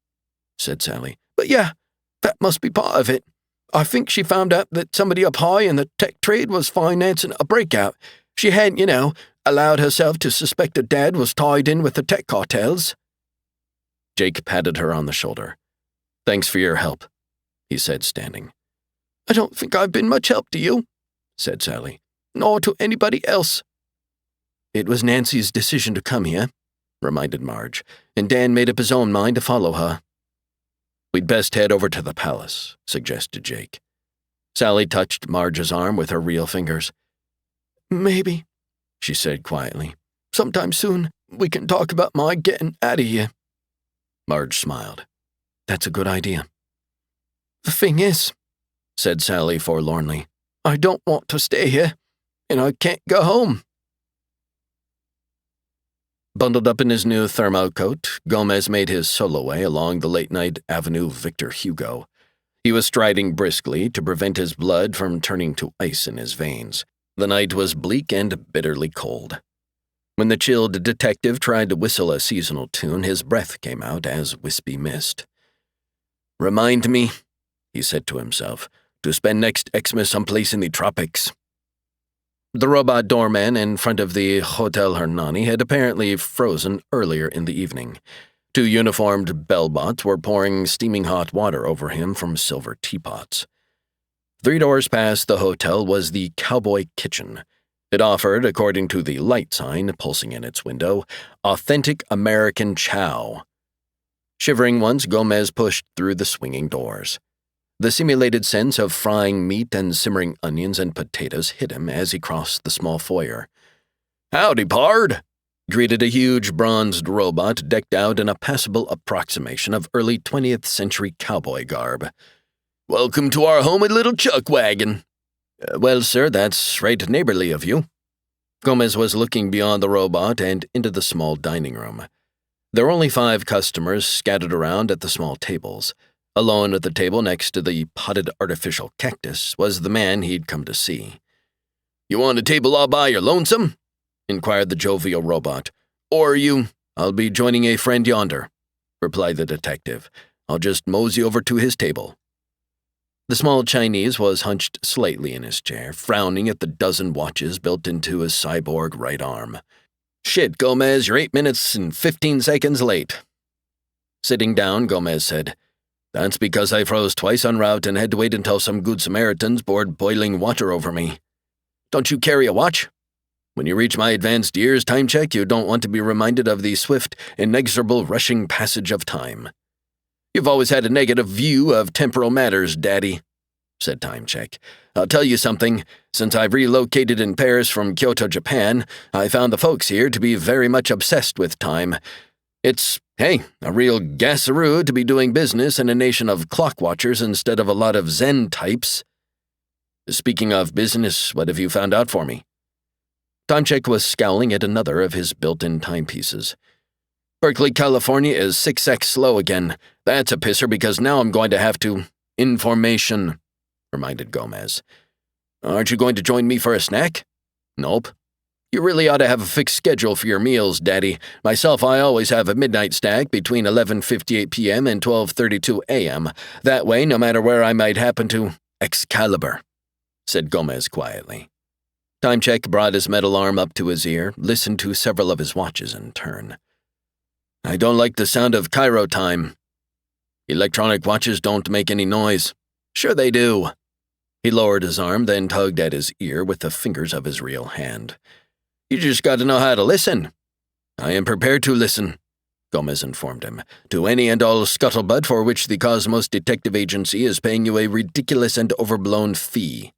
said Sally. "But yeah, that must be part of it. I think she found out that somebody up high in the tech trade was financing a breakout. She hadn't, allowed herself to suspect her dad was tied in with the tech cartels." Jake patted her on the shoulder. "Thanks for your help," he said, standing. "I don't think I've been much help to you," said Sally, "nor to anybody else." "It was Nancy's decision to come here," reminded Marge, "and Dan made up his own mind to follow her." "We'd best head over to the palace," suggested Jake. Sally touched Marge's arm with her real fingers. "Maybe," she said quietly. "Sometime soon we can talk about my getting out of here." Marge smiled. "That's a good idea." "The thing is," said Sally forlornly, "I don't want to stay here, and I can't go home." Bundled up in his new thermo coat, Gomez made his solo way along the late-night Avenue Victor Hugo. He was striding briskly to prevent his blood from turning to ice in his veins. The night was bleak and bitterly cold. When the chilled detective tried to whistle a seasonal tune, his breath came out as wispy mist. "Remind me," he said to himself, "to spend next Xmas someplace in the tropics." The robot doorman in front of the Hotel Hernani had apparently frozen earlier in the evening. 2 uniformed bellbots were pouring steaming hot water over him from silver teapots. 3 doors past the hotel was the Cowboy Kitchen. It offered, according to the light sign pulsing in its window, authentic American chow. Shivering once, Gomez pushed through the swinging doors. The simulated sense of frying meat and simmering onions and potatoes hit him as he crossed the small foyer. "Howdy, pard," greeted a huge bronzed robot decked out in a passable approximation of early 20th century cowboy garb. "Welcome to our homey little chuck wagon." Well, sir, that's right neighborly of you." Gomez was looking beyond the robot and into the small dining room. There were only 5 customers scattered around at the small tables. Alone at the table next to the potted artificial cactus was the man he'd come to see. "You want a table all by your lonesome?" inquired the jovial robot. "Or are you—" "I'll be joining a friend yonder," replied the detective. "I'll just mosey over to his table." The small Chinese was hunched slightly in his chair, frowning at the dozen watches built into his cyborg right arm. "Shit, Gomez, you're 8 minutes and 15 seconds late." Sitting down, Gomez said, "That's because I froze twice en route and had to wait until some good Samaritans poured boiling water over me. Don't you carry a watch? When you reach my advanced years time check, you don't want to be reminded of the swift, inexorable rushing passage of time. You've always had a negative view of temporal matters, Daddy," said Time Check. "I'll tell you something. Since I've relocated in Paris from Kyoto, Japan, I found the folks here to be very much obsessed with time. It's, hey, a real gasaroo to be doing business in a nation of clock watchers instead of a lot of Zen types. Speaking of business, what have you found out for me?" Time Check was scowling at another of his built-in timepieces. "Berkeley, California is 6x slow again. That's a pisser because now I'm going to have to—" "Information," reminded Gomez. "Aren't you going to join me for a snack?" "Nope." "You really ought to have a fixed schedule for your meals, Daddy. Myself, I always have a midnight snack between 11:58 p.m. and 12:32 a.m. That way, no matter where I might happen to—" "Excalibur," said Gomez quietly. Time Check brought his metal arm up to his ear, listened to several of his watches in turn. "I don't like the sound of Cairo time." "Electronic watches don't make any noise." "Sure they do." He lowered his arm, then tugged at his ear with the fingers of his real hand. "You just got to know how to listen." "I am prepared to listen," Gomez informed him, "to any and all scuttlebutt for which the Cosmos Detective Agency is paying you a ridiculous and overblown fee."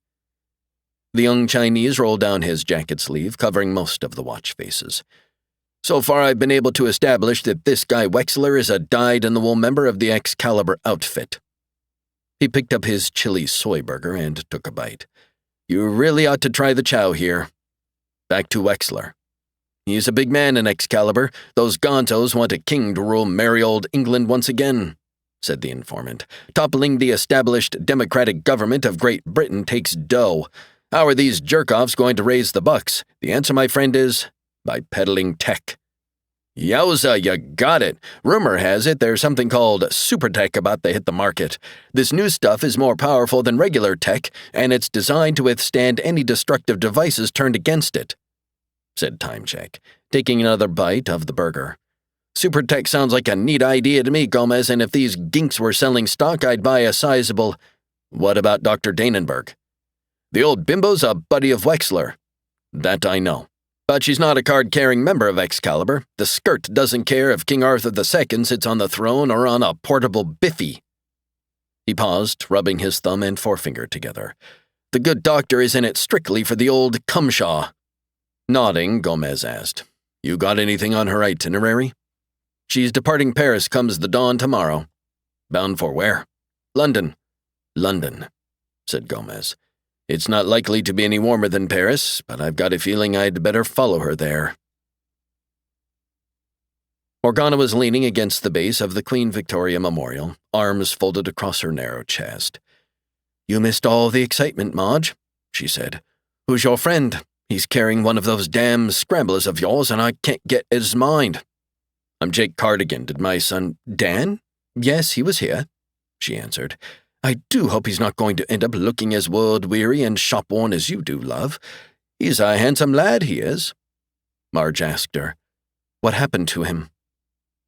The young Chinese rolled down his jacket sleeve, covering most of the watch faces. "So far, I've been able to establish that this guy Wexler is a dyed-in-the-wool member of the Excalibur outfit." He picked up his chili soy burger and took a bite. "You really ought to try the chow here." Back to Wexler. "He's a big man in Excalibur. Those gonzos want a king to rule merry old England once again," said the informant. "Toppling the established democratic government of Great Britain takes dough. How are these jerk-offs going to raise the bucks? The answer, my friend, is by peddling tech." "Yowza, you got it. Rumor has it there's something called super tech about to hit the market. This new stuff is more powerful than regular tech, and it's designed to withstand any destructive devices turned against it," said Time Check, taking another bite of the burger. "Super tech sounds like a neat idea to me, Gomez, and if these ginks were selling stock, I'd buy a sizable—" "What about Dr. Danenberg?" "The old bimbo's a buddy of Wexler." "That I know. But she's not a card-carrying member of Excalibur. The skirt doesn't care if King Arthur II sits on the throne or on a portable biffy." He paused, rubbing his thumb and forefinger together. "The good doctor is in it strictly for the old cumshaw." Nodding, Gomez asked, "You got anything on her itinerary?" "She's departing Paris comes the dawn tomorrow." "Bound for where?" "London." "London," said Gomez. "It's not likely to be any warmer than Paris, but I've got a feeling I'd better follow her there." Morgana was leaning against the base of the Queen Victoria Memorial, arms folded across her narrow chest. "You missed all the excitement, Marge," she said. "Who's your friend? He's carrying one of those damn scramblers of yours, and I can't get his mind." "I'm Jake Cardigan. Did my son—" "Dan? Yes, he was here," she answered. "I do hope he's not going to end up looking as world-weary and shop-worn as you do, love. He's a handsome lad, he is." Marge asked her, "What happened to him?"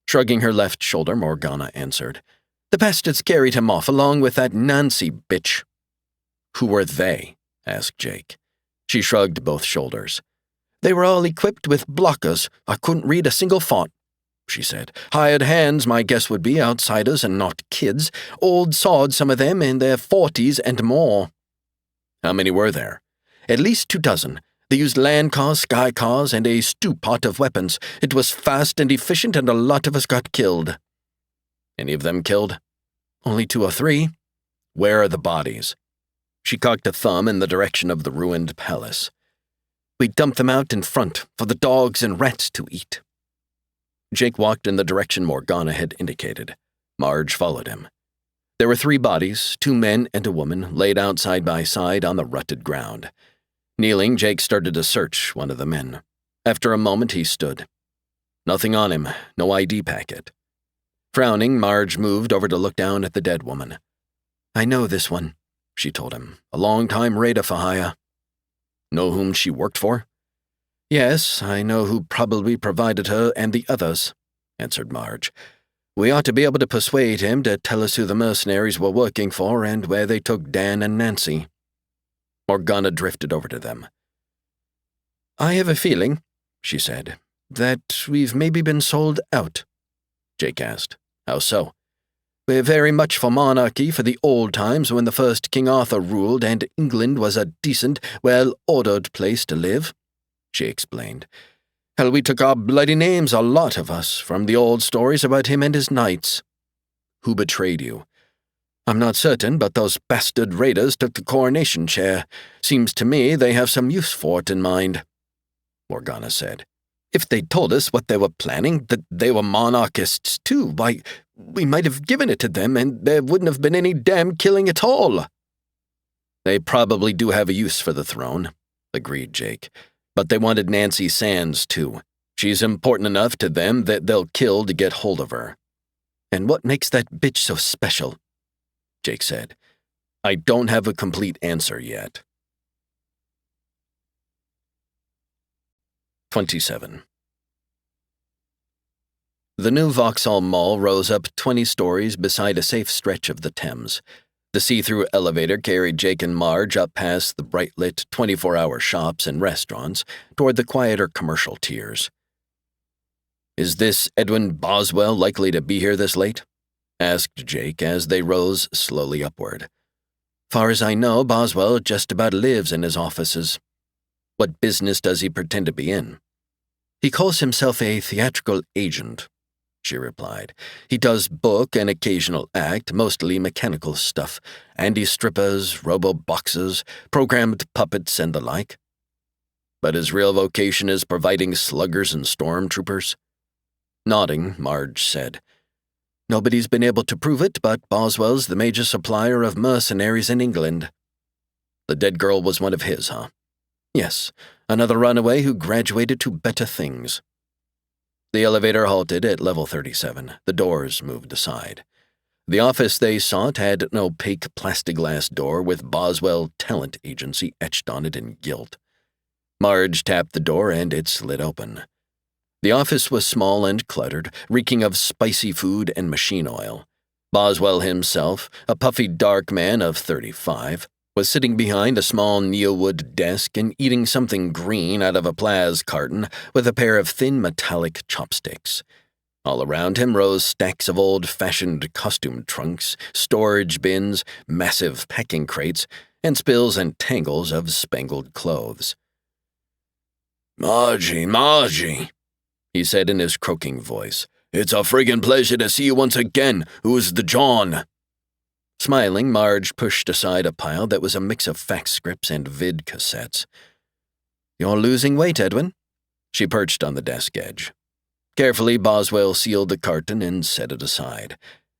Shrugging her left shoulder, Morgana answered, "The bastards carried him off along with that Nancy bitch." "Who were they?" asked Jake. She shrugged both shoulders. "They were all equipped with blockers. I couldn't read a single font," she said. "Hired hands, my guess would be, outsiders and not kids. Old sods, some of them, in their 40s and more." "How many were there?" "At least 24. They used land cars, sky cars, and a stew pot of weapons. It was fast and efficient, and a lot of us got killed." "Any of them killed?" "Only 2 or 3. "Where are the bodies?" She cocked a thumb in the direction of the ruined palace. "We dumped them out in front for the dogs and rats to eat." Jake walked in the direction Morgana had indicated. Marge followed him. There were 3 bodies, 2 men and a woman, laid out side by side on the rutted ground. Kneeling, Jake started to search one of the men. After a moment, he stood. Nothing on him, no ID packet. Frowning, Marge moved over to look down at the dead woman. "I know this one," she told him. "A long-time raider for hire." "Know whom she worked for?" "Yes, I know who probably provided her and the others," answered Marge. "We ought to be able to persuade him to tell us who the mercenaries were working for and where they took Dan and Nancy." Morgana drifted over to them. "I have a feeling," she said, "that we've maybe been sold out." Jake asked, "How so?" "We're very much for monarchy for the old times when the first King Arthur ruled and England was a decent, well-ordered place to live," she explained. "Hell, we took our bloody names, a lot of us, from the old stories about him and his knights." "Who betrayed you?" "I'm not certain, but those bastard raiders took the coronation chair. Seems to me they have some use for it in mind," Morgana said. "If they'd told us what they were planning, that they were monarchists too, why, we might have given it to them and there wouldn't have been any damn killing at all." "They probably do have a use for the throne," agreed Jake. "But they wanted Nancy Sands, too. She's important enough to them that they'll kill to get hold of her." "And what makes that bitch so special?" Jake said. "I don't have a complete answer yet." 27. The new Vauxhall Mall rose up 20 stories beside a safe stretch of the Thames. The see-through elevator carried Jake and Marge up past the bright-lit 24-hour shops and restaurants toward the quieter commercial tiers. "Is this Edwin Boswell likely to be here this late?" asked Jake as they rose slowly upward. "Far as I know, Boswell just about lives in his offices." "What business does he pretend to be in?" "He calls himself a theatrical agent," she replied. "He does book and occasional act, mostly mechanical stuff, anti-strippers, robo-boxers, programmed puppets, and the like." "But his real vocation is providing sluggers and stormtroopers?" Nodding, Marge said, "Nobody's been able to prove it, but Boswell's the major supplier of mercenaries in England." "The dead girl was one of his, huh?" "Yes, another runaway who graduated to better things." The elevator halted at level 37. The doors moved aside. The office they sought had an opaque plexiglass door with Boswell Talent Agency etched on it in gilt. Marge tapped the door and it slid open. The office was small and cluttered, reeking of spicy food and machine oil. Boswell himself, a puffy dark man of 35, was sitting behind a small neowood desk and eating something green out of a Plaz carton with a pair of thin metallic chopsticks. All around him rose stacks of old-fashioned costume trunks, storage bins, massive packing crates, and spills and tangles of spangled clothes. Margie, he said in his croaking voice. "It's a friggin' pleasure to see you once again. Who's the John?" Smiling, Marge pushed aside a pile that was a mix of fax scripts and vid cassettes. "You're losing weight, Edwin." She perched on the desk edge. Carefully, Boswell sealed the carton and set it aside.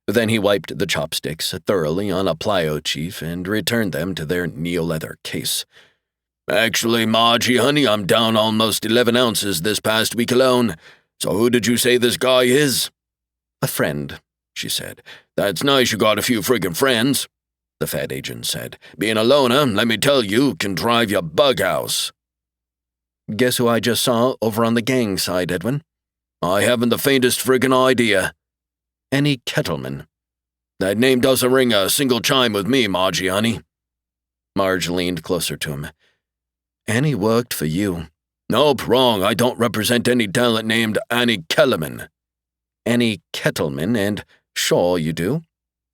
Then he wiped the chopsticks thoroughly on a plyo chief and returned them to their neo-leather case. "Actually, Margie, honey, I'm down almost 11 ounces this past week alone. So who did you say this guy is?" "A friend," she said. "That's nice you got a few friggin' friends," the fat agent said. "Being a loner, let me tell you, can drive you bug house." "Guess who I just saw over on the gang side, Edwin?" "I haven't the faintest friggin' idea." "Annie Kettleman." "That name doesn't ring a single chime with me, Margie, honey." Marge leaned closer to him. "Annie worked for you." "Nope, wrong. I don't represent any talent named Annie Kellerman." "Annie Kettleman, and sure you do,"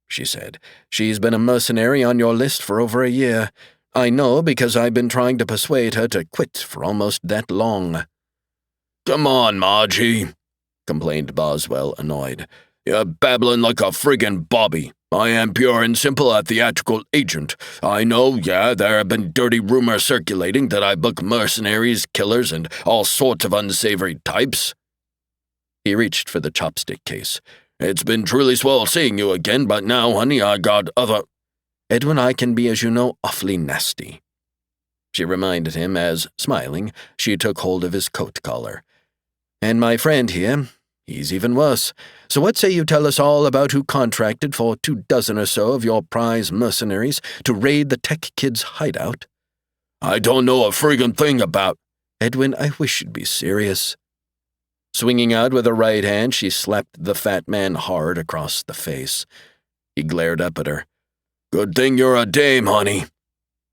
she said. "She's been a mercenary on your list for over a year. I know because I've been trying to persuade her to quit for almost that long." "Come on, Margie," complained Boswell, annoyed. You're babbling like a friggin' Bobby. I am pure and simple a theatrical agent. I know, yeah, there have been dirty rumors circulating that I book mercenaries, killers, and all sorts of unsavory types." He reached for the chopstick case. "It's been truly swell seeing you again, but now, honey, I got other—" "Edwin, I can be, as you know, awfully nasty," she reminded him as, smiling, she took hold of his coat collar. "And my friend here, he's even worse. So what say you tell us all about who contracted for 24 or so of your prize mercenaries to raid the tech kid's hideout?" "I don't know a friggin' thing about—" "Edwin, I wish you'd be serious." Swinging out with her right hand, she slapped the fat man hard across the face. He glared up at her. "Good thing you're a dame, honey,"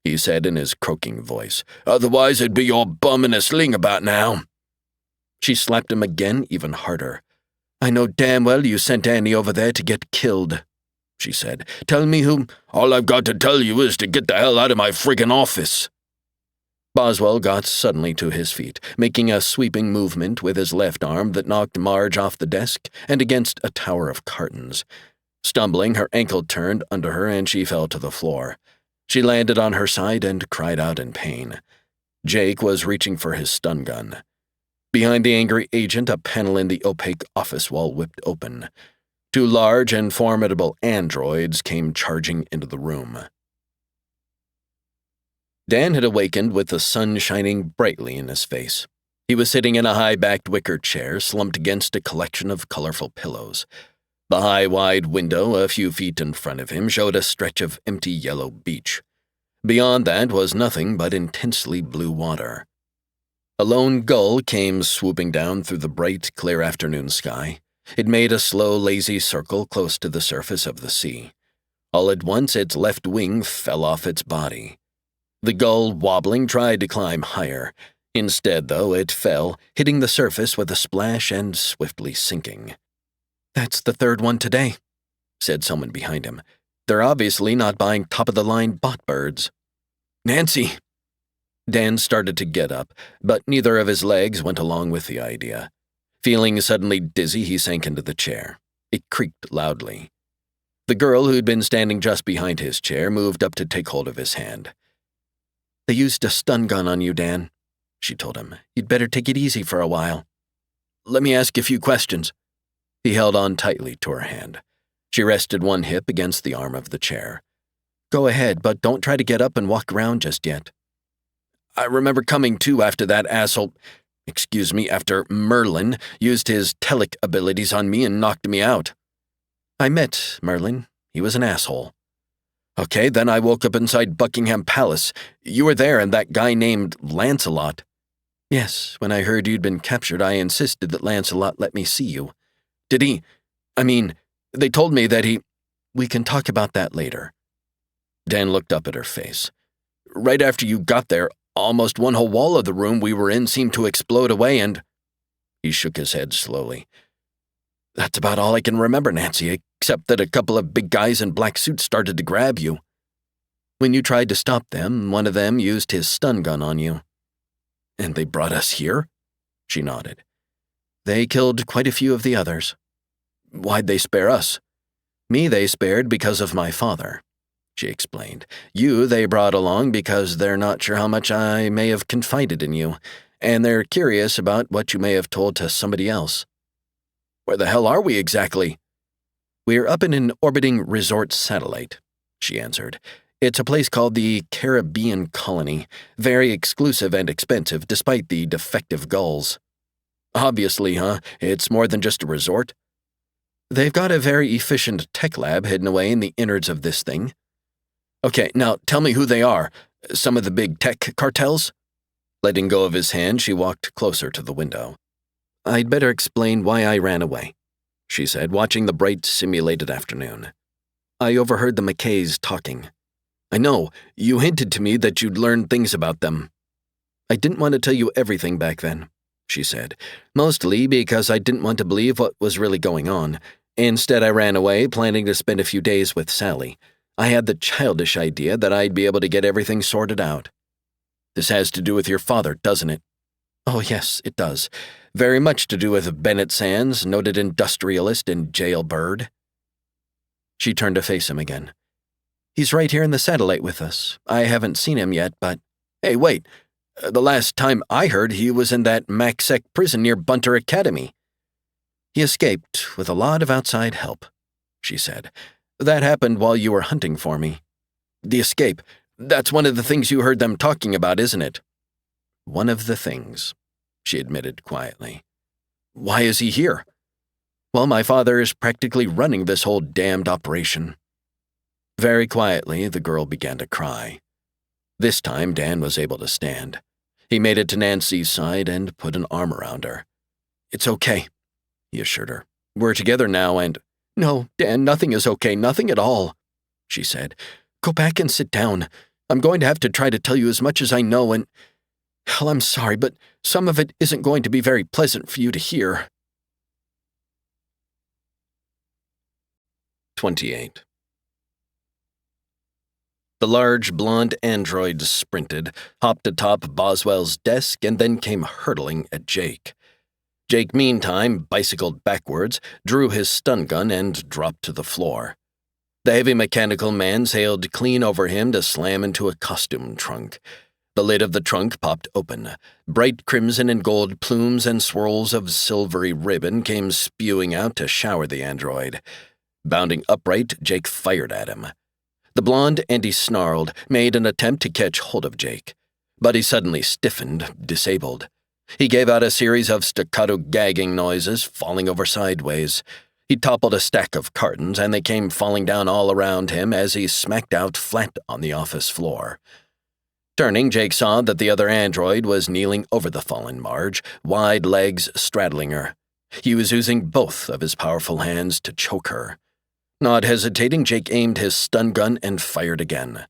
he said in his croaking voice. "Otherwise it'd be your bum in a sling about now." She slapped him again, even harder. "I know damn well you sent Annie over there to get killed," she said. "Tell me who—" "All I've got to tell you is to get the hell out of my friggin' office." Boswell got suddenly to his feet, making a sweeping movement with his left arm that knocked Marge off the desk and against a tower of cartons. Stumbling, her ankle turned under her and she fell to the floor. She landed on her side and cried out in pain. Jake was reaching for his stun gun. Behind the angry agent, a panel in the opaque office wall whipped open. 2 large and formidable androids came charging into the room. Dan had awakened with the sun shining brightly in his face. He was sitting in a high-backed wicker chair slumped against a collection of colorful pillows. The high, wide window a few feet in front of him showed a stretch of empty yellow beach. Beyond that was nothing but intensely blue water. A lone gull came swooping down through the bright, clear afternoon sky. It made a slow, lazy circle close to the surface of the sea. All at once, its left wing fell off its body. The gull, wobbling, tried to climb higher. Instead, though, it fell, hitting the surface with a splash and swiftly sinking. "That's the 3rd one today," said someone behind him. "They're obviously not buying top-of-the-line bot birds." "Nancy!" Dan started to get up, but neither of his legs went along with the idea. Feeling suddenly dizzy, he sank into the chair. It creaked loudly. The girl who'd been standing just behind his chair moved up to take hold of his hand. "They used a stun gun on you, Dan," she told him. "You'd better take it easy for a while." "Let me ask you a few questions." He held on tightly to her hand. She rested one hip against the arm of the chair. "Go ahead, but don't try to get up and walk around just yet." "I remember coming to after that asshole— after Merlin used his telic abilities on me and knocked me out." "I met Merlin. He was an asshole." "Okay, then I woke up inside Buckingham Palace. You were there and that guy named Lancelot." "Yes, when I heard you'd been captured, I insisted that Lancelot let me see you." "Did he? They told me that he—" "We can talk about that later." Dan looked up at her face. "Right after you got there, almost one whole wall of the room we were in seemed to explode away and—" He shook his head slowly. "That's about all I can remember, Nancy, except that a couple of big guys in black suits started to grab you. When you tried to stop them, one of them used his stun gun on you." "And they brought us here?" She nodded. "They killed quite a few of the others." "Why'd they spare us?" "Me they spared because of my father," she explained. "You they brought along because they're not sure how much I may have confided in you, and they're curious about what you may have told to somebody else." "Where the hell are we exactly?" "We're up in an orbiting resort satellite," she answered. "It's a place called the Caribbean Colony, very exclusive and expensive despite the defective gulls." "Obviously, huh? It's more than just a resort?" "They've got a very efficient TekLab hidden away in the innards of this thing." "Okay, now tell me who they are. Some of the big tech cartels?" Letting go of his hand, she walked closer to the window. "I'd better explain why I ran away," she said, watching the bright, simulated afternoon. "I overheard the McKays talking." "I know. You hinted to me that you'd learned things about them." "I didn't want to tell you everything back then," she said, "mostly because I didn't want to believe what was really going on. Instead, I ran away, planning to spend a few days with Sally. I had the childish idea that I'd be able to get everything sorted out." "This has to do with your father, doesn't it?" "Oh, yes, it does. Very much to do with Bennett Sands, noted industrialist and jailbird. She turned to face him again. He's right here in the satellite with us. I haven't seen him yet, but... Hey, wait. The last time I heard, he was in that MacSec prison near Bunter Academy. He escaped with a lot of outside help, she said. That happened while you were hunting for me. The escape. That's one of the things you heard them talking about, isn't it? One of the things, she admitted quietly. Why is he here? Well, my father is practically running this whole damned operation. Very quietly, the girl began to cry. This time, Dan was able to stand. He made it to Nancy's side and put an arm around her. It's okay, he assured her. We're together now and... No, Dan, nothing is okay, nothing at all, she said. Go back and sit down. I'm going to have to try to tell you as much as I know and... Hell, I'm sorry, but some of it isn't going to be very pleasant for you to hear. 28. The large blonde android sprinted, hopped atop Boswell's desk, and then came hurtling at Jake. Jake, meantime, bicycled backwards, drew his stun gun, and dropped to the floor. The heavy mechanical man sailed clean over him to slam into a costume trunk. The lid of the trunk popped open. Bright crimson and gold plumes and swirls of silvery ribbon came spewing out to shower the android. Bounding upright, Jake fired at him. The blonde Andy snarled, made an attempt to catch hold of Jake, but he suddenly stiffened, disabled. He gave out a series of staccato gagging noises, falling over sideways. He toppled a stack of cartons, and they came falling down all around him as he smacked out flat on the office floor. Turning, Jake saw that the other android was kneeling over the fallen Marge, wide legs straddling her. He was using both of his powerful hands to choke her. Not hesitating, Jake aimed his stun gun and fired again.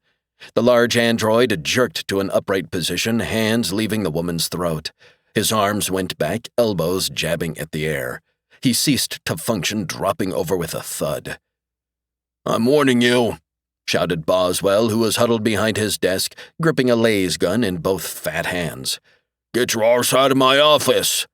The large android jerked to an upright position, hands leaving the woman's throat. His arms went back, elbows jabbing at the air. He ceased to function, dropping over with a thud. "I'm warning you," shouted Boswell, who was huddled behind his desk, gripping a laser gun in both fat hands. "Get your arse out of my office!"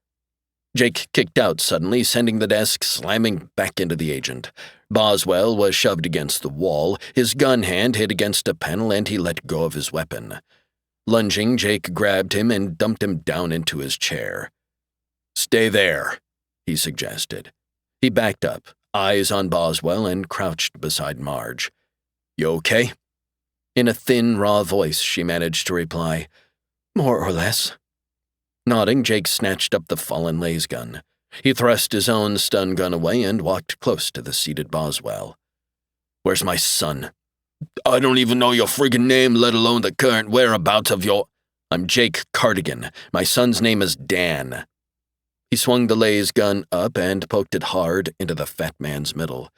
Jake kicked out suddenly, sending the desk slamming back into the agent. Boswell was shoved against the wall, his gun hand hit against a panel, and he let go of his weapon. Lunging, Jake grabbed him and dumped him down into his chair. "Stay there," he suggested. He backed up, eyes on Boswell, and crouched beside Marge. "You okay?" In a thin, raw voice, she managed to reply, "More or less." Nodding, Jake snatched up the fallen laser gun. He thrust his own stun gun away and walked close to the seated Boswell. "Where's my son?" "I don't even know your friggin' name, let alone the current whereabouts of your—" "I'm Jake Cardigan. My son's name is Dan." He swung the laser gun up and poked it hard into the fat man's middle.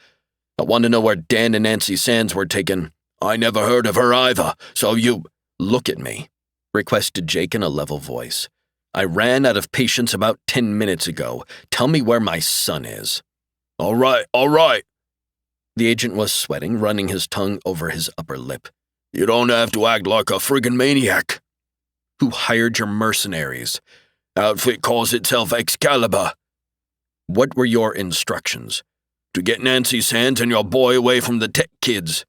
"I want to know where Dan and Nancy Sands were taken. I never heard of her either, so you—" "Look at me," requested Jake in a level voice. "I ran out of patience about 10 minutes ago. Tell me where my son is." All right. The agent was sweating, running his tongue over his upper lip. "You don't have to act like a friggin' maniac." "Who hired your mercenaries?" "Outfit calls itself Excalibur." "What were your instructions?" "To get Nancy Sands and your boy away from the tech kids,"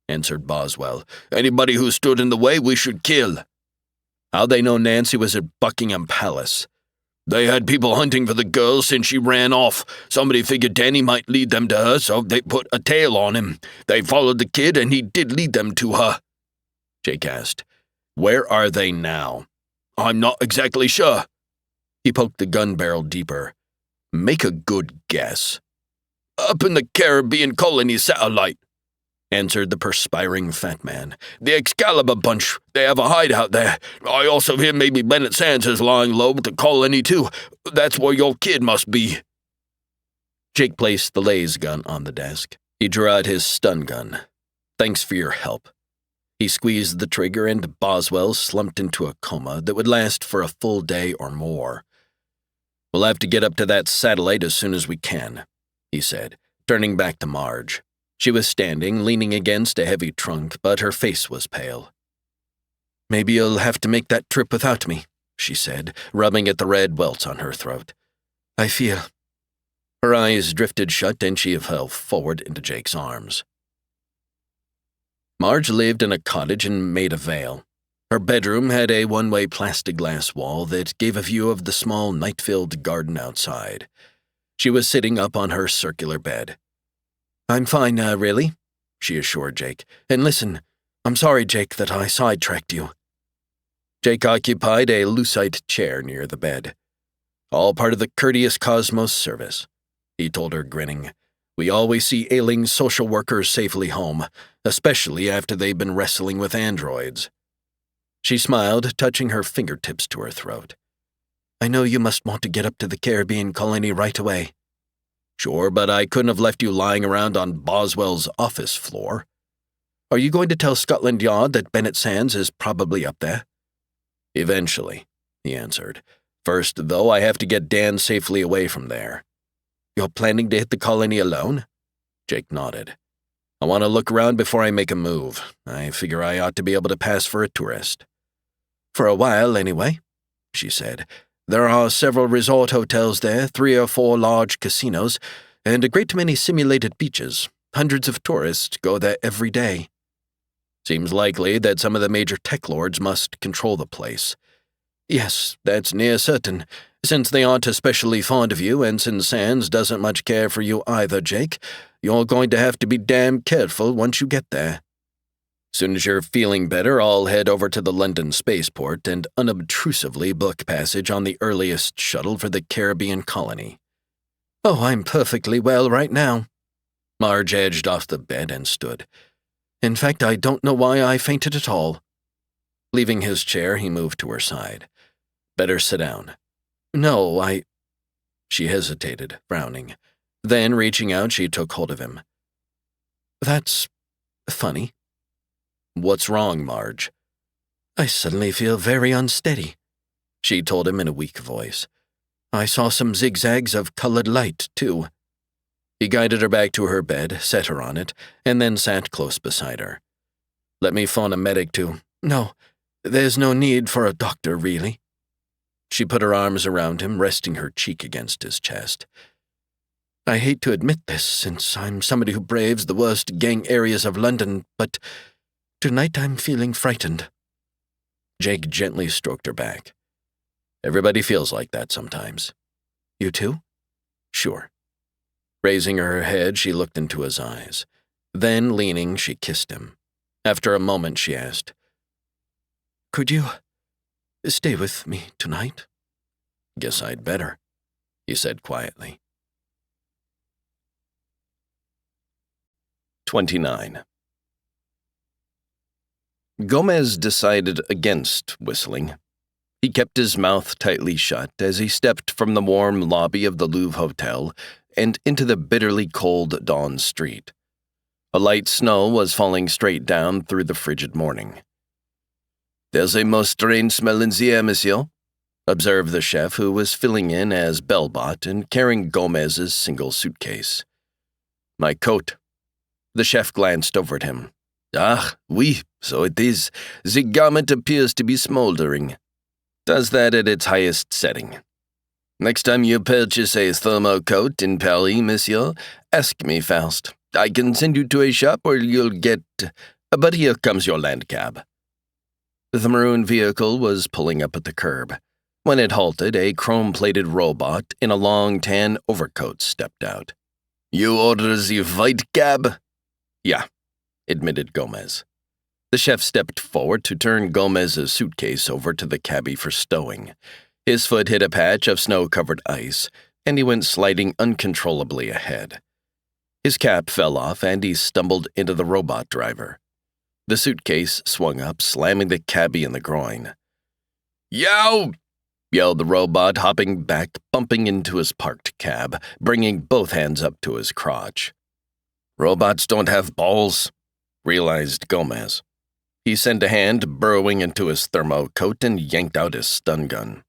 answered Boswell. "Anybody who stood in the way we should kill." "How'd they know Nancy was at Buckingham Palace?" "They had people hunting for the girl since she ran off. Somebody figured Danny might lead them to her, so they put a tail on him. They followed the kid, and he did lead them to her." Jake asked, "Where are they now?" "I'm not exactly sure." He poked the gun barrel deeper. "Make a good guess." "Up in the Caribbean colony satellite," answered the perspiring fat man. "The Excalibur bunch, they have a hideout there. I also hear maybe Bennett Sands is lying low with the colony too. That's where your kid must be." Jake placed the laser gun on the desk. He drew out his stun gun. "Thanks for your help." He squeezed the trigger and Boswell slumped into a coma that would last for a full day or more. "We'll have to get up to that satellite as soon as we can," he said, turning back to Marge. She was standing, leaning against a heavy trunk, but her face was pale. "Maybe you'll have to make that trip without me," she said, rubbing at the red welts on her throat. I feel. Her eyes drifted shut and she fell forward into Jake's arms. Marge lived in a cottage in Maida Vale. Her bedroom had a one-way plexiglass wall that gave a view of the small night-filled garden outside. She was sitting up on her circular bed. I'm fine now, really, she assured Jake. And listen, I'm sorry, Jake, that I sidetracked you. Jake occupied a lucite chair near the bed. All part of the courteous Cosmos service, he told her, grinning. We always see ailing social workers safely home, especially after they've been wrestling with androids. She smiled, touching her fingertips to her throat. I know you must want to get up to the Caribbean colony right away. Sure, but I couldn't have left you lying around on Boswell's office floor. Are you going to tell Scotland Yard that Bennett Sands is probably up there? Eventually, he answered. First, though, I have to get Dan safely away from there. You're planning to hit the colony alone? Jake nodded. I want to look around before I make a move. I figure I ought to be able to pass for a tourist. For a while, anyway, she said. There are several resort hotels there, 3 or 4 large casinos, and a great many simulated beaches. Hundreds of tourists go there every day. Seems likely that some of the major Teklords must control the place. Yes, that's near certain, since they aren't especially fond of you, and since Sands doesn't much care for you either, Jake. You're going to have to be damn careful once you get there. Soon as you're feeling better, I'll head over to the London spaceport and unobtrusively book passage on the earliest shuttle for the Caribbean colony. Oh, I'm perfectly well right now. Marge edged off the bed and stood. In fact, I don't know why I fainted at all. Leaving his chair, he moved to her side. Better sit down. No, She hesitated, frowning. Then, reaching out, she took hold of him. That's funny. What's wrong, Marge? I suddenly feel very unsteady, she told him in a weak voice. I saw some zigzags of colored light, too. He guided her back to her bed, set her on it, and then sat close beside her. Let me phone a medic, too. No, there's no need for a doctor, really. She put her arms around him, resting her cheek against his chest. I hate to admit this, since I'm somebody who braves the worst gang areas of London, but tonight I'm feeling frightened. Jake gently stroked her back. Everybody feels like that sometimes. You too? Sure. Raising her head, she looked into his eyes. Then, leaning, she kissed him. After a moment, she asked, Could you stay with me tonight? Guess I'd better, he said quietly. 29. Gomez decided against whistling. He kept his mouth tightly shut as he stepped from the warm lobby of the Louvre Hotel and into the bitterly cold dawn street. A light snow was falling straight down through the frigid morning. "There's a most strange smell in the air, monsieur," observed the chef, who was filling in as bellbot and carrying Gomez's single suitcase. "My coat." The chef glanced over at him. "Ah, oui, so it is. The garment appears to be smoldering. Does that at its highest setting. Next time you purchase a thermal coat in Paris, monsieur, ask me first. I can send you to a shop where you'll get... But here comes your land cab." The maroon vehicle was pulling up at the curb. When it halted, a chrome-plated robot in a long tan overcoat stepped out. "You order the white cab?" "Yeah," admitted Gomez. The chef stepped forward to turn Gomez's suitcase over to the cabbie for stowing. His foot hit a patch of snow-covered ice, and he went sliding uncontrollably ahead. His cap fell off, and he stumbled into the robot driver. The suitcase swung up, slamming the cabbie in the groin. "Yow!" yelled the robot, hopping back, bumping into his parked cab, bringing both hands up to his crotch. "Robots don't have balls," realized Gomez. He sent a hand burrowing into his thermo coat and yanked out his stun gun.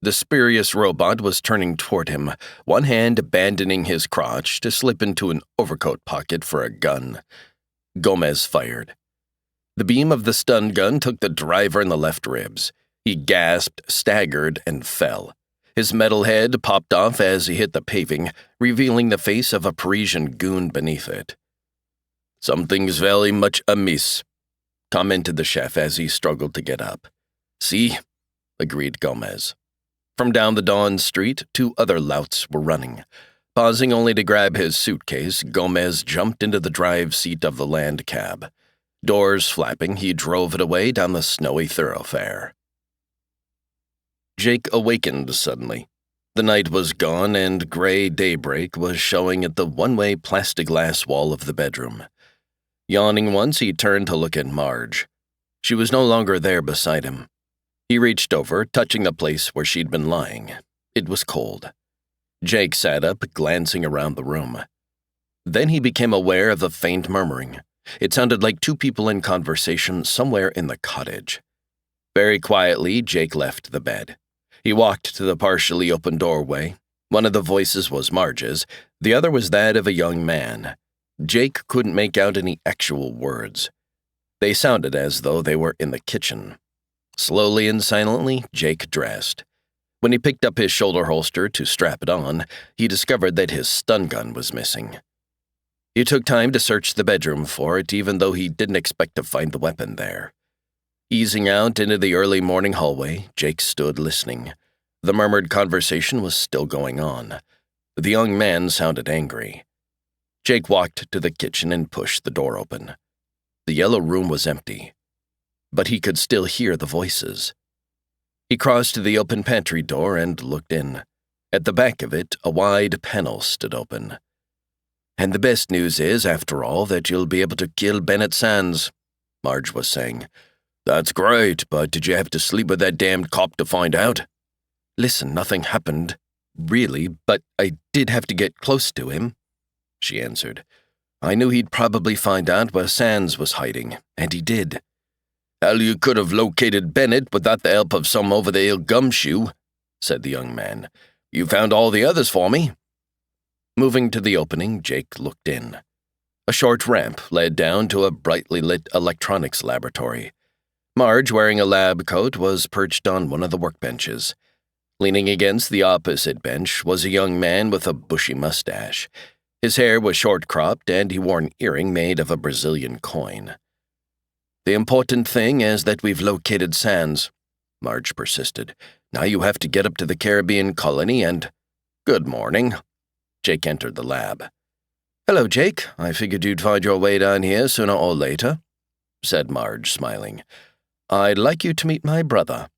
The spurious robot was turning toward him, one hand abandoning his crotch to slip into an overcoat pocket for a gun. Gomez fired. The beam of the stun gun took the driver in the left ribs. He gasped, staggered, and fell. His metal head popped off as he hit the paving, revealing the face of a Parisian goon beneath it. "Something's very much amiss," commented the chef as he struggled to get up. "See?" agreed Gomez. From down the Dawn Street, 2 other louts were running. Pausing only to grab his suitcase, Gomez jumped into the drive seat of the land cab. Doors flapping, he drove it away down the snowy thoroughfare. Jake awakened suddenly. The night was gone, and gray daybreak was showing at the one-way plexiglass wall of the bedroom. Yawning once, he turned to look at Marge. She was no longer there beside him. He reached over, touching the place where she'd been lying. It was cold. Jake sat up, glancing around the room. Then he became aware of a faint murmuring. It sounded like 2 people in conversation somewhere in the cottage. Very quietly, Jake left the bed. He walked to the partially open doorway. One of the voices was Marge's, the other was that of a young man. Jake couldn't make out any actual words. They sounded as though they were in the kitchen. Slowly and silently, Jake dressed. When he picked up his shoulder holster to strap it on, he discovered that his stun gun was missing. He took time to search the bedroom for it, even though he didn't expect to find the weapon there. Easing out into the early morning hallway, Jake stood listening. The murmured conversation was still going on. The young man sounded angry. Jake walked to the kitchen and pushed the door open. The yellow room was empty, but he could still hear the voices. He crossed to the open pantry door and looked in. At the back of it, a wide panel stood open. "And the best news is, after all, that you'll be able to kill Bennett Sands," Marge was saying. "That's great, but did you have to sleep with that damned cop to find out?" "Listen, nothing happened, really, but I did have to get close to him," she answered. "I knew he'd probably find out where Sands was hiding, and he did." "Hell, you could have located Bennett without the help of some over-the-hill gumshoe," said the young man. "You found all the others for me." Moving to the opening, Jake looked in. A short ramp led down to a brightly lit electronics laboratory. Marge, wearing a lab coat, was perched on one of the workbenches. Leaning against the opposite bench was a young man with a bushy mustache. His hair was short-cropped, and he wore an earring made of a Brazilian coin. "The important thing is that we've located Sands," Marge persisted. "Now you have to get up to the Caribbean colony and—" "Good morning." Jake entered the lab. "Hello, Jake. I figured you'd find your way down here sooner or later," said Marge, smiling. "I'd like you to meet my brother."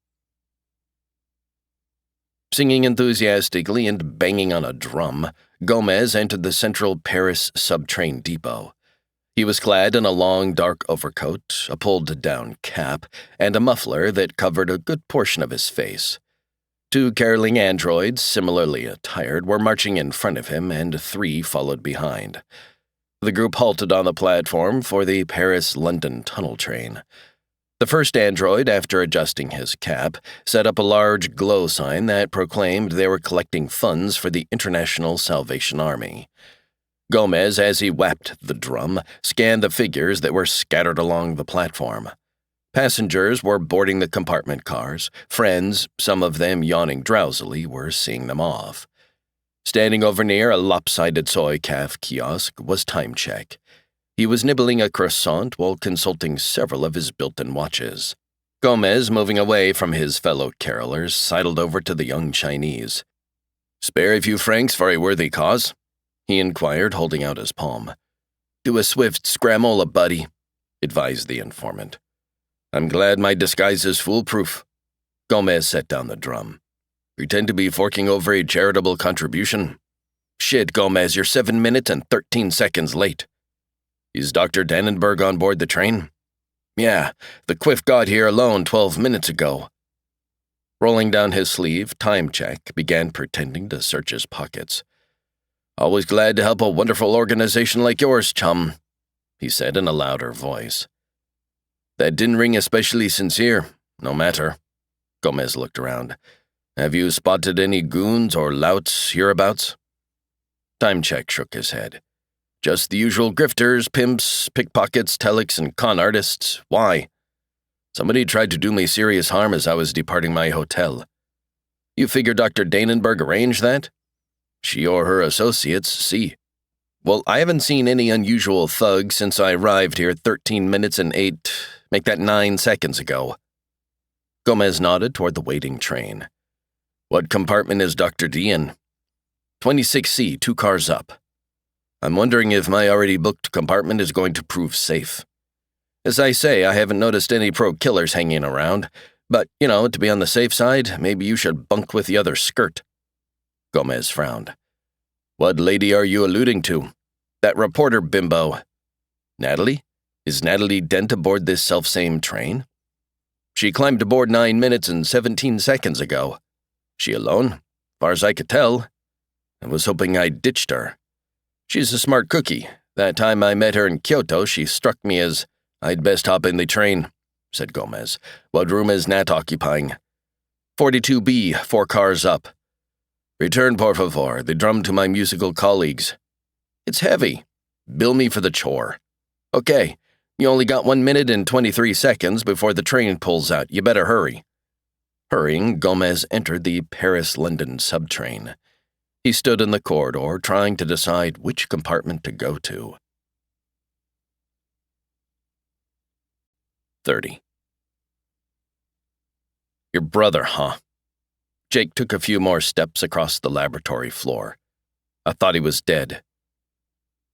Singing enthusiastically and banging on a drum, Gomez entered the central Paris subtrain depot. He was clad in a long, dark overcoat, a pulled-down cap, and a muffler that covered a good portion of his face. 2 caroling androids, similarly attired, were marching in front of him, and 3 followed behind. The group halted on the platform for the Paris-London tunnel train. The first android, after adjusting his cap, set up a large glow sign that proclaimed they were collecting funds for the International Salvation Army. Gomez, as he whapped the drum, scanned the figures that were scattered along the platform. Passengers were boarding the compartment cars. Friends, some of them yawning drowsily, were seeing them off. Standing over near a lopsided soy calf kiosk was Time Check. He was nibbling a croissant while consulting several of his built-in watches. Gomez, moving away from his fellow carolers, sidled over to the young Chinese. "Spare a few francs for a worthy cause?" he inquired, holding out his palm. "Do a swift scramola, buddy," advised the informant. "I'm glad my disguise is foolproof." Gomez set down the drum. "Pretend to be forking over a charitable contribution?" "Shit, Gomez, you're 7 minutes and 13 seconds late." "Is Dr. Dannenberg on board the train?" "Yeah, the quiff got here alone 12 minutes ago." Rolling down his sleeve, Time Check began pretending to search his pockets. "Always glad to help a wonderful organization like yours, chum," he said in a louder voice. "That didn't ring especially sincere. No matter." Gomez looked around. "Have you spotted any goons or louts hereabouts?" Time Check shook his head. "Just the usual grifters, pimps, pickpockets, telecs, and con artists. Why?" "Somebody tried to do me serious harm as I was departing my hotel." You figure Dr. Danenberg arranged that? She or her associates, see. Well, I haven't seen any unusual thugs since I arrived here 13 minutes and 9 seconds ago. Gomez nodded toward the waiting train. What compartment is Dr. D in? 26C, 2 cars up. I'm wondering if my already booked compartment is going to prove safe. As I say, I haven't noticed any pro-killers hanging around, but, to be on the safe side, maybe you should bunk with the other skirt. Gomez frowned. What lady are you alluding to? That reporter bimbo. Natalie? Is Natalie Dent aboard this selfsame train? She climbed aboard 9 minutes and 17 seconds ago. She alone? Far as I could tell. I was hoping I'd ditched her. She's a smart cookie. That time I met her in Kyoto, she struck me as, I'd best hop in the train, said Gomez. What room is Nat occupying? 42B, 4 cars up. Return, por favor, the drum to my musical colleagues. It's heavy. Bill me for the chore. Okay, you only got 1 minute and 23 seconds before the train pulls out. You better hurry. Hurrying, Gomez entered the Paris-London subtrain. He stood in the corridor, trying to decide which compartment to go to. 30. Your brother, huh? Jake took a few more steps across the laboratory floor. I thought he was dead.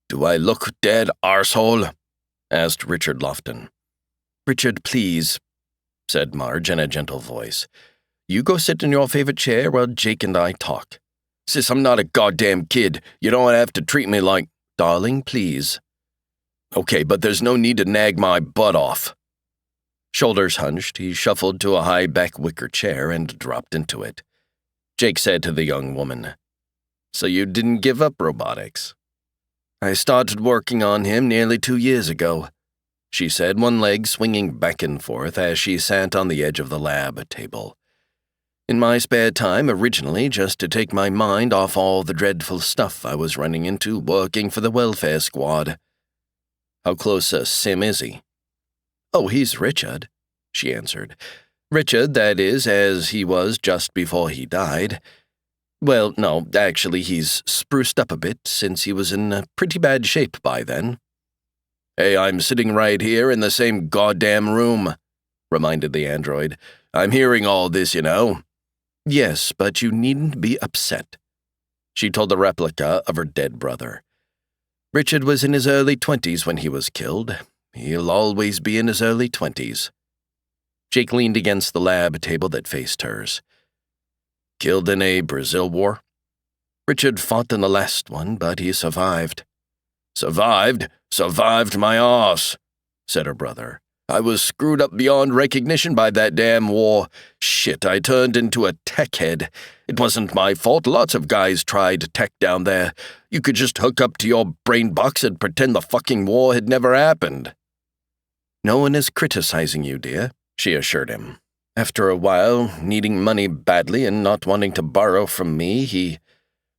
Do I look dead, arsehole? Asked Richard Lofton. Richard, please, said Marge in a gentle voice. You go sit in your favorite chair while Jake and I talk. Sis, I'm not a goddamn kid. You don't have to treat me like... Darling, please. Okay, but there's no need to nag my butt off. Shoulders hunched, he shuffled to a high-back wicker chair and dropped into it. Jake said to the young woman, So you didn't give up robotics? I started working on him nearly 2 years ago, she said, one leg swinging back and forth as she sat on the edge of the lab table. In my spare time, originally just to take my mind off all the dreadful stuff I was running into working for the welfare squad. How close a sim is he? Oh, he's Richard, she answered. Richard, that is, as he was just before he died. Well, no, actually, he's spruced up a bit since he was in pretty bad shape by then. Hey, I'm sitting right here in the same goddamn room, reminded the android. I'm hearing all this, Yes, but you needn't be upset, she told the replica of her dead brother. Richard was in his early 20s when he was killed. He'll always be in his early 20s. Jake leaned against the lab table that faced hers. Killed in a Brazil war? Richard fought in the last one, but he survived. Survived? Survived my arse, said her brother. I was screwed up beyond recognition by that damn war. Shit, I turned into a tech head. It wasn't my fault. Lots of guys tried tech down there. You could just hook up to your brain box and pretend the fucking war had never happened. No one is criticizing you, dear, she assured him. After a while, needing money badly and not wanting to borrow from me,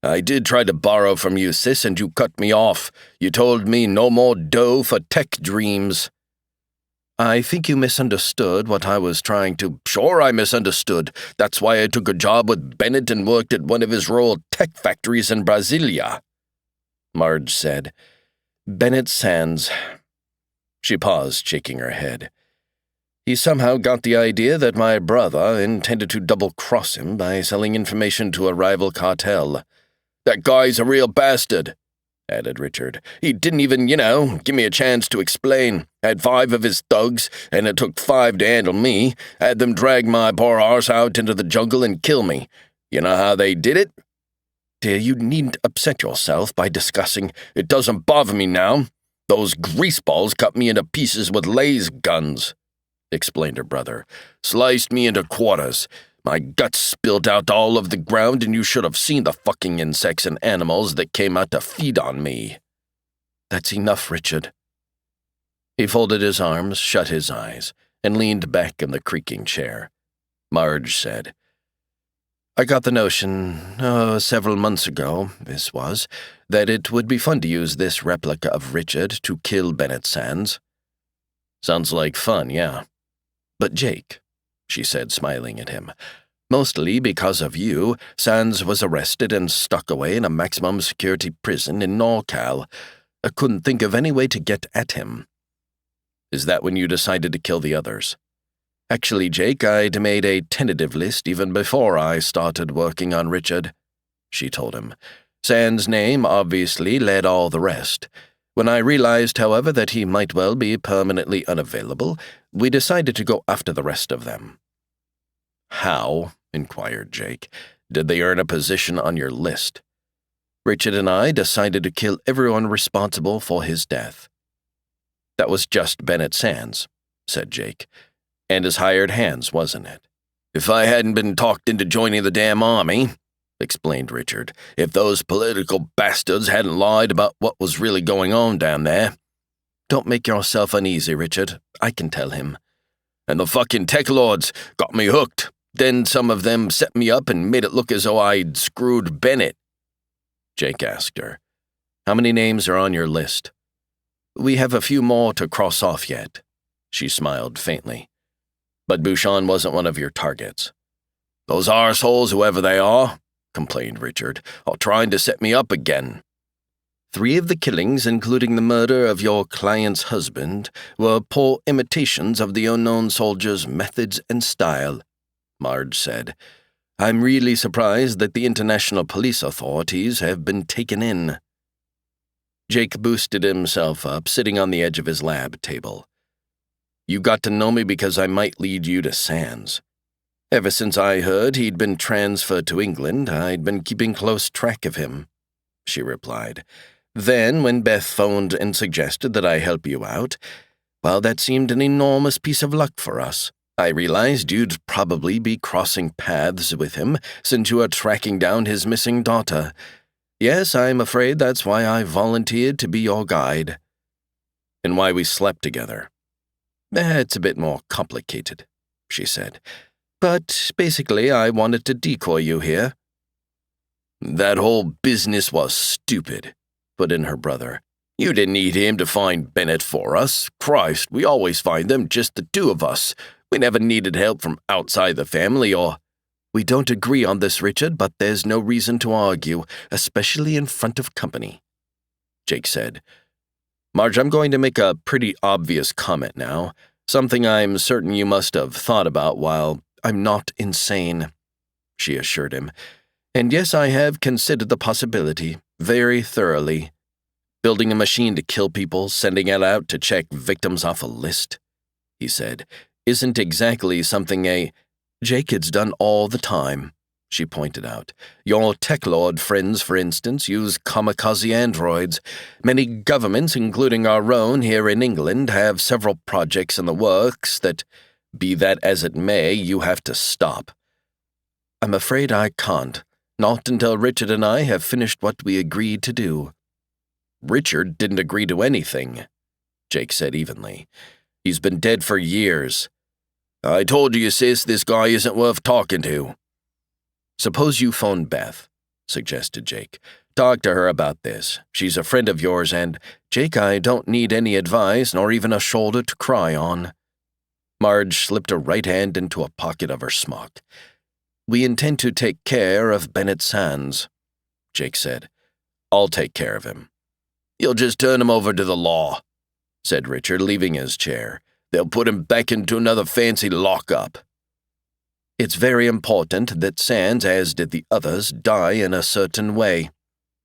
I did try to borrow from you, sis, and you cut me off. You told me no more dough for tech dreams. I think you misunderstood what I was trying to... Sure, I misunderstood. That's why I took a job with Bennett and worked at one of his rural tech factories in Brasilia. Marge said, Bennett Sands. She paused, shaking her head. He somehow got the idea that my brother intended to double-cross him by selling information to a rival cartel. That guy's a real bastard, added Richard. He didn't even, give me a chance to explain. Had 5 of his thugs, and it took 5 to handle me. Had them drag my poor arse out into the jungle and kill me. You know how they did it? Dear, you needn't upset yourself by discussing. It doesn't bother me now. Those greaseballs cut me into pieces with laser guns, explained her brother. Sliced me into quarters. My guts spilled out all over the ground, and you should have seen the fucking insects and animals that came out to feed on me. That's enough, Richard. He folded his arms, shut his eyes, and leaned back in the creaking chair. Marge said, I got the notion, several months ago, this was, that it would be fun to use this replica of Richard to kill Bennett Sands. Sounds like fun, yeah. But Jake, she said, smiling at him, Mostly because of you, Sands was arrested and stuck away in a maximum security prison in NorCal. I couldn't think of any way to get at him. Is that when you decided to kill the others? Actually, Jake, I'd made a tentative list even before I started working on Richard, she told him. Sands' name obviously led all the rest. When I realized, however, that he might well be permanently unavailable, we decided to go after the rest of them. How, inquired Jake, did they earn a position on your list? Richard and I decided to kill everyone responsible for his death. That was just Bennett Sands, said Jake. And his hired hands, wasn't it? If I hadn't been talked into joining the damn army, explained Richard, if those political bastards hadn't lied about what was really going on down there. Don't make yourself uneasy, Richard. I can tell him. And the fucking Teklords got me hooked. Then some of them set me up and made it look as though I'd screwed Bennett. Jake asked her, How many names are on your list? We have a few more to cross off yet. She smiled faintly. But Bouchon wasn't one of your targets. Those arseholes, whoever they are, complained Richard, are trying to set me up again. 3 of the killings, including the murder of your client's husband, were poor imitations of the unknown soldier's methods and style, Marge said. I'm really surprised that the international police authorities have been taken in. Jake boosted himself up, sitting on the edge of his lab table. You got to know me because I might lead you to Sands. Ever since I heard he'd been transferred to England, I'd been keeping close track of him, she replied. Then, when Beth phoned and suggested that I help you out, well, that seemed an enormous piece of luck for us. I realized you'd probably be crossing paths with him since you are tracking down his missing daughter. Yes, I'm afraid that's why I volunteered to be your guide. And why we slept together. It's a bit more complicated, she said. But basically, I wanted to decoy you here. That whole business was stupid, put in her brother. You didn't need him to find Bennett for us. Christ, we always find them, just the 2 of us. We never needed help from outside the family or... We don't agree on this, Richard, but there's no reason to argue, especially in front of company, Jake said. Marge, I'm going to make a pretty obvious comment now, something I'm certain you must have thought about while I'm not insane, she assured him. And yes, I have considered the possibility, very thoroughly. Building a machine to kill people, sending it out to check victims off a list, he said, isn't exactly something Jake has done all the time, she pointed out. Your TekLord friends, for instance, use kamikaze androids. Many governments, including our own here in England, have several projects in the works that, be that as it may, you have to stop. I'm afraid I can't, not until Richard and I have finished what we agreed to do. Richard didn't agree to anything, Jake said evenly. He's been dead for years. I told you, sis, this guy isn't worth talking to. Suppose you phone Beth, suggested Jake. Talk to her about this. She's a friend of yours, and, Jake, I don't need any advice nor even a shoulder to cry on. Marge slipped a right hand into a pocket of her smock. We intend to take care of Bennett Sands, Jake said. I'll take care of him. You'll just turn him over to the law, said Richard, leaving his chair. They'll put him back into another fancy lockup. It's very important that Sands, as did the others, die in a certain way,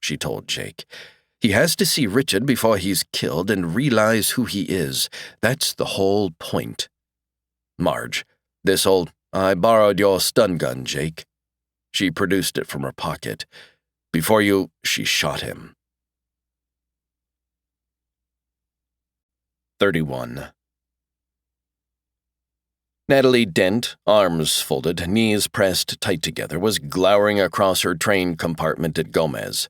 she told Jake. He has to see Richard before he's killed and realize who he is. That's the whole point. Marge, I borrowed your stun gun, Jake. She produced it from her pocket. She shot him. 31. Natalie Dent, arms folded, knees pressed tight together, was glowering across her train compartment at Gomez.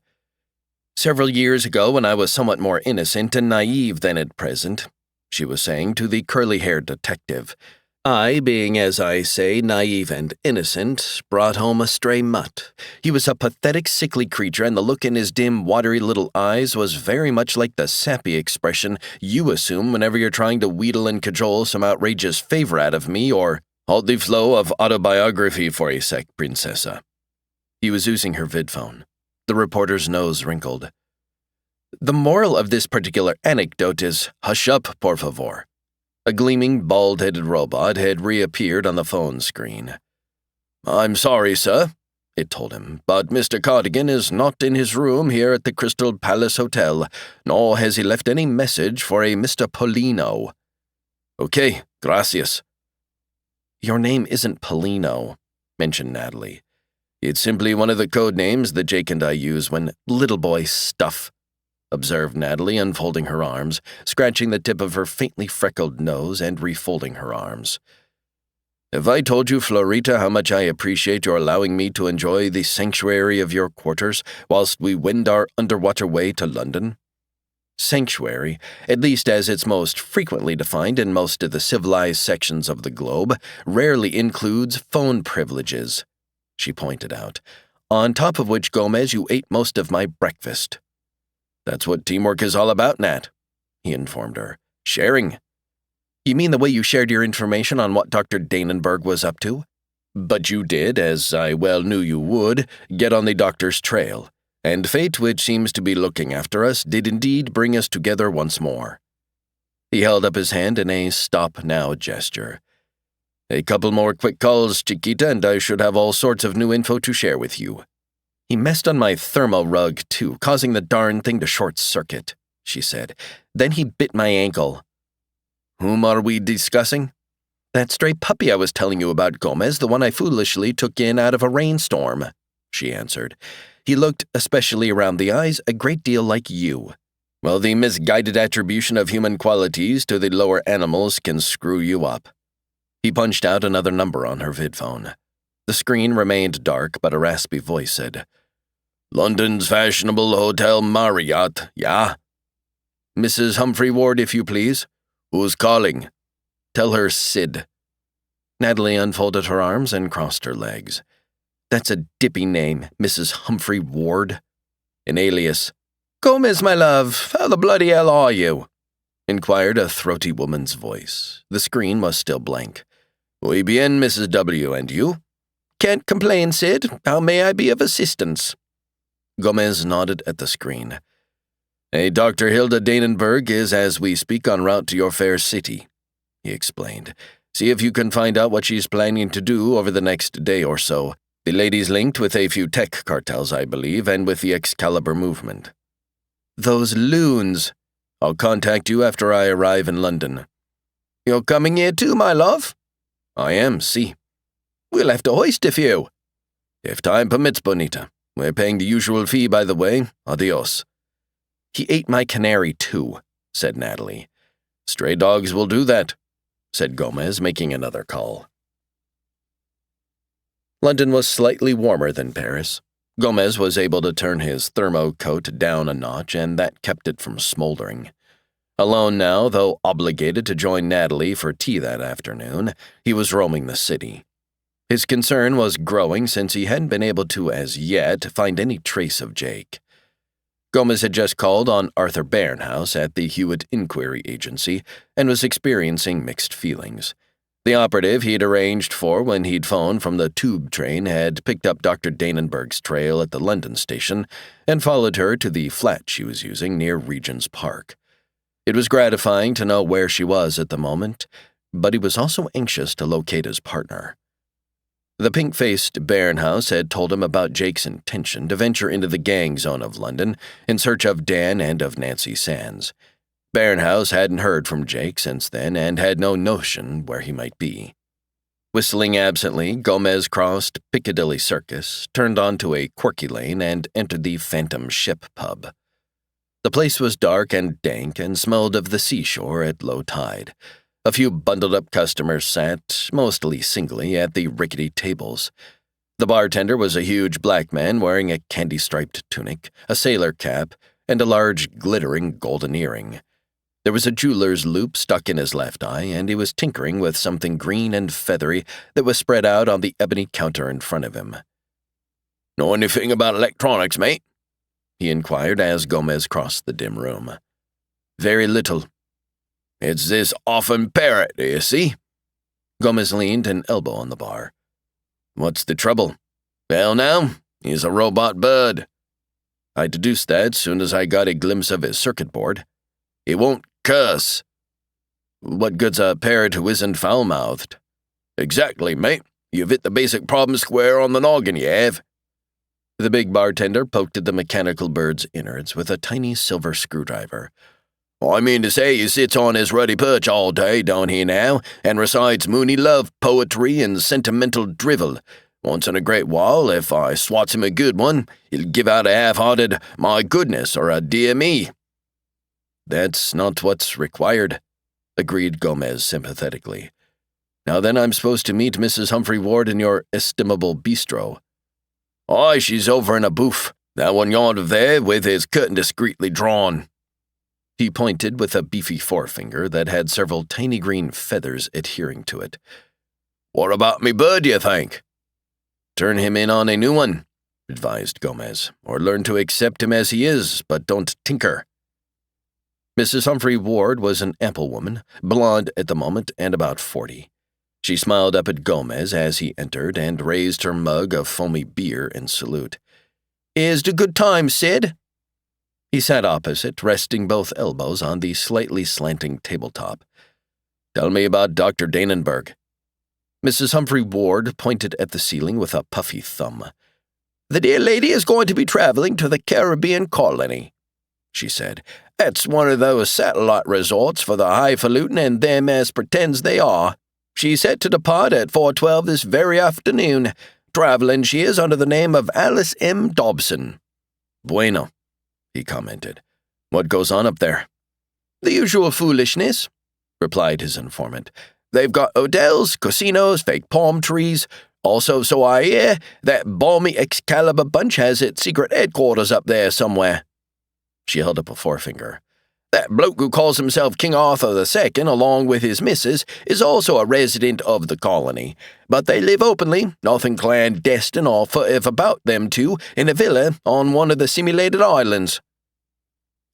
Several years ago, when I was somewhat more innocent and naive than at present, she was saying to the curly-haired detective, I, being, as I say, naive and innocent, brought home a stray mutt. He was a pathetic, sickly creature, and the look in his dim, watery little eyes was very much like the sappy expression you assume whenever you're trying to wheedle and cajole some outrageous favor out of me or Halt the flow of autobiography for a sec, Princessa. He was using her vidphone. The reporter's nose wrinkled. The moral of this particular anecdote is, hush up, por favor. A gleaming, bald-headed robot had reappeared on the phone screen. I'm sorry, sir, it told him, but Mr. Cardigan is not in his room here at the Crystal Palace Hotel, nor has he left any message for a Mr. Polino. Okay, gracias. Your name isn't Polino, mentioned Natalie. It's simply one of the code names that Jake and I use when little boy stuff, observed Natalie, unfolding her arms, scratching the tip of her faintly freckled nose and refolding her arms. Have I told you, Florita, how much I appreciate your allowing me to enjoy the sanctuary of your quarters whilst we wend our underwater way to London? Sanctuary, at least as it's most frequently defined in most of the civilized sections of the globe, rarely includes phone privileges, she pointed out, on top of which, Gomez, you ate most of my breakfast. That's what teamwork is all about, Nat, he informed her. Sharing. You mean the way you shared your information on what Dr. Danenberg was up to? But you did, as I well knew you would, get on the doctor's trail, and fate, which seems to be looking after us, did indeed bring us together once more. He held up his hand in a stop-now gesture. A couple more quick calls, Chiquita, and I should have all sorts of new info to share with you. He messed on my thermo rug, too, causing the darn thing to short-circuit, she said. Then he bit my ankle. Whom are we discussing? That stray puppy I was telling you about, Gomez, the one I foolishly took in out of a rainstorm, she answered. He looked, especially around the eyes, a great deal like you. Well, the misguided attribution of human qualities to the lower animals can screw you up. He punched out another number on her vidphone. The screen remained dark, but a raspy voice said, London's fashionable Hotel Marriott, yeah? Mrs. Humphrey Ward, if you please. Who's calling? Tell her Sid. Natalie unfolded her arms and crossed her legs. That's a dippy name, Mrs. Humphrey Ward. An alias. Gomez, my love, how the bloody hell are you? Inquired a throaty woman's voice. The screen was still blank. Muy bien, Mrs. W., and you? Can't complain, Sid. How may I be of assistance? Gomez nodded at the screen. A Dr. Hilda Danenberg is, as we speak, en route to your fair city, he explained. See if you can find out what she's planning to do over the next day or so. The lady's linked with a few tech cartels, I believe, and with the Excalibur movement. Those loons. I'll contact you after I arrive in London. You're coming here too, my love? I am, see. We'll have to hoist a few. If time permits, Bonita. We're paying the usual fee, by the way. Adios. He ate my canary, too, said Natalie. Stray dogs will do that, said Gomez, making another call. London was slightly warmer than Paris. Gomez was able to turn his thermo coat down a notch, and that kept it from smoldering. Alone now, though obligated to join Natalie for tea that afternoon, he was roaming the city. His concern was growing since he hadn't been able to, as yet, find any trace of Jake. Gomez had just called on Arthur Bairnhouse at the Hewitt Inquiry Agency and was experiencing mixed feelings. The operative he'd arranged for when he'd phoned from the tube train had picked up Dr. Danenberg's trail at the London station and followed her to the flat she was using near Regent's Park. It was gratifying to know where she was at the moment, but he was also anxious to locate his partner. The pink-faced Bairnhouse had told him about Jake's intention to venture into the gang zone of London in search of Dan and of Nancy Sands. Bairnhouse hadn't heard from Jake since then and had no notion where he might be. Whistling absently, Gomez crossed Piccadilly Circus, turned onto a quirky lane, and entered the Phantom Ship pub. The place was dark and dank and smelled of the seashore at low tide. A few bundled-up customers sat, mostly singly, at the rickety tables. The bartender was a huge black man wearing a candy-striped tunic, a sailor cap, and a large, glittering golden earring. There was a jeweler's loop stuck in his left eye, and he was tinkering with something green and feathery that was spread out on the ebony counter in front of him. "Know anything about electronics, mate?" he inquired as Gomez crossed the dim room. "Very little." "It's this orphan parrot, do you see?" Gomez leaned an elbow on the bar. What's the trouble? Well, now, he's a robot bird. I deduced that soon as I got a glimpse of his circuit board. He won't curse. What good's a parrot who isn't foul-mouthed? Exactly, mate. You've hit the basic problem square on the noggin, you have. The big bartender poked at the mechanical bird's innards with a tiny silver screwdriver. I mean to say he sits on his ruddy perch all day, don't he now, and recites moony love poetry and sentimental drivel. Once in a great while, if I swats him a good one, he'll give out a half-hearted, my goodness, or a dear me. That's not what's required, agreed Gomez sympathetically. Now then, I'm supposed to meet Mrs. Humphrey Ward in your estimable bistro. Aye, she's over in a booth, that one yonder there with his curtain discreetly drawn. He pointed with a beefy forefinger that had several tiny green feathers adhering to it. What about me bird, do you think? Turn him in on a new one, advised Gomez, or learn to accept him as he is, but don't tinker. Mrs. Humphrey Ward was an ample woman, blonde at the moment and about 40. She smiled up at Gomez as he entered and raised her mug of foamy beer in salute. Is the good time, Sid? He sat opposite, resting both elbows on the slightly slanting tabletop. Tell me about Dr. Danenberg. Mrs. Humphrey Ward pointed at the ceiling with a puffy thumb. The dear lady is going to be traveling to the Caribbean colony, she said. It's one of those satellite resorts for the highfalutin and them as pretends they are. She's set to depart at 4:12 this very afternoon. Traveling she is under the name of Alice M. Dobson. Bueno, he commented. What goes on up there? The usual foolishness, replied his informant. They've got hotels, casinos, fake palm trees. Also, so I hear, that balmy Excalibur bunch has its secret headquarters up there somewhere. She held up a forefinger. That bloke who calls himself King Arthur II, along with his missus, is also a resident of the colony. But they live openly, nothing clandestine or furtive about them two, in a villa on one of the simulated islands.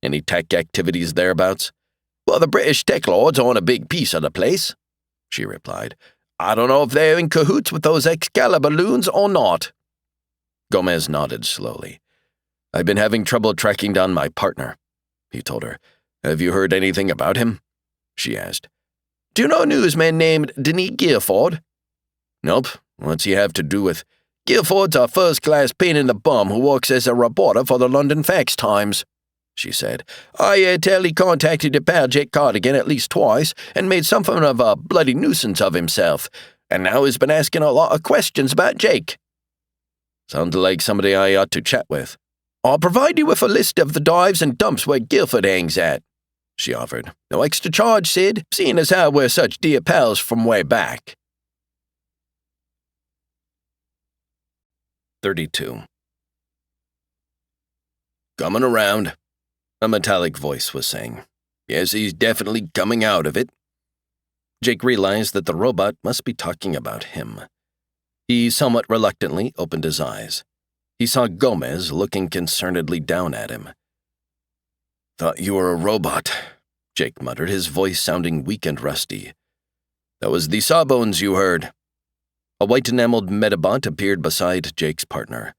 Any tech activities thereabouts? Well, the British Teklords own a big piece of the place, she replied. I don't know if they're in cahoots with those Excalibur loons or not. Gomez nodded slowly. I've been having trouble tracking down my partner, he told her. Have you heard anything about him? She asked. Do you know a newsman named Denis Guilford? Nope. What's he have to do with? Guilford's a first-class pain in the bum who works as a reporter for the London Facts Times, she said. I tell he contacted your pal Jake Cardigan at least twice and made something of a bloody nuisance of himself, and now he's been asking a lot of questions about Jake. Sounds like somebody I ought to chat with. I'll provide you with a list of the dives and dumps where Guilford hangs at, she offered. No extra charge, Sid, seeing as how we're such dear pals from way back. 32. Coming around, a metallic voice was saying. Yes, he's definitely coming out of it. Jake realized that the robot must be talking about him. He somewhat reluctantly opened his eyes. He saw Gomez looking concernedly down at him. Thought you were a robot, Jake muttered, his voice sounding weak and rusty. That was the sawbones you heard. A white-enameled Metabot appeared beside Jake's partner.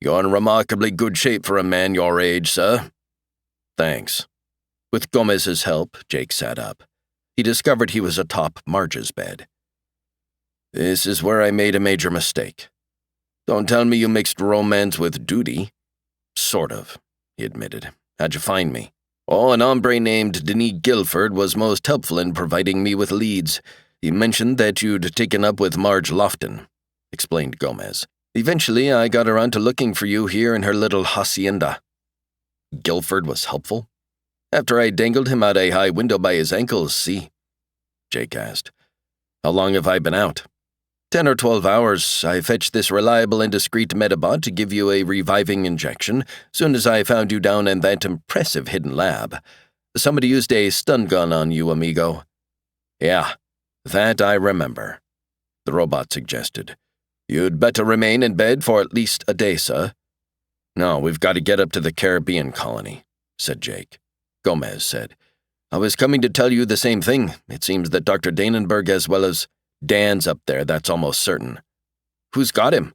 You're in remarkably good shape for a man your age, sir. Thanks. With Gomez's help, Jake sat up. He discovered he was atop Marge's bed. This is where I made a major mistake. Don't tell me you mixed romance with duty. Sort of, he admitted. How'd you find me? Oh, an hombre named Denis Guilford was most helpful in providing me with leads. He mentioned that you'd taken up with Marge Lofton, explained Gomez. Eventually, I got around to looking for you here in her little hacienda. Guilford was helpful? After I dangled him out a high window by his ankles, see? Jake asked. How long have I been out? 10 or 12 hours. I fetched this reliable and discreet Metabot to give you a reviving injection soon as I found you down in that impressive hidden lab. Somebody used a stun gun on you, amigo. Yeah, that I remember, the robot suggested. You'd better remain in bed for at least a day, sir. No, we've got to get up to the Caribbean colony, said Jake. Gomez said. I was coming to tell you the same thing. It seems that Dr. Danenberg as well as Dan's up there, that's almost certain. Who's got him?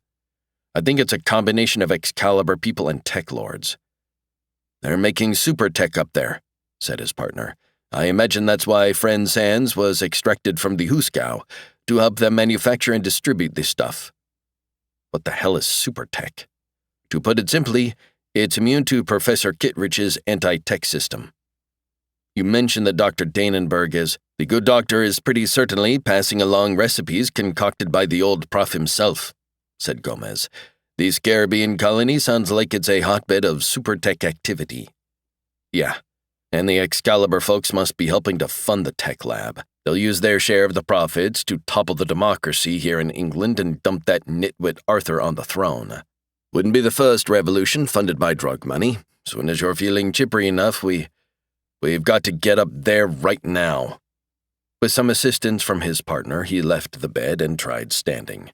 I think it's a combination of Excalibur people and Teklords. They're making super tech up there, said his partner. I imagine that's why friend Sans was extracted from the Huskow, to help them manufacture and distribute this stuff. What the hell is super tech? To put it simply, it's immune to Professor Kittrich's anti-tech system. You mentioned that Dr. Danenberg is. The good doctor is pretty certainly passing along recipes concocted by the old prof himself, said Gomez. This Caribbean colony sounds like it's a hotbed of super tech activity. Yeah, and the Excalibur folks must be helping to fund the TekLab. They'll use their share of the profits to topple the democracy here in England and dump that nitwit Arthur on the throne. Wouldn't be the first revolution funded by drug money. Soon as you're feeling chippery enough, we've got to get up there right now. With some assistance from his partner, he left the bed and tried standing.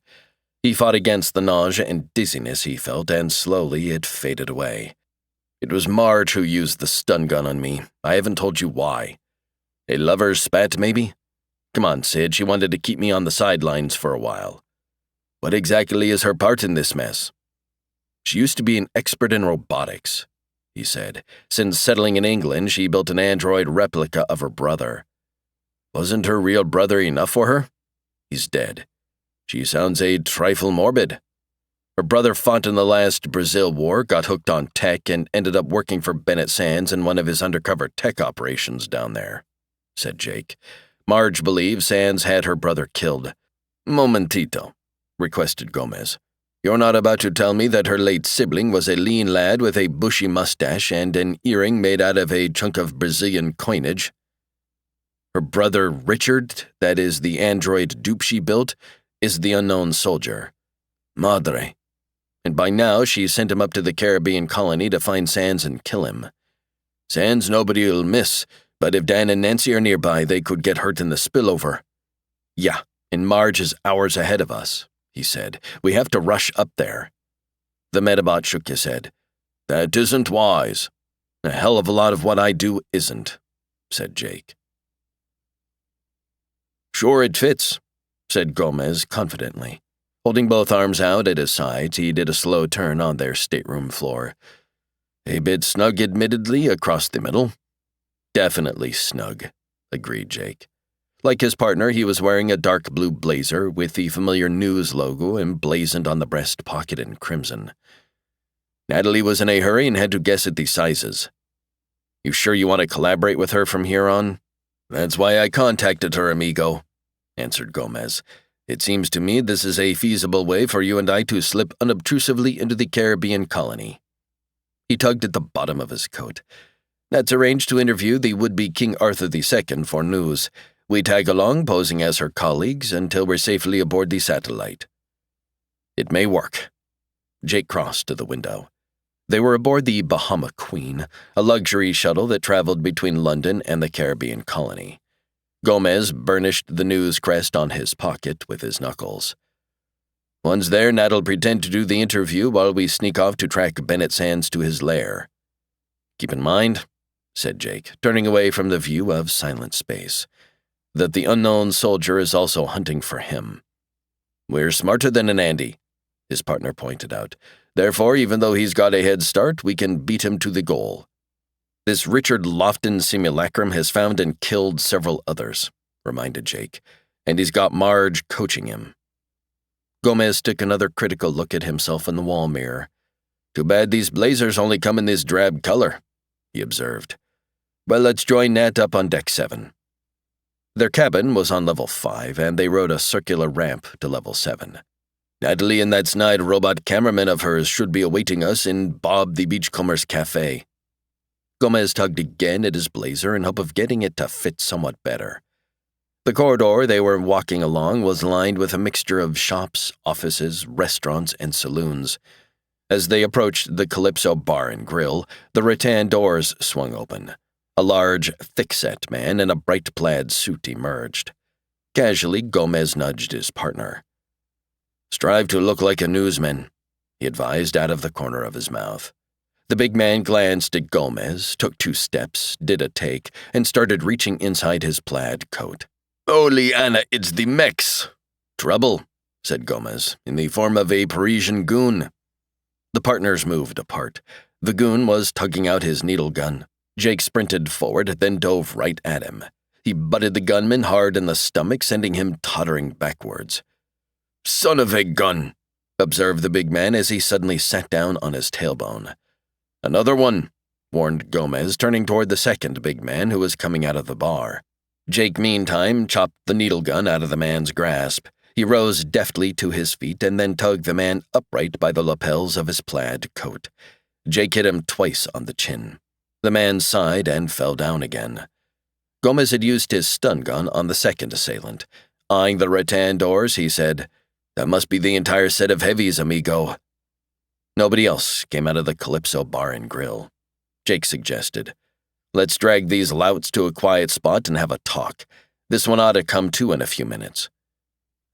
He fought against the nausea and dizziness he felt, and slowly it faded away. It was Marge who used the stun gun on me. I haven't told you why. A lover's spat, maybe? Come on, Sid, she wanted to keep me on the sidelines for a while. What exactly is her part in this mess? She used to be an expert in robotics, he said. Since settling in England, she built an android replica of her brother. Wasn't her real brother enough for her? He's dead. She sounds a trifle morbid. Her brother fought in the last Brazil War, got hooked on tech, and ended up working for Bennett Sands in one of his undercover tech operations down there, said Jake. Marge believes Sands had her brother killed. Momentito, requested Gomez. You're not about to tell me that her late sibling was a lean lad with a bushy mustache and an earring made out of a chunk of Brazilian coinage? Her brother Richard, that is the android dupe she built, is the unknown soldier. Madre. And by now she sent him up to the Caribbean colony to find Sands and kill him. Sands nobody'll miss, but if Dan and Nancy are nearby, they could get hurt in the spillover. Yeah, and Marge is hours ahead of us, he said. We have to rush up there. The Metabot shook his head. That isn't wise. A hell of a lot of what I do isn't, said Jake. Sure it fits, said Gomez confidently. Holding both arms out at his sides, he did a slow turn on their stateroom floor. A bit snug, admittedly, across the middle. Definitely snug, agreed Jake. Like his partner, he was wearing a dark blue blazer with the familiar news logo emblazoned on the breast pocket in crimson. Natalie was in a hurry and had to guess at the sizes. You sure you want to collaborate with her from here on? That's why I contacted her, amigo, answered Gomez. It seems to me this is a feasible way for you and I to slip unobtrusively into the Caribbean colony. He tugged at the bottom of his coat. Let's arrange to interview the would-be King Arthur II for news. We tag along, posing as her colleagues, until we're safely aboard the satellite. It may work. Jake crossed to the window. They were aboard the Bahama Queen, a luxury shuttle that traveled between London and the Caribbean colony. Gomez burnished the news crest on his pocket with his knuckles. Once there, Nat'll pretend to do the interview while we sneak off to track Bennett Sands to his lair. Keep in mind, said Jake, turning away from the view of silent space, that the unknown soldier is also hunting for him. We're smarter than an Andy, his partner pointed out. Therefore, even though he's got a head start, we can beat him to the goal. This Richard Lofton simulacrum has found and killed several others, reminded Jake, and he's got Marge coaching him. Gomez took another critical look at himself in the wall mirror. Too bad these blazers only come in this drab color, he observed. Well, let's join Nat up on Deck 7. Their cabin was on level 5, and they rode a circular ramp to level 7. Natalie and that snide robot cameraman of hers should be awaiting us in Bob the Beachcomber's cafe. Gomez tugged again at his blazer in hope of getting it to fit somewhat better. The corridor they were walking along was lined with a mixture of shops, offices, restaurants, and saloons. As they approached the Calypso Bar and Grill, the rattan doors swung open. A large, thick-set man in a bright plaid suit emerged. Casually, Gomez nudged his partner. Strive to look like a newsman, he advised out of the corner of his mouth. The big man glanced at Gomez, took 2 steps, did a take, and started reaching inside his plaid coat. Holy Anna, it's the Mex, Trouble, said Gomez, in the form of a Parisian goon. The partners moved apart. The goon was tugging out his needle gun. Jake sprinted forward, then dove right at him. He butted the gunman hard in the stomach, sending him tottering backwards. Son of a gun, observed the big man as he suddenly sat down on his tailbone. Another one, warned Gomez, turning toward the second big man who was coming out of the bar. Jake, meantime, chopped the needle gun out of the man's grasp. He rose deftly to his feet and then tugged the man upright by the lapels of his plaid coat. Jake hit him twice on the chin. The man sighed and fell down again. Gomez had used his stun gun on the second assailant. Eyeing the rattan doors, he said, That must be the entire set of heavies, amigo. Nobody else came out of the Calypso Bar and Grill. Jake suggested, Let's drag these louts to a quiet spot and have a talk. This one ought to come to in a few minutes.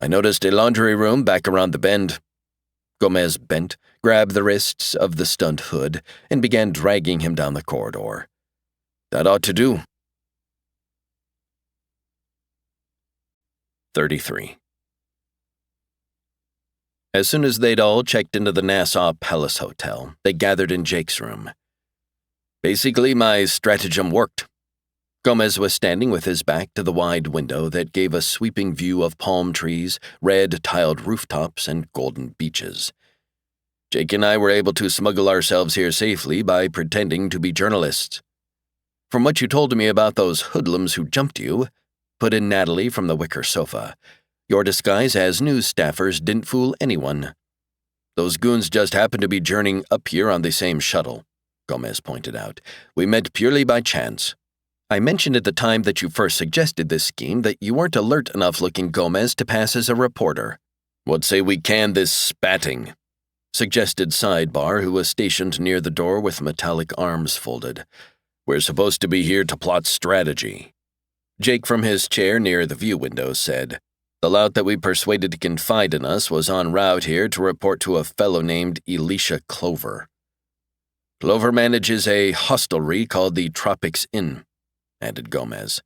I noticed a laundry room back around the bend. Gomez bent, grabbed the wrists of the stunned Hood, and began dragging him down the corridor. That ought to do. 33. As soon as they'd all checked into the Nassau Palace Hotel, they gathered in Jake's room. Basically, my stratagem worked. Gomez was standing with his back to the wide window that gave a sweeping view of palm trees, red-tiled rooftops, and golden beaches. Jake and I were able to smuggle ourselves here safely by pretending to be journalists. From what you told me about those hoodlums who jumped you, put in Natalie from the wicker sofa, your disguise as news staffers didn't fool anyone. Those goons just happened to be journeying up here on the same shuttle, Gomez pointed out. We met purely by chance. I mentioned at the time that you first suggested this scheme that you weren't alert enough looking, Gomez, to pass as a reporter. What say we can this spatting? Suggested Sidebar, who was stationed near the door with metallic arms folded. We're supposed to be here to plot strategy. Jake from his chair near the view window said, The lout that we persuaded to confide in us was en route here to report to a fellow named Elisha Clover. Clover manages a hostelry called the Tropics Inn, added Gomez.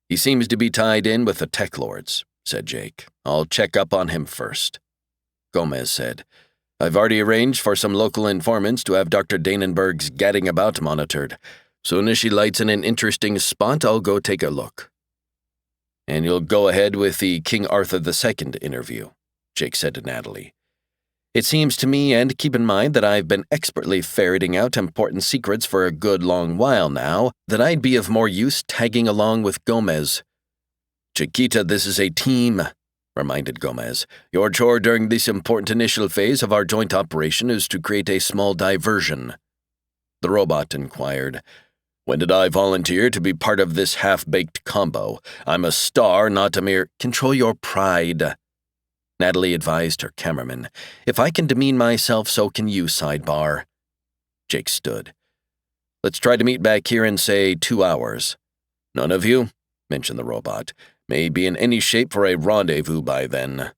He seems to be tied in with the Teklords, said Jake. I'll check up on him first. Gomez said, I've already arranged for some local informants to have Dr. Danenberg's gadding about monitored. Soon as she lights in an interesting spot, I'll go take a look. And you'll go ahead with the King Arthur II interview, Jake said to Natalie. It seems to me, and keep in mind that I've been expertly ferreting out important secrets for a good long while now, that I'd be of more use tagging along with Gomez. Chiquita, this is a team, reminded Gomez. Your chore during this important initial phase of our joint operation is to create a small diversion. The robot inquired, When did I volunteer to be part of this half-baked combo? I'm a star, not a mere— Control your pride, Natalie advised her cameraman. If I can demean myself, so can you, Sidebar. Jake stood. Let's try to meet back here in, say, 2 hours. None of you, mentioned the robot, may be in any shape for a rendezvous by then.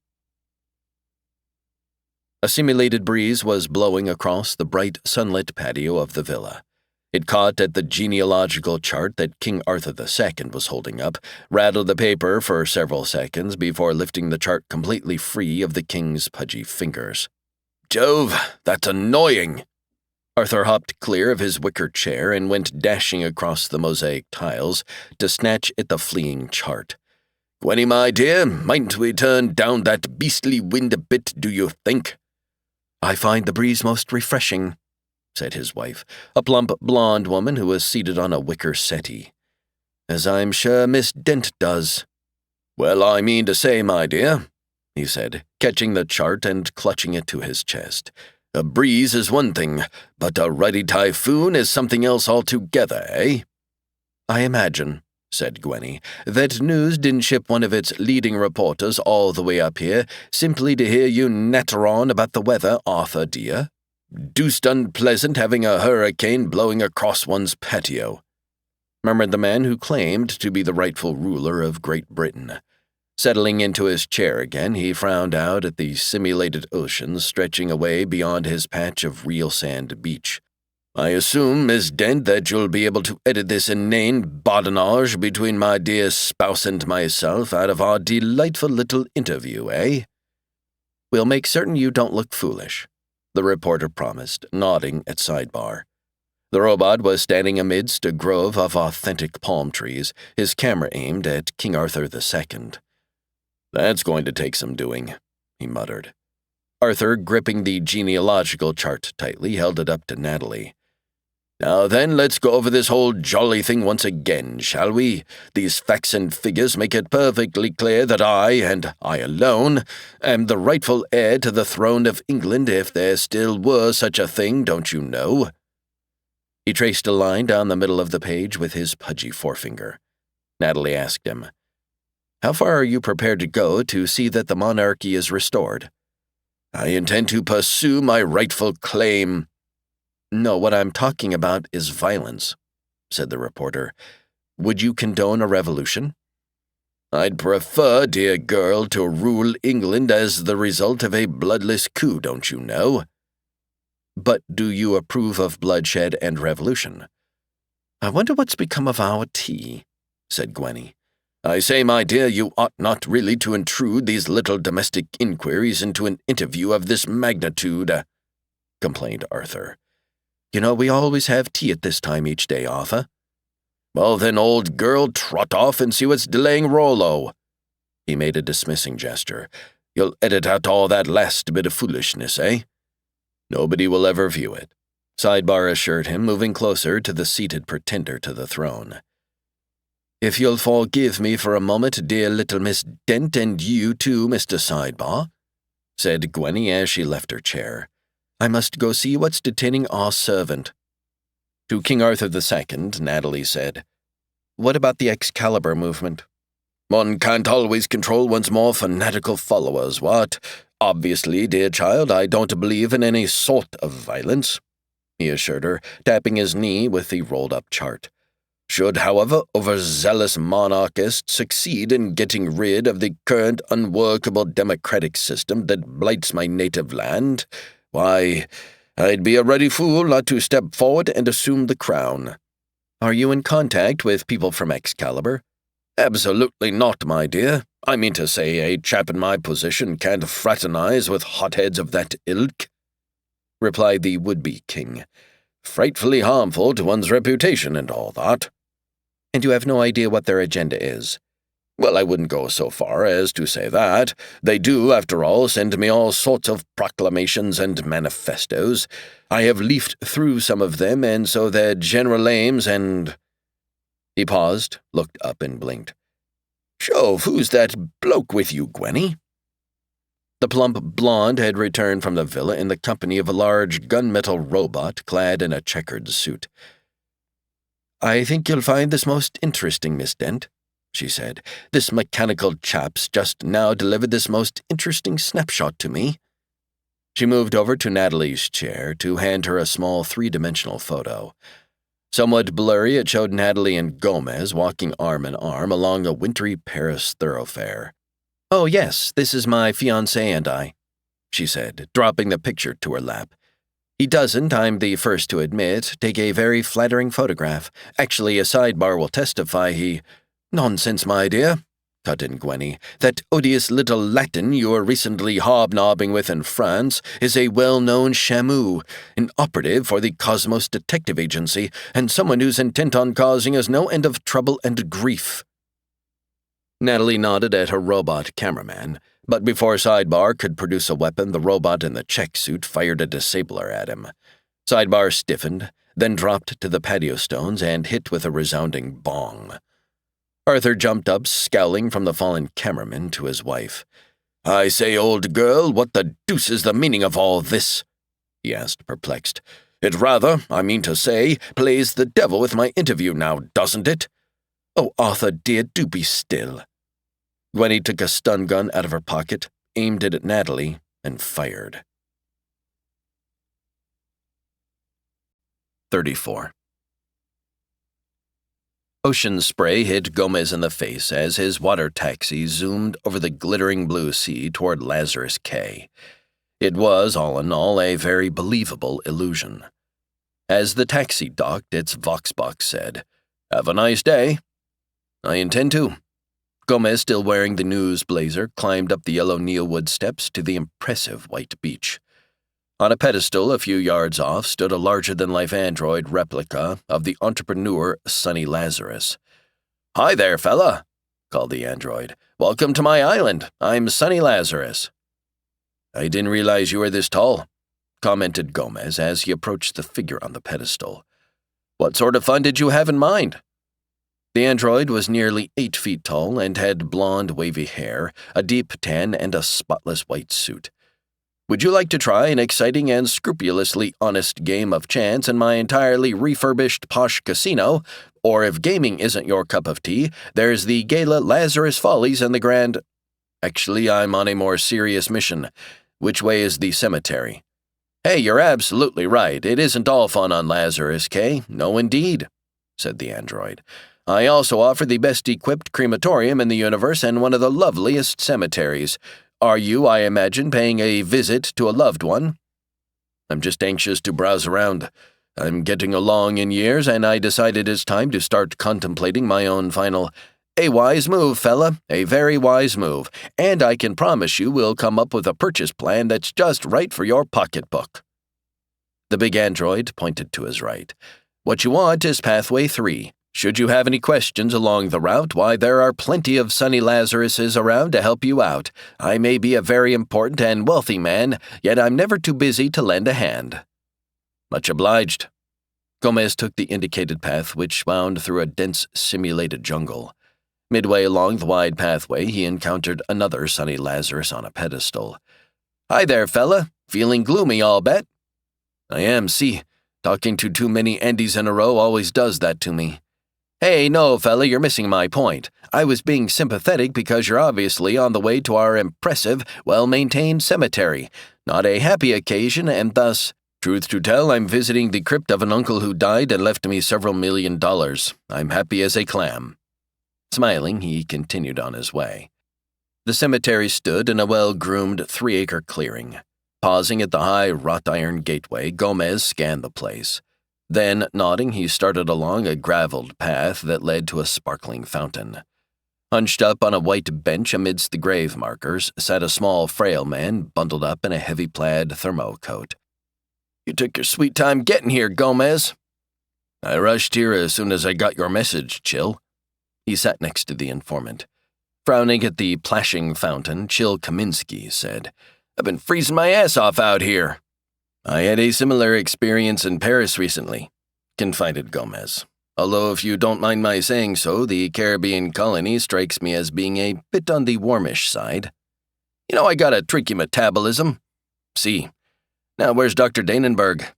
A simulated breeze was blowing across the bright, sunlit patio of the villa. It caught at the genealogical chart that King Arthur II was holding up, rattled the paper for several seconds before lifting the chart completely free of the king's pudgy fingers. Jove, that's annoying! Arthur hopped clear of his wicker chair and went dashing across the mosaic tiles to snatch at the fleeing chart. Gwenny, my dear, mightn't we turn down that beastly wind a bit, do you think? I find the breeze most refreshing, said his wife, a plump blonde woman who was seated on a wicker settee. As I'm sure Miss Dent does. Well, I mean to say, my dear, he said, catching the chart and clutching it to his chest. A breeze is one thing, but a ruddy typhoon is something else altogether, eh? I imagine, said Gwenny, that news didn't ship one of its leading reporters all the way up here simply to hear you natter on about the weather, Arthur dear. Deuced unpleasant having a hurricane blowing across one's patio, murmured the man who claimed to be the rightful ruler of Great Britain. Settling into his chair again, he frowned out at the simulated ocean stretching away beyond his patch of real sand beach. I assume, Miss Dent, that you'll be able to edit this inane badinage between my dear spouse and myself out of our delightful little interview, eh? We'll make certain you don't look foolish, the reporter promised, nodding at Sidebar. The robot was standing amidst a grove of authentic palm trees, his camera aimed at King Arthur II. That's going to take some doing, he muttered. Arthur, gripping the genealogical chart tightly, held it up to Natalie. Now then, let's go over this whole jolly thing once again, shall we? These facts and figures make it perfectly clear that I, and I alone, am the rightful heir to the throne of England if there still were such a thing, don't you know? He traced a line down the middle of the page with his pudgy forefinger. Natalie asked him, "How far are you prepared to go to see that the monarchy is restored?" "I intend to pursue my rightful claim." "No, what I'm talking about is violence," said the reporter. "Would you condone a revolution?" "I'd prefer, dear girl, to rule England as the result of a bloodless coup, don't you know?" "But do you approve of bloodshed and revolution?" "I wonder what's become of our tea," said Gwenny. "I say, my dear, you ought not really to intrude these little domestic inquiries into an interview of this magnitude," complained Arthur. "You know, we always have tea at this time each day, Arthur." "Well then, old girl, trot off and see what's delaying Rollo." He made a dismissing gesture. "You'll edit out all that last bit of foolishness, eh?" "Nobody will ever view it," Sidebar assured him, moving closer to the seated pretender to the throne. "If you'll forgive me for a moment, dear little Miss Dent, and you too, Mr. Sidebar," said Gwenny as she left her chair. "I must go see what's detaining our servant." To King Arthur II, Natalie said, "What about the Excalibur movement?" "One can't always control one's more fanatical followers, what? Obviously, dear child, I don't believe in any sort of violence," he assured her, tapping his knee with the rolled-up chart. "Should, however, overzealous monarchists succeed in getting rid of the current unworkable democratic system that blights my native land, why, I'd be a ready fool not to step forward and assume the crown." "Are you in contact with people from Excalibur?" "Absolutely not, my dear. I mean to say, a chap in my position can't fraternize with hotheads of that ilk," replied the would-be king. "Frightfully harmful to one's reputation and all that." "And you have no idea what their agenda is?" "Well, I wouldn't go so far as to say that. They do, after all, send me all sorts of proclamations and manifestos. I have leafed through some of them, and so their general aims and—" He paused, looked up, and blinked. "Shove, who's that bloke with you, Gwenny?" The plump blonde had returned from the villa in the company of a large gunmetal robot clad in a checkered suit. "I think you'll find this most interesting, Miss Dent," she said. "This mechanical chap's just now delivered this most interesting snapshot to me." She moved over to Natalie's chair to hand her a small three-dimensional photo. Somewhat blurry, it showed Natalie and Gomez walking arm in arm along a wintry Paris thoroughfare. "Oh, yes, this is my fiancé and I," she said, dropping the picture to her lap. "He doesn't, I'm the first to admit, take a very flattering photograph. Actually, a Sidebar will testify he—" "Nonsense, my dear," cut in Gwenny. "That odious little Latin you were recently hobnobbing with in France is a well-known shamu, an operative for the Cosmos Detective Agency, and someone who's intent on causing us no end of trouble and grief." Natalie nodded at her robot cameraman, but before Sidebar could produce a weapon, the robot in the check suit fired a disabler at him. Sidebar stiffened, then dropped to the patio stones and hit with a resounding bong. Arthur jumped up, scowling from the fallen cameraman to his wife. "I say, old girl, what the deuce is the meaning of all this?" he asked, perplexed. "It rather, I mean to say, plays the devil with my interview now, doesn't it?" "Oh, Arthur, dear, do be still." Gwenny took a stun gun out of her pocket, aimed it at Natalie, and fired. 34. Ocean spray hit Gomez in the face as his water taxi zoomed over the glittering blue sea toward Lazarus Cay. It was, all in all, a very believable illusion. As the taxi docked, its vox box said, "Have a nice day." "I intend to." Gomez, still wearing the news blazer, climbed up the yellow Neilwood steps to the impressive white beach. On a pedestal a few yards off stood a larger-than-life android replica of the entrepreneur Sonny Lazarus. "Hi there, fella," called the android. "Welcome to my island. I'm Sonny Lazarus." "I didn't realize you were this tall," commented Gomez as he approached the figure on the pedestal. "What sort of fun did you have in mind?" The android was nearly 8 feet tall and had blonde, wavy hair, a deep tan, and a spotless white suit. "Would you like to try an exciting and scrupulously honest game of chance in my entirely refurbished posh casino? Or if gaming isn't your cup of tea, there's the Gala Lazarus Follies and the Grand... Actually, I'm on a more serious mission. Which way is the cemetery?" "Hey, you're absolutely right. It isn't all fun on Lazarus, K. No, indeed," said the android. "I also offer the best-equipped crematorium in the universe and one of the loveliest cemeteries. Are you, I imagine, paying a visit to a loved one?" "I'm just anxious to browse around. I'm getting along in years, and I decided it's time to start contemplating my own final... A wise move, fella, a very wise move, and I can promise you we'll come up with a purchase plan that's just right for your pocketbook." The big android pointed to his right. "What you want is Pathway 3. Should you have any questions along the route, why, there are plenty of Sonny Lazaruses around to help you out. I may be a very important and wealthy man, yet I'm never too busy to lend a hand." "Much obliged." Gomez took the indicated path, which wound through a dense, simulated jungle. Midway along the wide pathway, he encountered another Sonny Lazarus on a pedestal. "Hi there, fella. Feeling gloomy, I'll bet?" "I am, see. Talking to too many Andes in a row always does that to me." "Hey, no, fella, you're missing my point. I was being sympathetic because you're obviously on the way to our impressive, well-maintained cemetery. Not a happy occasion, and thus, truth to tell, I'm visiting the crypt of an uncle who died and left me several $1,000,000. I'm happy as a clam." Smiling, he continued on his way. The cemetery stood in a well-groomed 3-acre clearing. Pausing at the high wrought-iron gateway, Gomez scanned the place. Then, nodding, he started along a graveled path that led to a sparkling fountain. Hunched up on a white bench amidst the grave markers sat a small, frail man bundled up in a heavy plaid thermocoat. "You took your sweet time getting here, Gomez." "I rushed here as soon as I got your message, Chill." He sat next to the informant. Frowning at the plashing fountain, Chill Kaminsky said, "I've been freezing my ass off out here." "I had a similar experience in Paris recently," confided Gomez. "Although, if you don't mind my saying so, the Caribbean colony strikes me as being a bit on the warmish side." "You know I got a tricky metabolism." "See. Now where's Dr. Danenberg?"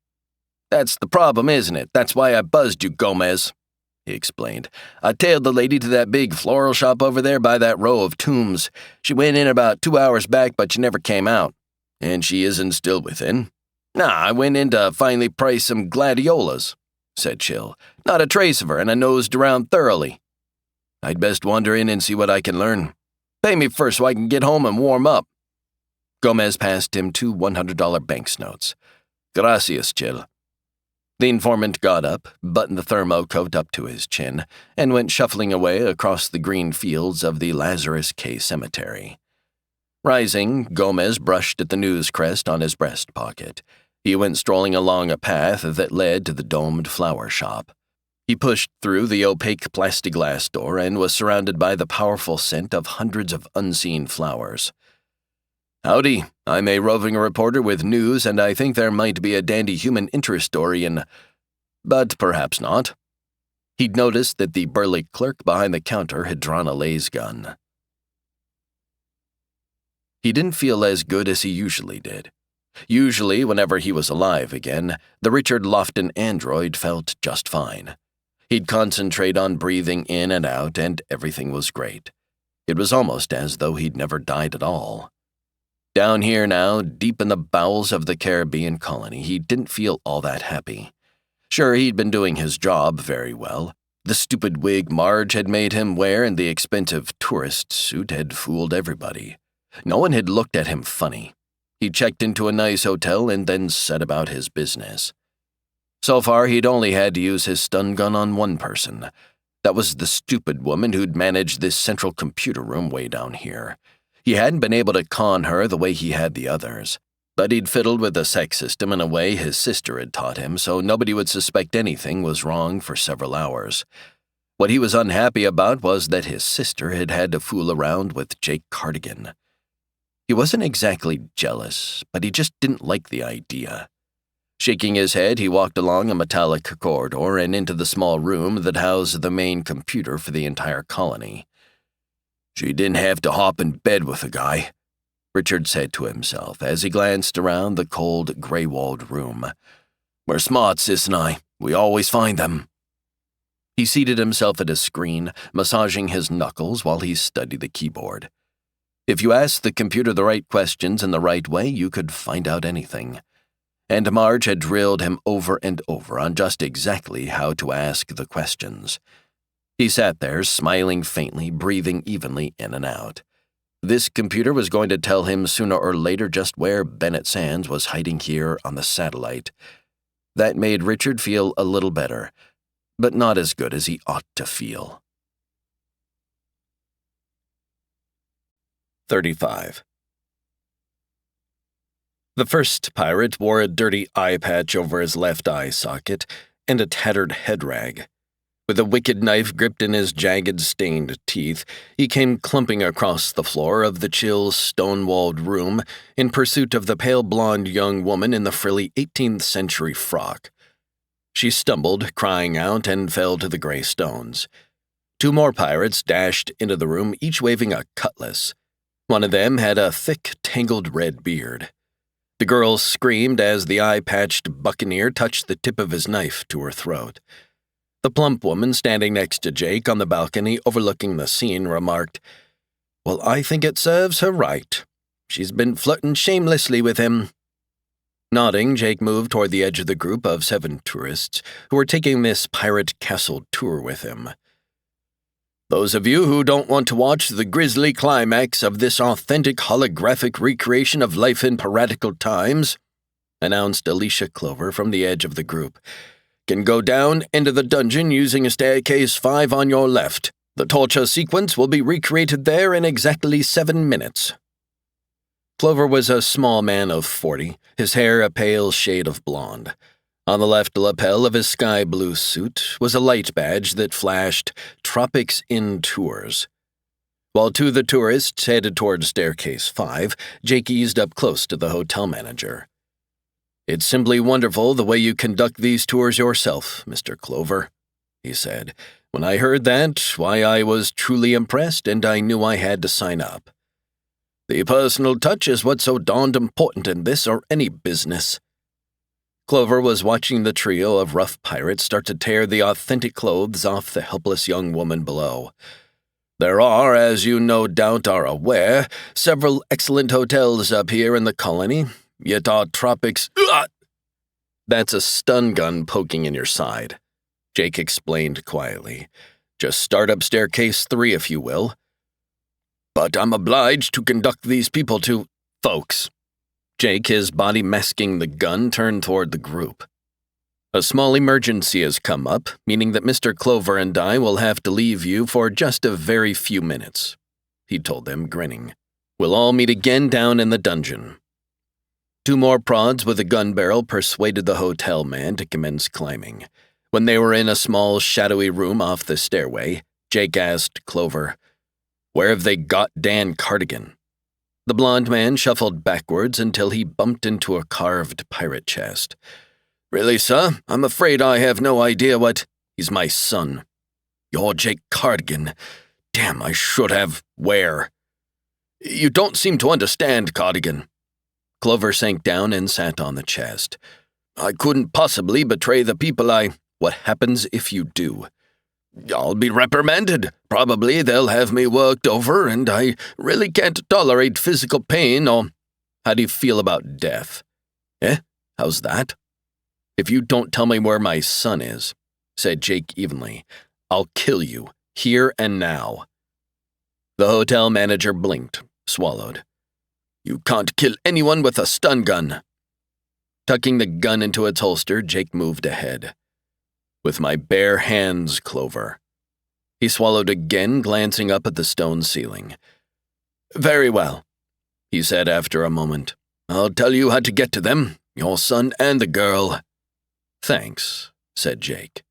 "That's the problem, isn't it? That's why I buzzed you, Gomez," he explained. "I tailed the lady to that big floral shop over there by that row of tombs. She went in about 2 hours back, but she never came out." "And she isn't still within?" "Nah, I went in to finally price some gladiolas," said Chill. "Not a trace of her, and I nosed around thoroughly." "I'd best wander in and see what I can learn." "Pay me first so I can get home and warm up." Gomez passed him 2 $100 banknotes. "Gracias, Chill." The informant got up, buttoned the thermocoat up to his chin, and went shuffling away across the green fields of the Lazarus K Cemetery. Rising, Gomez brushed at the news crest on his breast pocket. He went strolling along a path that led to the domed flower shop. He pushed through the opaque plexiglass door and was surrounded by the powerful scent of hundreds of unseen flowers. "Howdy, I'm a roving reporter with news, and I think there might be a dandy human interest story in... But perhaps not." He'd noticed that the burly clerk behind the counter had drawn a laser gun. He didn't feel as good as he usually did. Usually, whenever he was alive again, the Richard Lofton android felt just fine. He'd concentrate on breathing in and out, and everything was great. It was almost as though he'd never died at all. Down here now, deep in the bowels of the Caribbean colony, he didn't feel all that happy. Sure, he'd been doing his job very well. The stupid wig Marge had made him wear and the expensive tourist suit had fooled everybody. No one had looked at him funny. He checked into a nice hotel and then set about his business. So far, he'd only had to use his stun gun on one person. That was the stupid woman who'd managed this central computer room way down here. He hadn't been able to con her the way he had the others, but he'd fiddled with the sex system in a way his sister had taught him, so nobody would suspect anything was wrong for several hours. What he was unhappy about was that his sister had had to fool around with Jake Cardigan. He wasn't exactly jealous, but he just didn't like the idea. Shaking his head, he walked along a metallic corridor and into the small room that housed the main computer for the entire colony. She didn't have to hop in bed with a guy, Richard said to himself as he glanced around the cold, gray-walled room. We're smart, Sis and I. We always find them. He seated himself at his screen, massaging his knuckles while he studied the keyboard. If you asked the computer the right questions in the right way, you could find out anything. And Marge had drilled him over and over on just exactly how to ask the questions. He sat there, smiling faintly, breathing evenly in and out. This computer was going to tell him sooner or later just where Bennett Sands was hiding here on the satellite. That made Richard feel a little better, but not as good as he ought to feel. 35. The first pirate wore a dirty eye patch over his left eye socket and a tattered head rag. With a wicked knife gripped in his jagged, stained teeth, he came clumping across the floor of the chill, stone-walled room in pursuit of the pale blonde young woman in the frilly 18th century frock. She stumbled, crying out, and fell to the gray stones. Two more pirates dashed into the room, each waving a cutlass. One of them had a thick, tangled red beard. The girl screamed as the eye-patched buccaneer touched the tip of his knife to her throat. The plump woman standing next to Jake on the balcony overlooking the scene remarked, "Well, I think it serves her right. She's been flirting shamelessly with him." Nodding, Jake moved toward the edge of the group of 7 tourists who were taking this pirate castle tour with him. "Those of you who don't want to watch the grisly climax of this authentic holographic recreation of life in piratical times," announced Alicia Clover from the edge of the group, "can go down into the dungeon using staircase 5 on your left. The torture sequence will be recreated there in exactly 7 minutes. Clover was a small man of 40, his hair a pale shade of blonde. On the left lapel of his sky-blue suit was a light badge that flashed Tropics in Tours. While two of the tourists headed toward staircase 5, Jake eased up close to the hotel manager. "It's simply wonderful the way you conduct these tours yourself, Mr. Clover," he said. "When I heard that, why, I was truly impressed, and I knew I had to sign up. The personal touch is what's so darned important in this or any business." Clover was watching the trio of rough pirates start to tear the authentic clothes off the helpless young woman below. "There are, as you no doubt are aware, several excellent hotels up here in the colony, yet our tropics—" "That's a stun gun poking in your side," Jake explained quietly. "Just start up staircase 3 if you will." "But I'm obliged to conduct these people to—" "Folks." Jake, his body masking the gun, turned toward the group. "A small emergency has come up, meaning that Mr. Clover and I will have to leave you for just a very few minutes," he told them, grinning. "We'll all meet again down in the dungeon." 2 more prods with a gun barrel persuaded the hotel man to commence climbing. When they were in a small, shadowy room off the stairway, Jake asked Clover, "Where have they got Dan Cardigan?" The blond man shuffled backwards until he bumped into a carved pirate chest. "Really, sir? I'm afraid I have no idea what—" "He's my son." "You're Jake Cardigan. Damn, I should have—" "Where?" "You don't seem to understand, Cardigan." Clover sank down and sat on the chest. "I couldn't possibly betray the people I—" "What happens if you do?" "I'll be reprimanded. Probably they'll have me worked over, and I really can't tolerate physical pain or—" "How do you feel about death?" "Eh? How's that?" "If you don't tell me where my son is," said Jake evenly, "I'll kill you, here and now." The hotel manager blinked, swallowed. "You can't kill anyone with a stun gun." Tucking the gun into its holster, Jake moved ahead. With my bare hands, Clover. He swallowed again, glancing up at the stone ceiling. Very well, he said after a moment. I'll tell you how to get to them, your son and the girl. Thanks, said Jake.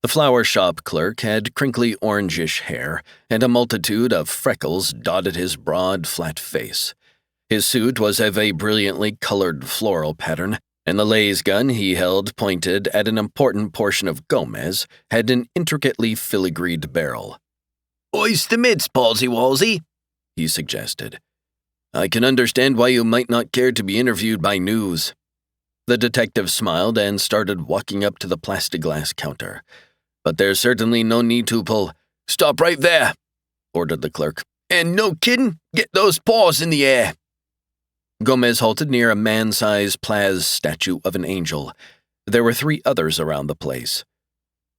The flower shop clerk had crinkly orangish hair, and a multitude of freckles dotted his broad, flat face. His suit was of a brilliantly colored floral pattern, and the laser gun he held pointed at an important portion of Gomez had an intricately filigreed barrel. "Hoist the mitts, Palsy-Walsy," he suggested. "I can understand why you might not care to be interviewed by news." The detective smiled and started walking up to the plastiglass counter. "But there's certainly no need to pull." "Stop right there," ordered the clerk. "And no kidding, get those paws in the air." Gomez halted near a man-sized Plaz statue of an angel. There were 3 others around the place.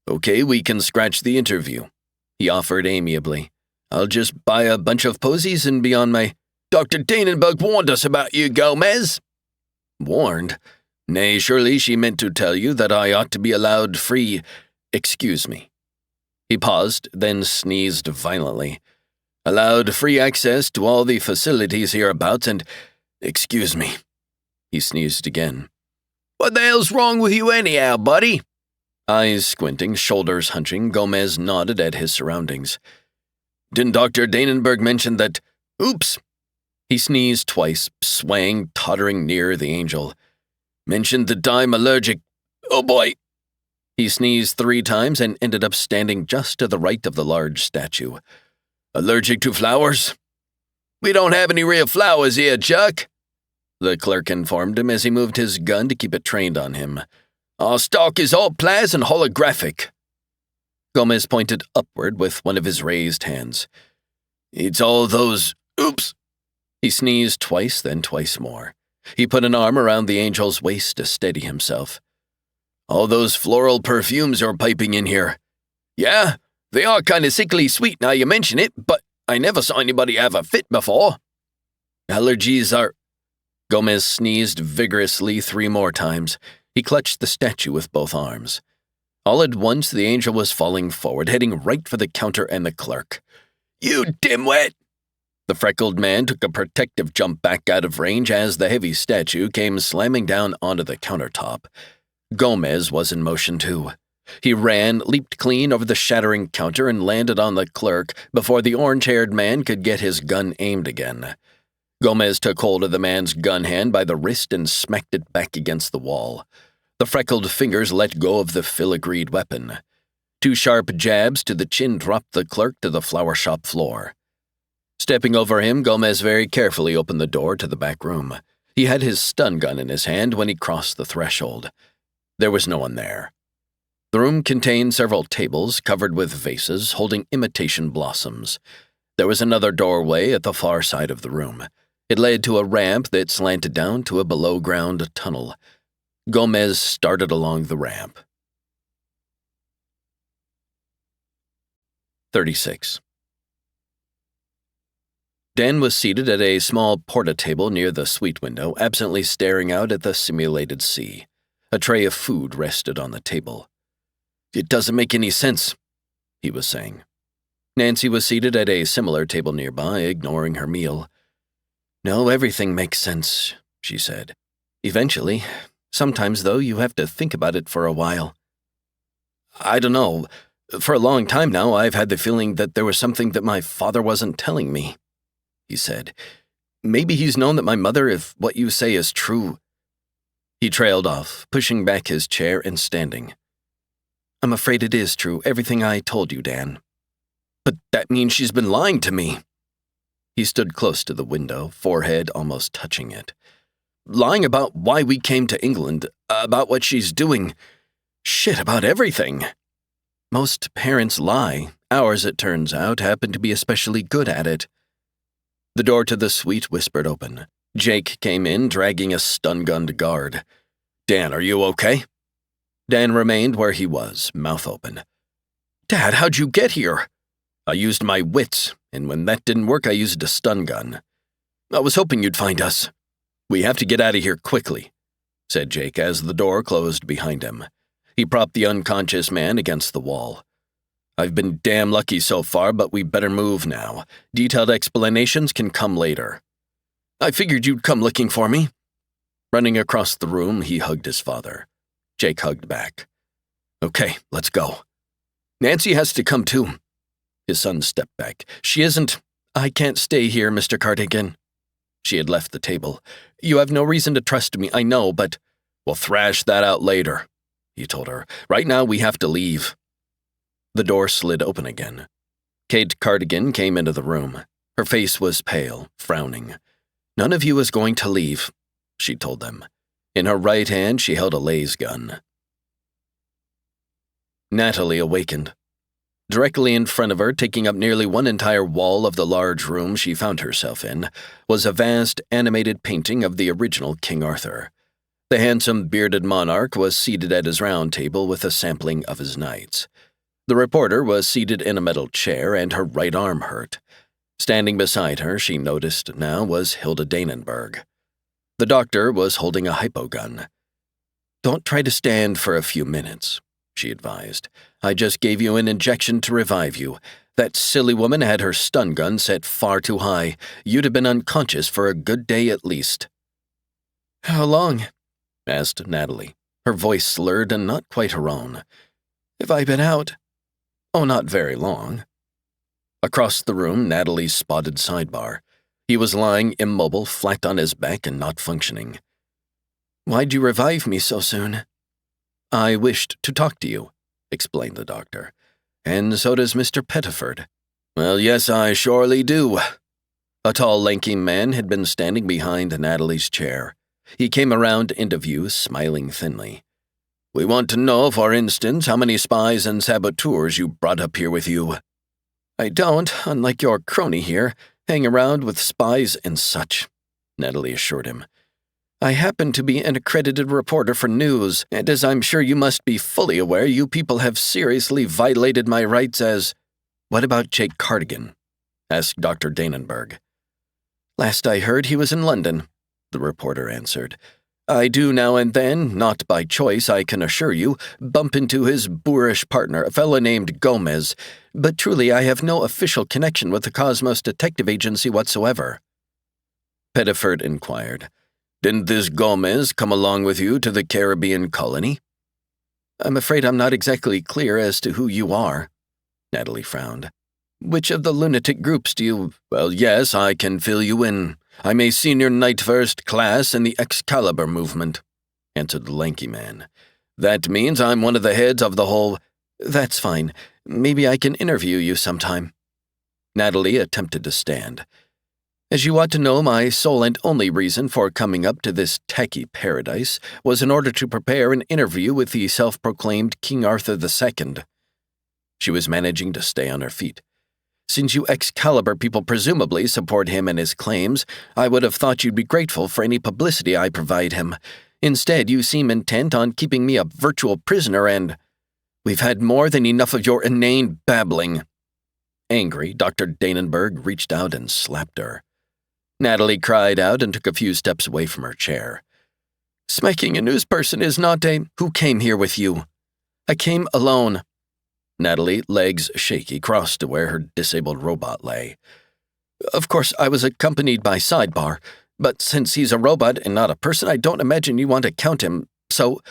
"Okay, we can scratch the interview," he offered amiably. "I'll just buy a bunch of posies and be on my—" "Dr. Danenberg warned us about you, Gomez." "Warned? Nay, surely she meant to tell you that I ought to be allowed free— Excuse me." He paused, then sneezed violently. "Allowed free access to all the facilities hereabouts and— Excuse me." He sneezed again. "What the hell's wrong with you anyhow, buddy?" Eyes squinting, shoulders hunching, Gomez nodded at his surroundings. "Didn't Dr. Danenberg mention that— Oops." He sneezed twice, swaying, tottering near the angel. "Mentioned that I'm allergic— Oh boy." He sneezed 3 times and ended up standing just to the right of the large statue. "Allergic to flowers?" "We don't have any real flowers here, Chuck," the clerk informed him as he moved his gun to keep it trained on him. "Our stock is all Plaz and holographic." Gomez pointed upward with one of his raised hands. "It's all those— Oops." He sneezed twice, then twice more. He put an arm around the angel's waist to steady himself. "All those floral perfumes you're piping in here." "Yeah, they are kind of sickly sweet now you mention it, but I never saw anybody have a fit before." "Allergies are—" Gomez sneezed vigorously 3 more times. He clutched the statue with both arms. All at once, the angel was falling forward, heading right for the counter and the clerk. "You dimwit!" The freckled man took a protective jump back out of range as the heavy statue came slamming down onto the countertop. Gomez was in motion too. He ran, leaped clean over the shattering counter, and landed on the clerk before the orange-haired man could get his gun aimed again. Gomez took hold of the man's gun hand by the wrist and smacked it back against the wall. The freckled fingers let go of the filigreed weapon. 2 sharp jabs to the chin dropped the clerk to the flower shop floor. Stepping over him, Gomez very carefully opened the door to the back room. He had his stun gun in his hand when he crossed the threshold. There was no one there. The room contained several tables covered with vases holding imitation blossoms. There was another doorway at the far side of the room. It led to a ramp that slanted down to a below-ground tunnel. Gomez started along the ramp. 36. Dan was seated at a small porta-table near the suite window, absently staring out at the simulated sea. A tray of food rested on the table. "It doesn't make any sense," he was saying. Nancy was seated at a similar table nearby, ignoring her meal. "No, everything makes sense," she said. "Eventually. Sometimes, though, you have to think about it for a while." "I don't know. For a long time now, I've had the feeling that there was something that my father wasn't telling me," he said. "Maybe he's known that my mother, if what you say is true—" He trailed off, pushing back his chair and standing. "I'm afraid it is true, everything I told you, Dan." "But that means she's been lying to me." He stood close to the window, forehead almost touching it. "Lying about why we came to England, about what she's doing. Shit, about everything." "Most parents lie. Ours, it turns out, happen to be especially good at it." The door to the suite whispered open. Jake came in, dragging a stun-gunned guard. "Dan, are you okay?" Dan remained where he was, mouth open. "Dad, how'd you get here?" "I used my wits, and when that didn't work, I used a stun gun." "I was hoping you'd find us." "We have to get out of here quickly," said Jake as the door closed behind him. He propped the unconscious man against the wall. "I've been damn lucky so far, but we better move now. Detailed explanations can come later." "I figured you'd come looking for me." Running across the room, he hugged his father. Jake hugged back. "Okay, let's go." "Nancy has to come too." His son stepped back. "She isn't. I can't stay here, Mr. Cardigan." She had left the table. "You have no reason to trust me, I know, but—" "We'll thrash that out later," he told her. "Right now we have to leave." The door slid open again. Kate Cardigan came into the room. Her face was pale, frowning. "None of you is going to leave," she told them. In her right hand, she held a laser gun. Natalie awakened. Directly in front of her, taking up nearly one entire wall of the large room she found herself in, was a vast animated painting of the original King Arthur. The handsome bearded monarch was seated at his round table with a sampling of his knights. The reporter was seated in a metal chair, and her right arm hurt. Standing beside her, she noticed now, was Hilda Danenberg. The doctor was holding a hypogun. "Don't try to stand for a few minutes," she advised. "I just gave you an injection to revive you. That silly woman had her stun gun set far too high. You'd have been unconscious for a good day at least." "How long?" asked Natalie, her voice slurred and not quite her own. "Have I been out?" "Oh, not very long." Across the room, Natalie spotted Sidebar. He was lying immobile, flat on his back and not functioning. "Why'd you revive me so soon?" "I wished to talk to you," explained the doctor. "And so does Mr. Pettiford." "Well, yes, I surely do." A tall, lanky man had been standing behind Natalie's chair. He came around into view, smiling thinly. "We want to know, for instance, how many spies and saboteurs you brought up here with you." "I don't, unlike your crony here, hang around with spies and such," Natalie assured him. "I happen to be an accredited reporter for news, and as I'm sure you must be fully aware, you people have seriously violated my rights as—" "What about Jake Cardigan?" asked Dr. Danenberg. "Last I heard, he was in London," the reporter answered. "I do now and then, not by choice, I can assure you, bump into his boorish partner, a fellow named Gomez, but truly I have no official connection with the Cosmos Detective Agency whatsoever." Pettiford inquired. "Didn't this Gomez come along with you to the Caribbean colony?" "I'm afraid I'm not exactly clear as to who you are." Natalie frowned. "Which of the lunatic groups do you—" "Well, yes, I can fill you in. I'm a senior knight first class in the Excalibur movement," answered the lanky man. "That means I'm one of the heads of the whole—" "That's fine. Maybe I can interview you sometime." Natalie attempted to stand. "As you ought to know, my sole and only reason for coming up to this tacky paradise was in order to prepare an interview with the self-proclaimed King Arthur II. She was managing to stay on her feet. "Since you Excalibur people presumably support him and his claims, I would have thought you'd be grateful for any publicity I provide him. Instead, you seem intent on keeping me a virtual prisoner and—" "We've had more than enough of your inane babbling." Angry, Dr. Danenberg reached out and slapped her. Natalie cried out and took a few steps away from her chair. "Smacking a news person is not a—" "Who came here with you?" "I came alone." Natalie, legs shaky, crossed to where her disabled robot lay. "Of course, I was accompanied by Sidebar, but since he's a robot and not a person, I don't imagine you want to count him, so—"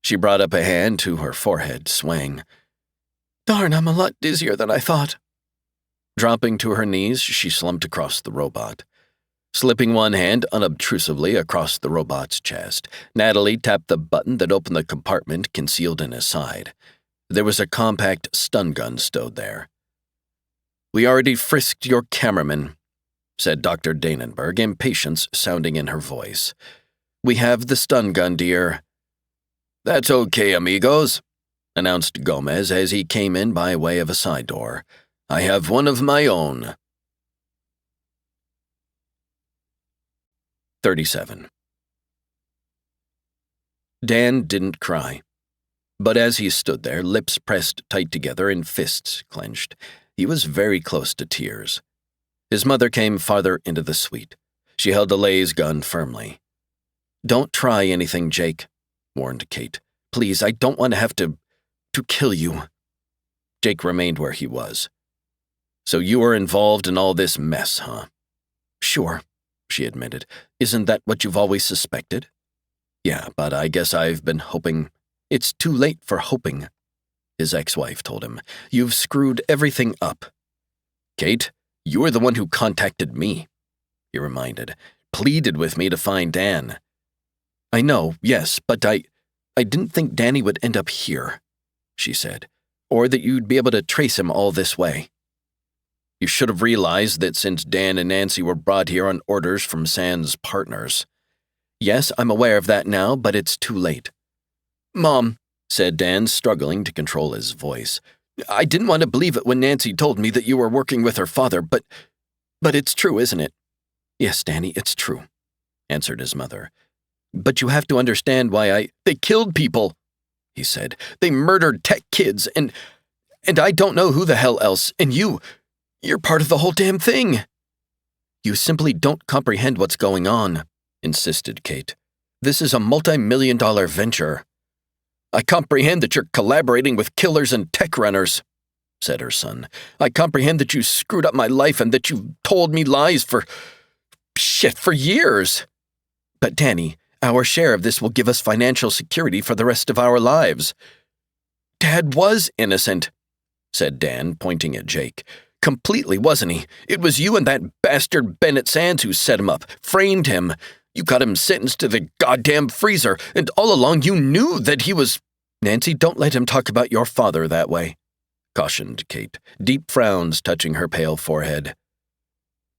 She brought up a hand to her forehead, swaying. "Darn, I'm a lot dizzier than I thought." Dropping to her knees, she slumped across the robot. Slipping one hand unobtrusively across the robot's chest, Natalie tapped the button that opened the compartment concealed in his side. There was a compact stun gun stowed there. "We already frisked your cameraman," said Dr. Danenberg, impatience sounding in her voice. "We have the stun gun, dear." "That's okay, amigos," announced Gomez as he came in by way of a side door. "I have one of my own." 37. Dan didn't cry. But as he stood there, lips pressed tight together and fists clenched, he was very close to tears. His mother came farther into the suite. She held the laser gun firmly. "Don't try anything, Jake," warned Kate. "Please, I don't want to have to kill you." Jake remained where he was. "So you were involved in all this mess, huh?" "Sure," she admitted. "Isn't that what you've always suspected?" "Yeah, but I guess I've been hoping—" "It's too late for hoping," his ex-wife told him. "You've screwed everything up." "Kate, you were the one who contacted me," he reminded. "Pleaded with me to find Dan." "I know, yes, but I didn't think Danny would end up here," she said, "or that you'd be able to trace him all this way." "You should have realized that since Dan and Nancy were brought here on orders from San's partners." "Yes, I'm aware of that now, but it's too late." "Mom," said Dan, struggling to control his voice, "I didn't want to believe it when Nancy told me that you were working with her father, but it's true, isn't it?" "Yes, Danny, it's true," answered his mother. "But you have to understand why They killed people," he said. "They murdered tech kids, and I don't know who the hell else, and you're part of the whole damn thing." "You simply don't comprehend what's going on," insisted Kate. "This is a multi-million-dollar venture." "I comprehend that you're collaborating with killers and tech runners," said her son. "I comprehend that you screwed up my life and that you've told me lies for years. But Danny, our share of this will give us financial security for the rest of our lives." "Dad was innocent," said Dan, pointing at Jake. "Completely, wasn't he? It was you and that bastard Bennett Sands who set him up, framed him. You got him sentenced to the goddamn freezer, and all along you knew that he was—" "Nancy, don't let him talk about your father that way," cautioned Kate, deep frowns touching her pale forehead.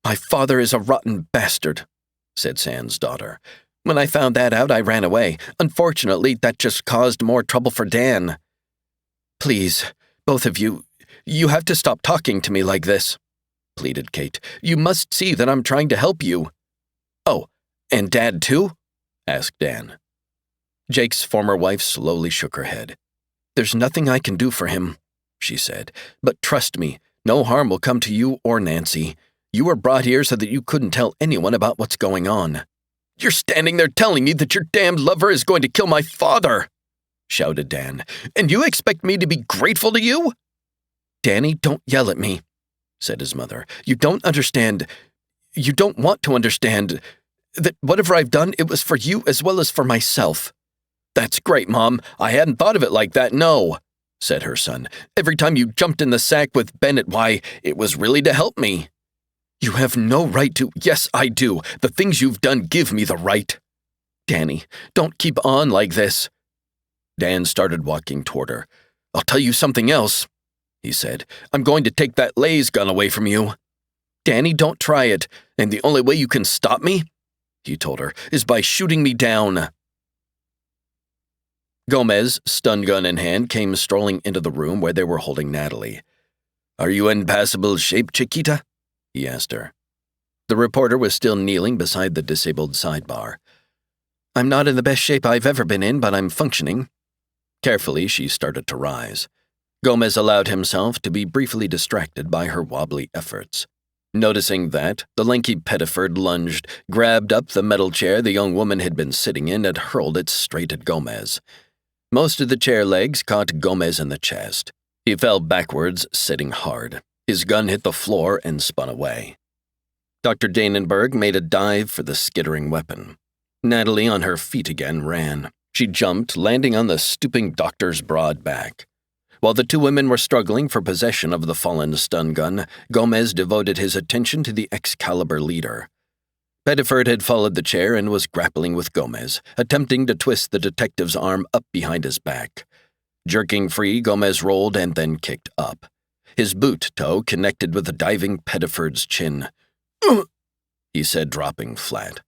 "My father is a rotten bastard," said Sands' daughter. "When I found that out, I ran away. Unfortunately, that just caused more trouble for Dan." "Please, both of you have to stop talking to me like this," pleaded Kate. "You must see that I'm trying to help you." "Oh, and Dad too?" asked Dan. Jake's former wife slowly shook her head. "There's nothing I can do for him," she said. "But trust me, no harm will come to you or Nancy. You were brought here so that you couldn't tell anyone about what's going on." "You're standing there telling me that your damned lover is going to kill my father," shouted Dan. "And you expect me to be grateful to you?" "Danny, don't yell at me," said his mother. "You don't understand. You don't want to understand that whatever I've done, it was for you as well as for myself." "That's great, Mom. I hadn't thought of it like that, no," said her son. "Every time you jumped in the sack with Bennett, why, it was really to help me." "You have no right to—" "Yes, I do. The things you've done give me the right." "Danny, don't keep on like this." Dan started walking toward her. "I'll tell you something else," he said. "I'm going to take that laser gun away from you." "Danny, don't try it. And the only way you can stop me," he told her, "is by shooting me down." Gomez, stun gun in hand, came strolling into the room where they were holding Natalie. "Are you in passable shape, Chiquita?" he asked her. The reporter was still kneeling beside the disabled sidebar. "I'm not in the best shape I've ever been in, but I'm functioning." Carefully, she started to rise. Gomez allowed himself to be briefly distracted by her wobbly efforts. Noticing that, the lanky Pettiford lunged, grabbed up the metal chair the young woman had been sitting in, and hurled it straight at Gomez. Most of the chair legs caught Gomez in the chest. He fell backwards, sitting hard. His gun hit the floor and spun away. Dr. Danenberg made a dive for the skittering weapon. Natalie, on her feet again, ran. She jumped, landing on the stooping doctor's broad back. While the two women were struggling for possession of the fallen stun gun, Gomez devoted his attention to the Excalibur leader. Pettiford had followed the chair and was grappling with Gomez, attempting to twist the detective's arm up behind his back. Jerking free, Gomez rolled and then kicked up. His boot toe connected with the diving Pettiford's chin. "Ugh," he said, dropping flat.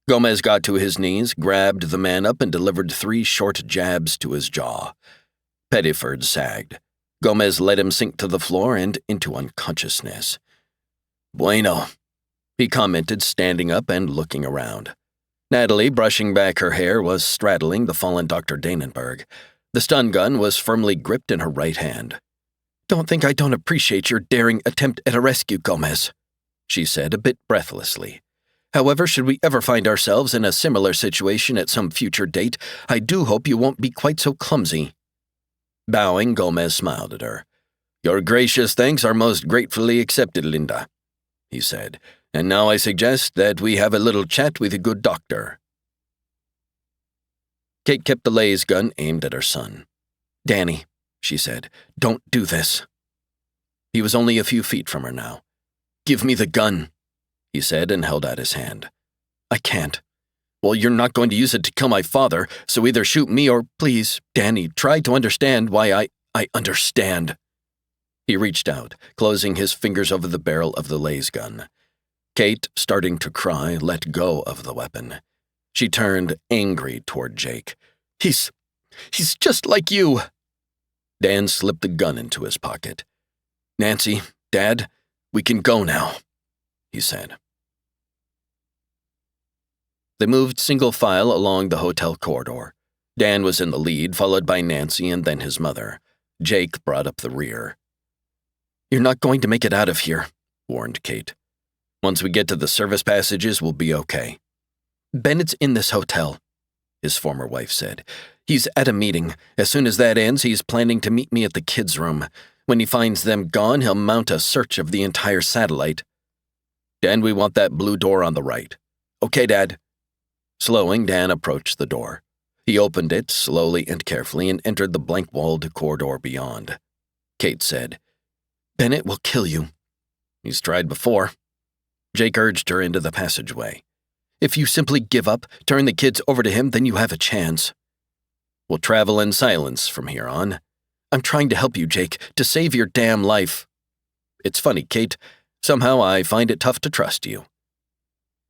Gomez got to his knees, grabbed the man up, and delivered 3 short jabs to his jaw. Pettiford sagged. Gomez let him sink to the floor and into unconsciousness. "Bueno," he commented, standing up and looking around. Natalie, brushing back her hair, was straddling the fallen Dr. Danenberg. The stun gun was firmly gripped in her right hand. "Don't think I don't appreciate your daring attempt at a rescue, Gomez," she said, a bit breathlessly. However, should we ever find ourselves in a similar situation at some future date, I do hope you won't be quite so clumsy." Bowing, Gomez smiled at her. "Your gracious thanks are most gratefully accepted, Linda," he said. "And now I suggest that we have a little chat with a good doctor." Kate kept the laser gun aimed at her son. "Danny," she said, "don't do this." He was only a few feet from her now. "Give me the gun," he said and held out his hand. "I can't." "Well, you're not going to use it to kill my father, so either shoot me or, please, Danny, try to understand why I understand." He reached out, closing his fingers over the barrel of the laser gun. Kate, starting to cry, let go of the weapon. She turned angry toward Jake. He's just like you." Dan slipped the gun into his pocket. "Nancy, Dad, we can go now," he said. They moved single file along the hotel corridor. Dan was in the lead, followed by Nancy and then his mother. Jake brought up the rear. "You're not going to make it out of here," warned Kate. "Once we get to the service passages, we'll be okay." "Bennett's in this hotel," his former wife said. "He's at a meeting. As soon as that ends, he's planning to meet me at the kids' room. When he finds them gone, he'll mount a search of the entire satellite." "Dan, we want that blue door on the right." "Okay, Dad." Slowing, Dan approached the door. He opened it slowly and carefully and entered the blank-walled corridor beyond. Kate said, "Bennett will kill you." "He's tried before." Jake urged her into the passageway. "If you simply give up, turn the kids over to him, then you have a chance." "We'll travel in silence from here on." "I'm trying to help you, Jake, to save your damn life." "It's funny, Kate. Somehow I find it tough to trust you."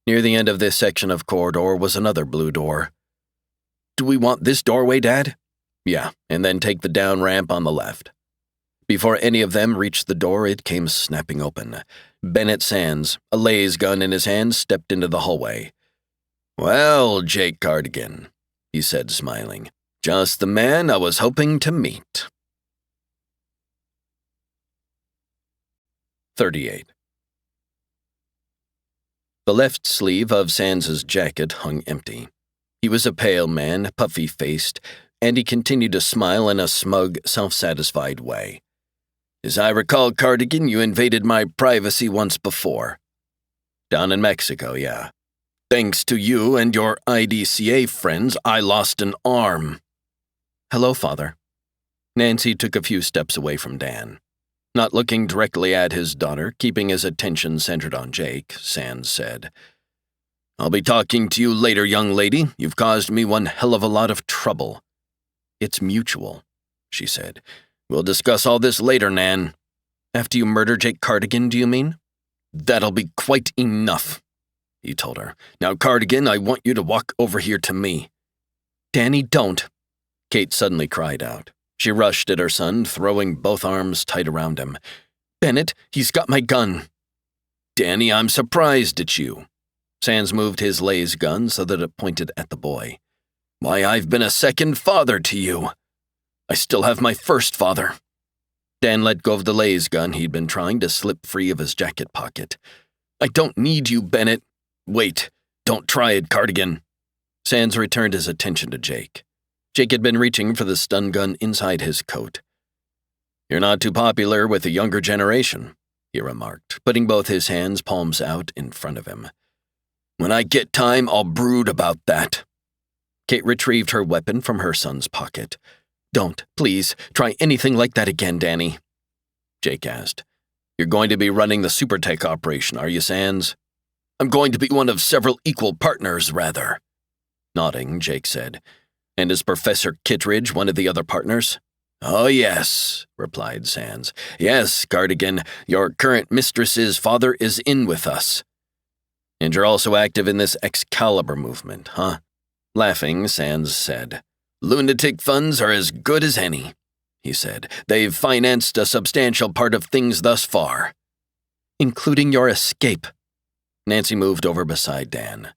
Near the end of this section of corridor was another blue door. "Do we want this doorway, Dad?" "Yeah, and then take the down ramp on the left." Before any of them reached the door, it came snapping open. Bennett Sands, a laser gun in his hand, stepped into the hallway. "Well, Jake Cardigan," he said, smiling. "Just the man I was hoping to meet." 38. The left sleeve of Sands's jacket hung empty. He was a pale man, puffy-faced, and he continued to smile in a smug, self-satisfied way. "As I recall, Cardigan, you invaded my privacy once before." "Down in Mexico, yeah. Thanks to you and your IDCA friends, I lost an arm." "Hello, Father." Nancy took a few steps away from Dan. Not looking directly at his daughter, keeping his attention centered on Jake, Sands said, "I'll be talking to you later, young lady. You've caused me one hell of a lot of trouble." "It's mutual," she said. "We'll discuss all this later, Nan." "After you murder Jake Cardigan, do you mean?" "That'll be quite enough," he told her. "Now, Cardigan, I want you to walk over here to me." "Danny, don't," Kate suddenly cried out. She rushed at her son, throwing both arms tight around him. "Bennett, he's got my gun." "Danny, I'm surprised at you." Sands moved his laser gun so that it pointed at the boy. "Why, I've been a second father to you." "I still have my first father." Dan let go of the laser gun he'd been trying to slip free of his jacket pocket. "I don't need you, Bennett." "Wait, don't try it, Cardigan." Sands returned his attention to Jake. Jake had been reaching for the stun gun inside his coat. "You're not too popular with the younger generation," he remarked, putting both his hands palms out in front of him. "When I get time, I'll brood about that." Kate retrieved her weapon from her son's pocket. "Don't, please, try anything like that again, Danny," Jake asked. "You're going to be running the super tech operation, are you, Sands?" "I'm going to be one of several equal partners, rather." Nodding, Jake said, "And is Professor Kittredge one of the other partners?" "Oh, yes," replied Sands. "Yes, Cardigan, your current mistress's father is in with us." "And you're also active in this Excalibur movement, huh?" Laughing, Sands said, "Lunatic funds are as good as any," he said. "They've financed a substantial part of things thus far." "Including your escape." Nancy moved over beside Dan.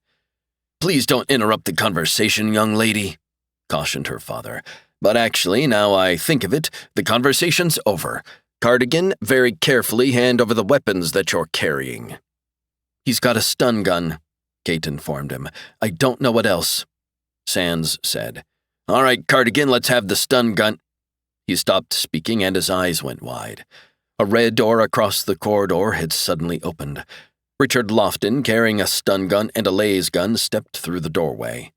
"Please don't interrupt the conversation, young lady," cautioned her father. "But actually, now I think of it, the conversation's over. Cardigan, very carefully hand over the weapons that you're carrying." "He's got a stun gun," Kate informed him. "I don't know what else." Sands said, "All right, Cardigan, let's have the stun gun." He stopped speaking and his eyes went wide. A red door across the corridor had suddenly opened. Richard Lofton, carrying a stun gun and a laser gun, stepped through the doorway.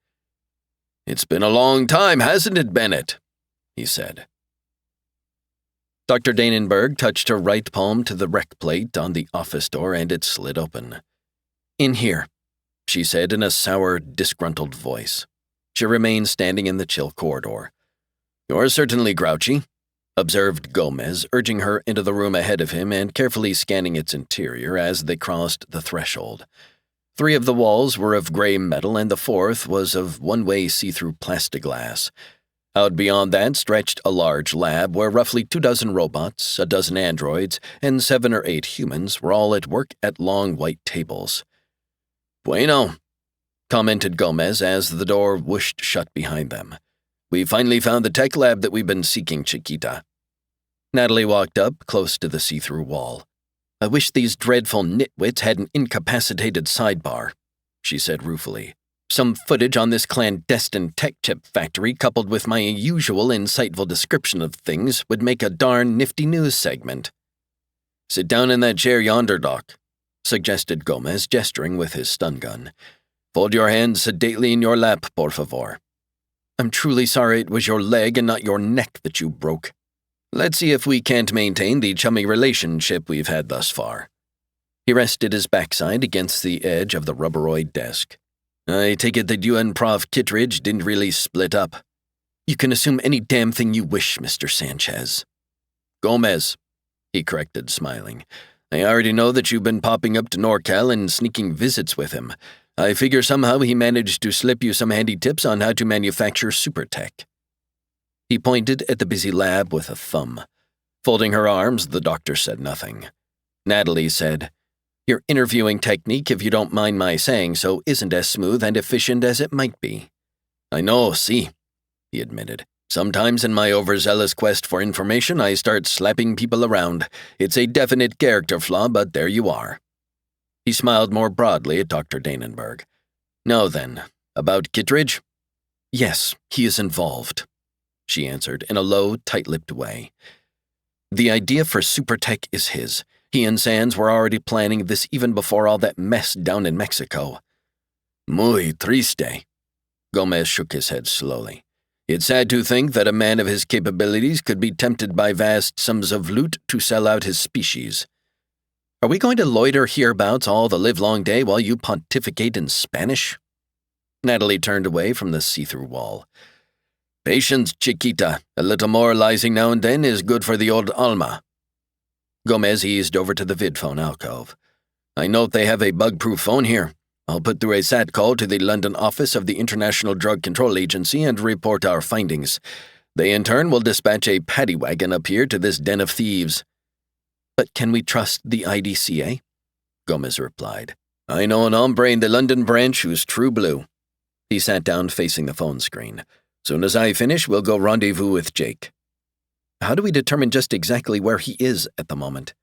"It's been a long time, hasn't it, Bennett?" he said. Dr. Danenberg touched her right palm to the rec plate on the office door and it slid open. "In here," she said in a sour, disgruntled voice. She remained standing in the chill corridor. "You're certainly grouchy," observed Gomez, urging her into the room ahead of him and carefully scanning its interior as they crossed the threshold. 3 of the walls were of gray metal and the 4th was of one-way see-through plexiglass. Out beyond that stretched a large lab where roughly 24 robots, a dozen androids, and 7 or 8 humans were all at work at long white tables. "Bueno," commented Gomez as the door whooshed shut behind them. "We finally found the TekLab that we've been seeking, Chiquita." Natalie walked up close to the see-through wall. "I wish these dreadful nitwits had an incapacitated sidebar," she said ruefully. "Some footage on this clandestine tech chip factory coupled with my usual insightful description of things would make a darn nifty news segment." "Sit down in that chair yonder, Doc," suggested Gomez, gesturing with his stun gun. "Fold your hands sedately in your lap, por favor." "I'm truly sorry it was your leg and not your neck that you broke. Let's see if we can't maintain the chummy relationship we've had thus far." He rested his backside against the edge of the rubberoid desk. "I take it that you and Prof. Kittredge didn't really split up." "You can assume any damn thing you wish, Mr. Sanchez." "Gomez," he corrected, smiling. "I already know that you've been popping up to NorCal and sneaking visits with him. I figure somehow he managed to slip you some handy tips on how to manufacture super tech." He pointed at the busy lab with a thumb. Folding her arms, the doctor said nothing. Natalie said, "Your interviewing technique, if you don't mind my saying so, isn't as smooth and efficient as it might be." "I know, see," he admitted. "Sometimes in my overzealous quest for information, I start slapping people around. It's a definite character flaw, but there you are." He smiled more broadly at Dr. Danenberg. "Now then, about Kittredge?" "Yes, he is involved," she answered in a low, tight-lipped way. "The idea for Supertech is his. He and Sands were already planning this even before all that mess down in Mexico." "Muy triste." Gomez shook his head slowly. "It's sad to think that a man of his capabilities could be tempted by vast sums of loot to sell out his species." "Are we going to loiter hereabouts all the livelong day while you pontificate in Spanish?" Natalie turned away from the see-through wall. "Patience, Chiquita. A little moralizing now and then is good for the old alma." Gomez eased over to the vidphone alcove. "I note they have a bug-proof phone here. I'll put through a SAT call to the London office of the International Drug Control Agency and report our findings. They in turn will dispatch a paddy wagon up here to this den of thieves." "But can we trust the IDCA?" Gomez replied. "I know an hombre in the London branch who's true blue." He sat down facing the phone screen. "Soon as I finish, we'll go rendezvous with Jake." "How do we determine just exactly where he is at the moment?"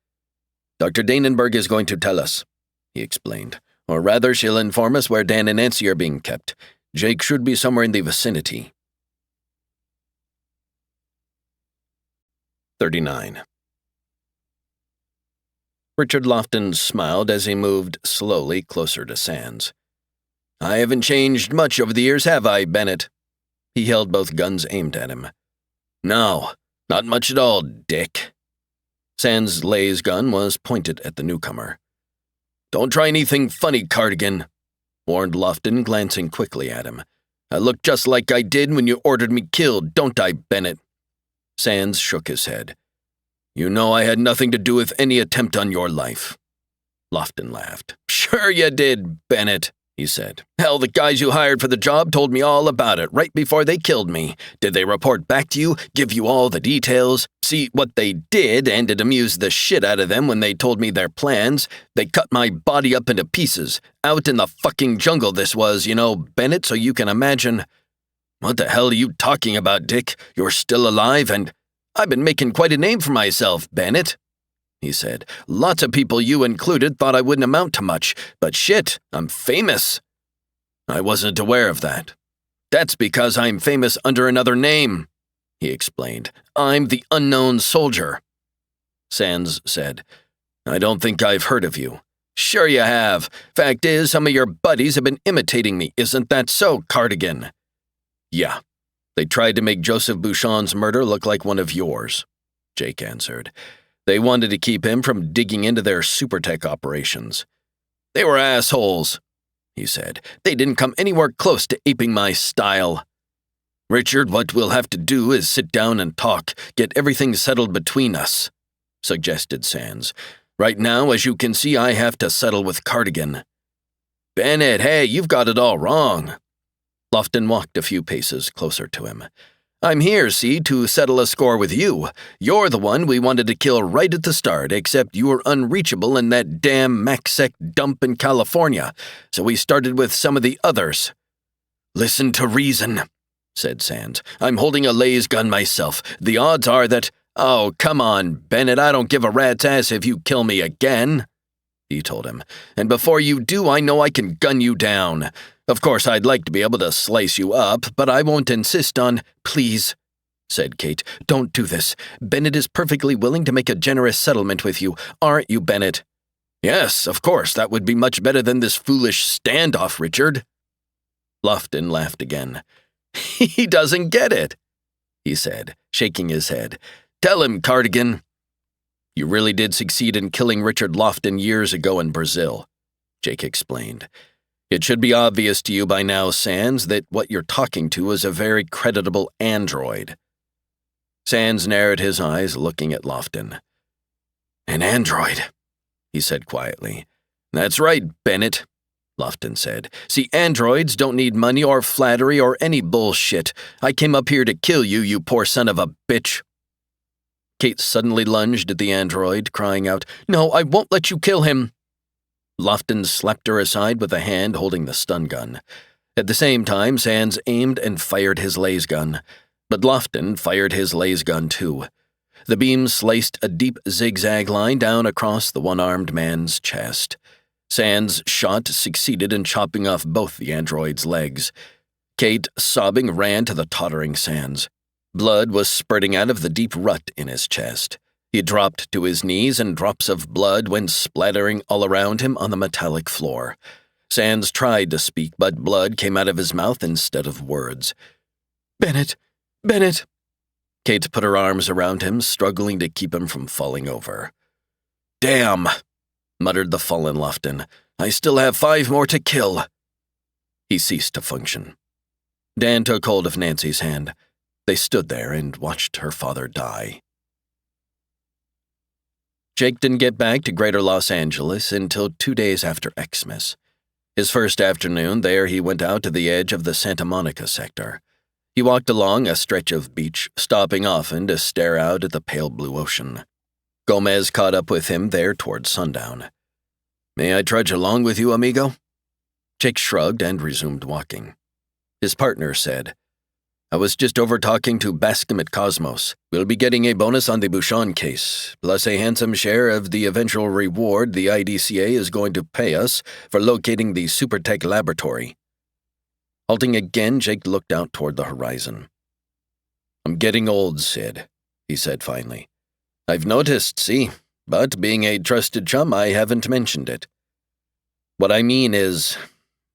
"Dr. Danenberg is going to tell us," he explained. "Or rather, she'll inform us where Dan and Nancy are being kept. Jake should be somewhere in the vicinity." 39. Richard Lofton smiled as he moved slowly closer to Sands. "I haven't changed much over the years, have I, Bennett?" He held both guns aimed at him. "No, not much at all, Dick." Sands' laser gun was pointed at the newcomer. "Don't try anything funny, Cardigan," warned Lofton, glancing quickly at him. "I look just like I did when you ordered me killed, don't I, Bennett?" Sands shook his head. "You know I had nothing to do with any attempt on your life." Lofton laughed. "Sure you did, Bennett," he said. "Hell, the guys you hired for the job told me all about it right before they killed me. Did they report back to you, give you all the details? See, what they did, and it amused the shit out of them when they told me their plans, they cut my body up into pieces. Out in the fucking jungle this was, you know, Bennett, so you can imagine." "What the hell are you talking about, Dick? You're still alive and—" "I've been making quite a name for myself, Bennett," he said. "Lots of people, you included, thought I wouldn't amount to much, but shit, I'm famous. I wasn't aware of that. That's because I'm famous under another name, he explained. I'm the unknown soldier. Sands said, I don't think I've heard of you. Sure you have. Fact is, some of your buddies have been imitating me. Isn't that so, Cardigan? Yeah. They tried to make Joseph Bouchon's murder look like one of yours, Jake answered. They wanted to keep him from digging into their supertech operations. They were assholes, he said. They didn't come anywhere close to aping my style. Richard, what we'll have to do is sit down and talk, get everything settled between us, suggested Sands. Right now, as you can see, I have to settle with Cardigan. Bennett, hey, you've got it all wrong. Lofton walked a few paces closer to him. I'm here, see, to settle a score with you. You're the one we wanted to kill right at the start, except you were unreachable in that damn MacSec dump in California, so we started with some of the others. Listen to reason, said Sands. I'm holding a laser gun myself. The odds are that... Oh, come on, Bennett, I don't give a rat's ass if you kill me again, he told him. And before you do, I know I can gun you down. Of course, I'd like to be able to slice you up, but I won't insist on... Please, said Kate, don't do this. Bennett is perfectly willing to make a generous settlement with you, aren't you, Bennett? Yes, of course, that would be much better than this foolish standoff, Richard. Lofton laughed again. He doesn't get it, he said, shaking his head. Tell him, Cardigan. You really did succeed in killing Richard Lofton years ago in Brazil, Jake explained. It should be obvious to you by now, Sands, that what you're talking to is a very creditable android. Sands narrowed his eyes, looking at Lofton. An android, he said quietly. That's right, Bennett, Lofton said. See, androids don't need money or flattery or any bullshit. I came up here to kill you, you poor son of a bitch. Kate suddenly lunged at the android, crying out, No, I won't let you kill him. Lofton slapped her aside with a hand holding the stun gun. At the same time, Sands aimed and fired his laser gun. But Lofton fired his laser gun too. The beam sliced a deep zigzag line down across the one-armed man's chest. Sands' shot succeeded in chopping off both the android's legs. Kate, sobbing, ran to the tottering Sands. Blood was spurting out of the deep rut in his chest. He dropped to his knees and drops of blood went splattering all around him on the metallic floor. Sands tried to speak, but blood came out of his mouth instead of words. Bennett! Bennett! Kate put her arms around him, struggling to keep him from falling over. Damn, muttered the fallen Lofton. I still have 5 more to kill. He ceased to function. Dan took hold of Nancy's hand. They stood there and watched her father die. Jake didn't get back to Greater Los Angeles until 2 days after Xmas. His first afternoon there, he went out to the edge of the Santa Monica sector. He walked along a stretch of beach, stopping often to stare out at the pale blue ocean. Gomez caught up with him there toward sundown. May I trudge along with you, amigo? Jake shrugged and resumed walking. His partner said, I was just over talking to Bascom at Cosmos. We'll be getting a bonus on the Bouchon case, plus a handsome share of the eventual reward the IDCA is going to pay us for locating the Supertech laboratory. Halting again, Jake looked out toward the horizon. I'm getting old, Sid, he said finally. I've noticed, see, but being a trusted chum, I haven't mentioned it. What I mean is,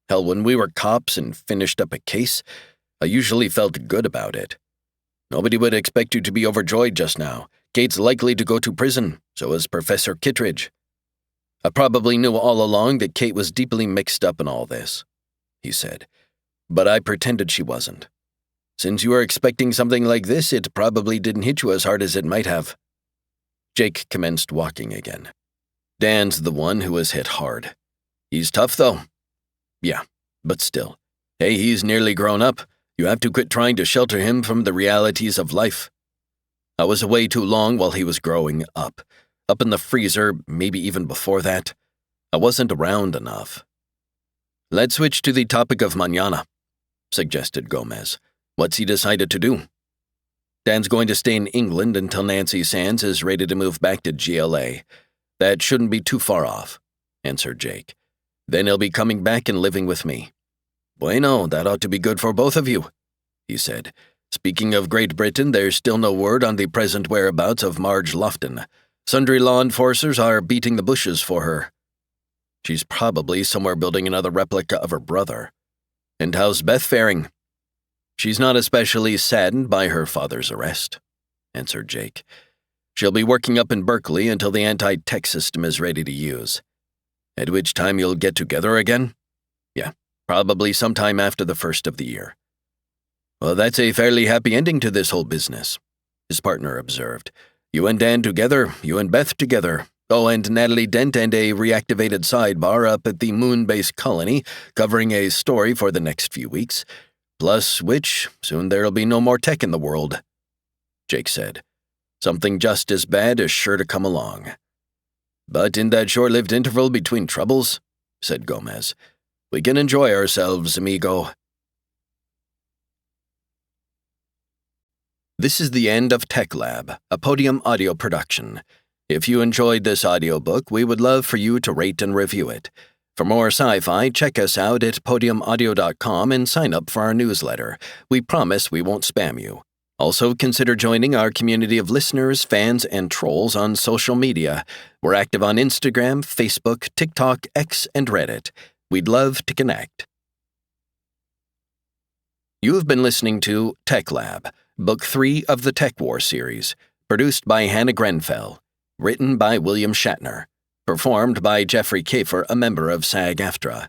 hell, when we were cops and finished up a case, I usually felt good about it. Nobody would expect you to be overjoyed just now. Kate's likely to go to prison, so is Professor Kittredge. I probably knew all along that Kate was deeply mixed up in all this, he said, but I pretended she wasn't. Since you were expecting something like this, it probably didn't hit you as hard as it might have. Jake commenced walking again. Dan's the one who was hit hard. He's tough, though. Yeah, but still. Hey, he's nearly grown up. You have to quit trying to shelter him from the realities of life. I was away too long while he was growing up. Up in the freezer, maybe even before that. I wasn't around enough. Let's switch to the topic of mañana, suggested Gomez. What's he decided to do? Dan's going to stay in England until Nancy Sands is ready to move back to GLA. That shouldn't be too far off, answered Jake. Then he'll be coming back and living with me. Bueno, that ought to be good for both of you, he said. Speaking of Great Britain, there's still no word on the present whereabouts of Marge Lofton. Sundry law enforcers are beating the bushes for her. She's probably somewhere building another replica of her brother. And how's Beth faring? She's not especially saddened by her father's arrest, answered Jake. She'll be working up in Berkeley until the anti-tech system is ready to use. At which time you'll get together again? Yeah, probably sometime after the first of the year. Well, that's a fairly happy ending to this whole business, his partner observed. You and Dan together, you and Beth together. Oh, and Natalie Dent and a reactivated sidebar up at the moon-based colony, covering a story for the next few weeks. Plus which, soon there'll be no more tech in the world, Jake said. Something just as bad is sure to come along. But in that short-lived interval between troubles, said Gomez, we can enjoy ourselves, amigo. This is the end of TekLab, a Podium audio production. If you enjoyed this audiobook, we would love for you to rate and review it. For more sci-fi, check us out at podiumaudio.com and sign up for our newsletter. We promise we won't spam you. Also, consider joining our community of listeners, fans, and trolls on social media. We're active on Instagram, Facebook, TikTok, X, and Reddit. We'd love to connect. You have been listening to TekLab, Book 3 of the TekWar series, produced by Hannah Grenfell, written by William Shatner, performed by Jeffrey Kafer, a member of SAG-AFTRA.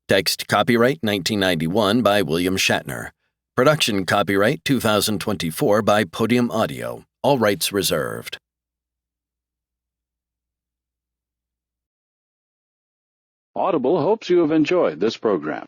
Text copyright 1991 by William Shatner. Production copyright 2024 by Podium Audio. All rights reserved. Audible hopes you have enjoyed this program.